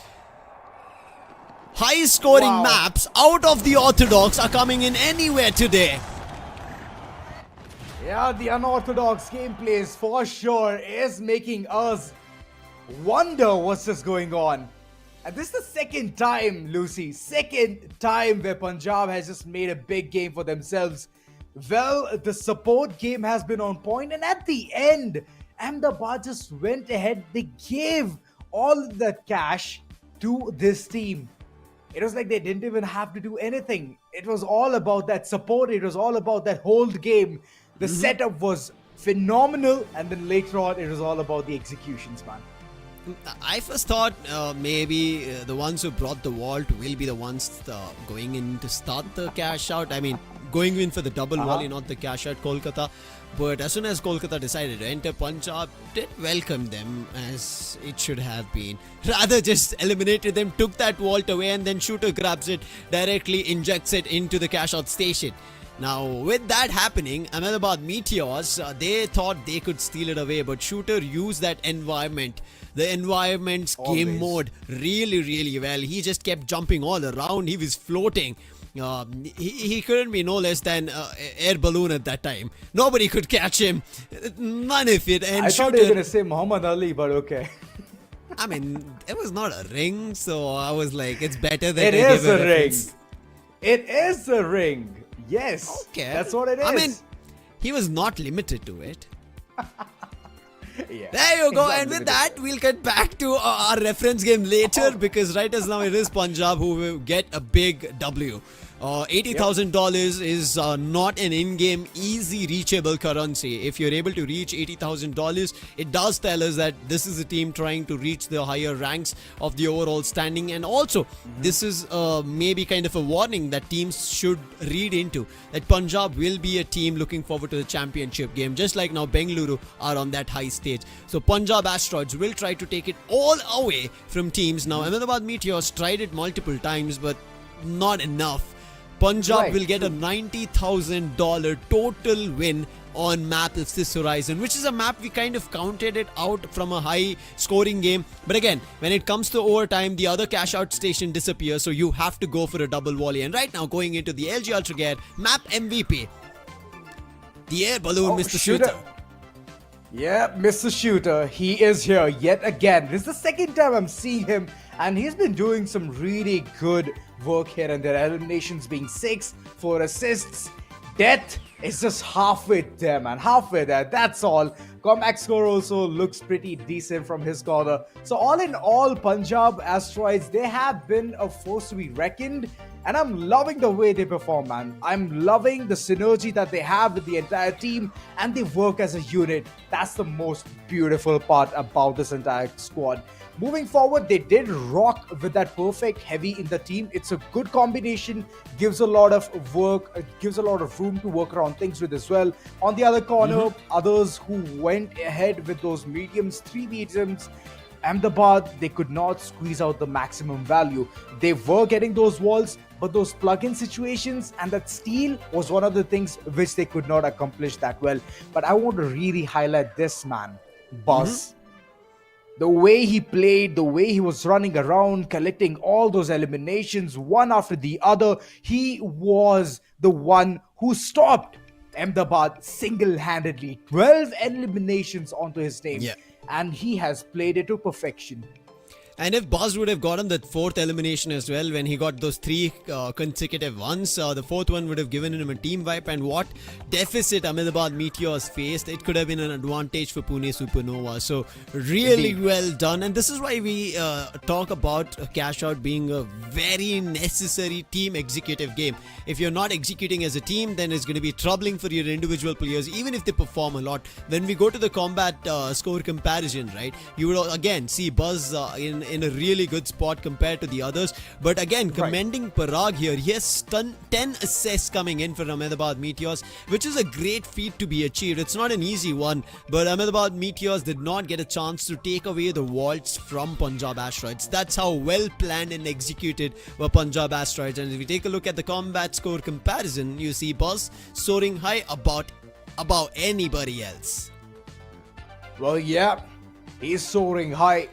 High scoring maps out of the orthodox are coming in anywhere today. Yeah, the unorthodox gameplays for sure is making us wonder what's just going on. And this is the 2nd time, Lucy, 2nd time where Punjab has just made a big game for themselves. Well, the support game has been on point, and at the end, Ahmedabad just went ahead. They gave all the cash to this team. It was like they didn't even have to do anything. It was all about that support. It was all about that hold game. The setup was phenomenal, and then later on, it was all about the executions, man. I first thought maybe the ones who brought the vault will be the ones going in to start the cash out. I mean, going in for the double volley, not the cash out Kolkata. But as soon as Kolkata decided to enter, Punjab did welcome them as it should have been. Rather just eliminated them, took that vault away, and then Shooter grabs it, directly injects it into the cash out station. Now, with that happening, Ahmedabad Meteors, they thought they could steal it away, but Shooter used that environment, the environment's game mode, really well. He just kept jumping all around. He was floating. He couldn't be no less than air balloon at that time. Nobody could catch him. None of it. And I thought you were going to say Muhammad Ali, but okay. I mean, it was not a ring, so I was like, it's better than It is a ring. It is a ring. Yes. Okay. That's what it is. I mean, he was not limited to it. Yeah, There you go. exactly. And with that, we'll get back to our reference game later because right as now it is Punjab who will get a big W. $80,000 is not an in-game easy reachable currency. If you're able to reach $80,000, it does tell us that this is a team trying to reach the higher ranks of the overall standing, and also this is maybe kind of a warning that teams should read into, that Punjab will be a team looking forward to the championship game, just like now Bengaluru are on that high stage. So Punjab Asteroids will try to take it all away from teams. Now Ahmedabad Meteors tried it multiple times, but not enough. Punjab will get a $90,000 total win on map This Horizon, which is a map we kind of counted it out from a high scoring game. But again, when it comes to overtime, the other cash out station disappears, so you have to go for a double volley. And right now, going into the LG Ultragear map MVP, the air balloon, Mr. Shooter. Yeah, Mr. Shooter, he is here yet again. This is the second time I'm seeing him, and he's been doing some really good work here and there. Eliminations being 6, 4 assists. Death is just halfway there, man. Halfway there. That's all. Comeback score also looks pretty decent from his corner. So all in all, Punjab Asteroids, they have been a force to be reckoned. And I'm loving the way they perform, man. I'm loving the synergy that they have with the entire team, and they work as a unit. That's the most beautiful part about this entire squad. Moving forward, they did rock with that perfect heavy in the team. It's a good combination, gives a lot of work, gives a lot of room to work around things with as well. On the other corner, others who went ahead with those mediums, 3 mediums, Ahmedabad, they could not squeeze out the maximum value. They were getting those walls, but those plug-in situations and that steal was one of the things which they could not accomplish that well. But I want to really highlight this man, Buzz. The way he played, the way he was running around, collecting all those eliminations one after the other. He was the one who stopped Ahmedabad single-handedly. 12 eliminations onto his name. Yeah. And he has played it to perfection. And if Buzz would have gotten the 4th elimination as well, when he got those 3 consecutive ones, the 4th one would have given him a team wipe. And what deficit Ahmedabad Meteors faced, it could have been an advantage for Pune Supernovas. So really well done. And this is why we talk about cash out being a very necessary team executive game. If you're not executing as a team, then it's going to be troubling for your individual players, even if they perform a lot. When we go to the combat score comparison, right, you would again see Buzz in a really good spot compared to the others. But again, commending Parag here. He has 10 assists coming in for Ahmedabad Meteors, which is a great feat to be achieved. It's not an easy one, but Ahmedabad Meteors did not get a chance to take away the vaults from Punjab Asteroids. That's how well planned and executed were Punjab Asteroids. And if we take a look at the combat score comparison, you see Buzz soaring high above anybody else. Well, yeah, he's soaring high.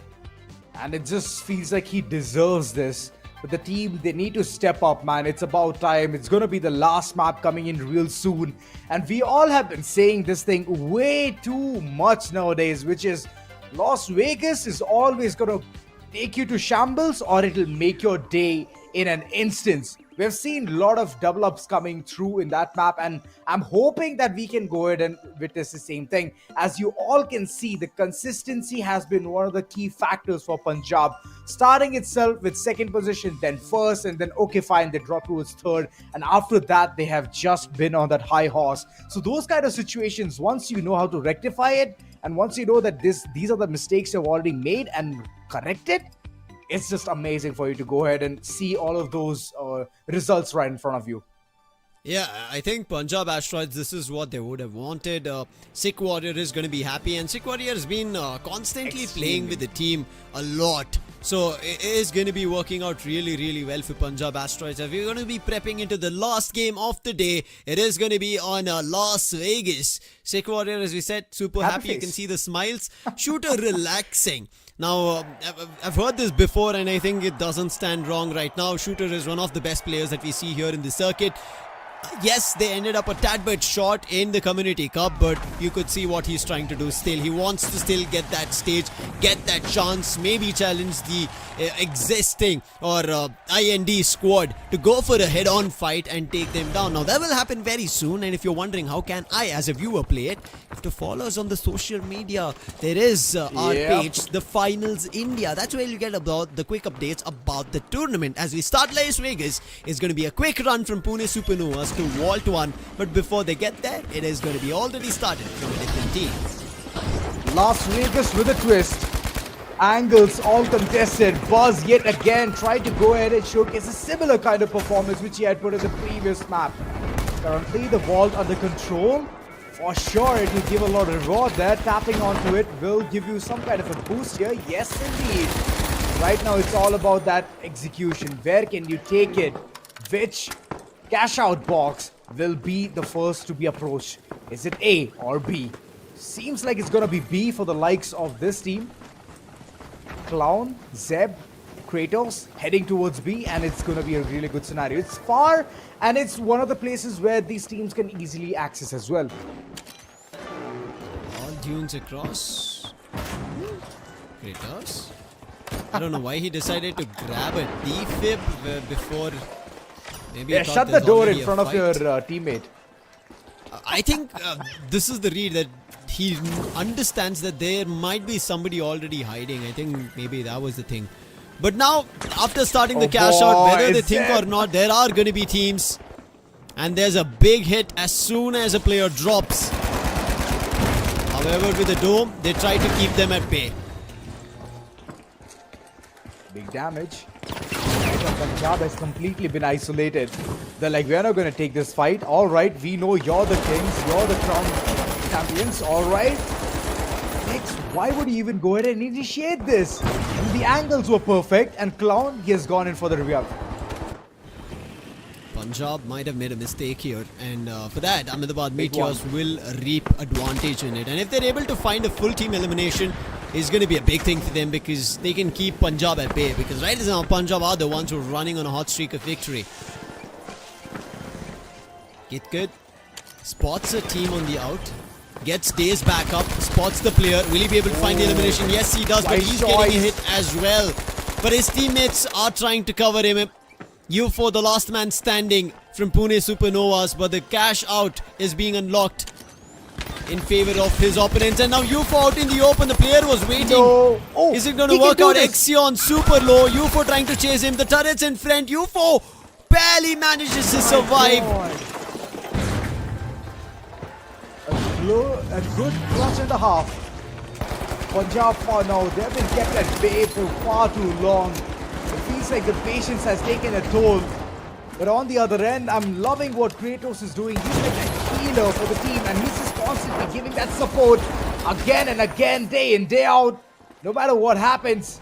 And it just feels like he deserves this. But the team, they need to step up, man. It's about time. It's going to be the last map coming in real soon. And we all have been saying this thing way too much nowadays, which is Las Vegas is always going to take you to shambles, or it'll make your day in an instance. We've seen a lot of double ups coming through in that map, and I'm hoping that we can go ahead and witness the same thing. As you all can see, the consistency has been one of the key factors for Punjab. Starting itself with 2nd position, then 1st, and then okay fine, they drop towards 3rd, and after that they have just been on that high horse. So those kind of situations, once you know how to rectify it, and once you know that these are the mistakes you've already made and corrected, it's just amazing for you to go ahead and see all of those results right in front of you. Yeah, I think Punjab Asteroids, this is what they would have wanted. Sick Warrior is going to be happy, and Sick Warrior has been constantly playing with the team a lot. So it is going to be working out really, really well for Punjab Asteroids. If we're going to be prepping into the last game of the day, it is going to be on Las Vegas. Sick Warrior, as we said, super happy. You can see the smiles. Shooter relaxing. Now, I've heard this before, and I think it doesn't stand wrong right now. Shooter is one of the best players that we see here in the circuit. Yes, they ended up a tad bit short in the Community Cup, but you could see what he's trying to do still. He wants to still get that stage, get that chance, maybe challenge the existing or IND squad to go for a head-on fight and take them down. Now, that will happen very soon, and if you're wondering how can I, as a viewer, play it, you have to follow us on the social media. There is our page, The Finals India. That's where you get about the quick updates about the tournament. As we start Las Vegas, it's going to be a quick run from Pune Supernovas to Vault 1, but before they get there, it is going to be already started from a different team. Las Vegas with a twist. Angles all contested. Buzz yet again tried to go ahead and showcase a similar kind of performance which he had put in the previous map. Currently the vault under control. For sure it will give a lot of reward there. Tapping onto it will give you some kind of a boost here. Yes indeed. Right now it's all about that execution. Where can you take it? Which cash out box will be the first to be approached? Is it A or B? Seems like it's gonna be B for the likes of this team. Clown, Zeb, Kratos heading towards B, and it's gonna be a really good scenario. It's far, and it's one of the places where these teams can easily access as well. All dunes across. Kratos. I don't know why he decided to grab a defib before. Maybe Yeah, shut the door in front of your teammate. I think this is the read that he understands that there might be somebody already hiding. I think maybe that was the thing. But now, after starting the cash out, whether they think or not, there are going to be teams. And there's a big hit as soon as a player drops. However, with the dome, they try to keep them at bay. Big damage. Punjab has completely been isolated. They're like, we're not going to take this fight. All right, we know you're the kings. You're the crown champions. All right. Next, why would he even go ahead and initiate this? And the angles were perfect. And Clown, he has gone in for the revive. Punjab might have made a mistake here, and for that, Ahmedabad Meteors will reap advantage in it. And if they're able to find a full team elimination, it's going to be a big thing for them because they can keep Punjab at bay. Because right now, Punjab are the ones who are running on a hot streak of victory. Gitkut spots a team on the out, gets Days back up, spots the player. Will he be able to find the elimination? Yes, he does, but he's getting a hit as well. But his teammates are trying to cover him. UFO, the last man standing from Pune Supernovas, but the cash out is being unlocked in favor of his opponents. And now UFO out in the open. The player was waiting. No. Oh, is it going to work out? Exion super low. UFO trying to chase him. The turret's in front. UFO barely manages to survive. A good clutch and a half. Punjab for now, they've been kept at bay for far too long. It feels like the patience has taken a toll. But on the other end, I'm loving what Kratos is doing. He's like a healer for the team, and he's just constantly giving that support again and again, day in, day out. No matter what happens,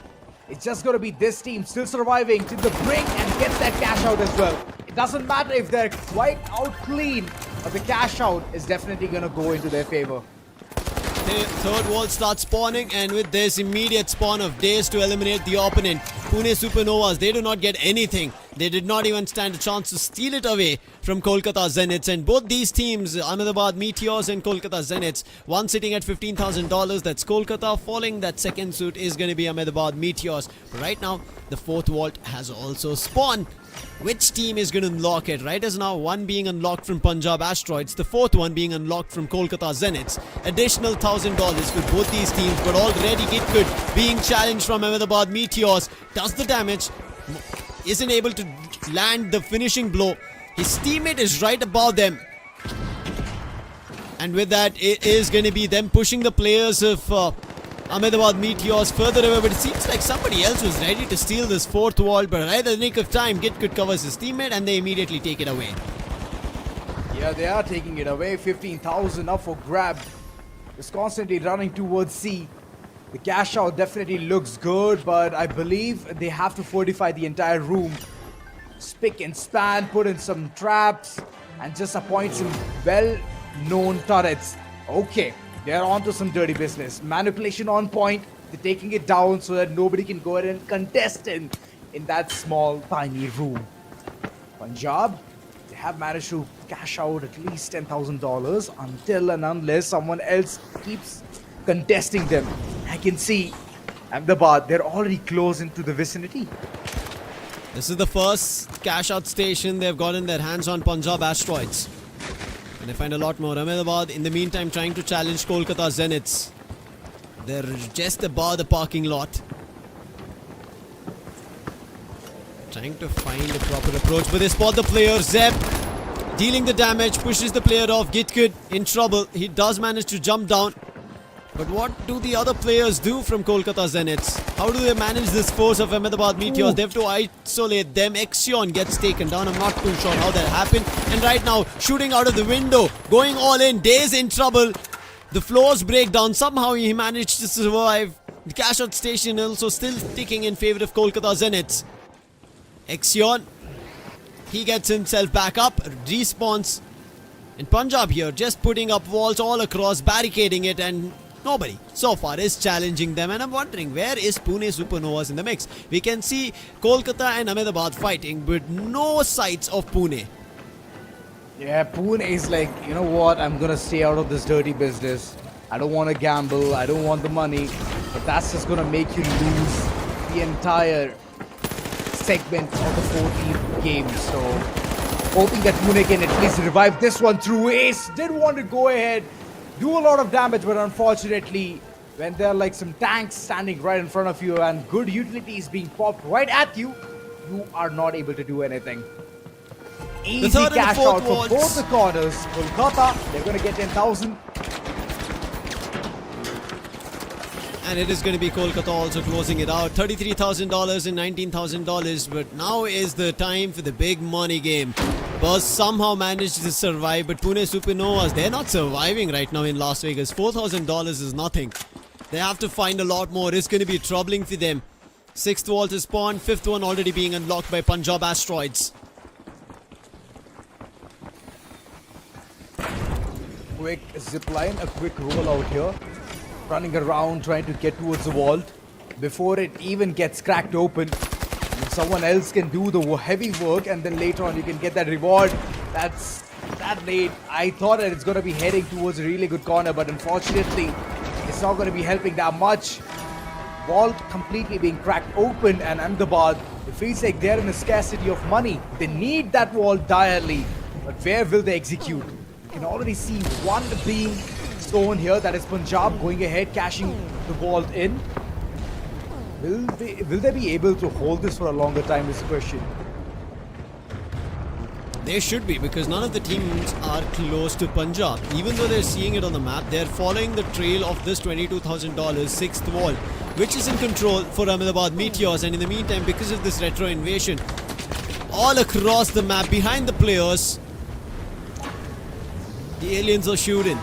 it's just going to be this team still surviving to the brink and get that cash out as well. It doesn't matter if they're quite out clean, but the cash out is definitely going to go into their favor. The third wall starts spawning, and with this immediate spawn of Days to eliminate the opponent, Pune Supernovas, they do not get anything. They did not even stand a chance to steal it away from Kolkata Zeniths. And both these teams, Ahmedabad Meteors and Kolkata Zeniths, one sitting at $15,000, that's Kolkata. Falling that second suit is going to be Ahmedabad Meteors. But right now, the fourth vault has also spawned. Which team is going to unlock it? Right as now, one being unlocked from Punjab Asteroids, the fourth one being unlocked from Kolkata Zeniths. Additional $1,000 for both these teams, but already Gitkut being challenged from Ahmedabad Meteors. Does the damage, isn't able to land the finishing blow. His teammate is right above them. And with that, it is going to be them pushing the players of Ahmedabad Meteors further away, but it seems like somebody else was ready to steal this fourth wall, but right at the nick of time, Gitkut covers his teammate and they immediately take it away. Yeah, they are taking it away. 15,000 up for grab. It's constantly running towards C. The cash out definitely looks good, but I believe they have to fortify the entire room. Spick and span, put in some traps, and just appoint some well-known turrets. Okay, they're on to some dirty business. Manipulation on point. They're taking it down so that nobody can go ahead and contest in that small, tiny room. Punjab, they have managed to cash out at least $10,000 until and unless someone else keeps contesting them. I can see Ahmedabad, they're already close into the vicinity. This is the first cash out station they've got in their hands on Punjab Asteroids. And they find a lot more. Ahmedabad, in the meantime, trying to challenge Kolkata Zeniths. They're just above the parking lot. Trying to find a proper approach, but they spot the player. Zeb dealing the damage, pushes the player off. Gitkid in trouble. He does manage to jump down. But what do the other players do from Kolkata Zeniths? How do they manage this force of Ahmedabad Meteors? Ooh. They have to isolate them. Exion gets taken down. I'm not too sure how that happened. And right now, shooting out of the window, going all in. Days in trouble. The floors break down. Somehow he managed to survive. The cash out station also still ticking in favor of Kolkata Zeniths. Exion, he gets himself back up, respawns. And Punjab here just putting up walls all across, barricading it, and nobody so far is challenging them. And I'm wondering, where is Pune Supernovas in the mix? We can see Kolkata and Ahmedabad fighting, but no sights of Pune. Yeah, Pune is like, you know what, I'm gonna stay out of this dirty business. I don't want to gamble, I don't want the money, but that's just gonna make you lose the entire segment of the 14th game. So, hoping that Pune can at least revive this one through Ace. Did want to go ahead, do a lot of damage, but unfortunately, when there are like some tanks standing right in front of you and good utilities being popped right at you, you are not able to do anything. Easy third and the cash fourth out for walls. both the corners. Kolkata, they're going to get 10,000. And it is going to be Kolkata also closing it out. $33,000 and $19,000. But now is the time for the big money game. Buzz somehow managed to survive. But Pune Supernovas, they're not surviving right now in Las Vegas. $4,000 is nothing. They have to find a lot more. It's going to be troubling for them. Sixth wall to spawn. Fifth one already being unlocked by Punjab Asteroids. Quick zipline, a quick roll out here. Running around, trying to get towards the vault before it even gets cracked open. And someone else can do the heavy work, and then later on you can get that reward. That's that late. I thought that it's going to be heading towards a really good corner, but unfortunately, it's not going to be helping that much. Vault completely being cracked open, and Ahmedabad, it feels like they're in a scarcity of money. They need that wall direly, but where will they execute? You can already see one being stone here, that is Punjab going ahead, cashing the vault in. Will they be able to hold this for a longer time is the question. They should be, because none of the teams are close to Punjab. Even though they're seeing it on the map, they're following the trail of this $22,000 sixth wall, which is in control for Ahmedabad Meteors. And in the meantime, because of this retro invasion, all across the map behind the players, the aliens are shooting.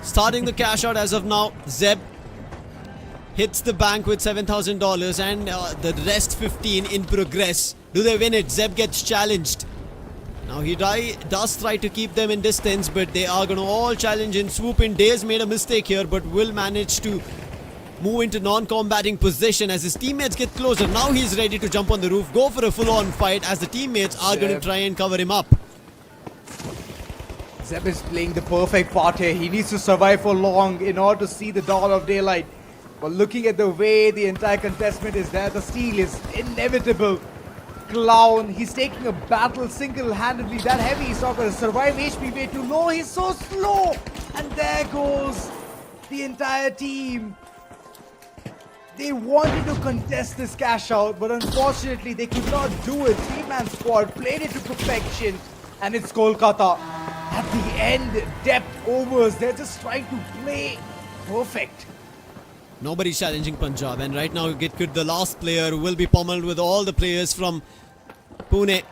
Starting the cash out as of now, Zeb hits the bank with $7,000 and the rest 15 in progress. Do they win it? Zeb gets challenged. Now he does try to keep them in distance, but they are going to all challenge and swoop in. Days made a mistake here, but will manage to move into non-combating position as his teammates get closer. Now he's ready to jump on the roof, go for a full-on fight as the teammates are going to try and cover him up. Zeb is playing the perfect part here. He needs to survive for long in order to see the dawn of daylight. But looking at the way the entire contestment is there, the steal is inevitable. Clown, he's taking a battle single-handedly. That heavy, he's not going to survive. HP way too low. He's so slow. And there goes the entire team. They wanted to contest this cash out, but unfortunately they could not do it. Three-man squad played it to perfection. And it's Kolkata. At the end, depth overs. They're just trying to play perfect. Nobody's challenging Punjab, and right now Gitkid, the last player, will be pummeled with all the players from Pune.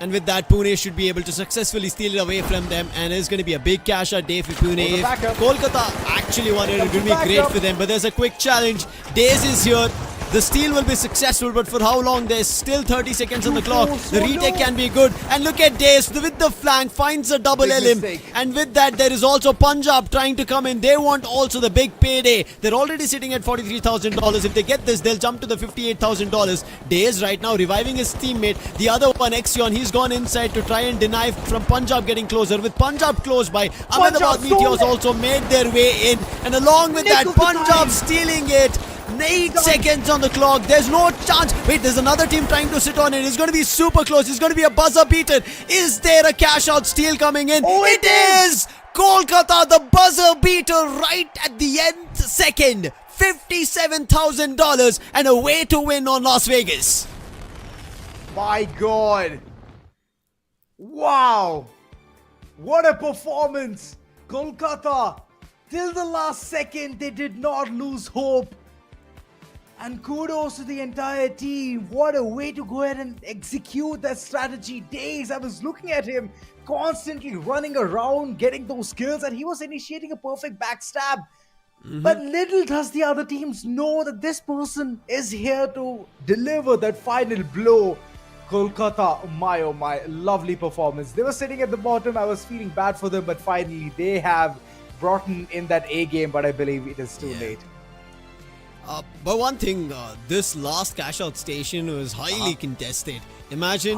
And with that, Pune should be able to successfully steal it away from them. And it's going to be a big cash out day for Pune. If Kolkata actually won it, it would be great for them. But there's a quick challenge. Days is here. The steal will be successful, but for how long? There's still 30 seconds on the clock. The retake can be good. And look at Days with the flank, finds a double elim. And with that, there is also Punjab trying to come in. They want also the big payday. They're already sitting at $43,000. If they get this, they'll jump to the $58,000. Days right now reviving his teammate. The other one, Exion, he's gone inside to try and deny from Punjab getting closer. With Punjab close by, Ahmedabad Meteors also made their way in. And along with that, Punjab stealing it. 8 seconds on the clock. There's no chance. Wait, there's another team trying to sit on it. It's going to be super close. It's going to be a buzzer beater. Is there a cash out steal coming in? It is! Kolkata, the buzzer beater right at the nth second. $57,000 and a way to win on Las Vegas. My God. Wow. What a performance. Kolkata, till the last second, they did not lose hope. And kudos to the entire team. What a way to go ahead and execute that strategy. Days, I was looking at him constantly running around, getting those kills, and he was initiating a perfect backstab. But little does the other teams know that this person is here to deliver that final blow. Kolkata, my oh my, lovely performance. They were sitting at the bottom. I was feeling bad for them, but finally they have brought in that A game, but I believe it is too late. But one thing, this last cash out station was highly contested. Imagine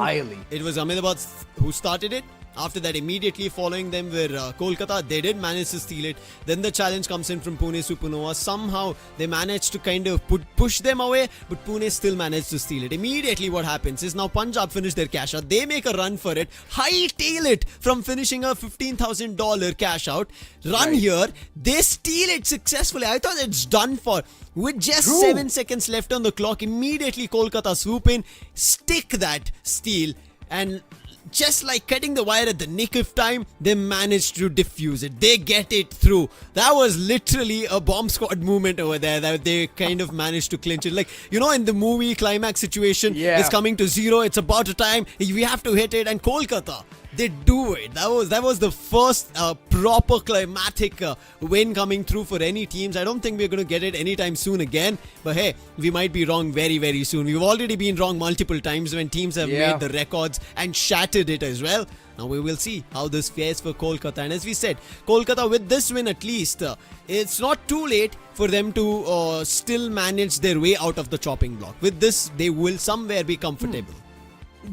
it was Ahmedabad who started it. After that, immediately following them were Kolkata. They did manage to steal it. Then the challenge comes in from Pune Supernovas. Somehow they managed to kind of push them away, but Pune still managed to steal it. Immediately what happens is now Punjab finish their cash out. They make a run for it, hightail it from finishing a $15,000 cash out. Run here, they steal it successfully. I thought it's done for. With just 7 seconds left on the clock, immediately Kolkata swoop in, stick that steal, and just like cutting the wire at the nick of time, they managed to defuse it. They get it through. That was literally a bomb squad movement over there that they kind of managed to clinch it. Like, you know, in the movie climax situation, it's coming to zero. It's about a time. We have to hit it. And Kolkata, they do it. That was the first proper climatic win coming through for any teams. I don't think we're going to get it anytime soon again. But hey, we might be wrong very, very soon. We've already been wrong multiple times when teams have made the records and shattered it as well. Now we will see how this fares for Kolkata. And as we said, Kolkata with this win at least, it's not too late for them to still manage their way out of the chopping block. With this, they will somewhere be comfortable.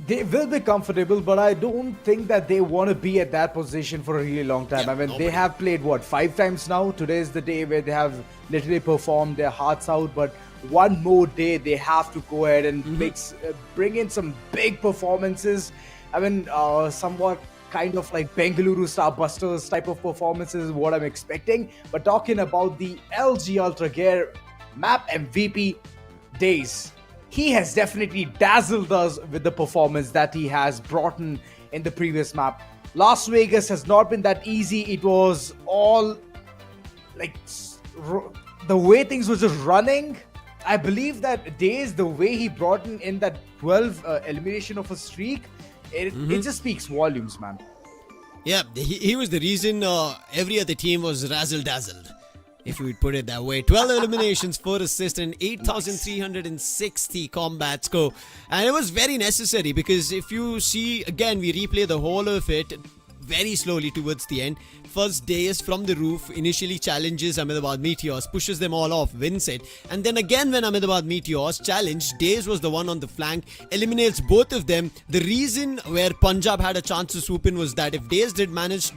They will be comfortable, but I don't think that they want to be at that position for a really long time. I mean, they have played, 5 times now? Today is the day where they have literally performed their hearts out, but one more day they have to go ahead and bring in some big performances. I mean, somewhat kind of like Bengaluru Starbusters type of performances is what I'm expecting. But talking about the LG Ultragear map MVP Days, he has definitely dazzled us with the performance that he has brought in the previous map. Las Vegas has not been that easy. It was all like the way things were just running. I believe that Days, the way he brought in that 12 elimination of a streak, it just speaks volumes, man. Yeah, he was the reason every other team was razzle-dazzled, if you would put it that way. 12 eliminations, 4 assists, and 8,360 combat score. And it was very necessary because if you see, again, we replay the whole of it very slowly towards the end. First, Days from the roof initially challenges Ahmedabad Meteors, pushes them all off, wins it. And then again when Ahmedabad Meteors challenged, Days was the one on the flank, eliminates both of them. The reason where Punjab had a chance to swoop in was that if Days didn't manage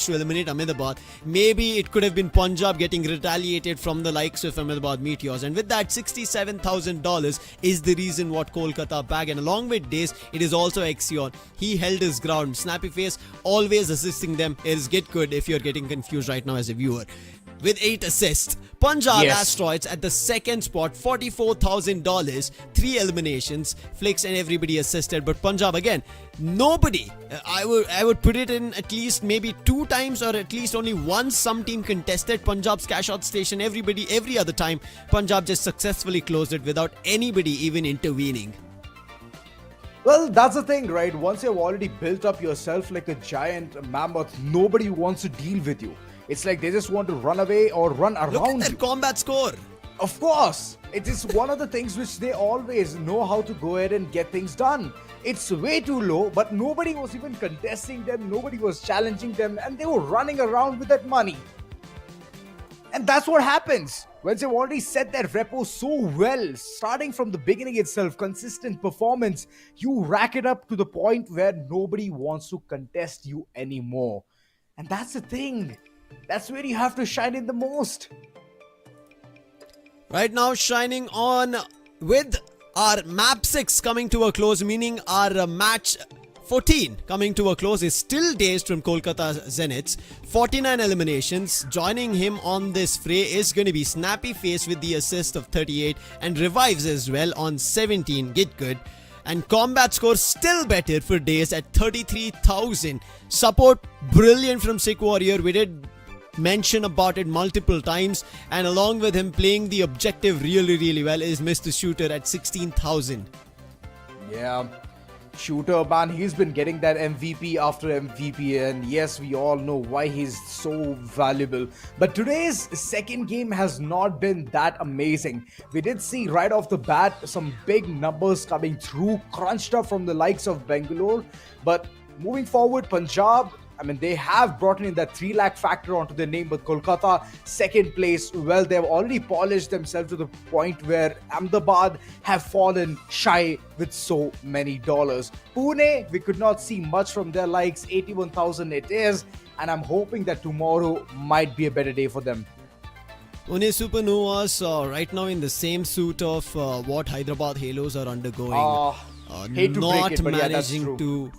to eliminate Ahmedabad, maybe it could have been Punjab getting retaliated from the likes of Ahmedabad Meteors. And with that, $67,000 is the reason what Kolkata bagged. And along with Days, it is also Exion. He held his ground. Snappy Face always assisting them. It is Get Good if you're getting confused right now as a viewer. With 8 assists, Punjab Asteroids at the second spot, $44,000, 3 eliminations, Flicks and everybody assisted. But Punjab again, nobody. I would put it in at least maybe 2 times or at least only once some team contested Punjab's cash out station. Every other time, Punjab just successfully closed it without anybody even intervening. Well, that's the thing, right? Once you've already built up yourself like a giant mammoth, nobody wants to deal with you. It's like they just want to run away or run around Look at that you. combat score. Of course, it is one of the things which they always know how to go ahead and get things done. It's way too low, but nobody was even contesting them, nobody was challenging them, and they were running around with that money. And that's what happens. Once they've already set their repo so well, starting from the beginning itself, consistent performance, you rack it up to the point where nobody wants to contest you anymore. And that's the thing. That's where you have to shine in the most. Right now, shining on with our map 6 coming to a close, meaning our match 14 coming to a close, is still dazed from Kolkata Zeniths. 49 eliminations. Joining him on this fray is going to be Snappy Face with the assist of 38 and revives as well on 17. Get good. And combat score still better for Daze at 33,000. Support brilliant from Sick Warrior. We did mention about it multiple times, and along with him playing the objective really well is Mr. Shooter at 16,000. Yeah, Shooter, man, he's been getting that MVP after MVP, and yes, we all know why he's so valuable. But today's second game has not been that amazing. We did see right off the bat some big numbers coming through, crunched up from the likes of Bengaluru. But moving forward, Punjab, I mean, they have brought in that 3 lakh factor onto their name, but Kolkata, second place, well, they've already polished themselves to the point where Ahmedabad have fallen shy with so many dollars. Pune, we could not see much from their likes, 81,000 it is, and I'm hoping that tomorrow might be a better day for them. Pune Supernovas right now in the same suit of what Hyderabad Halos are undergoing. Hate to break Not it, but yeah, that's managing true. to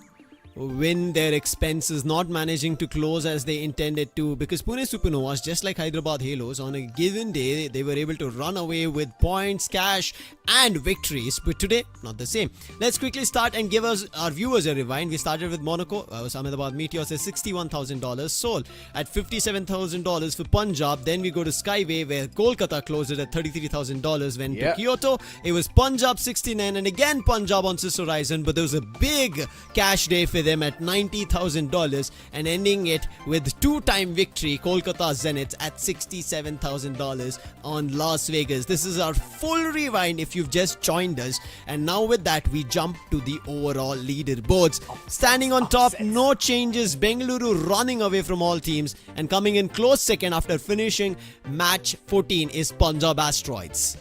win their expenses, not managing to close as they intended to, because Pune Supernovas, just like Hyderabad Halos, on a given day they were able to run away with points, cash and victories, but today not the same. Let's quickly start and give us our viewers a rewind. We started with Monaco, Ahmedabad Meteors at $61,000, Seoul at $57,000 for Punjab. Then we go to Skyway where Kolkata closed it at $33,000. Went to Kyoto, it was Punjab 69 and again Punjab on Sis Horizon, but there was a big cash day for them at $90,000 and ending it with two-time victory Kolkata Zeniths at $67,000 on Las Vegas. This is our full rewind if you've just joined us, and now with that we jump to the overall leaderboards. Standing on top, no changes, Bengaluru running away from all teams, and coming in close second after finishing match 14 is Punjab Asteroids.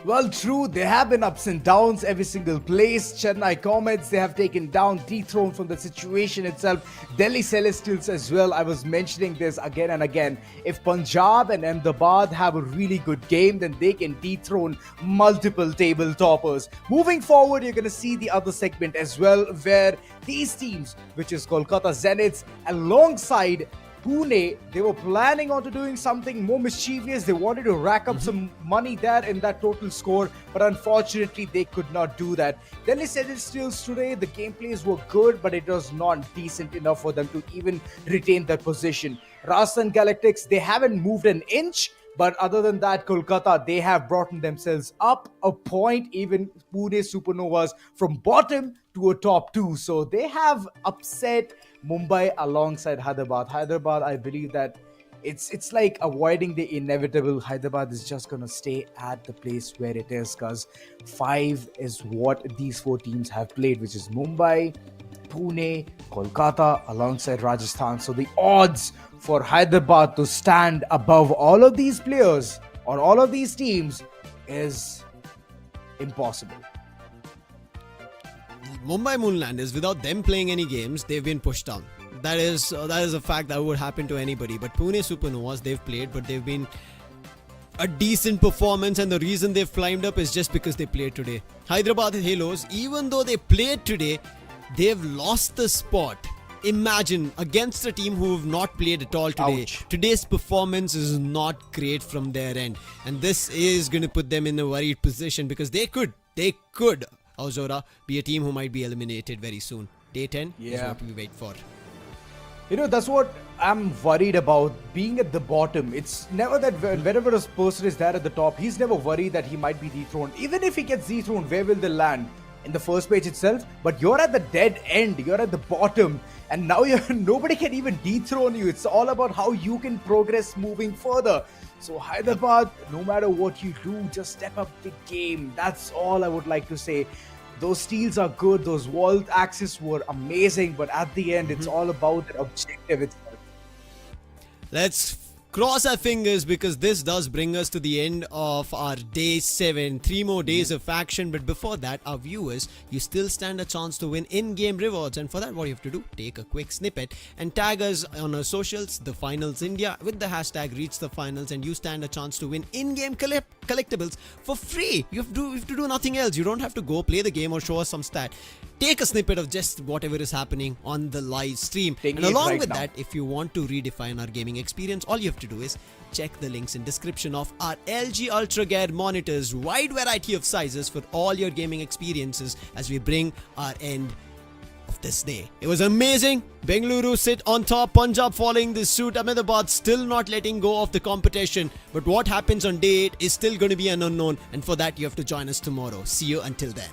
Well, true, there have been ups and downs every single place. Chennai Comets, they have taken down, dethroned from the situation itself. Delhi Celestials as well. I was mentioning this again and again. If Punjab and Ahmedabad have a really good game, then they can dethrone multiple table toppers. Moving forward, you're going to see the other segment as well, where these teams, which is Kolkata Zeniths, alongside Pune, they were planning on to doing something more mischievous. They wanted to rack up some money there in that total score, but unfortunately they could not do that. Delhi Celestials today, the gameplays were good, but it was not decent enough for them to even retain that position. Rajasthan Galactics, they haven't moved an inch, but other than that, Kolkata, they have brought themselves up a point, even Pune Supernovas from bottom to a top 2. So they have upset Mumbai alongside Hyderabad. Hyderabad, I believe that it's like avoiding the inevitable. Hyderabad is just going to stay at the place where it is, because 5 is what these 4 teams have played, which is Mumbai, Pune, Kolkata alongside Rajasthan. So the odds for Hyderabad to stand above all of these players or all of these teams is impossible. Mumbai Moonlanders, without them playing any games, they've been pushed down. That is a fact that would happen to anybody. But Pune Supernovas, they've played, but they've been a decent performance, and the reason they've climbed up is just because they played today. Hyderabad Halos, even though they played today, they've lost the spot. Imagine against a team who have not played at all today. Ouch. Today's performance is not great from their end, and this is going to put them in a worried position, because they could, Auzora, be a team who might be eliminated very soon. Day 10 is what we wait for. You know, that's what I'm worried about, being at the bottom. It's never that wherever a person is there at the top, he's never worried that he might be dethroned. Even if he gets dethroned, where will they land? in the first page itself, but you're at the dead end, you're at the bottom, and now you're nobody can even dethrone you. It's all about how you can progress moving further. So Hyderabad, no matter what you do, just step up the game. That's all I would like to say. Those steals are good, those wall axes were amazing, but at the end, it's all about the objective itself. Let's cross our fingers because this does bring us to the end of our day 7. 3 more days of action, but before that, our viewers, you still stand a chance to win in-game rewards, and for that, what you have to do, take a quick snippet and tag us on our socials, The Finals India, with the hashtag Reach the Finals, and you stand a chance to win in-game collectibles for free. You have to do nothing else. You don't have to go play the game or show us some stat. Take a snippet of just whatever is happening on the live stream. Taking And along it right with now. that, if you want to redefine our gaming experience, all you have to do is check the links in description of our LG Ultragear monitors, wide variety of sizes for all your gaming experiences as we bring our end of this day. It was amazing. Bengaluru sit on top, Punjab following this suit, Ahmedabad still not letting go of the competition. But what happens on day 8 is still going to be an unknown, and for that you have to join us tomorrow. See you until then.